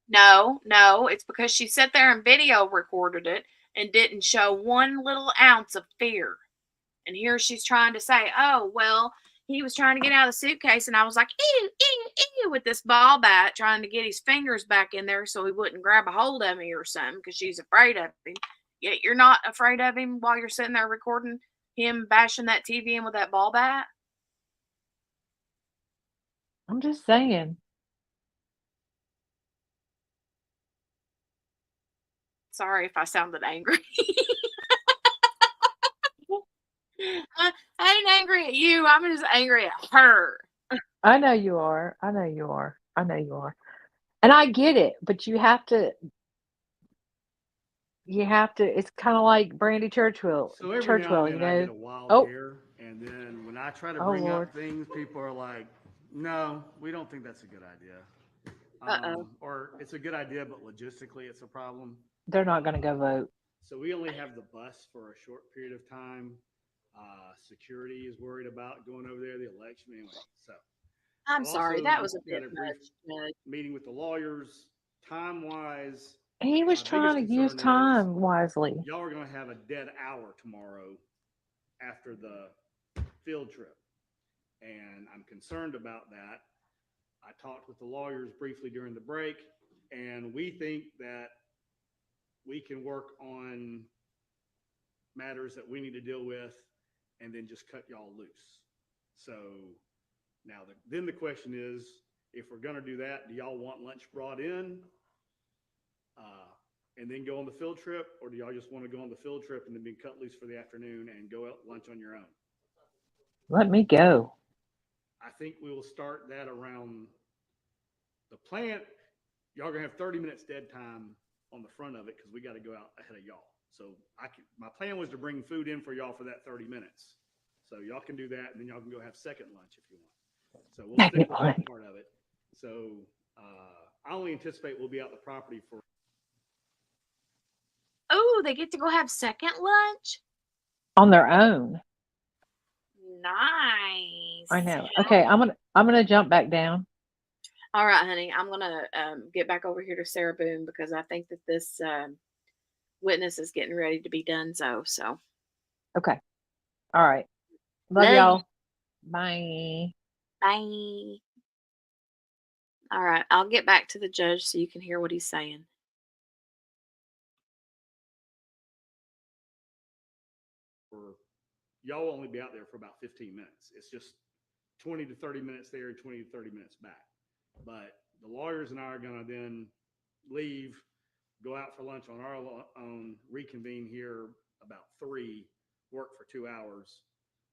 No, it's because she sat there and video recorded it and didn't show one little ounce of fear. And here she's trying to say, oh, well, he was trying to get out of the suitcase. And I was like, ew, ew, ew, with this ball bat, trying to get his fingers back in there so he wouldn't grab a hold of me or something because she's afraid of him. Yet you're not afraid of him while you're sitting there recording him bashing that TV in with that ball bat? I'm just saying. Sorry if I sounded angry. I ain't angry at you. I'm just angry at her. I know you are. I know you are. I know you are. And I get it, but you have to it's kind of like Brandy Churchill, So every now Churchill, and you then I know. get a wild Oh, hair, and then when I try to oh bring Lord. up things, people are like, "No, we don't think that's a good idea," Uh-oh. or "It's a good idea, but logistically it's a problem." They're not going to go vote. So we only have the bus for a short period of time. Security is worried about going over there, the election anyway. So I'm I've sorry. also That was a bit got a brief much. Judge. meeting with the lawyers. Time wise, He my was biggest trying to use concern is time wisely. y'all are going to have a dead hour tomorrow after the field trip. And I'm concerned about that. I talked with the lawyers briefly during the break, and we think that we can work on matters that we need to deal with and then just cut y'all loose. So now, then the question is, if we're going to do that, do y'all want lunch brought in and then go on the field trip, or do y'all just want to go on the field trip and then be cut loose for the afternoon and go out lunch on your own? Let me go. I think we will start that around the plant. Y'all gonna have 30 minutes dead time on the front of it because we got to go out ahead of y'all. So my plan was to bring food in for y'all for that 30 minutes. So y'all can do that, and then y'all can go have second lunch if you want. So we'll stick with that part of it. So I only anticipate we'll be out the property for. Oh, they get to go have second lunch? On their own. Nice. I know. Okay, I'm gonna jump back down. All right, honey. I'm gonna get back over here to Sarah Boone because I think that this witness is getting ready to be done. So Okay. All right. Love love you. y'all. Bye. Bye. All right, I'll get back to the judge so you can hear what he's saying. Y'all will only be out there for about 15 minutes. It's just 20 to 30 minutes there, 20 to 30 minutes back. But the lawyers and I are going to then leave, go out for lunch on our own, reconvene here about 3, work for 2 hours,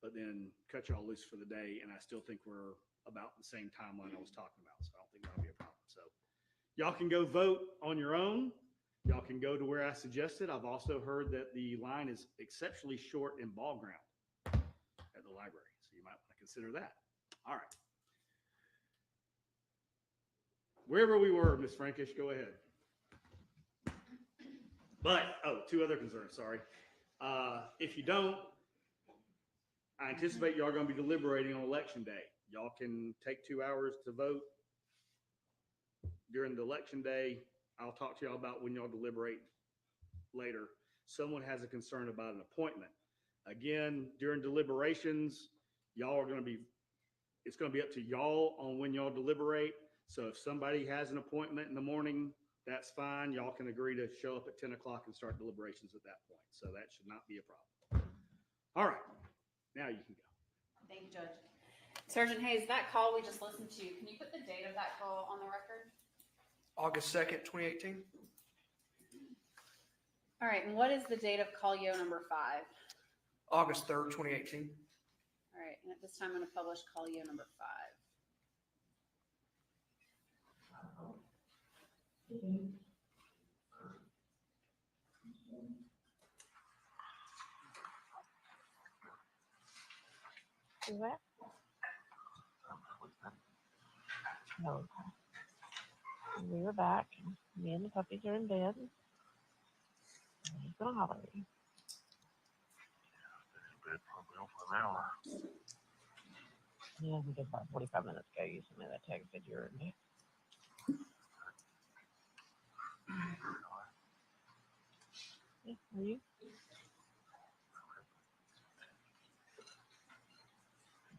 but then cut y'all loose for the day. And I still think we're about the same timeline I was talking about. So I don't think that'll be a problem. So y'all can go vote on your own. Y'all can go to where I suggested. I've also heard that the line is exceptionally short in ball ground at the library, so you might want to consider that. All right. Wherever we were, Ms. Frankish, go ahead. But, two other concerns, sorry. If you don't, I anticipate y'all going to be deliberating on election day. Y'all can take 2 hours to vote during the election day. I'll talk to y'all about when y'all deliberate later. Someone has a concern about an appointment. Again, during deliberations, y'all are going to be, it's going to be up to y'all on when y'all deliberate. So if somebody has an appointment in the morning, that's fine. Y'all can agree to show up at 10 o'clock and start deliberations at that point. So that should not be a problem. All right, now you can go. Thank you, Judge. Sergeant Hayes, that call we just listened to, can you put the date of that call on the record? August 2nd, 2018. All right, and what is the date of call yo number 5? August 3rd, 2018. All right, and at this time I'm going to publish call yo number 5. Is that? No. We were back. Me and the puppies are in bed. He's gonna holler at you. Yeah, we did about 45 minutes ago. You sent me that text that you were in bed. Yeah, are you?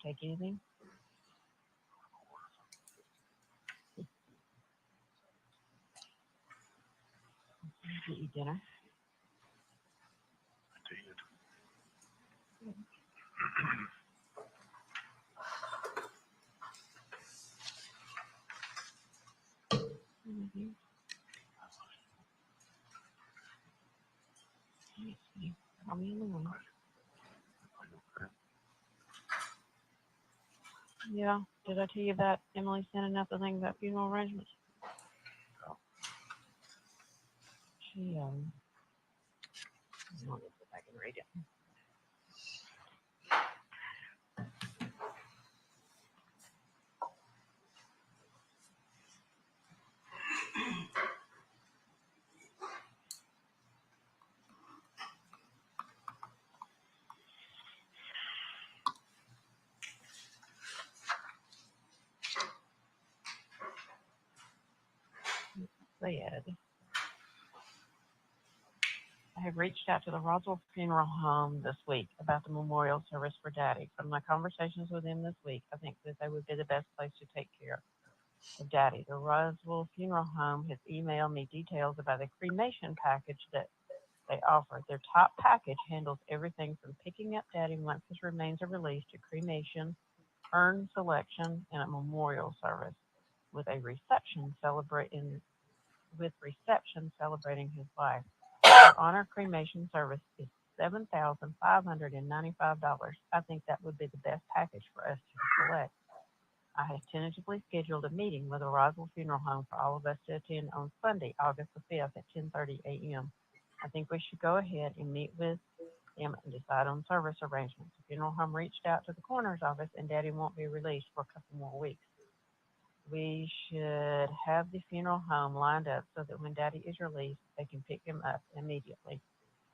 Take anything? Did you eat dinner? Mm-hmm. Call me in the morning. Yeah. Did I tell you that Emily sending out the thing about funeral arrangements? No. She I'll just go back and read it. Said, I have reached out to the Roswell Funeral Home this week about the memorial service for Daddy. From my conversations with them this week, I think that they would be the best place to take care of Daddy. The Roswell Funeral Home has emailed me details about the cremation package that they offer. Their top package handles everything from picking up Daddy once his remains are released to cremation, urn selection, and a memorial service with a reception celebrating his life. Their honor cremation service is $7,595. I think that would be the best package for us to select. I have tentatively scheduled a meeting with the Roswell Funeral Home for all of us to attend on Sunday, August the 5th at 10:30 a.m. I think we should go ahead and meet with them and decide on service arrangements. The funeral home reached out to the coroner's office and Daddy won't be released for a couple more weeks. We should have the funeral home lined up so that when Daddy is released, they can pick him up immediately.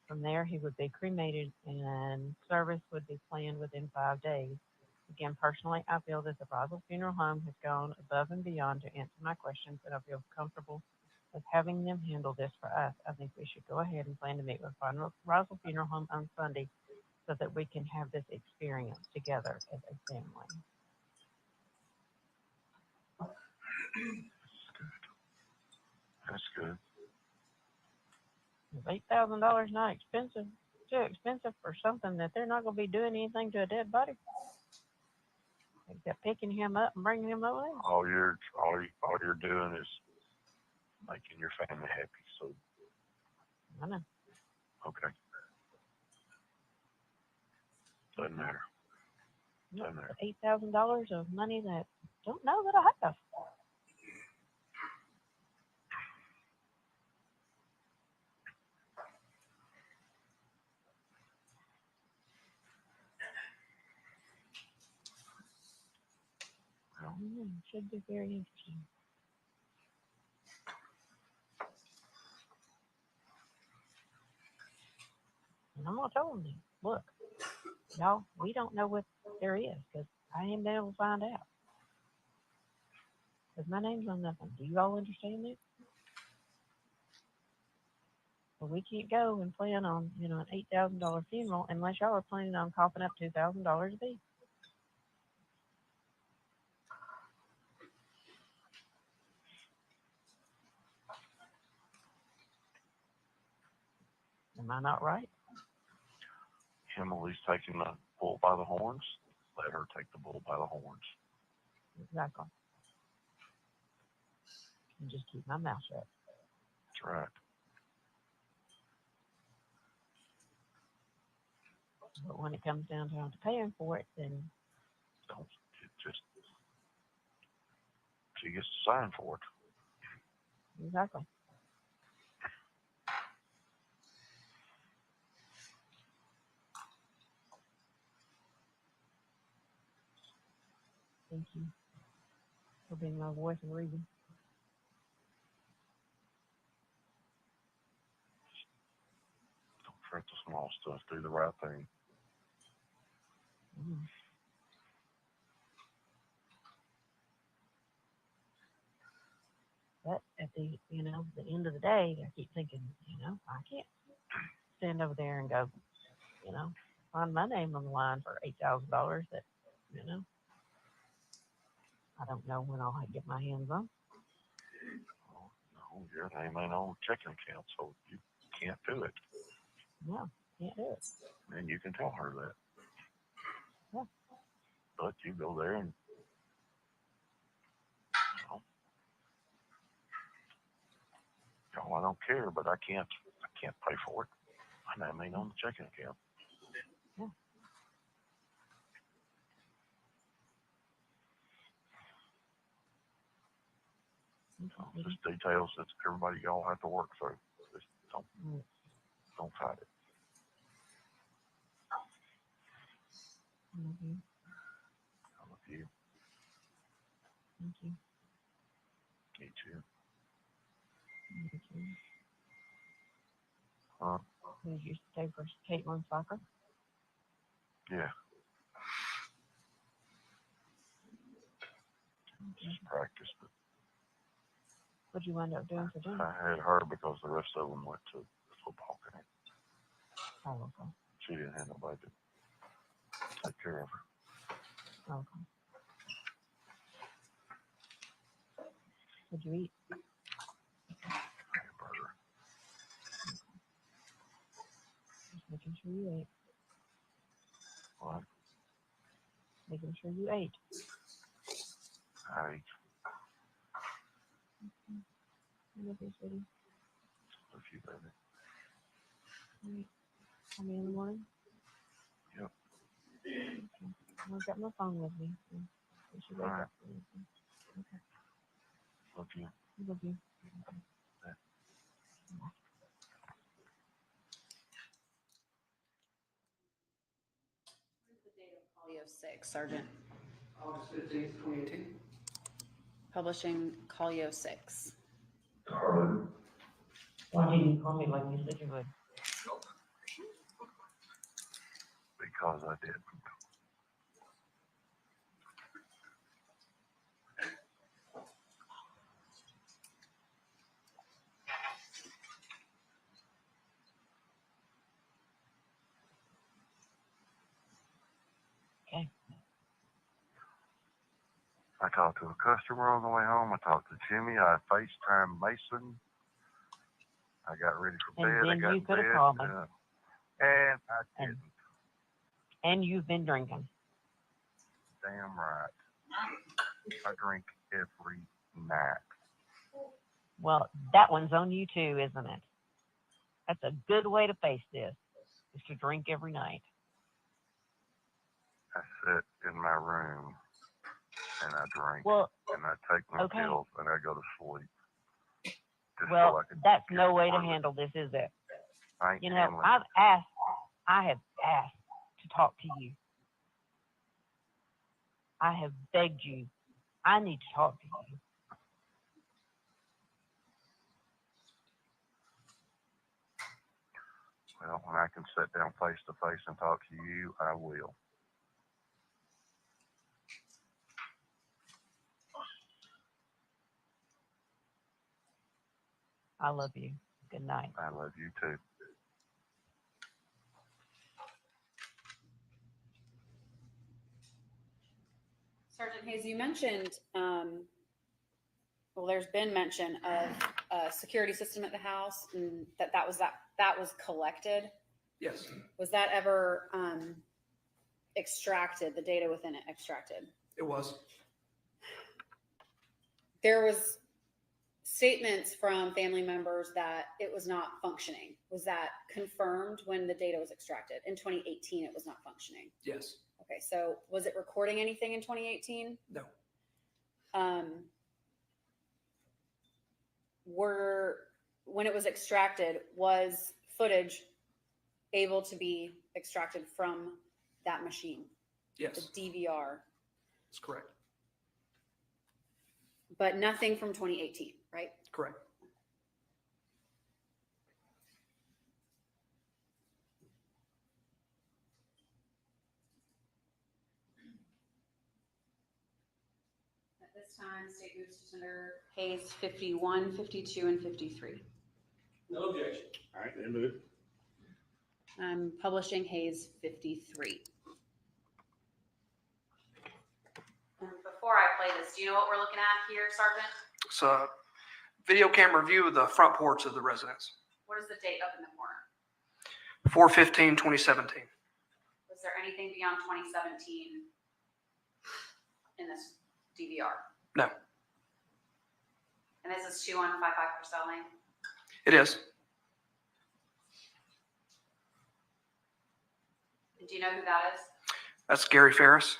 From there, he would be cremated and service would be planned within 5 days. Again, personally, I feel that the Roswell Funeral Home has gone above and beyond to answer my questions, and I feel comfortable with having them handle this for us. I think we should go ahead and plan to meet with Roswell Funeral Home on Sunday so that we can have this experience together as a family. That's good. Is $8,000 not expensive? Too expensive for something that they're not going to be doing anything to a dead body? Except picking him up and bringing him over there. All you're doing is making your family happy. So I know. okay. Doesn't matter. Doesn't matter. $8,000 of money that I don't know that I have. Should be very interesting. And I'm gonna tell them, look, y'all, we don't know what there is because I ain't been able to find out. Because my name's on nothing. Do you all understand that? Well, we can't go and plan on, an $8,000 funeral unless y'all are planning on coughing up $2,000 a piece. Am I not right? Emily's taking the bull by the horns. Let her take the bull by the horns. Exactly. And just keep my mouth shut. That's right. But when it comes down to paying for it, then Don't just. She gets to sign for it. exactly. Thank you for being my voice of reason. Don't fret the small stuff. Do the right thing. Mm. But at the end of the day, I keep thinking, I can't stand over there and go, find my name on the line for $8,000 that, I don't know when I'll get my hands on. Oh, no, your name ain't on the checking account, so you can't do it. No, can't do it. And you can tell her that. Yeah. But you go there and, I don't care, but I can't pay for it. My name ain't on the checking account. Yeah. Just details that everybody y'all have to work through. Just don't fight it. Mm-hmm. I love you. Thank you. Me too. Me too. Huh? Did you stay for Caitlin soccer? Yeah. Just practice, but What'd you wind up doing for dinner? I had her because the rest of them went to the football game. Oh, okay. She didn't have nobody to take care of her. Okay. What'd you eat? Hamburger. Just making sure you ate. What? Making sure you ate. I ate. I love you, sweetie. Love you, baby. All right. Call me in the morning? Yep. Okay. I've got my phone with me. So you should wake All right. up. Okay. Love you. I love you. Okay. Yeah. Bye. The date of Collier 6, Sergeant. August 15th, 2018. Publishing Collier 6. Why didn't you call me like you said you would? Because I did. Okay. I talked to a customer on the way home. I talked to Jimmy. I FaceTimed Mason. I got ready for And bed. I then got you in could have bed. called me. And I didn't. And you've been drinking. Damn right. I drink every night. Well, that one's on you too, isn't it? That's a good way to face this, is to drink every night. I sit in my room and I drink. Well, and I take my okay. pills and I go to sleep. Just well, so I can that's get no way to through it. handle this, is it? I ain't You know, handling I it. have asked to talk to you. I have begged you. I need to talk to you. Well, when I can sit down face to face and talk to you, I will. I love you. Good night. I love you too. Sergeant Hayes, you mentioned, well, there's been mention of a security system at the house and that was collected. Yes, Was that ever extracted, the data within it extracted? it was. There was statements from family members that it was not functioning. Was that confirmed when the data was extracted? In 2018, it was not functioning. Yes. Okay, so was it recording anything in 2018? No. When it was extracted, was footage able to be extracted from that machine? Yes, The DVR, that's correct. but nothing from 2018, right? Correct. At this time, state moves to tender Hayes 51, 52, and 53. No objection. All right, then move. I'm publishing Hayes 53. And before I play this, do you know what we're looking at here, Sergeant? It's a video camera view of the front porch of the residence. What is the date up in the corner? 4/15/2017. Was there anything beyond 2017 in this DVR? No. And this is 2155 for selling? It is. Do you know who that is? That's Gary Farris.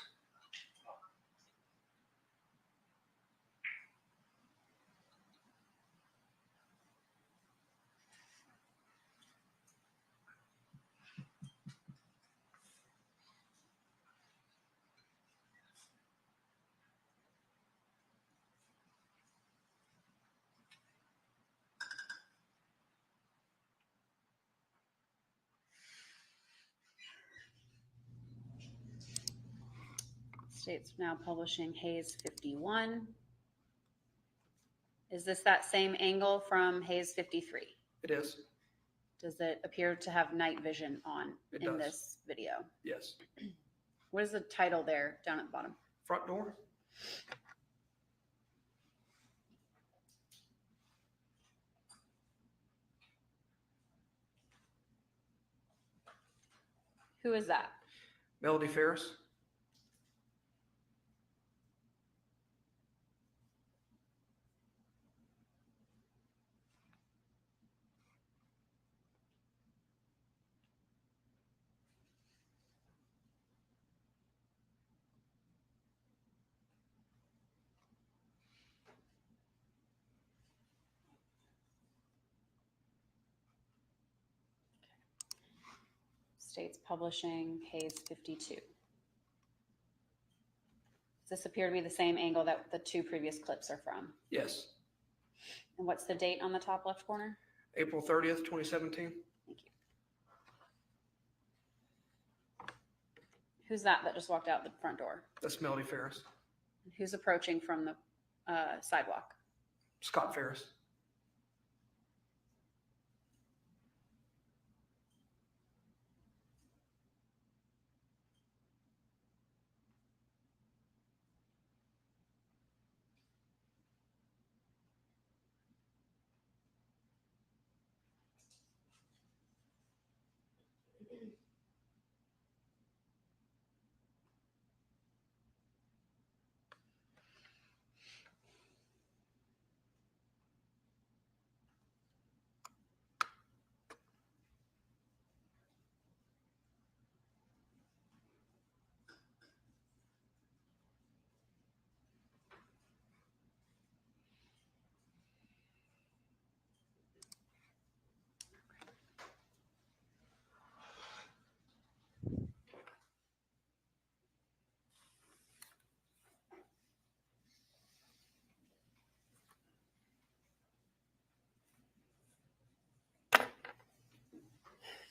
State's now publishing Hayes 51. Is this that same angle from Hayes 53? It is. Does it appear to have night vision on It in does. this video? Yes. What is the title there down at the bottom? Front door. Who is that? Melody Farris. State's publishing Hayes 52. Does this appear to be the same angle that the two previous clips are from? Yes. And what's the date on the top left corner? April 30th, 2017. Thank you. Who's that just walked out the front door? That's Melody Farris. Who's approaching from the sidewalk? Scott Farris.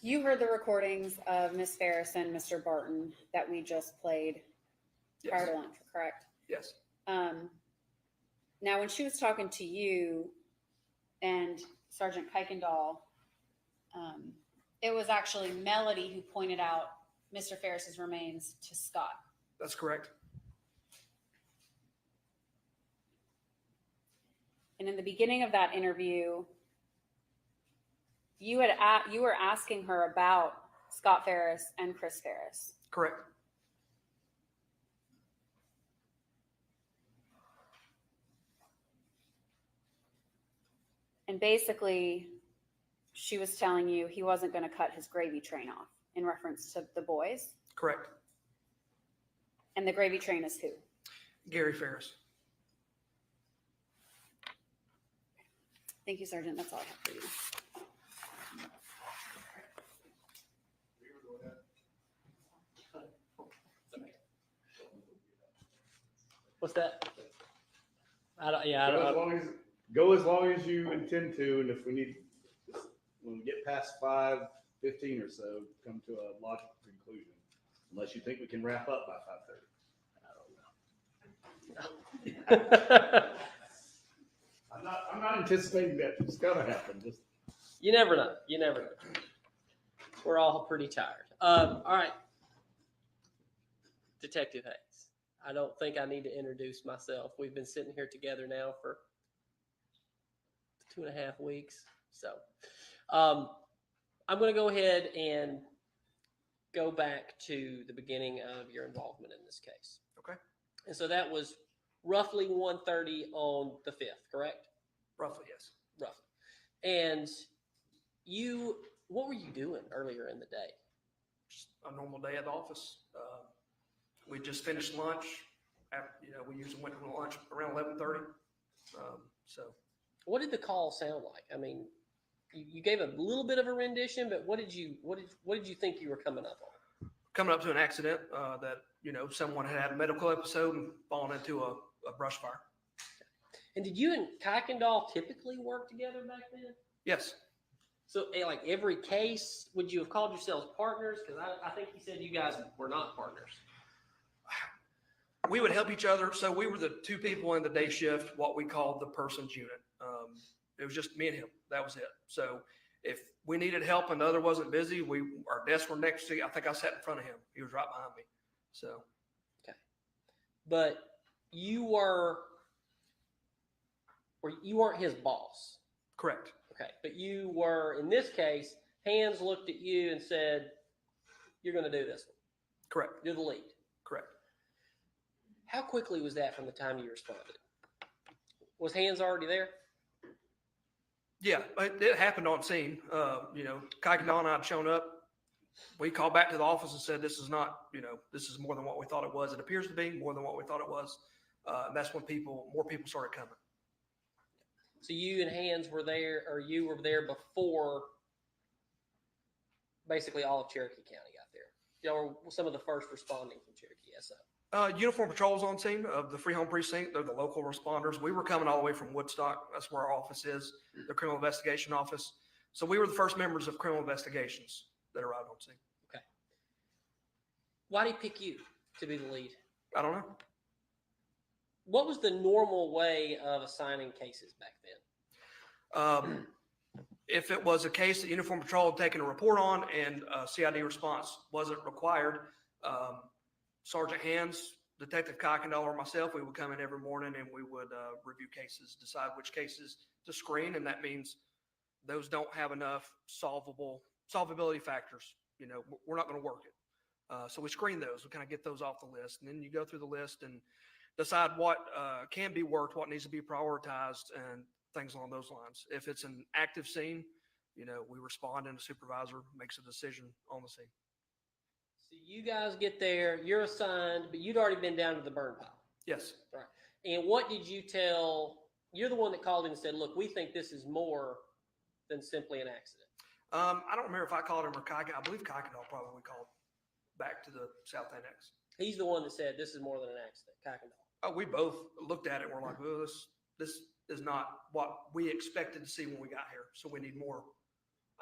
You heard the recordings of Miss Farris and Mr. Barton that we just played prior Yes. to lunch, correct? Yes. Now, when she was talking to you and Sergeant Kuykendall, it was actually Melody who pointed out Mr. Farris's remains to Scott. That's correct. And in the beginning of that interview, you were asking her about Scott Farris and Chris Farris. Correct. And basically, she was telling you he wasn't going to cut his gravy train off in reference to the boys. Correct. And the gravy train is who? Gary Farris. Thank you, Sergeant. That's all I have for you. What's that? I don't, yeah, I Go as don't, long as, go as long as you intend to, and if we need, when we get past 5:15 or so, come to a logical conclusion. Unless you think we can wrap up by 5:30. I'm not anticipating that it's gonna happen. Just you never know. You never know. We're all pretty tired. All right. Detective Hayes. I don't think I need to introduce myself. We've been sitting here together now for 2.5 weeks. So I'm going to go ahead and go back to the beginning of your involvement in this case. Okay. And so that was roughly 1:30 on the 5th, correct? Roughly, yes. Roughly. And what were you doing earlier in the day? Just a normal day at the office. We just finished lunch. We usually went to lunch around 11:30. So. What did the call sound like? I mean, you gave a little bit of a rendition, but what did you think you were coming up on? Coming up to an accident that someone had a medical episode and fallen into a brush fire. And did you and Kuykendall typically work together back then? Yes. So, like every case, would you have called yourselves partners? Because I think you said you guys were not partners. We would help each other. So we were the two people in the day shift, what we called the persons unit. It was just me and him. That was it. So if we needed help and the other wasn't busy, our desks were next to. I think I sat in front of him. He was right behind me. So. Okay. But you weren't his boss. Correct. Okay. But you were, in this case, Hands looked at you and said, "You're going to do this one." Correct. You're the lead. Correct. How quickly was that from the time you responded? Was Hands already there? Yeah, it happened on scene. Kuykendall and I had shown up. We called back to the office and said, this is not, this is more than what we thought it was. It appears to be more than what we thought it was. And that's when more people started coming. So you and Hands were there, or you were there before basically all of Cherokee County got there. Y'all were some of the first responding from Cherokee SO. Uniform patrols on scene of the Free Home Precinct. They're the local responders. We were coming all the way from Woodstock. That's where our office is, the Criminal Investigation Office. So we were the first members of Criminal Investigations that arrived on scene. Okay. Why did he pick you to be the lead? I don't know. What was the normal way of assigning cases back then? If it was a case that Uniform Patrol had taken a report on and a CID response wasn't required, Sergeant Hands, Detective Kuykendall, or myself, we would come in every morning and we would review cases, decide which cases to screen, and that means those don't have enough solvability factors. We're not going to work it. So we screen those. We kind of get those off the list, and then you go through the list and decide what can be worked, what needs to be prioritized, and things along those lines. If it's an active scene, we respond and a supervisor makes a decision on the scene. So you guys get there, you're assigned, but you'd already been down to the burn pile. Yes. Right. And what did you tell? You're the one that called in and said, "Look, we think this is more than simply an accident." I don't remember if I called him or Kuykendall. I believe Kuykendall probably called back to the South Annex. He's the one that said this is more than an accident. Kuykendall. We both looked at it and we're like, well, this is not what we expected to see when we got here. So we need more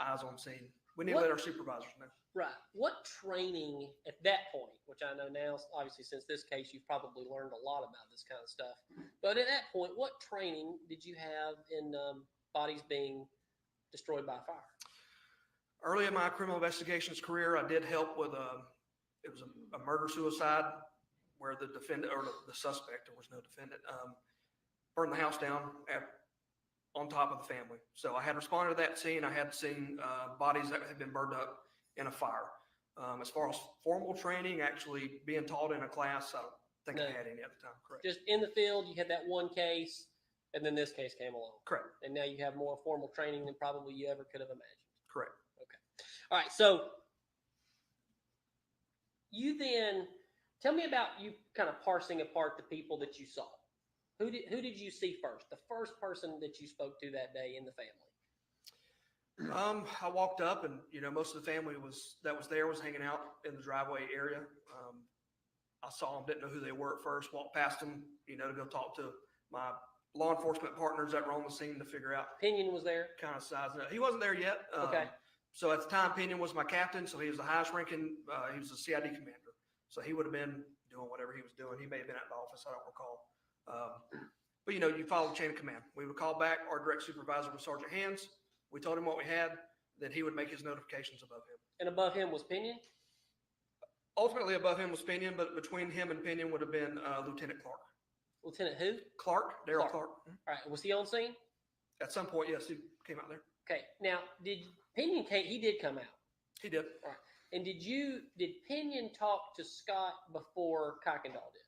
eyes on scene We need to let our supervisors know. Right. What training at that point, which I know now, obviously since this case, you've probably learned a lot about this kind of stuff. But at that point, what training did you have in bodies being destroyed by fire? Early in my criminal investigations career, I did help with it was a murder-suicide where the defendant, or the suspect, there was no defendant, burned the house down on top of the family. So I had responded to that scene. I had seen bodies that had been burned up in a fire. As far as formal training, actually being taught in a class, I don't think I had any at the time. Correct. Just in the field, you had that one case, and then this case came along. Correct. And now you have more formal training than probably you ever could have imagined. Correct. Okay. All right. So you then tell me about you kind of parsing apart the people that you saw. Who did you see first? The first person that you spoke to that day in the family? I walked up, and most of the family that was there was hanging out in the driveway area. I saw them, didn't know who they were at first. Walked past them, to go talk to my law enforcement partners that were on the scene to figure out. Pinion was there. Kind of size. No, he wasn't there yet. Okay. So at the time, Pinion was my captain, so he was the highest ranking. He was the CID commander, so he would have been doing whatever he was doing. He may have been at the office. I don't recall. But you follow the chain of command. We would call back. Our direct supervisor was Sergeant Hands. We told him what we had. Then he would make his notifications above him. And above him was Pinion? Ultimately, above him was Pinion, but between him and Pinion would have been Lieutenant Clark. Lieutenant who? Clark, Daryl Clark. All right. Was he on scene? At some point, yes, he came out there. Okay. Now, did Pinion he did come out? He did. All right. And did Pinion talk to Scott before Kuykendall did?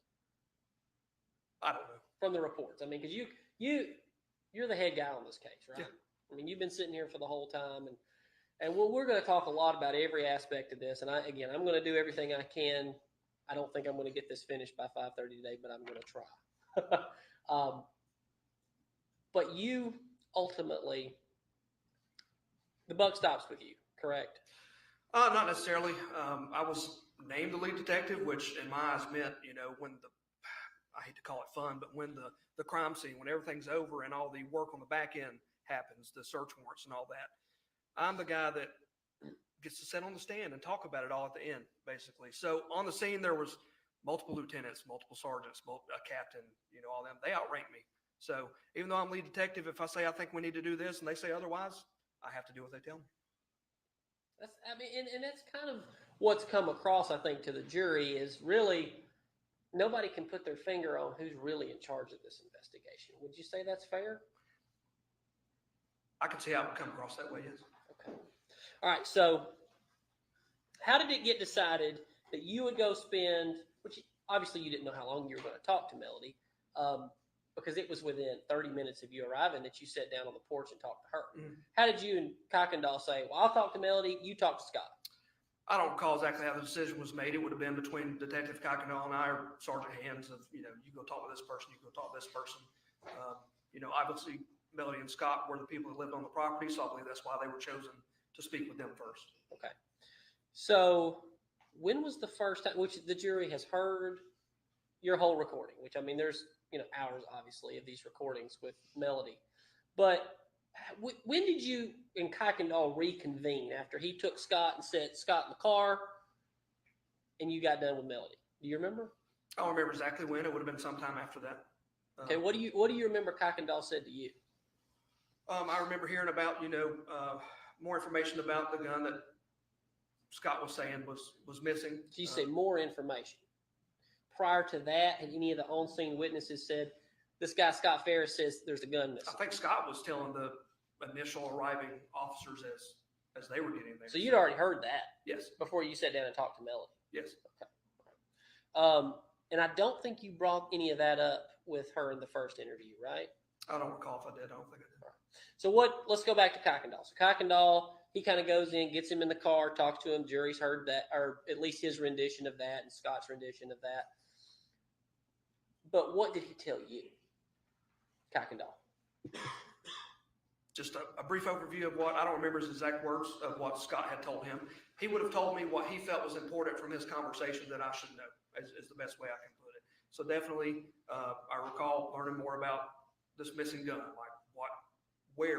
I don't know. From the reports. I mean, because you're the head guy on this case, right? Yeah. I mean, you've been sitting here for the whole time, and we're going to talk a lot about every aspect of this. And I'm going to do everything I can. I don't think I'm going to get this finished by 5:30 today, but I'm going to try. But you ultimately, the buck stops with you, correct? Not necessarily. I was named the lead detective, which in my eyes meant, when I hate to call it fun, but when the crime scene, when everything's over and all the work on the back end happens, the search warrants and all that, I'm the guy that gets to sit on the stand and talk about it all at the end, basically. So on the scene, there was multiple lieutenants, multiple sergeants, a captain, all them. They outrank me. So even though I'm lead detective, if I say I think we need to do this and they say otherwise, I have to do what they tell me. And that's kind of what's come across, I think, to the jury is really nobody can put their finger on who's really in charge of this investigation. Would you say that's fair? I can see how it would come across that way, yes. Okay. All right. So how did it get decided that you would go spend, which obviously you didn't know how long you were going to talk to Melody, because it was within 30 minutes of you arriving that you sat down on the porch and talked to her. Mm-hmm. How did you and Kuykendall say, well, I'll talk to Melody, you talk to Scott? I don't recall exactly how the decision was made. It would have been between Detective Kuykendall and I, or Sergeant Hands of, you go talk to this person, you go talk to this person. Obviously Melody and Scott were the people that lived on the property, so I believe that's why they were chosen to speak with them first. Okay. So when was the first time, which the jury has heard your whole recording, which I mean, there's, hours obviously of these recordings with Melody, but when did you and Kuykendall reconvene after he took Scott and set Scott in the car and you got done with Melody? Do you remember? I don't remember exactly when. It would have been sometime after that. Okay. What do you remember Kuykendall said to you? I remember hearing about, more information about the gun that Scott was saying was missing. So you say more information. Prior to that, had any of the on-scene witnesses said, this guy, Scott Farris, says there's a gun missing? I think Scott was telling the initial arriving officers as they were getting there. So you'd already heard that? Yes. Before you sat down and talked to Melody? Yes. Okay. And I don't think you brought any of that up with her in the first interview, right? I don't recall if I did. I don't think I did. Right. So let's go back to Kuykendall. So Kuykendall, he kind of goes in, gets him in the car, talks to him. Jury's heard that, or at least his rendition of that and Scott's rendition of that. But what did he tell you, Kuykendall? Just a brief overview of what, I don't remember his exact words of what Scott had told him. He would have told me what he felt was important from his conversation that I should know, is the best way I can put it. So definitely, I recall learning more about this missing gun, like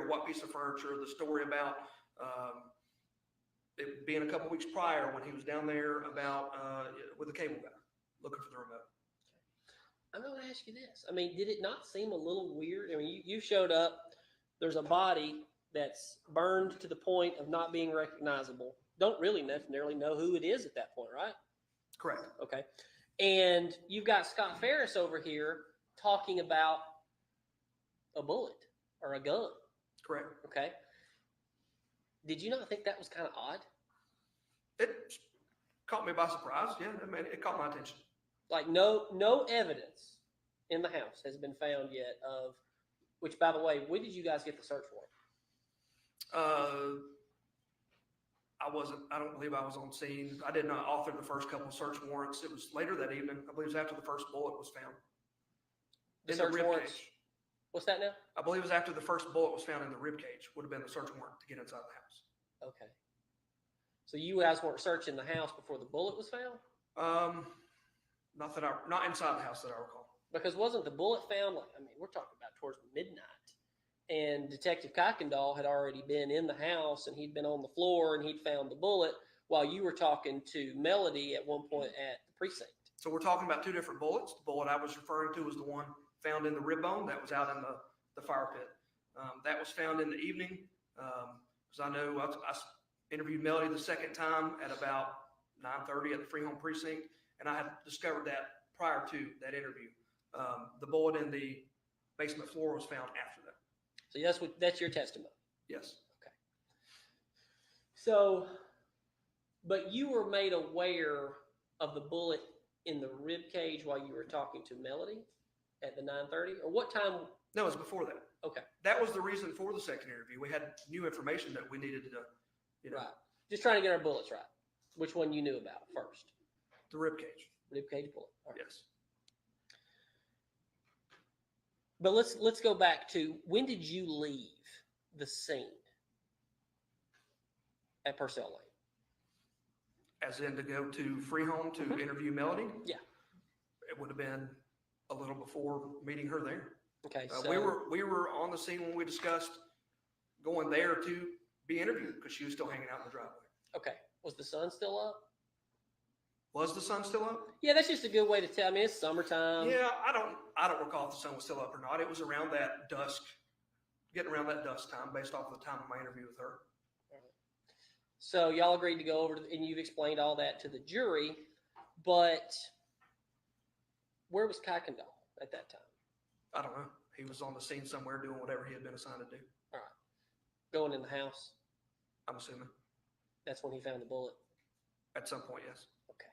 what piece of furniture, the story about it being a couple weeks prior when he was down there about, with the cable guy, looking for the remote. I'm going to ask you this. I mean, did it not seem a little weird? I mean, you showed up, there's a body that's burned to the point of not being recognizable. Don't really necessarily know who it is at that point, right? Correct. Okay. And you've got Scott Farris over here talking about a bullet or a gun. Correct. Okay. Did you not think that was kind of odd? It caught me by surprise. Yeah, I mean, it caught my attention. Like no evidence in the house has been found yet of, which by the way, when did you guys get the search warrant? I don't believe I was on scene. I did not author the first couple of search warrants. It was later that evening. I believe it was after the first bullet was found. The In search rib warrants. cage. What's that now? I believe it was after the first bullet was found in the rib cage. Would have been the search warrant to get inside the house. Okay. So you guys weren't searching the house before the bullet was found? Not inside the house that I recall. Because wasn't the bullet found, like, I mean, we're talking about towards midnight. And Detective Kuykendall had already been in the house and he'd been on the floor and he'd found the bullet while you were talking to Melody at one point at the precinct. So we're talking about two different bullets. The bullet I was referring to was the one found in the rib bone that was out in the fire pit. That was found in the evening. Because I know I interviewed Melody the second time at about 9:30 at the Free Home Precinct, and I had discovered that prior to that interview. The bullet in the basement floor was found after that. So that's your testimony. Yes. Okay. So, but you were made aware of the bullet in the rib cage while you were talking to Melody at the 9:30, or what time? No, it was before that. Okay. That was the reason for the second interview. We had new information that we needed to, Right. Just trying to get our bullets right. Which one you knew about first? the rib cage. Rib cage bullet. All right. Yes. But let's go back to, when did you leave the scene at Purcell Lane? As in to go to Free Home to interview Melody? Yeah. It would have been a little before meeting her there. Okay. So We were on the scene when we discussed going there to be interviewed because she was still hanging out in the driveway. okay. Was the sun still up? Was the sun still up? Yeah, that's just a good way to tell. I mean, it's summertime. Yeah, I don't recall if the sun was still up or not. It was around that dusk, getting around that dusk time based off of the time of my interview with her. So y'all agreed to go over, and you've explained all that to the jury, but where was Kuykendall at that time? I don't know. He was on the scene somewhere doing whatever he had been assigned to do. All right. Going in the house. I'm assuming. That's when he found the bullet. At some point, yes. Okay.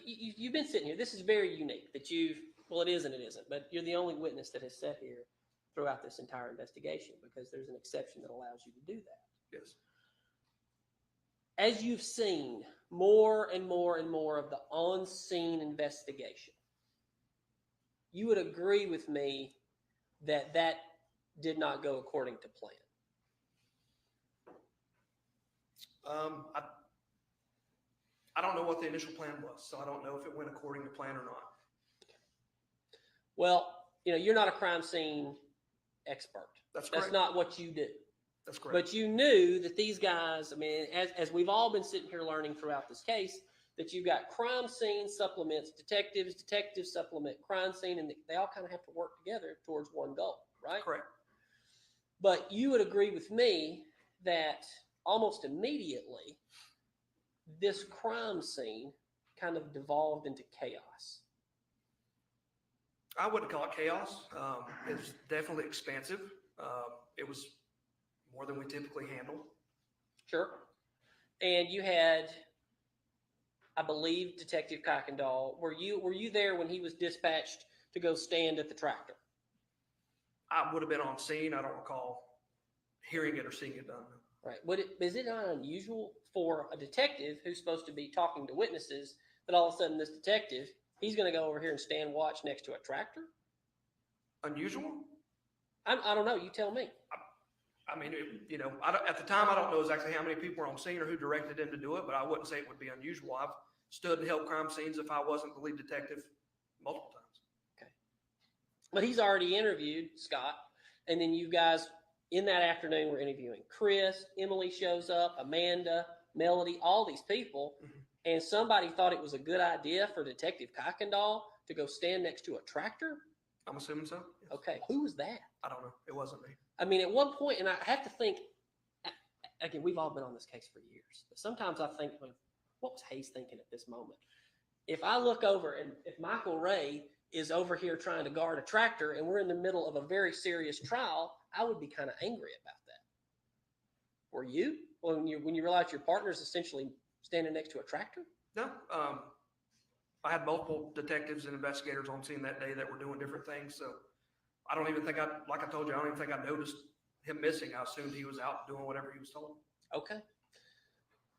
You've been sitting here. This is very unique that well, it is and it isn't, but you're the only witness that has sat here throughout this entire investigation because there's an exception that allows you to do that. Yes. As you've seen more and more and more of the on-scene investigation, you would agree with me that that did not go according to plan. I don't know what the initial plan was, so I don't know if it went according to plan or not. Well, you're not a crime scene expert. That's correct. That's not what you do. That's correct. But you knew that these guys, I mean, as we've all been sitting here learning throughout this case, that you've got crime scene supplements, detectives supplement crime scene, and they all kind of have to work together towards one goal, right? Correct. But you would agree with me that almost immediately, this crime scene kind of devolved into chaos. I wouldn't call it chaos. It was definitely expansive. It was more than we typically handle. Sure. And you had, I believe, Detective Kuykendall. Were you there when he was dispatched to go stand at the tractor? I would have been on scene. I don't recall hearing it or seeing it done. Right. Is it not unusual for a detective who's supposed to be talking to witnesses that all of a sudden this detective, he's going to go over here and stand watch next to a tractor? Unusual? I don't know. You tell me. I mean, at the time, I don't know exactly how many people were on scene or who directed him to do it, but I wouldn't say it would be unusual. I've stood and held crime scenes if I wasn't the lead detective multiple times. Okay. But he's already interviewed Scott. And then you guys in that afternoon were interviewing Chris, Emily shows up, Amanda, Melody, all these people. And somebody thought it was a good idea for Detective Kuykendall to go stand next to a tractor. I'm assuming so. Yes. Okay, who was that? I don't know. It wasn't me. I mean, at one point, and I have to think, again, we've all been on this case for years. But sometimes I think, well, what was Hayes thinking at this moment? If I look over and if Michael Ray is over here trying to guard a tractor and we're in the middle of a very serious trial, I would be kind of angry about that. Were you? When you realize your partner is essentially standing next to a tractor? No. I had multiple detectives and investigators on scene that day that were doing different things. So I don't even think like I told you, I don't even think I noticed him missing. I assumed he was out doing whatever he was told. Okay.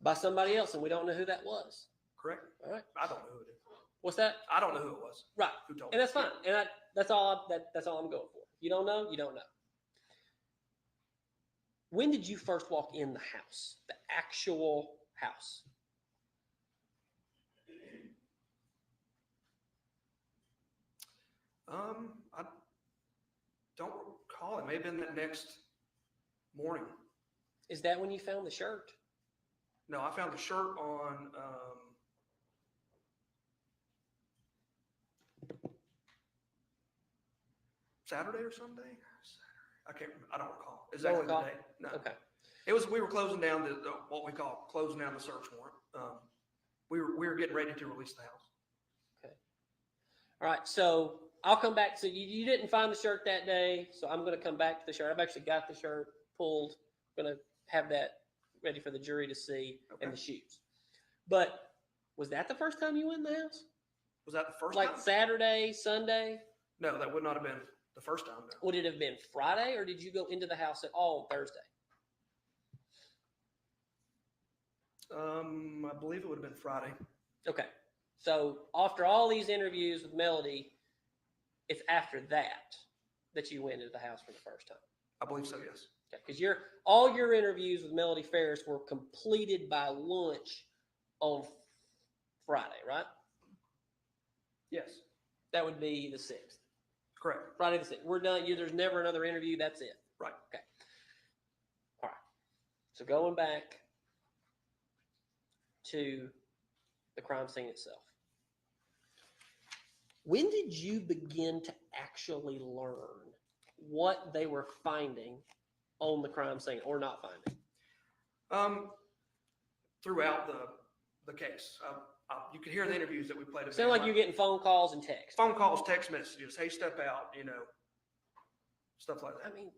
By somebody else, and we don't know who that was. Correct. All right. I don't know who it is. What's that? I don't know who it was. Right. Who told And me. that's fine. And that's all I'm going for. You don't know, you don't know. When did you first walk in the house? The actual house? I don't recall. It may have been that next morning. Is that when you found the shirt? No, I found the shirt on Saturday or Sunday. I don't recall exactly the day. No. Okay. It was, we were closing down what we call closing down the search warrant. We were getting ready to release the house. Okay. All right. So I'll come back. So you didn't find the shirt that day. So I'm going to come back to the shirt. I've actually got the shirt pulled. I'm going to have that ready for the jury to see, Okay. and the shoes. But was that the first time you went in the house? Was that the first Like time? Saturday, Sunday? No, that would not have been the first time. No. Would it have been Friday, or did you go into the house at all on Thursday? I believe it would have been Friday. Okay. So after all these interviews with Melody, it's after that you went into the house for the first time. I believe so, yes. Okay. Because all your interviews with Melody Farris were completed by lunch on Friday, right? Yes. That would be the 6th. Correct. Friday the 6th. We're done. There's never another interview. That's it. Right. Okay. All right. So going back to the crime scene itself. When did you begin to actually learn what they were finding on the crime scene or not finding? Throughout the case, you could hear the interviews that we played. It sounded like you're getting phone calls and texts. Phone calls, text messages. Hey, step out. Stuff like that. I mean,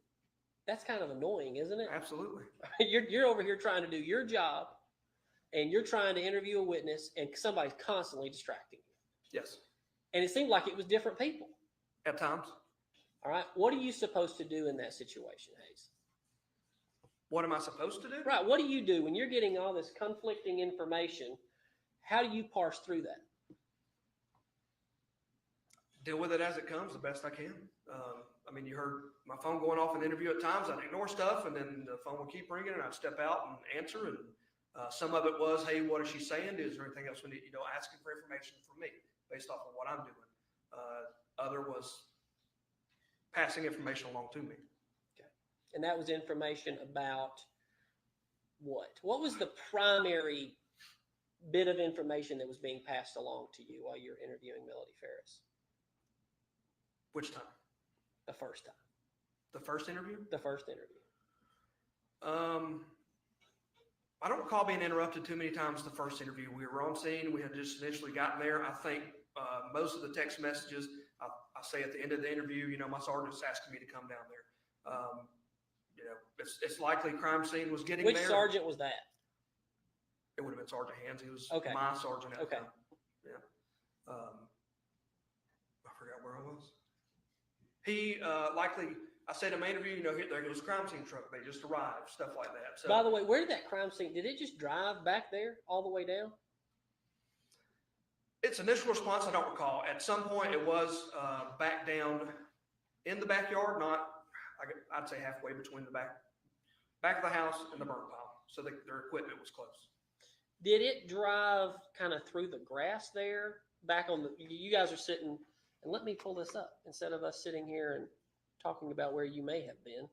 that's kind of annoying, isn't it? Absolutely. You're over here trying to do your job, and you're trying to interview a witness, and somebody's constantly distracting you. Yes. And it seemed like it was different people. At times. All right. What are you supposed to do in that situation, Hayes? What am I supposed to do? Right. What do you do when you're getting all this conflicting information? How do you parse through that? Deal with it as it comes the best I can. You heard my phone going off in the interview at times. I'd ignore stuff, and then the phone would keep ringing, and I'd step out and answer. And some of it was, hey, what is she saying? Is there anything else we need? Asking for information from me based off of what I'm doing. Other was passing information along to me. Okay. And that was information about what? What was the primary bit of information that was being passed along to you while you're interviewing Melody Farris? Which time? The first time. The first interview? The first interview. I don't recall being interrupted too many times the first interview. We were on scene. We had just initially gotten there. I think most of the text messages, I say at the end of the interview, my sergeant's asking me to come down there. It's likely crime scene was getting Which there. Which sergeant was that? It would have been Sergeant Hands. He was okay. my sergeant at the okay. time. Yeah. I forgot where I was. He likely, I said in my interview, there goes crime scene truck. They just arrived, stuff like that. So, by the way, where did that crime scene, did it just drive back there all the way down? Its initial response, I don't recall. At some point, it was back down in the backyard, I'd say halfway between the back of the house and the burn pile. So their equipment was close. Did it drive kind of through the grass there? Back on you guys are sitting, and let me pull this up instead of us sitting here and talking about where you may have been.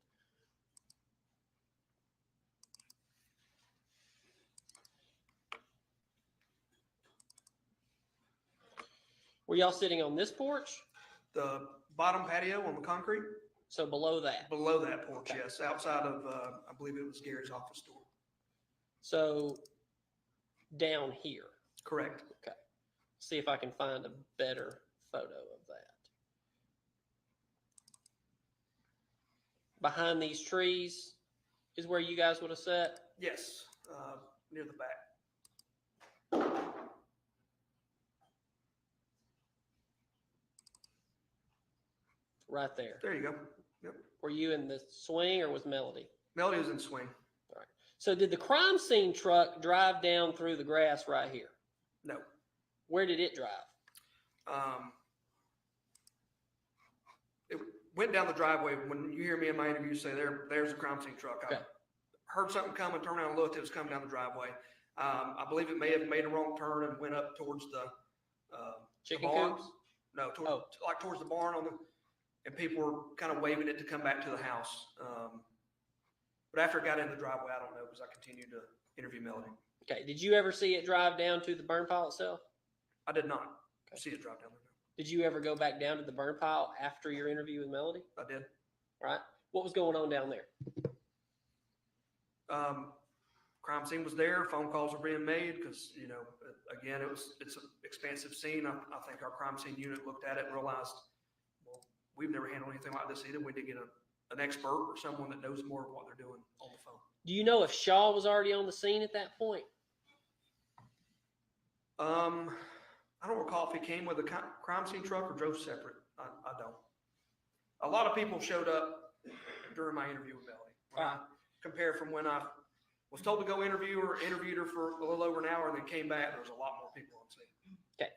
Were y'all sitting on this porch? The bottom patio on the concrete, So below that. below that porch, Okay. yes, outside of, I believe it was Gary's office door. So down here. Correct. Okay. See if I can find a better photo of that. Behind these trees is where you guys would have sat. Yes, near the back. Right there. There you go. Yep. Were you in the swing or was Melody? Melody was in swing. All right. So did the crime scene truck drive down through the grass right here? No. Where did it drive? It went down the driveway. When you hear me in my interview say there's a crime scene truck, I Okay. heard something coming, turned around and looked, it was coming down the driveway. I believe it may have made a wrong turn and went up towards the Chicken barn. coops? No, towards, Oh. like towards the barn and people were kind of waving it to come back to the house. But after it got in the driveway, I don't know because I continued to interview Melody. Okay. Did you ever see it drive down to the burn pile itself? I did not Okay. see it drop down there. Did you ever go back down to the burn pile after your interview with Melody? I did. Right. What was going on down there? Crime scene was there. Phone calls were being made because, again, it's an expansive scene. I think our crime scene unit looked at it and realized, well, we've never handled anything like this either. We did get an expert or someone that knows more of what they're doing on the phone. Do you know if Shaw was already on the scene at that point? I don't recall if he came with a crime scene truck or drove separate. I don't. A lot of people showed up during my interview with Melody. When I compare from when I was told to go interviewed her for a little over an hour and then came back, there was a lot more people on scene. Okay.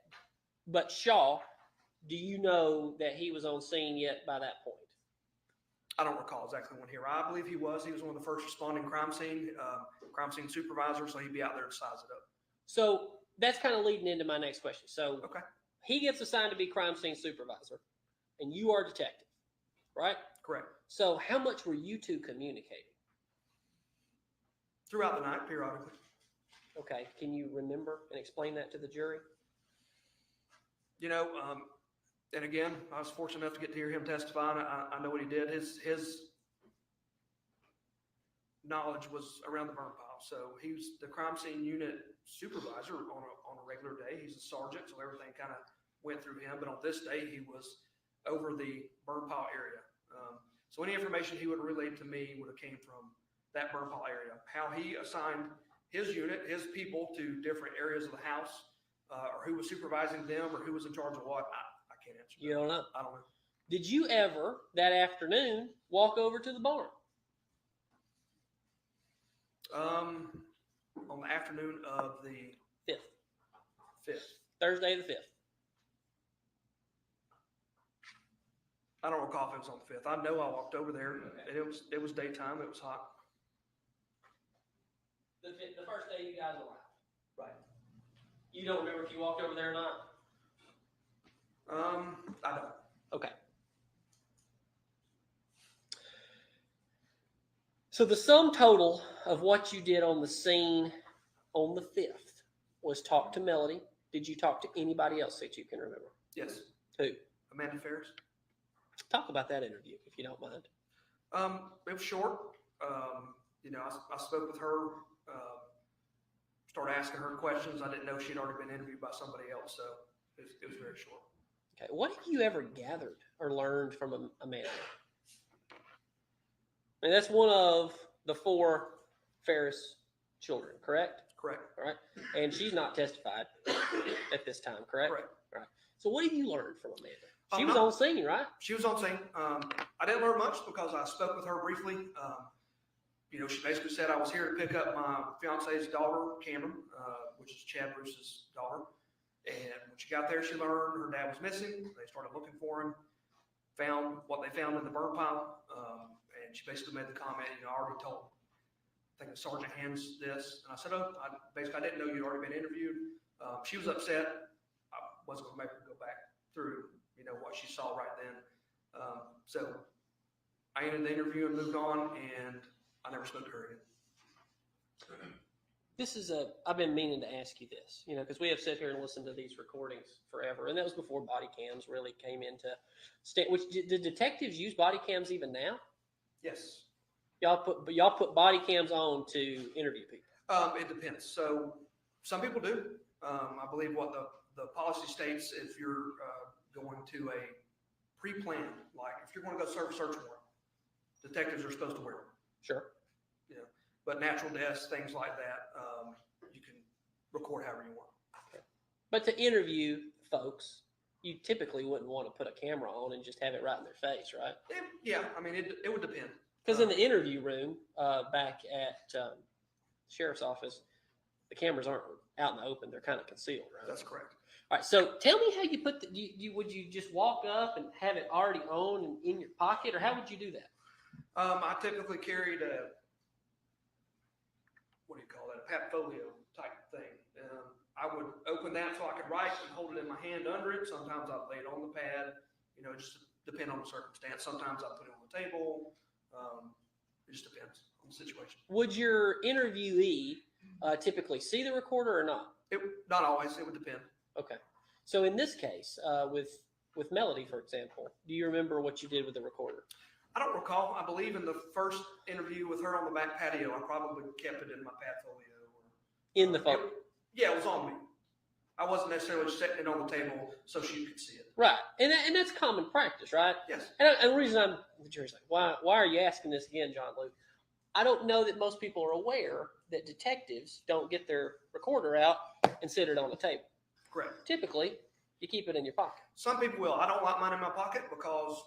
But Shaw, do you know that he was on scene yet by that point? I don't recall exactly when here. I believe he was. He was one of the first responding crime scene supervisor, so he'd be out there to size it up. So that's kind of leading into my next question. So Okay. he gets assigned to be crime scene supervisor, and you are detective, right? Correct. So how much were you two communicating? Throughout the night, periodically. Okay. Can you remember and explain that to the jury? And again, I was fortunate enough to get to hear him testify, and I know what he did. His knowledge was around the burn pile. So he was the crime scene unit supervisor on a regular day. He's a sergeant, so everything kind of went through him. But on this day, he was over the burn pile area. So any information he would relay to me would have came from that burn pile area. How he assigned his unit, his people to different areas of the house, or who was supervising them, or who was in charge of what, I can't answer. You don't know. I don't know. Did you ever that afternoon walk over to the barn? On the afternoon of the 5th. Thursday the 5th. I don't recall if it was on the 5th. I know I walked over there, and it was daytime. It was hot. The first day you guys arrived. Right. You don't remember if you walked over there or not? I don't. Okay. So the sum total of what you did on the scene on the 5th was talk to Melody. Did you talk to anybody else that you can remember? Yes. Who? Amanda Farris. Talk about that interview, if you don't mind. It was short. I spoke with her, started asking her questions. I didn't know she'd already been interviewed by somebody else, so it was very short. Okay. What have you ever gathered or learned from Amanda? And that's one of the 4 Farris children, correct? Correct. All right. And she's not testified at this time, correct? Correct. All right. So what have you learned from Amanda? She was No. on scene, right? She was on scene. I didn't learn much because I spoke with her briefly. She basically said I was here to pick up my fiance's daughter, Cameron, which is Chad Bruce's daughter. And when she got there, she learned her dad was missing. They started looking for him, found what they found in the burn pile. And she basically made the comment, I already told, I think the sergeant hands this. And I said, I didn't know you'd already been interviewed. She was upset. I wasn't going to make her go back through, what she saw right then. So I ended the interview and moved on, and I never spoke to her again. I've been meaning to ask you this, because we have sat here and listened to these recordings forever, and that was before body cams really came into which did detectives use body cams even now? Yes. Y'all put body cams on to interview people. It depends. So some people do. I believe what the policy states, if you're going to a pre-planned, like if you're going to go serve a search warrant, detectives are supposed to wear them. Sure. But natural deaths, things like that, you can record however you want. Okay. But to interview folks, you typically wouldn't want to put a camera on and just have it right in their face, right? Yeah, I mean, it would depend. Because in the interview room back at sheriff's office, the cameras aren't out in the open; they're kind of concealed, right? That's correct. All right. So tell me how you put would you just walk up and have it already on and in your pocket, or how would you do that? I typically carried a portfolio type thing. I would open that so I could write and hold it in my hand under it. Sometimes I'd lay it on the pad. It just depends on the circumstance. Sometimes I'd put it on the table. It just depends on the situation. Would your interviewee typically see the recorder or not? Not always. It would depend. Okay. So in this case, with Melody, for example, do you remember what you did with the recorder? I don't recall. I believe in the first interview with her on the back patio, I probably kept it in my portfolio. In the phone? Yeah, it was on me. I wasn't necessarily setting it on the table so she could see it. Right. And that's common practice, right? Yes. And the reason the jury's like, why are you asking this again, John Luke? I don't know that most people are aware that detectives don't get their recorder out and sit it on the table. Correct. Typically, you keep it in your pocket. Some people will. I don't like mine in my pocket because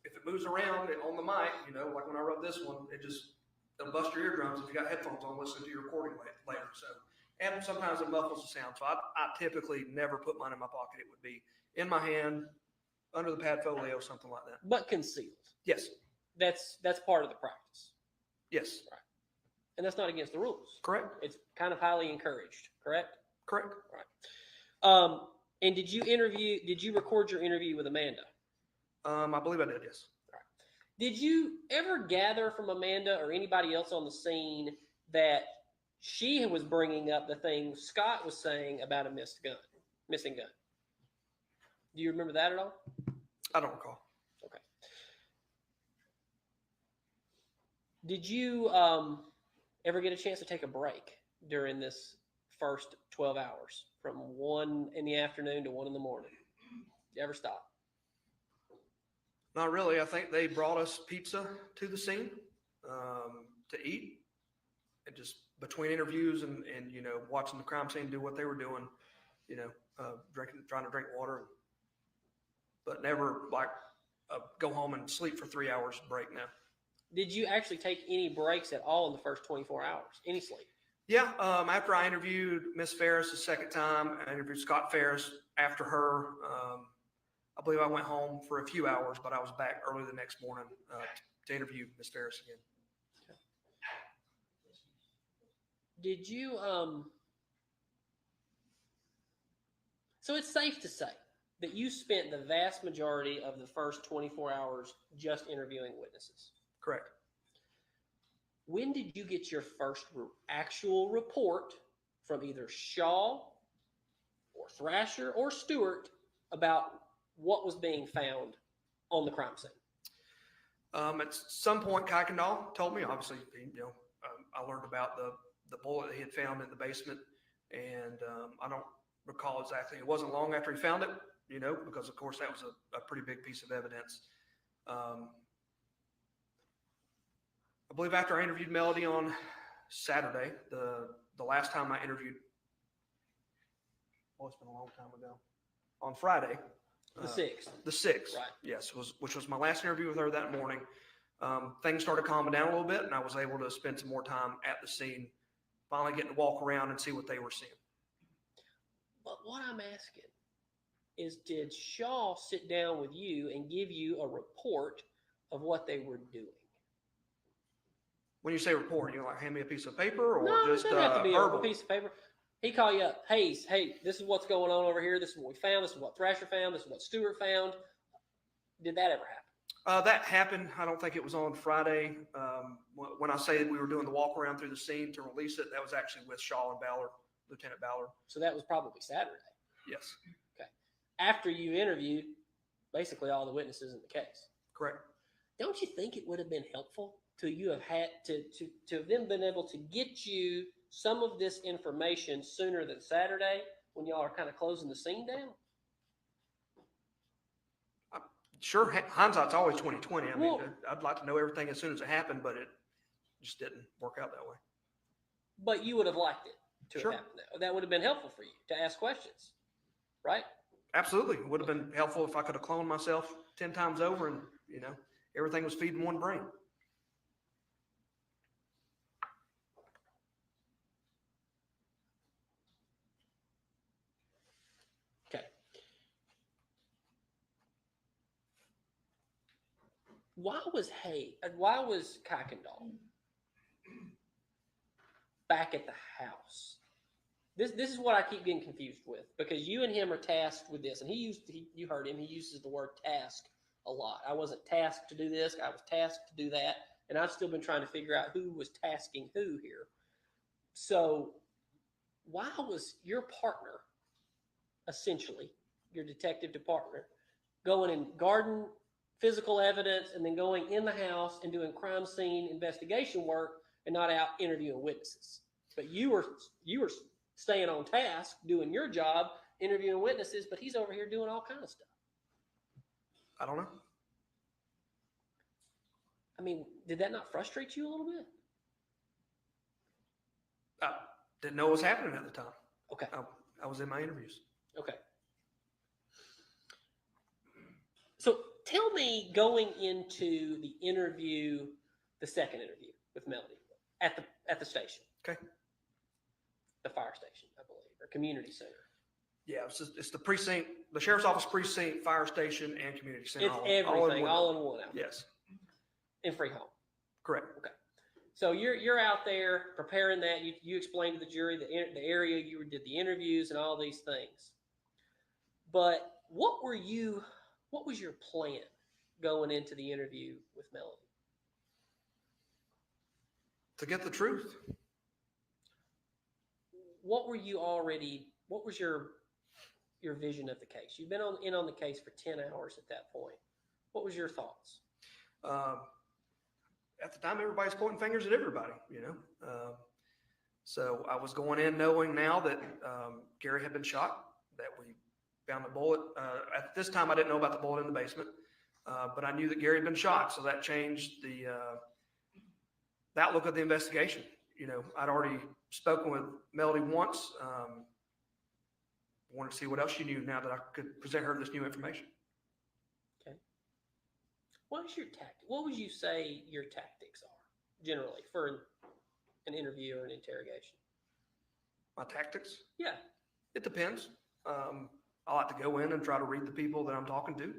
if it moves around on the mic, like when I wrote this one, it'll bust your eardrums if you got headphones on listening to your recording later. So, and sometimes it muffles the sound. So I typically never put mine in my pocket. It would be in my hand, under the portfolio, something like that. But concealed. Yes. That's part of the practice. Yes. Right. And that's not against the rules. Correct. It's kind of highly encouraged. Correct. Correct. Right. And did you record your interview with Amanda? I believe I did, yes. All right. Did you ever gather from Amanda or anybody else on the scene that she was bringing up the thing Scott was saying about a missing gun? Do you remember that at all? I don't recall. Okay. Did you ever get a chance to take a break during this first 12 hours from 1 in the afternoon to 1 in the morning? Did you ever stop? Not really. I think they brought us pizza to the scene to eat, and just between interviews and watching the crime scene do what they were doing, trying to drink water, but never like go home and sleep for 3 hours break. Now, did you actually take any breaks at all in the first 24 hours? Any sleep? Yeah. After I interviewed Miss Farris the second time, I interviewed Scott Farris after her. I believe I went home for a few hours, but I was back early the next morning to interview Miss Farris again. Okay. Did you, so it's safe to say that you spent the vast majority of the first 24 hours just interviewing witnesses? Correct. When did you get your first actual report from either Shaw or Thrasher or Stewart about what was being found on the crime scene? At some point, Kuykendall told me, obviously, I learned about the bullet that he had found in the basement, and I don't recall exactly. It wasn't long after he found it, because of course that was a pretty big piece of evidence. I believe after I interviewed Melody on Saturday, the last time I interviewed, it's been a long time ago, on Friday. The 6th. The 6th, right? Yes, which was my last interview with her that morning. Things started calming down a little bit, and I was able to spend some more time at the scene, finally getting to walk around and see what they were seeing. But what I'm asking is, did Shaw sit down with you and give you a report of what they were doing? When you say report, like hand me a piece of paper, or no, just it doesn't have to be verbal? A piece of paper. He call you up. Hey, this is what's going on over here. This is what we found. This is what Thrasher found. This is what Stewart found. Did that ever That happened. I don't think it was on Friday. When I say that we were doing the walk around through the scene to release it, that was actually with Shaw and Ballard, Lieutenant Ballard. So that was probably Saturday. Yes. Okay. After you interviewed basically all the witnesses in the case. Correct. Don't you think it would have been helpful to you have had to have them been able to get you some of this information sooner than Saturday when y'all are kind of closing the scene down? Sure, hindsight's always 20/20. I mean, Well, I'd like to know everything as soon as it happened, but it just didn't work out that way. but you would have liked it to Sure. have happened. That would have been helpful for you to ask questions, right? Absolutely. It would have been helpful if I could have cloned myself 10 times over and, everything was feeding one brain. Okay. Why was Kuykendall back at the house? This is what I keep getting confused with, because you and him are tasked with this, and you heard him, he uses the word task a lot. I wasn't tasked to do this, I was tasked to do that, and I've still been trying to figure out who was tasking who here. So why was your partner, essentially, your detective partner, going and guarding physical evidence and then going in the house and doing crime scene investigation work and not out interviewing witnesses? But you were staying on task, doing your job, interviewing witnesses, but he's over here doing all kinds of stuff. I don't know. I mean, did that not frustrate you a little bit? I didn't know what was happening at the time. Okay. I was in my interviews. Okay. So tell me, going into the interview, the second interview with Melody at the station. Okay. The fire station, I believe, or community center. Yeah, it's the precinct, the sheriff's office precinct, fire station, and community center. It's everything, all in one outfit. Yes. In Freeholm. Correct. Okay. So you're out there preparing that. You explained to the jury the area you did the interviews and all these things. But what was your plan going into the interview with Melody? To get the truth. What was your vision of the case? You've been on the case for 10 hours at that point. What was your thoughts? At the time, everybody's pointing fingers at everybody, So I was going in knowing now that Gary had been shot, that we found the bullet. At this time, I didn't know about the bullet in the basement, but I knew that Gary had been shot. So that changed the outlook of the investigation. I'd already spoken with Melody once. Wanted to see what else she knew now that I could present her this new information. Okay. What is your tactic? What would you say your tactics are generally for an interview or an interrogation? My tactics? Yeah. It depends. I like to go in and try to read the people that I'm talking to.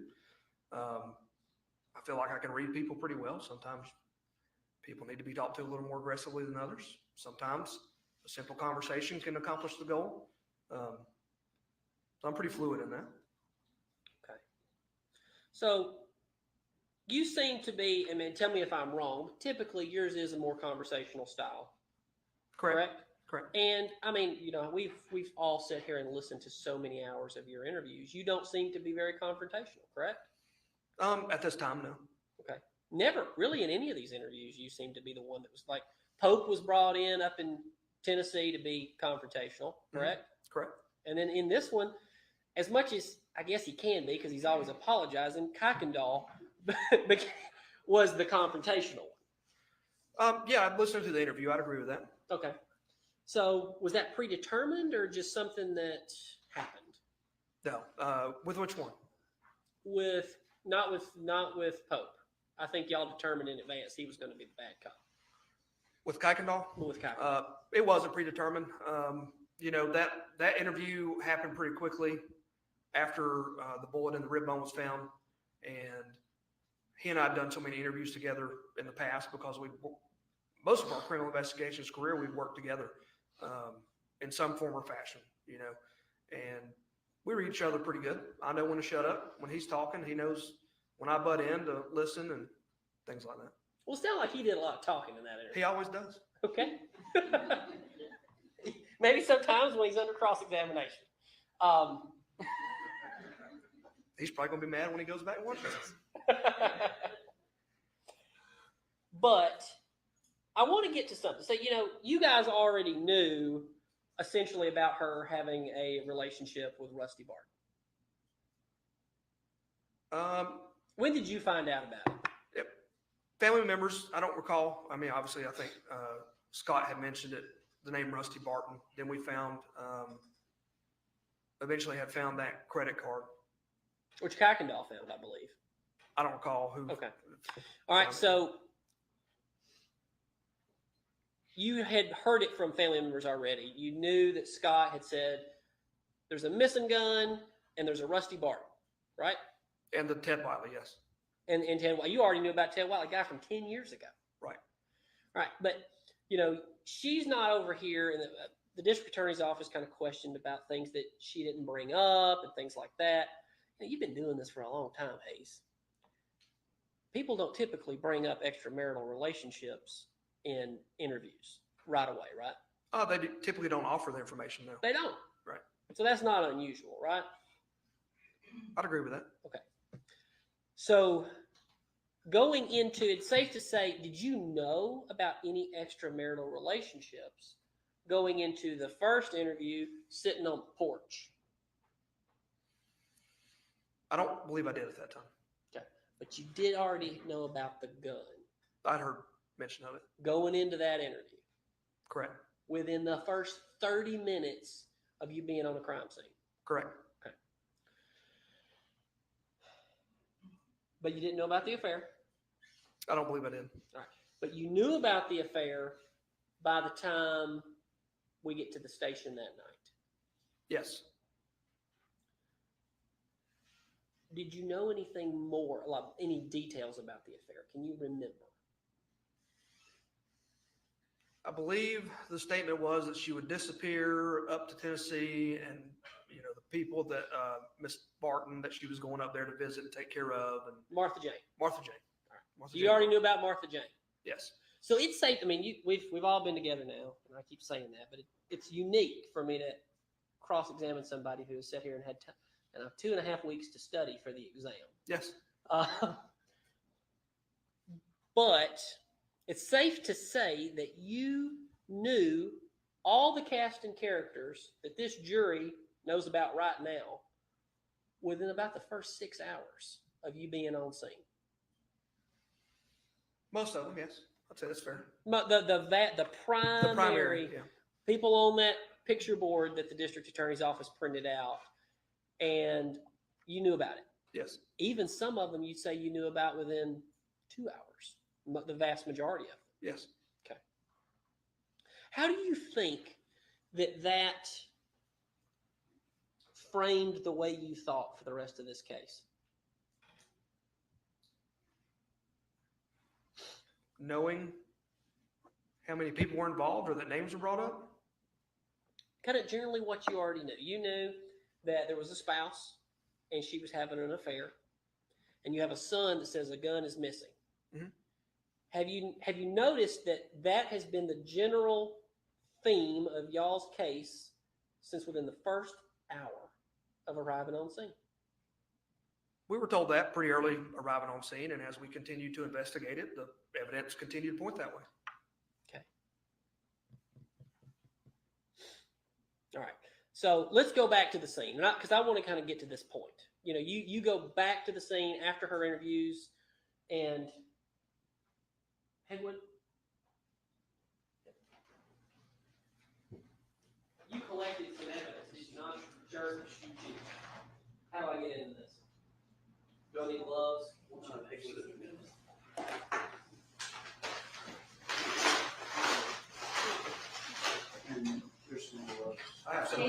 I feel like I can read people pretty well. Sometimes people need to be talked to a little more aggressively than others. Sometimes a simple conversation can accomplish the goal. So I'm pretty fluid in that. Okay. So you seem to be, tell me if I'm wrong, but typically yours is a more conversational style. Correct? Correct. And we've all sat here and listened to so many hours of your interviews. You don't seem to be very confrontational, correct? At this time, no. Okay. Never really in any of these interviews, you seem to be the one that was like, Pope was brought in up in Tennessee to be confrontational, correct? Mm-hmm. Correct. And then in this one, as much as I guess he can be, because he's always apologizing, Kuykendall was the confrontational one. Yeah, I'd listen to the interview. I'd agree with that. Okay. So was that predetermined or just something that happened? No. With which one? Not with Pope. I think y'all determined in advance he was going to be the bad cop. With Kuykendall? With Kuykendall. It wasn't predetermined. That interview happened pretty quickly after the bullet in the rib bone was found. And he and I had done so many interviews together in the past because most of our criminal investigations career, we've worked together in some form or fashion, and we read each other pretty good. I know when to shut up. When he's talking, he knows when I butt in to listen and things like that. Well, it sounded like he did a lot of talking in that interview. He always does. Okay. Maybe sometimes when he's under cross-examination. He's probably going to be mad when he goes back and watches this. But I want to get to something. So, you guys already knew essentially about her having a relationship with Rusty Barton. When did you find out about it? Yep. Family members, I don't recall. I mean, obviously, I think Scott had mentioned it, the name Rusty Barton. Then we found, eventually had found that credit card. Which Kuykendall found, I believe. I don't recall who. Okay. All right. So you had heard it from family members already. You knew that Scott had said there's a missing gun and there's a Rusty Barton, right? And the Ted Wiley, yes. And Ted Wiley. You already knew about Ted Wiley, a guy from 10 years ago. Right. Right. But, she's not over here, and the district attorney's office kind of questioned about things that she didn't bring up and things like that. You've been doing this for a long time, Hayes. People don't typically bring up extramarital relationships in interviews right away, right? They typically don't offer the information, no. They don't. Right. So that's not unusual, right? I'd agree with that. Okay. So going into, it's safe to say, did you know about any extramarital relationships going into the first interview sitting on the porch? I don't believe I did at that time. Okay. But you did already know about the gun. I'd heard mention of it. Going into that interview. Correct. Within the first 30 minutes of you being on a crime scene. Correct. Okay. But you didn't know about the affair. I don't believe I did. All right. But you knew about the affair by the time we get to the station that night. Yes. Did you know anything more, like any details about the affair? Can you remember? I believe the statement was that she would disappear up to Tennessee, and the people that Miss Barton that she was going up there to visit and take care of, and Martha Jane. Martha Jane. All right. Martha So Jane. you already knew about Martha Jane. Yes. So it's safe. I mean, we've all been together now, and I keep saying that, but it's unique for me to cross-examine somebody who has sat here and had 2.5 weeks to study for the exam. Yes. But it's safe to say that you knew all the cast and characters that this jury knows about right now within about the first 6 hours of you being on scene. Most of them, yes. I'd say that's fair. But the primary yeah. people on that picture board that the district attorney's office printed out, and you knew about it. Yes. Even some of them you'd say you knew about within 2 hours, the vast majority of them. Yes. Okay. How do you think that framed the way you thought for the rest of this case? Knowing how many people were involved or that names were brought up? Kind of generally what you already knew. You knew that there was a spouse and she was having an affair, and you have a son that says a gun is missing. Mm-hmm. Have you noticed that has been the general theme of y'all's case since within the first hour of arriving on scene? We were told that pretty early arriving on scene, and as we continued to investigate it, the evidence continued to point that way. Okay. All right. So let's go back to the scene, because I want to kind of get to this point. You go back to the scene after her interviews, and Hedwig, you collected some evidence. Did you not? Sure. How do I get into this? Do I need gloves? I have some.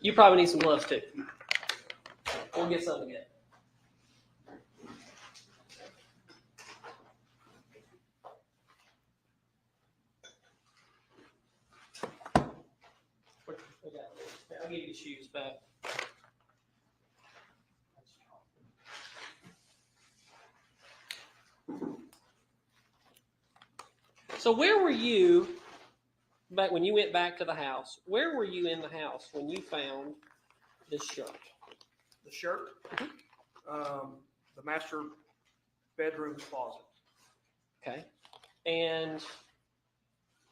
You probably need some gloves too. We'll get some together. I'll give you the shoes back. So where were you back when you went back to the house? Where were you in the house when you found this shirt? The shirt, the master bedroom closet. Okay. And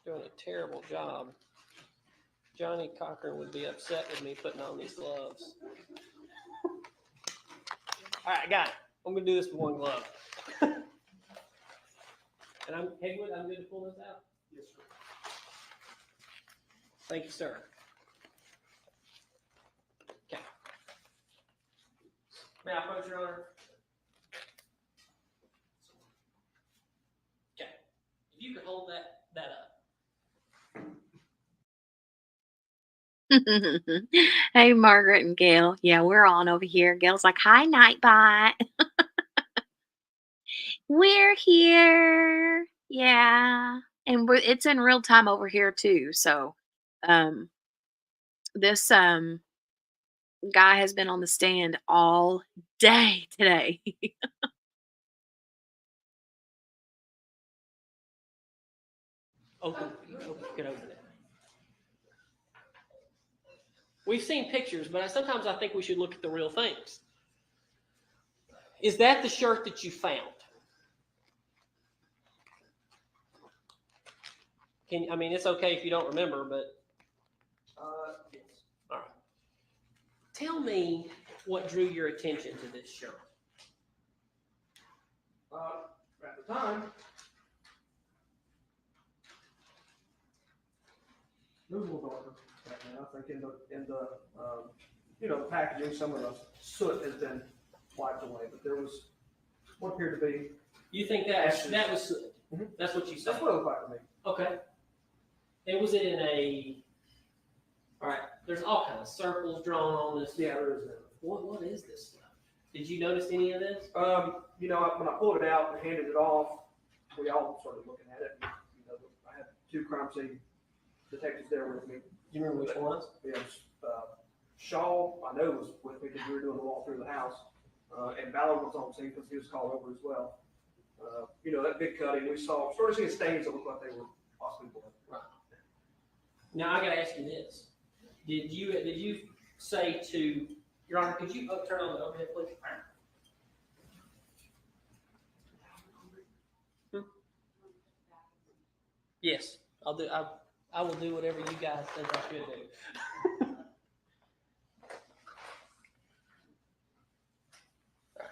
doing a terrible job. Johnny Cochran would be upset with me putting on these gloves. All right, got it. I'm going to do this with one glove. And Haywood, I'm going to pull this out? Yes, sir. Thank you, sir. Okay. May I approach, Your Honor? Okay. If you could hold that up. Hey, Margaret and Gail. Yeah, we're on over here. Gail's like, hi, Nightbot. We're here. Yeah. And it's in real time over here too. So this guy has been on the stand all day today. Get over there. We've seen pictures, but sometimes I think we should look at the real things. Is that the shirt that you found? I mean, it's okay if you don't remember, but yes. All right. Tell me what drew your attention to this shirt. At the time, it was a little darker back then. I think in the packaging, some of the soot has been wiped away, but there was what appeared to be. You think that was Mhm. That's what you said? That's what it looked like to me. Okay. And was it in a? All right. There's all kinds of circles drawn on this. Yeah, there is. What is this stuff? Did you notice any of this? When I pulled it out and handed it off, we all started looking at it. I had 2 crime scene detectives there with me. Do you remember which ones? Yes, Shaw, I know, was with me because we were doing the walk through the house, and Ballard was on scene because he was called over as well. That big cutting, we started seeing stains that looked like they were possibly blood. Right. Now I got to ask you this: Did you say to Your Honor? Could you turn on the overhead, please? Yes, I'll do. I will do whatever you guys think I should do. Right.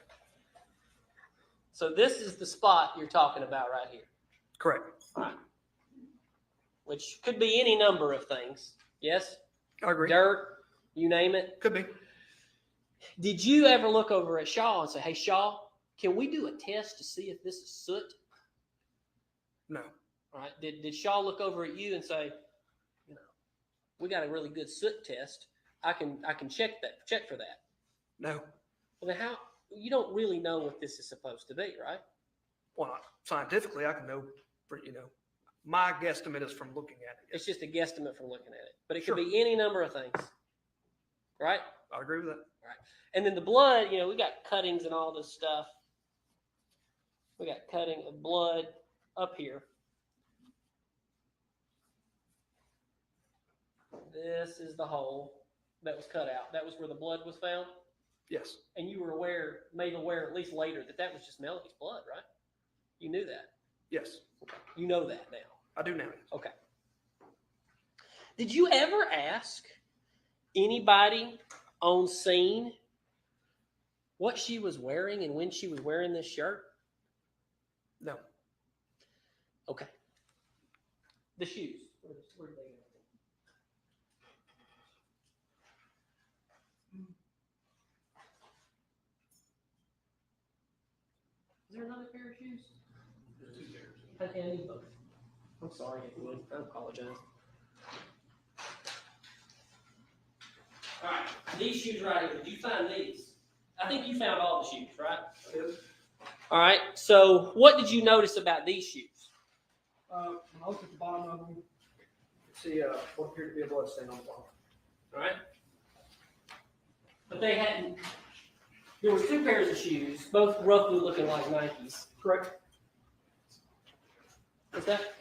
So this is the spot you're talking about right here. Correct. All right. Which could be any number of things. Yes? I agree. Dirt, you name it. Could be. Did you ever look over at Shaw and say, hey, Shaw, can we do a test to see if this is soot? No. All right. Did Shaw look over at you and say, we got a really good soot test. I can check for that. No. Well, then how you don't really know what this is supposed to be, right? Well, scientifically, I can know. My guesstimate is from looking at it. It's just a guesstimate from looking at it, but it Sure. could be any number of things, right? I agree with that. Right. And then the blood, we got cuttings and all this stuff. We got cutting of blood up here. This is the hole that was cut out. That was where the blood was found. Yes. And you were made aware at least later that was just Melody's blood, right? You knew that. Yes. Okay. You know that now. I do now. Okay. Did you ever ask anybody on scene what she was wearing and when she was wearing this shirt? No. Okay. The shoes. Where did they go? Is there another pair of shoes? There's 2 pairs. I need both. I'm sorry, Wood. I apologize. All right, these shoes right here. Did you find these? I think you found all the shoes, right? Yes. All right. So, what did you notice about these shoes? When I looked at the bottom of them, you can see what appeared to be a blood stain on the bottom. All right. But they hadn't. There were 2 pairs of shoes, both roughly looking like Nikes. Correct. What's that?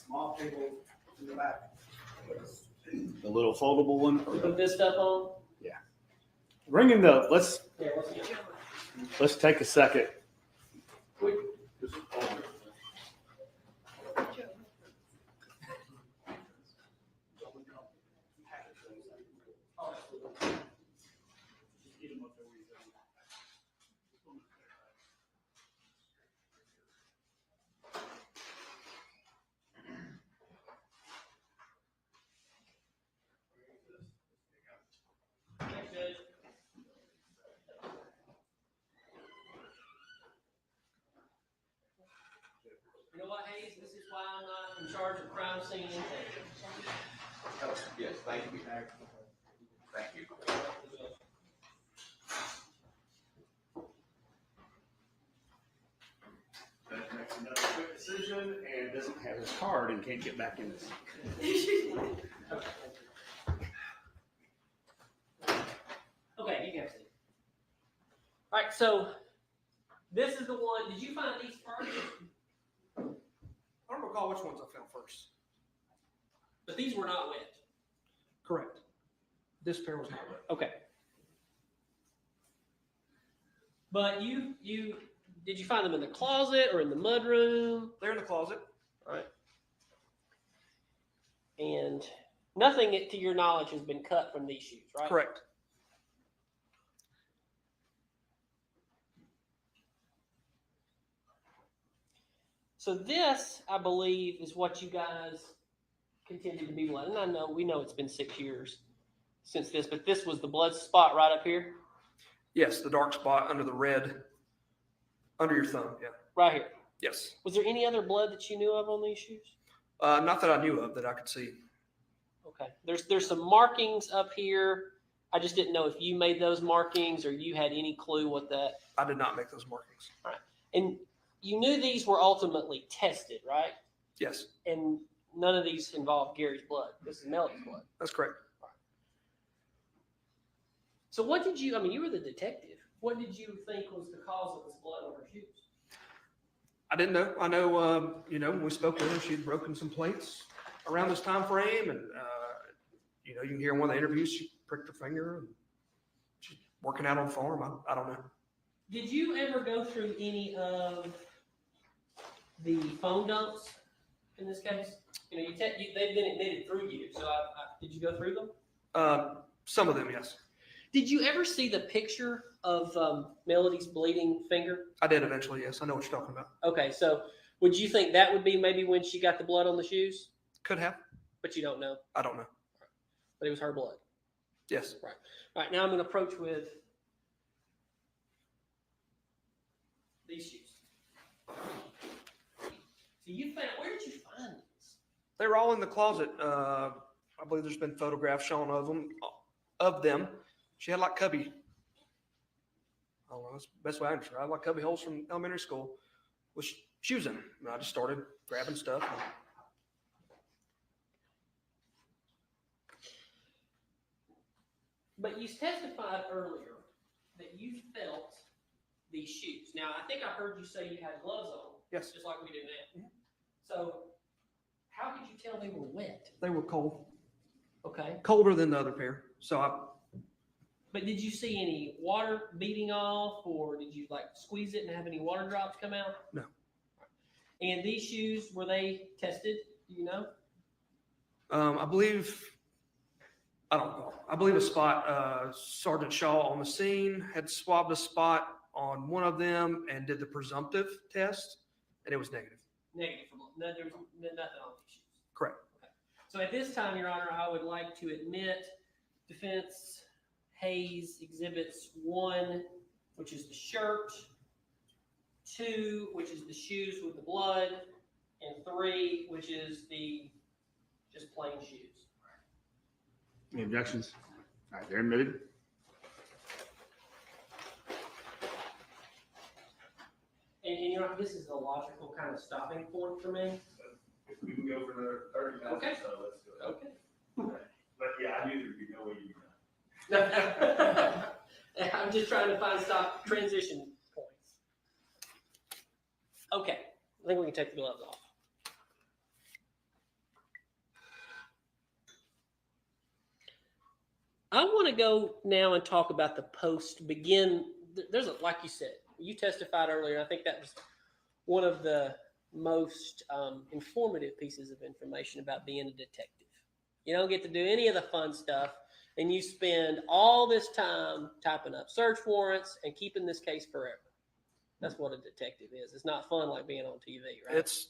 small table in the back. The little foldable one. Put this stuff on. Bringing the, let's Yeah, let's get it. take a second. You know what, Hayes? This is why I'm not in charge of crime scene intake. Yes, thank you. Thank you. That makes another quick decision and doesn't have his card and can't get back in this. Okay, you guys see. All right, so this is the one. Did you find these first? I don't recall which ones I found first. But these were not wet. Correct. This pair was not wet. Okay. But you did you find them in the closet or in the mudroom? They're in the closet. All right. And nothing, to your knowledge, has been cut from these shoes, right? Correct. So this, I believe, is what you guys continue to be blood. And we know it's been 6 years since this, but this was the blood spot right up here, Yes, the dark spot under the red, under your thumb. Yeah. right here. Yes. Was there any other blood that you knew of on these shoes? Not that I knew of that I could see. Okay. There's some markings up here. I just didn't know if you made those markings or you had any clue what that. I did not make those markings. All right. And you knew these were ultimately tested, right? Yes, And none of these involved Gary's blood. This is Melody's blood. that's correct. So what did you, you were the detective. What did you think was the cause of this blood on her shoes? I didn't know. I know, when we spoke to her, she had broken some plates around this time frame, and you can hear in one of the interviews she pricked her finger, and she's working out on the farm. I don't know. Did you ever go through any of the phone dumps in this case? They've been admitted through you, so did you go through them? Some of them, yes. Did you ever see the picture of Melody's bleeding finger? I did eventually, yes. I know what you're talking about. Okay, so would you think that would be maybe when she got the blood on the shoes? Could have. But you don't know. I don't know. But it was her blood. Yes. Right. All right, now I'm going to approach with these shoes. So you found, where did you find these? They were all in the closet. I believe there's been photographs shown of them. She had like cubby. I don't know. That's the best way I can describe it. Like cubby holes from elementary school with shoes in them. And I just started grabbing stuff. But you testified earlier that you felt these shoes. Now, I think I heard you say you had gloves on. Yes. Just like we do now. So, how could you tell they were wet? They were cold. Okay. Colder than the other pair. But did you see any water beating off, or did you squeeze it and have any water drops come out? No. And these shoes, were they tested? Do you know? I believe a spot, Sergeant Shaw on the scene had swabbed a spot on one of them and did the presumptive test, and it was negative. Negative. No, there was nothing on these shoes. Correct. Okay. So at this time, Your Honor, I would like to admit defense Hayes exhibits 1, which is the shirt, 2, which is the shoes with the blood, and 3, which is the just plain shoes. Any objections? All right, they're admitted. And Your Honor, this is a logical kind of stopping point for me. If we can go for another 30 minutes Okay. or so, let's do it. Okay. But yeah, I knew there'd be no way you could. I'm just trying to find stop transition points. Okay, I think we can take the gloves off. I want to go now and talk about the begin. There's like you said, you testified earlier. I think that was one of the most informative pieces of information about being a detective. You don't get to do any of the fun stuff, and you spend all this time typing up search warrants and keeping this case forever. That's what a detective is. It's not fun like being on TV, right? It's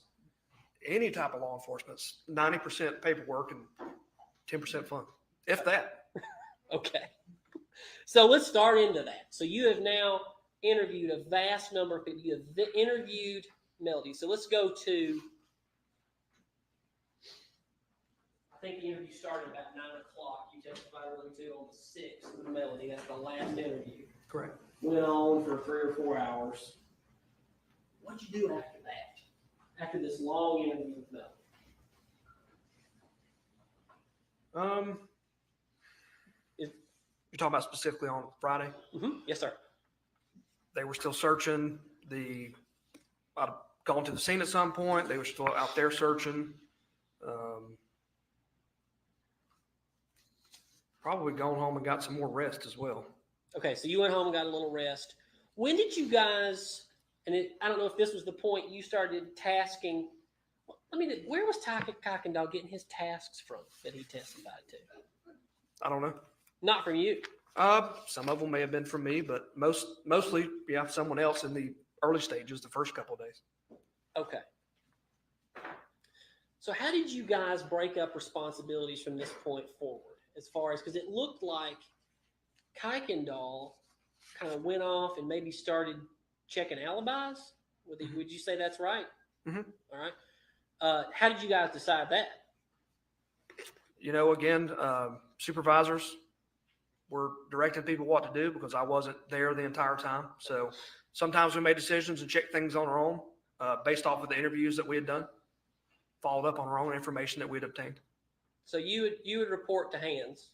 any type of law enforcement. It's 90% paperwork and 10% fun, if that. Okay. So let's start into that. So you have now interviewed a vast number of people. You have interviewed Melody. So let's go to, I think the interview started about 9 o'clock. You testified earlier too on the 6th with Melody. That's the last interview. Correct. Went on for 3 or 4 hours. What'd you do after that? After this long interview with Melody? You're talking about specifically on Friday? Mm-hmm. Yes, sir. They were still searching. I'd gone to the scene at some point. They were still out there searching. Probably gone home and got some more rest as well. Okay, so you went home and got a little rest. When did you guys, I don't know if this was the point you started tasking, where was Kuykendall getting his tasks from that he testified to? I don't know. Not from you. Some of them may have been from me, but mostly, yeah, someone else in the early stages, the first couple of days. Okay. So how did you guys break up responsibilities from this point forward? As far as, because it looked like Kuykendall kind of went off and maybe started checking alibis. Would you say that's right? Mm-hmm. All right. How did you guys decide that? Again, supervisors were directing people what to do because I wasn't there the entire time. So sometimes we made decisions and checked things on our own based off of the interviews that we had done, followed up on our own information that we'd obtained. So you would report to Hans.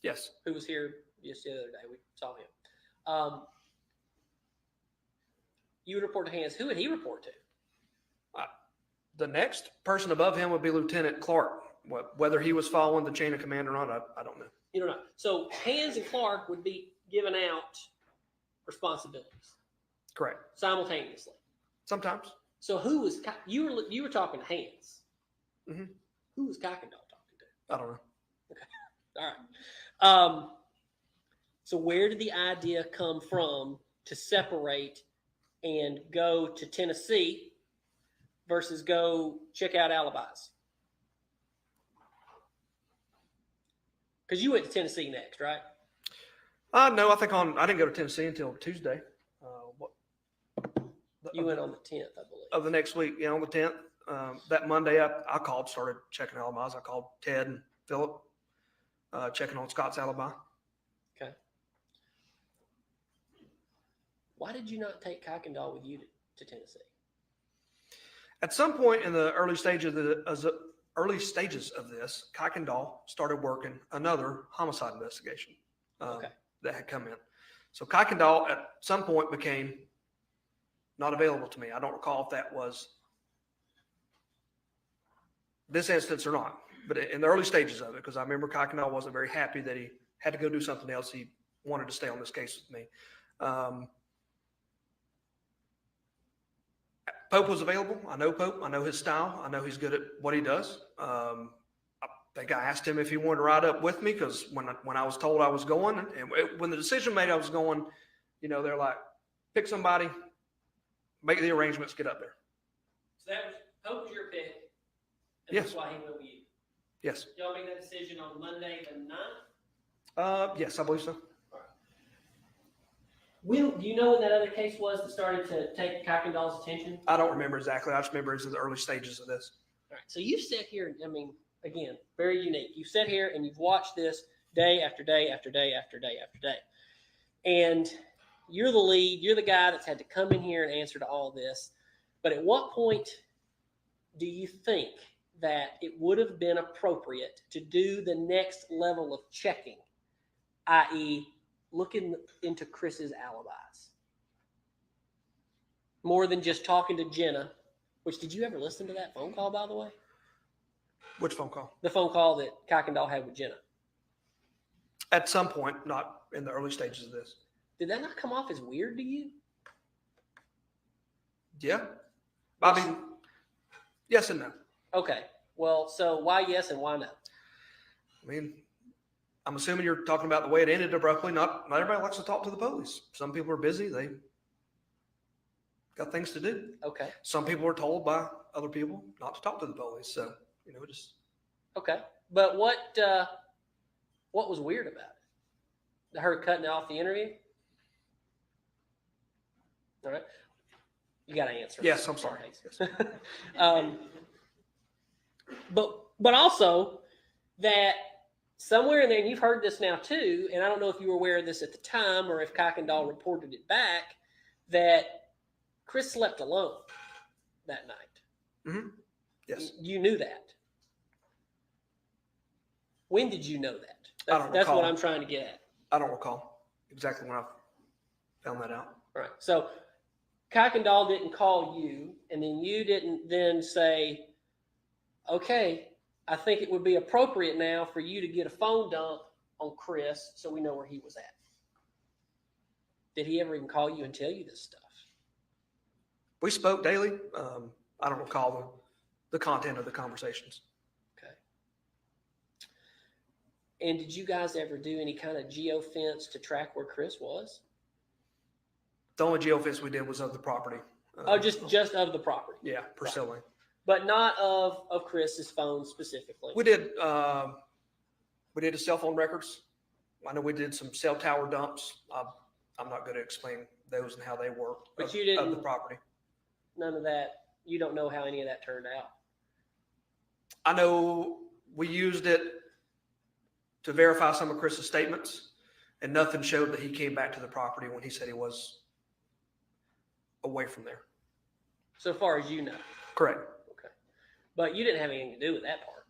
Yes. Who was here just the other day. We saw him. You would report to Hans. Who would he report to? The next person above him would be Lieutenant Clark. Whether he was following the chain of command or not, I don't know. You don't know. So Hans and Clark would be giving out responsibilities. Correct. Simultaneously. Sometimes. So who was you were talking to Hans? Mm-hmm. Who was Kuykendall talking to? I don't know. Okay. All right. So where did the idea come from to separate and go to Tennessee versus go check out alibis? Because you went to Tennessee next, right? No, I didn't go to Tennessee until Tuesday. You went on the 10th, I believe. Of the next week, on the 10th. That Monday, I called, started checking alibis. I called Ted and Philip, checking on Scott's alibi. Okay. Why did you not take Kuykendall with you to Tennessee? At some point in the early stages of this, Kuykendall started working another homicide investigation that had come in. So Kuykendall at some point became not available to me. I don't recall if that was this instance or not, but in the early stages of it, because I remember Kuykendall wasn't very happy that he had to go do something else. He wanted to stay on this case with me. Pope was available. I know Pope. I know his style. I know he's good at what he does. I think I asked him if he wanted to ride up with me because when I was told I was going, and when the decision made I was going, they're like, pick somebody, make the arrangements, get up there. So Pope was your pick. And Yes. That's why he went with you. Yes. Y'all make that decision on Monday the 9th? Yes, I believe so. Do you know when that other case was that started to take Kuykendall's attention? I don't remember exactly. I just remember it's in the early stages of this. All right. So you've sat here, again, very unique. You've sat here and you've watched this day after day after day after day after day. And you're the lead. You're the guy that's had to come in here and answer to all this. But at what point do you think that it would have been appropriate to do the next level of checking, i.e., looking into Chris's alibis? More than just talking to Jenna, which did you ever listen to that phone call, by the way? Which phone call? The phone call that Kuykendall had with Jenna. At some point, not in the early stages of this. Did that not come off as weird to you? Yeah. I mean, yes and no. Okay. Well, so why yes and why no? I mean, I'm assuming you're talking about the way it ended abruptly. Not everybody likes to talk to the police. Some people are busy. They got things to do. Okay. Some people are told by other people not to talk to the police. So, just. Okay. But what was weird about it? Her cutting off the interview? All right. You got to answer. Yes, I'm sorry. Yes. But also that somewhere in there, and you've heard this now too, and I don't know if you were aware of this at the time or if Kuykendall reported it back, that Chris slept alone that night. Mm-hmm. Yes. You knew that. When did you know that? I don't That's recall. what I'm trying to get at. I don't recall exactly when I found that out. All right. So Kuykendall didn't call you, and then you didn't then say, okay, I think it would be appropriate now for you to get a phone dump on Chris so we know where he was at. Did he ever even call you and tell you this stuff? We spoke daily. I don't recall the content of the conversations. Okay. And did you guys ever do any kind of geofence to track where Chris was? The only geofence we did was of the property. Just of the property. Yeah, Priscilla. Right. But not of Chris's phone specifically. We did his cell phone records. I know we did some cell tower dumps. I'm not going to explain those and how they work. But you didn't of the property. None of that. You don't know how any of that turned out. I know we used it to verify some of Chris's statements, and nothing showed that he came back to the property when he said he was away from there. So far as you know. Correct. Okay. But you didn't have anything to do with that part.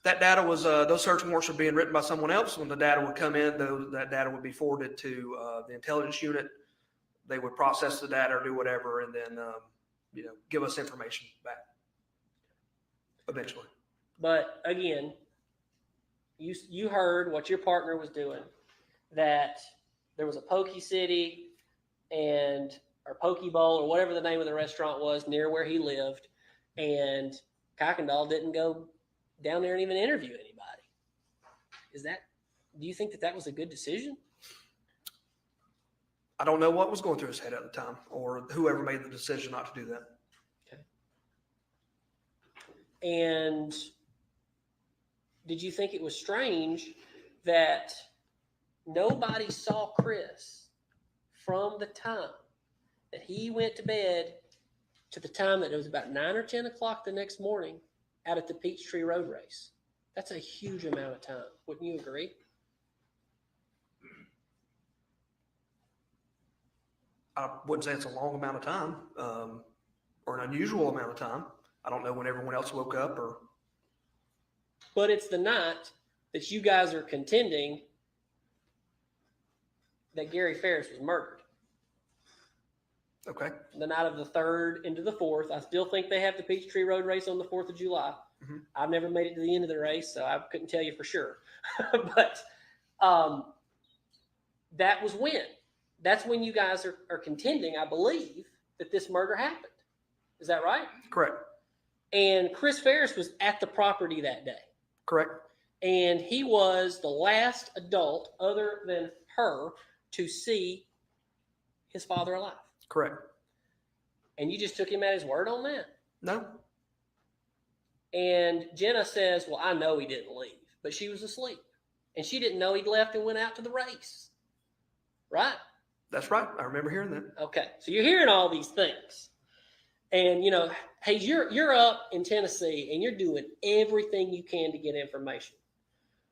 That data was, those search warrants were being written by someone else. When the data would come in, that data would be forwarded to the intelligence unit. They would process the data or do whatever, and then, give us information back eventually. But again, you heard what your partner was doing, that there was a Pokey City or Poke Bowl or whatever the name of the restaurant was near where he lived, and Kuykendall didn't go down there and even interview anybody. Do you think that was a good decision? I don't know what was going through his head at the time, or whoever made the decision not to do that. Okay. And did you think it was strange that nobody saw Chris from the time that he went to bed to the time that it was about 9 or 10 o'clock the next morning out at the Peachtree Road Race? That's a huge amount of time. Wouldn't you agree? I wouldn't say it's a long amount of time, or an unusual amount of time. I don't know when everyone else woke up or. But it's the night that you guys are contending that Gary Farris was murdered. Okay. The night of the 3rd into the 4th. I still think they have the Peachtree Road Race on the 4th of July. Mm-hmm. I've never made it to the end of the race, so I couldn't tell you for sure. But that was when. That's when you guys are contending, I believe, that this murder happened. Is that right? Correct. And Chris Farris was at the property that day. Correct. And he was the last adult other than her to see his father alive. Correct. And you just took him at his word on that? No. And Jenna says, well, I know he didn't leave, but she was asleep. And she didn't know he'd left and went out to the race. Right? That's right. I remember hearing that. Okay. So you're hearing all these things. And, hey, you're up in Tennessee and you're doing everything you can to get information.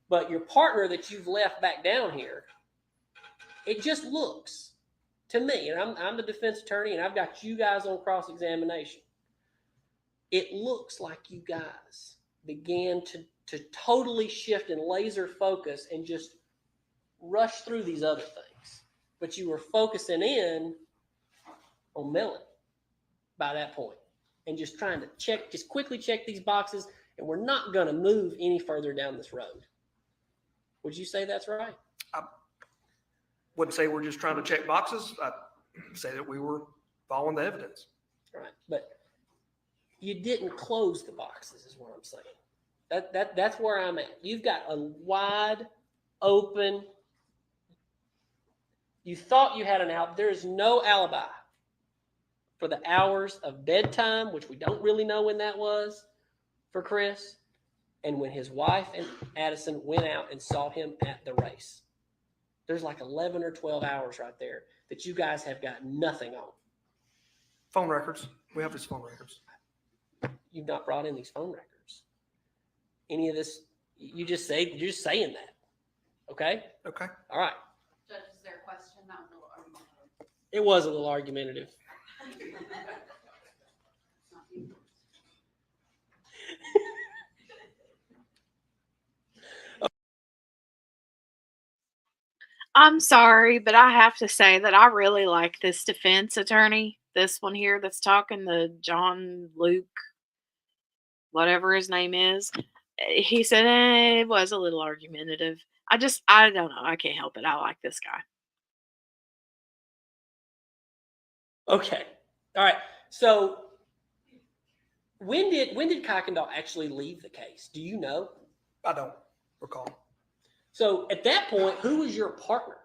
But your partner that you've left back down here, it just looks to me, and I'm the defense attorney and I've got you guys on cross-examination. It looks like you guys began to totally shift and laser focus and just rush through these other things. But you were focusing in on Melanie by that point and just trying to quickly check these boxes, and we're not going to move any further down this road. Would you say that's right? Wouldn't say we're just trying to check boxes. I'd say that we were following the evidence. Right. But you didn't close the boxes is what I'm saying. That's where I'm at. You've got a wide open. You thought you had an alibi. There is no alibi for the hours of bedtime, which we don't really know when that was for Chris, and when his wife and Addison went out and saw him at the race. There's like 11 or 12 hours right there that you guys have got nothing on. Phone records. We have these phone records. You've not brought in these phone records. Any of this, you're just saying that. Okay? Okay. All right. Judge, is there a question? That was a little argumentative. It was a little argumentative. I'm sorry, but I have to say that I really like this defense attorney. This one here that's talking, the John Luke, whatever his name is. He said it was a little argumentative. I don't know. I can't help it. I like this guy. Okay. All right. So when did Kuykendall actually leave the case? Do you know? I don't recall. So at that point, who was your partner?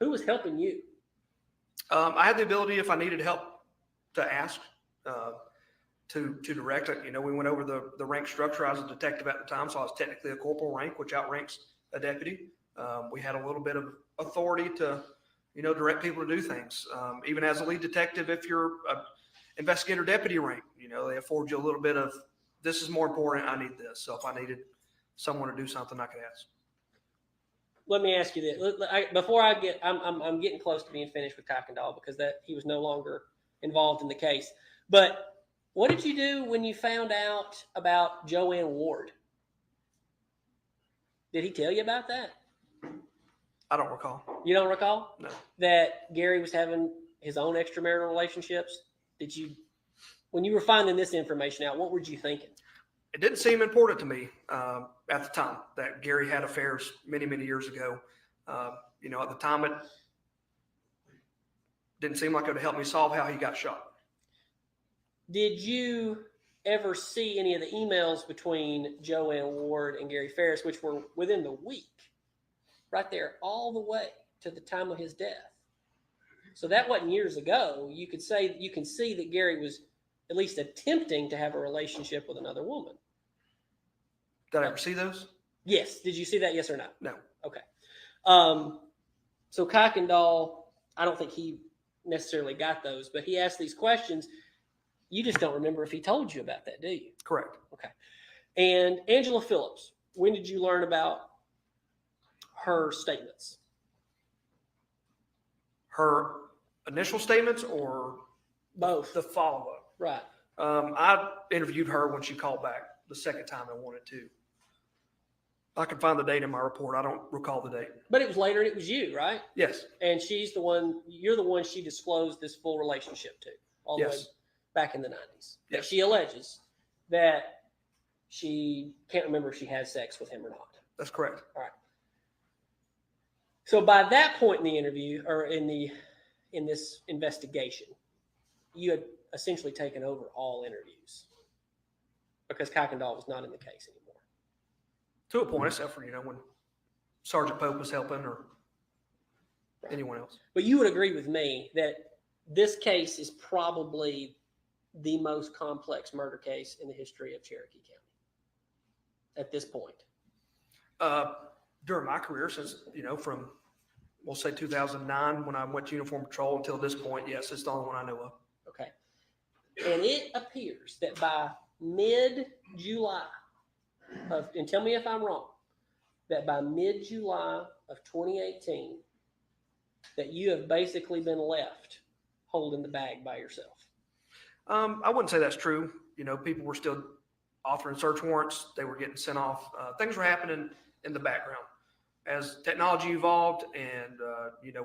Who was helping you? I had the ability, if I needed help, to ask, to direct it. You know, we went over the rank structure. I was a detective at the time, so I was technically a corporal rank, which outranks a deputy. We had a little bit of authority to, direct people to do things. Even as a lead detective, if you're an investigator deputy rank, they afford you a little bit of, this is more important, I need this. So if I needed someone to do something, I could ask. Let me ask you this. I'm getting close to being finished with Kuykendall because he was no longer involved in the case. But what did you do when you found out about Joanne Ward? Did he tell you about that? I don't recall. You don't recall? No. That Gary was having his own extramarital relationships? When you were finding this information out, what were you thinking? It didn't seem important to me at the time that Gary had affairs many, many years ago. At the time, it didn't seem like it would help me solve how he got shot. Did you ever see any of the emails between Joanne Ward and Gary Farris, which were within the week, right there, all the way to the time of his death? So that wasn't years ago. You can see that Gary was at least attempting to have a relationship with another woman. Did I ever see those? Yes. Did you see that? Yes or no? No. Okay. So Kuykendall, I don't think he necessarily got those, but he asked these questions. You just don't remember if he told you about that, do you? Correct. Okay. And Angela Phillips, when did you learn about her statements? Her initial statements or both? The follow-up. Right. I interviewed her when she called back the second time I wanted to. I can find the date in my report. I don't recall the date. But it was later and it was you, right? Yes. And you're the one she disclosed this full relationship to all the way back in the 90s. Yes. She alleges that she can't remember if she had sex with him or not. That's correct. All right. So by that point in the interview or in this investigation, you had essentially taken over all interviews because Kuykendall was not in the case anymore. To a point, except for, when Sergeant Pope was helping or anyone else. But you would agree with me that this case is probably the most complex murder case in the history of Cherokee County at this point. During my career, since, from, we'll say 2009, when I went to Uniform Patrol until this point, yes, it's the only one I know of. Okay. And it appears that by mid-July and tell me if I'm wrong, that by mid-July of 2018, that you have basically been left holding the bag by yourself. I wouldn't say that's true. People were still authoring search warrants. They were getting sent off. Things were happening in the background. As technology evolved and,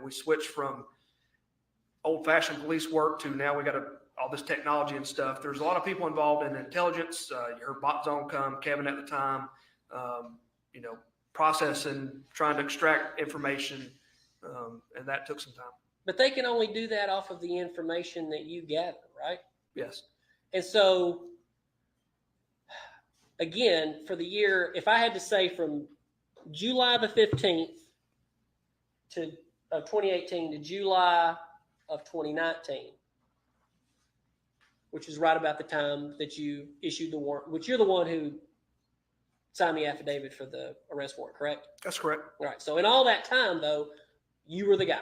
we switched from old-fashioned police work to now we got all this technology and stuff. There's a lot of people involved in intelligence. You heard Bot Zone come, Kevin at the time, processing, trying to extract information, and that took some time. But they can only do that off of the information that you gather, right? Yes. And so, again, for the year, if I had to say from July the 15th of 2018 to July of 2019, which is right about the time that you issued the warrant, which you're the one who signed the affidavit for the arrest warrant, correct? That's correct. All right. So in all that time, though, you were the guy.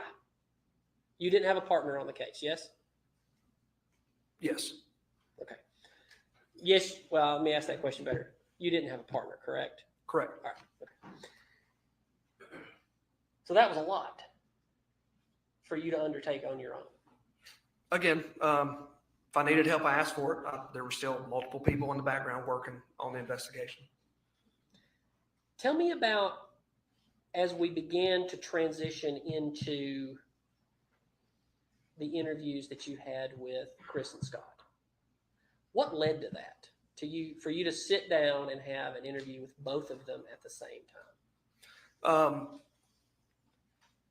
You didn't have a partner on the case, yes? Yes. Okay. Yes. Well, let me ask that question better. You didn't have a partner, correct? Correct. All right. Okay. So that was a lot for you to undertake on your own. Again, if I needed help, I asked for it. There were still multiple people in the background working on the investigation. Tell me about, as we began to transition into the interviews that you had with Chris and Scott, what led to that? For you to sit down and have an interview with both of them at the same time?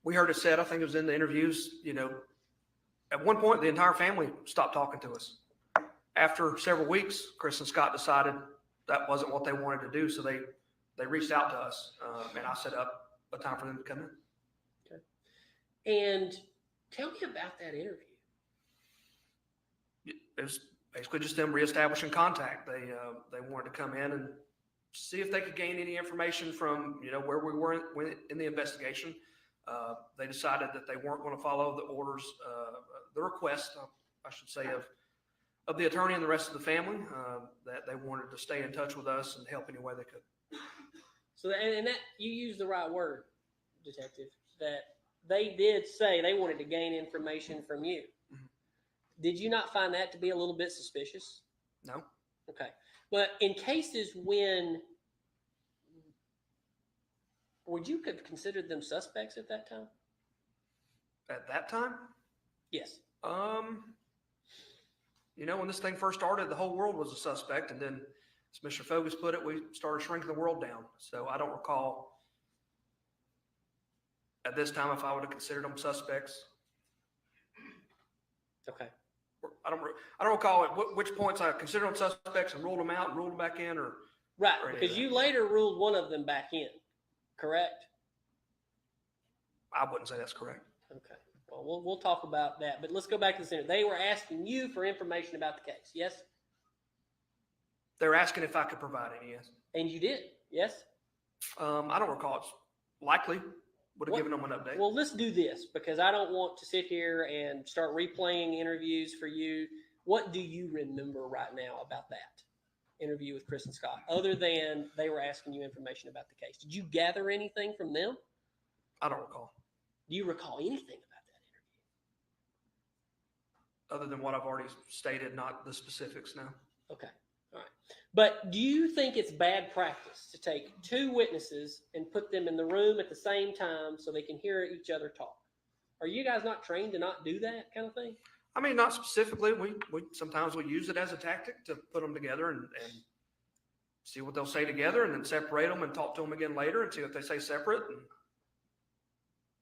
We heard it said, I think it was in the interviews, at one point the entire family stopped talking to us. After several weeks, Chris and Scott decided that wasn't what they wanted to do, so they reached out to us, and I set up a time for them to come in. Okay. And tell me about that interview. It was basically just them reestablishing contact. They wanted to come in and see if they could gain any information from where we were in the investigation. They decided that they weren't going to follow the orders, the request, I should say, of the attorney and the rest of the family. That they wanted to stay in touch with us and help any way they could. So, and that you used the right word, Detective. That they did say they wanted to gain information from you. Mm-hmm. Did you not find that to be a little bit suspicious? No. Okay. But in cases when, would you have considered them suspects at that time? At that time? Yes. When this thing first started, the whole world was a suspect, and then, as Mr. Fogus put it, we started shrinking the world down. So I don't recall at this time if I would have considered them suspects. Okay. I don't recall at which points I considered them suspects and ruled them out and ruled them back in, or right, or any of because that. you later ruled one of them back in, correct? I wouldn't say that's correct. Okay. Well, we'll talk about that, but let's go back to the center. They were asking you for information about the case, yes? They're asking if I could provide any, yes. And you did, yes? I don't recall. It's likely would have What- given them an update. Well, let's do this because I don't want to sit here and start replaying interviews for you. What do you remember right now about that interview with Chris and Scott, other than they were asking you information about the case? Did you gather anything from them? I don't recall, Do you recall anything about that interview? other than what I've already stated, not the specifics now. Okay. All right. But do you think it's bad practice to take two witnesses and put them in the room at the same time so they can hear each other talk? Are you guys not trained to not do that kind of thing? I mean, not specifically. We sometimes we use it as a tactic to put them together and see what they'll say together, and then separate them and talk to them again later and see what they say separate. And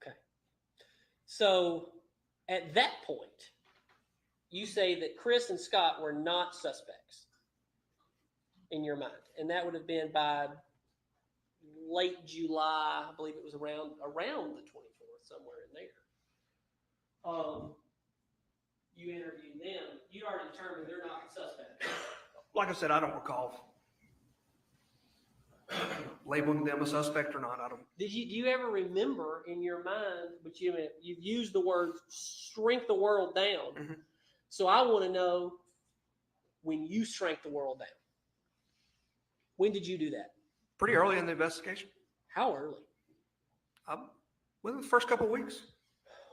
Okay. So at that point, you say that Chris and Scott were not suspects in your mind. And that would have been by late July. I believe it was around the 24th, somewhere in there. You interviewed them. You'd already determined they're not suspects. like I said, I don't recall labeling them a suspect or not. I don't. Do you ever remember in your mind, but you've used the word shrink the world down. Mhm. So I want to know when you shrank the world down. When did you do that? Pretty early in the investigation. How early? Within the first couple of weeks.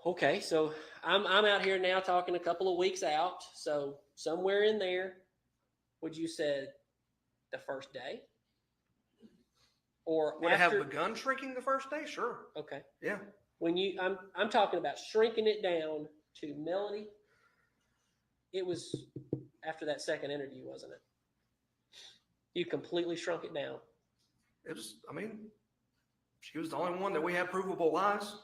Okay, so I'm out here now talking a couple of weeks out. So somewhere in there, would you said the first day? Or Would after? it have begun shrinking the first day? Sure. Okay. Yeah. When I'm talking about shrinking it down to Melody. It was after that second interview, wasn't it? You completely shrunk it down. It was, I mean, She was the only one that we had provable lies.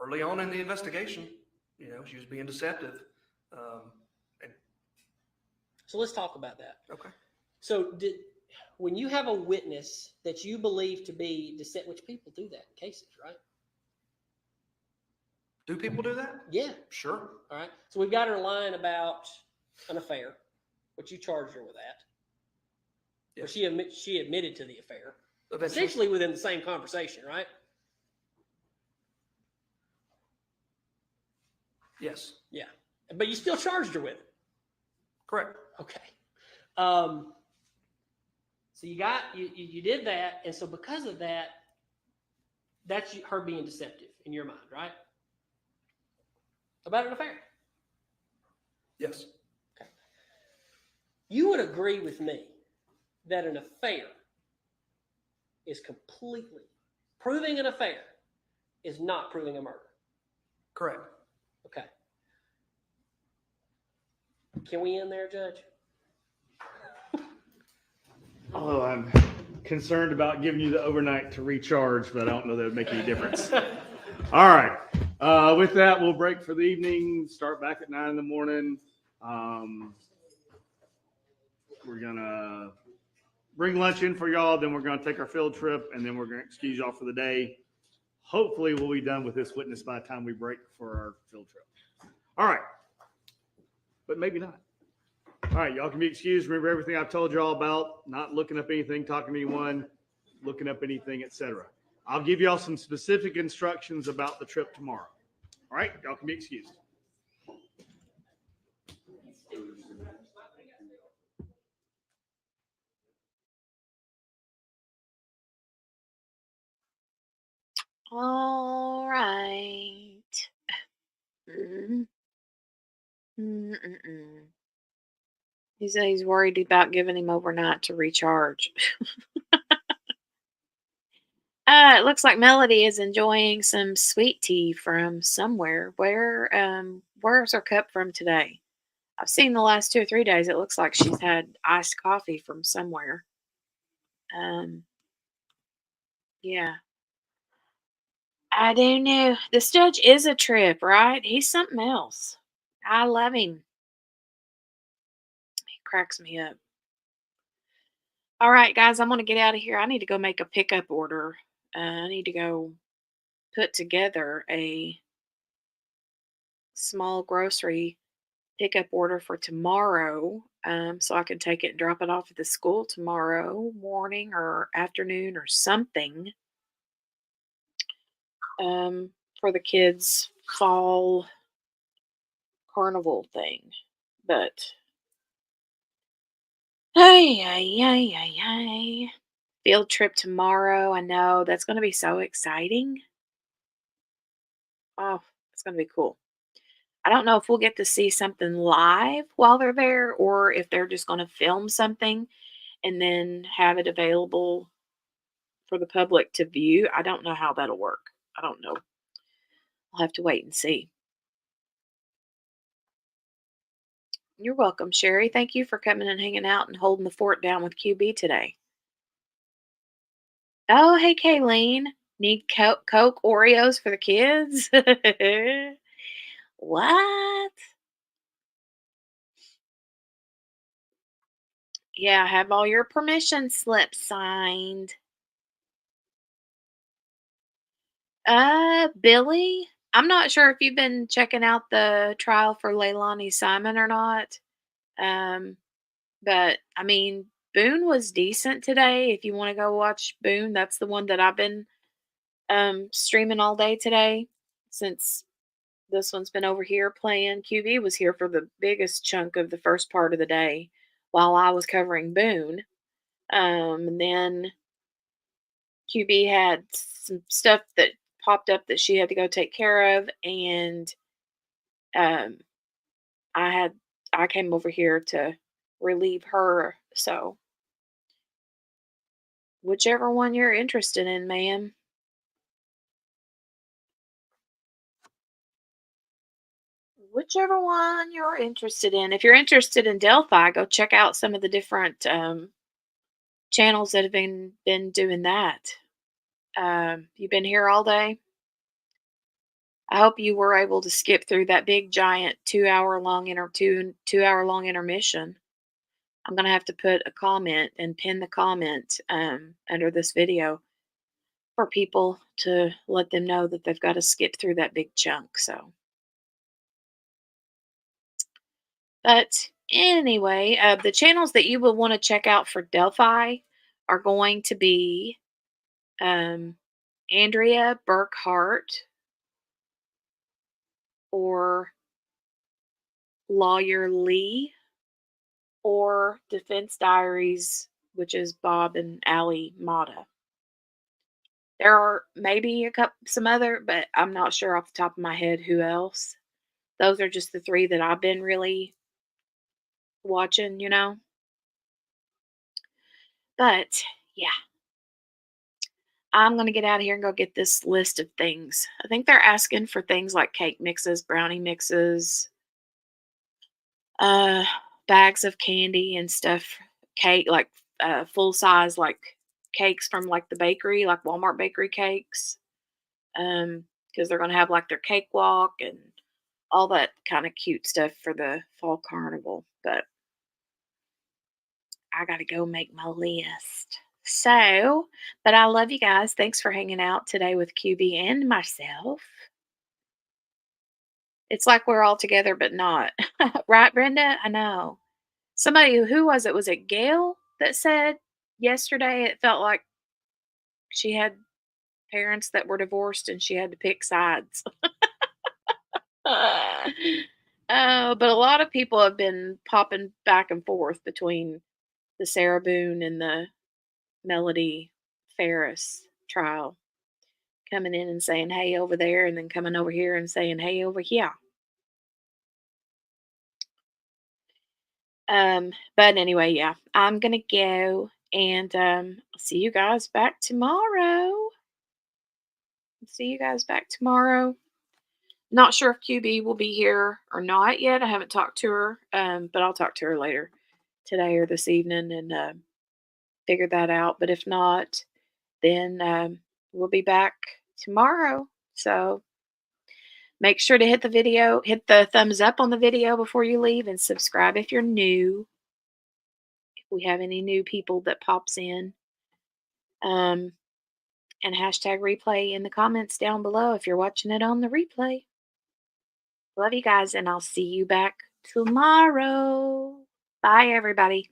Early on in the investigation, she was being deceptive. So let's talk about that. Okay. So when you have a witness that you believe to be deceptive, which people do that in cases, right? Do people do that? Yeah. Sure. All right. So we've got her lying about an affair, which you charged her with that. Yes. She admitted to the affair. Eventually. Essentially within the same conversation, right? Yes. Yeah. But you still charged her with it. Correct. Okay. So you did that, and so because of that, that's her being deceptive in your mind, right? About an affair. Yes. Okay. You would agree with me that an affair is completely proving an affair is not proving a murder. Correct. Okay. Can we end there, Judge? Although I'm concerned about giving you the overnight to recharge, but I don't know that would make any difference. All right. With that, we'll break for the evening. Start back at 9 in the morning. We're gonna bring lunch in for y'all. Then we're gonna take our field trip, and then we're gonna excuse y'all for the day. Hopefully, we'll be done with this witness by the time we break for our field trip. All right, but maybe not. All right, y'all can be excused. Remember everything I've told you all about, not looking up anything, talking to anyone, looking up anything, etc. I'll give y'all some specific instructions about the trip tomorrow. All right, y'all can be excused. All right. He said he's worried about giving him overnight to recharge. It looks like Melody is enjoying some sweet tea from somewhere. Where's her cup from today? I've seen the last 2 or 3 days. It looks like she's had iced coffee from somewhere. Yeah. I don't know. This judge is a trip, right? He's something else. I love him. He cracks me up. All right, guys, I'm going to get out of here. I need to go make a pickup order. I need to go put together a small grocery pickup order for tomorrow, so I can take it and drop it off at the school tomorrow morning or afternoon or something, for the kids' fall carnival thing. But hey, field trip tomorrow. I know that's going to be so exciting. Oh, it's going to be cool. I don't know if we'll get to see something live while they're there or if they're just going to film something and then have it available for the public to view. I don't know how that'll work. I don't know. I'll have to wait and see. You're welcome, Sherry. Thank you for coming and hanging out and holding the fort down with QB today. Oh, hey, Kayleen. Need Coke Oreos for the kids? What? Yeah, have all your permission slips signed. Billy, I'm not sure if you've been checking out the trial for Leilani Simon or not. But I mean, Boone was decent today. If you want to go watch Boone, that's the one that I've been streaming all day today since this one's been over here playing. QB was here for the biggest chunk of the first part of the day while I was covering Boone. And then QB had some stuff that popped up that she had to go take care of, and I came over here to relieve her. So whichever one you're interested in, ma'am. Whichever one you're interested in. If you're interested in Delphi, go check out some of the different channels that have been doing that. You've been here all day. I hope you were able to skip through that big giant 2 hour long 2 hour long intermission. I'm gonna have to put a comment and pin the comment under this video for people to let them know that they've got to skip through that big chunk. So, but anyway, the channels that you will want to check out for Delphi are going to be Andrea Burkhart or Lawyer Lee or Defense Diaries, which is Bob and Allie Mata. There are maybe some other, but I'm not sure off the top of my head who else. Those are just the 3 that I've been really watching, you know. But yeah, I'm gonna get out of here and go get this list of things. I think they're asking for things like cake mixes, brownie mixes, bags of candy and stuff, cake like full size like cakes from like the bakery, like Walmart bakery cakes. Because they're gonna have like their cakewalk and all that kind of cute stuff for the fall carnival. But I gotta go make my list. So, but I love you guys. Thanks for hanging out today with QB and myself. It's like we're all together, but not. Right, Brenda? I know. Somebody, who was it? Was it Gail that said yesterday it felt like she had parents that were divorced and she had to pick sides? Oh, but a lot of people have been popping back and forth between the Sarah Boone and the Melody Farris trial, coming in and saying, hey, over there, and then coming over here and saying, hey, over here. But anyway, yeah, I'm gonna go and I'll see you guys back tomorrow. Not sure if QB will be here or not yet. I haven't talked to her, but I'll talk to her later today or this evening and figure that out. But if not, then we'll be back tomorrow. So make sure to hit the thumbs up on the video before you leave, and subscribe if you're new. If we have any new people that pops in. And hashtag replay in the comments down below if you're watching it on the replay. Love you guys, and I'll see you back tomorrow. Bye, everybody.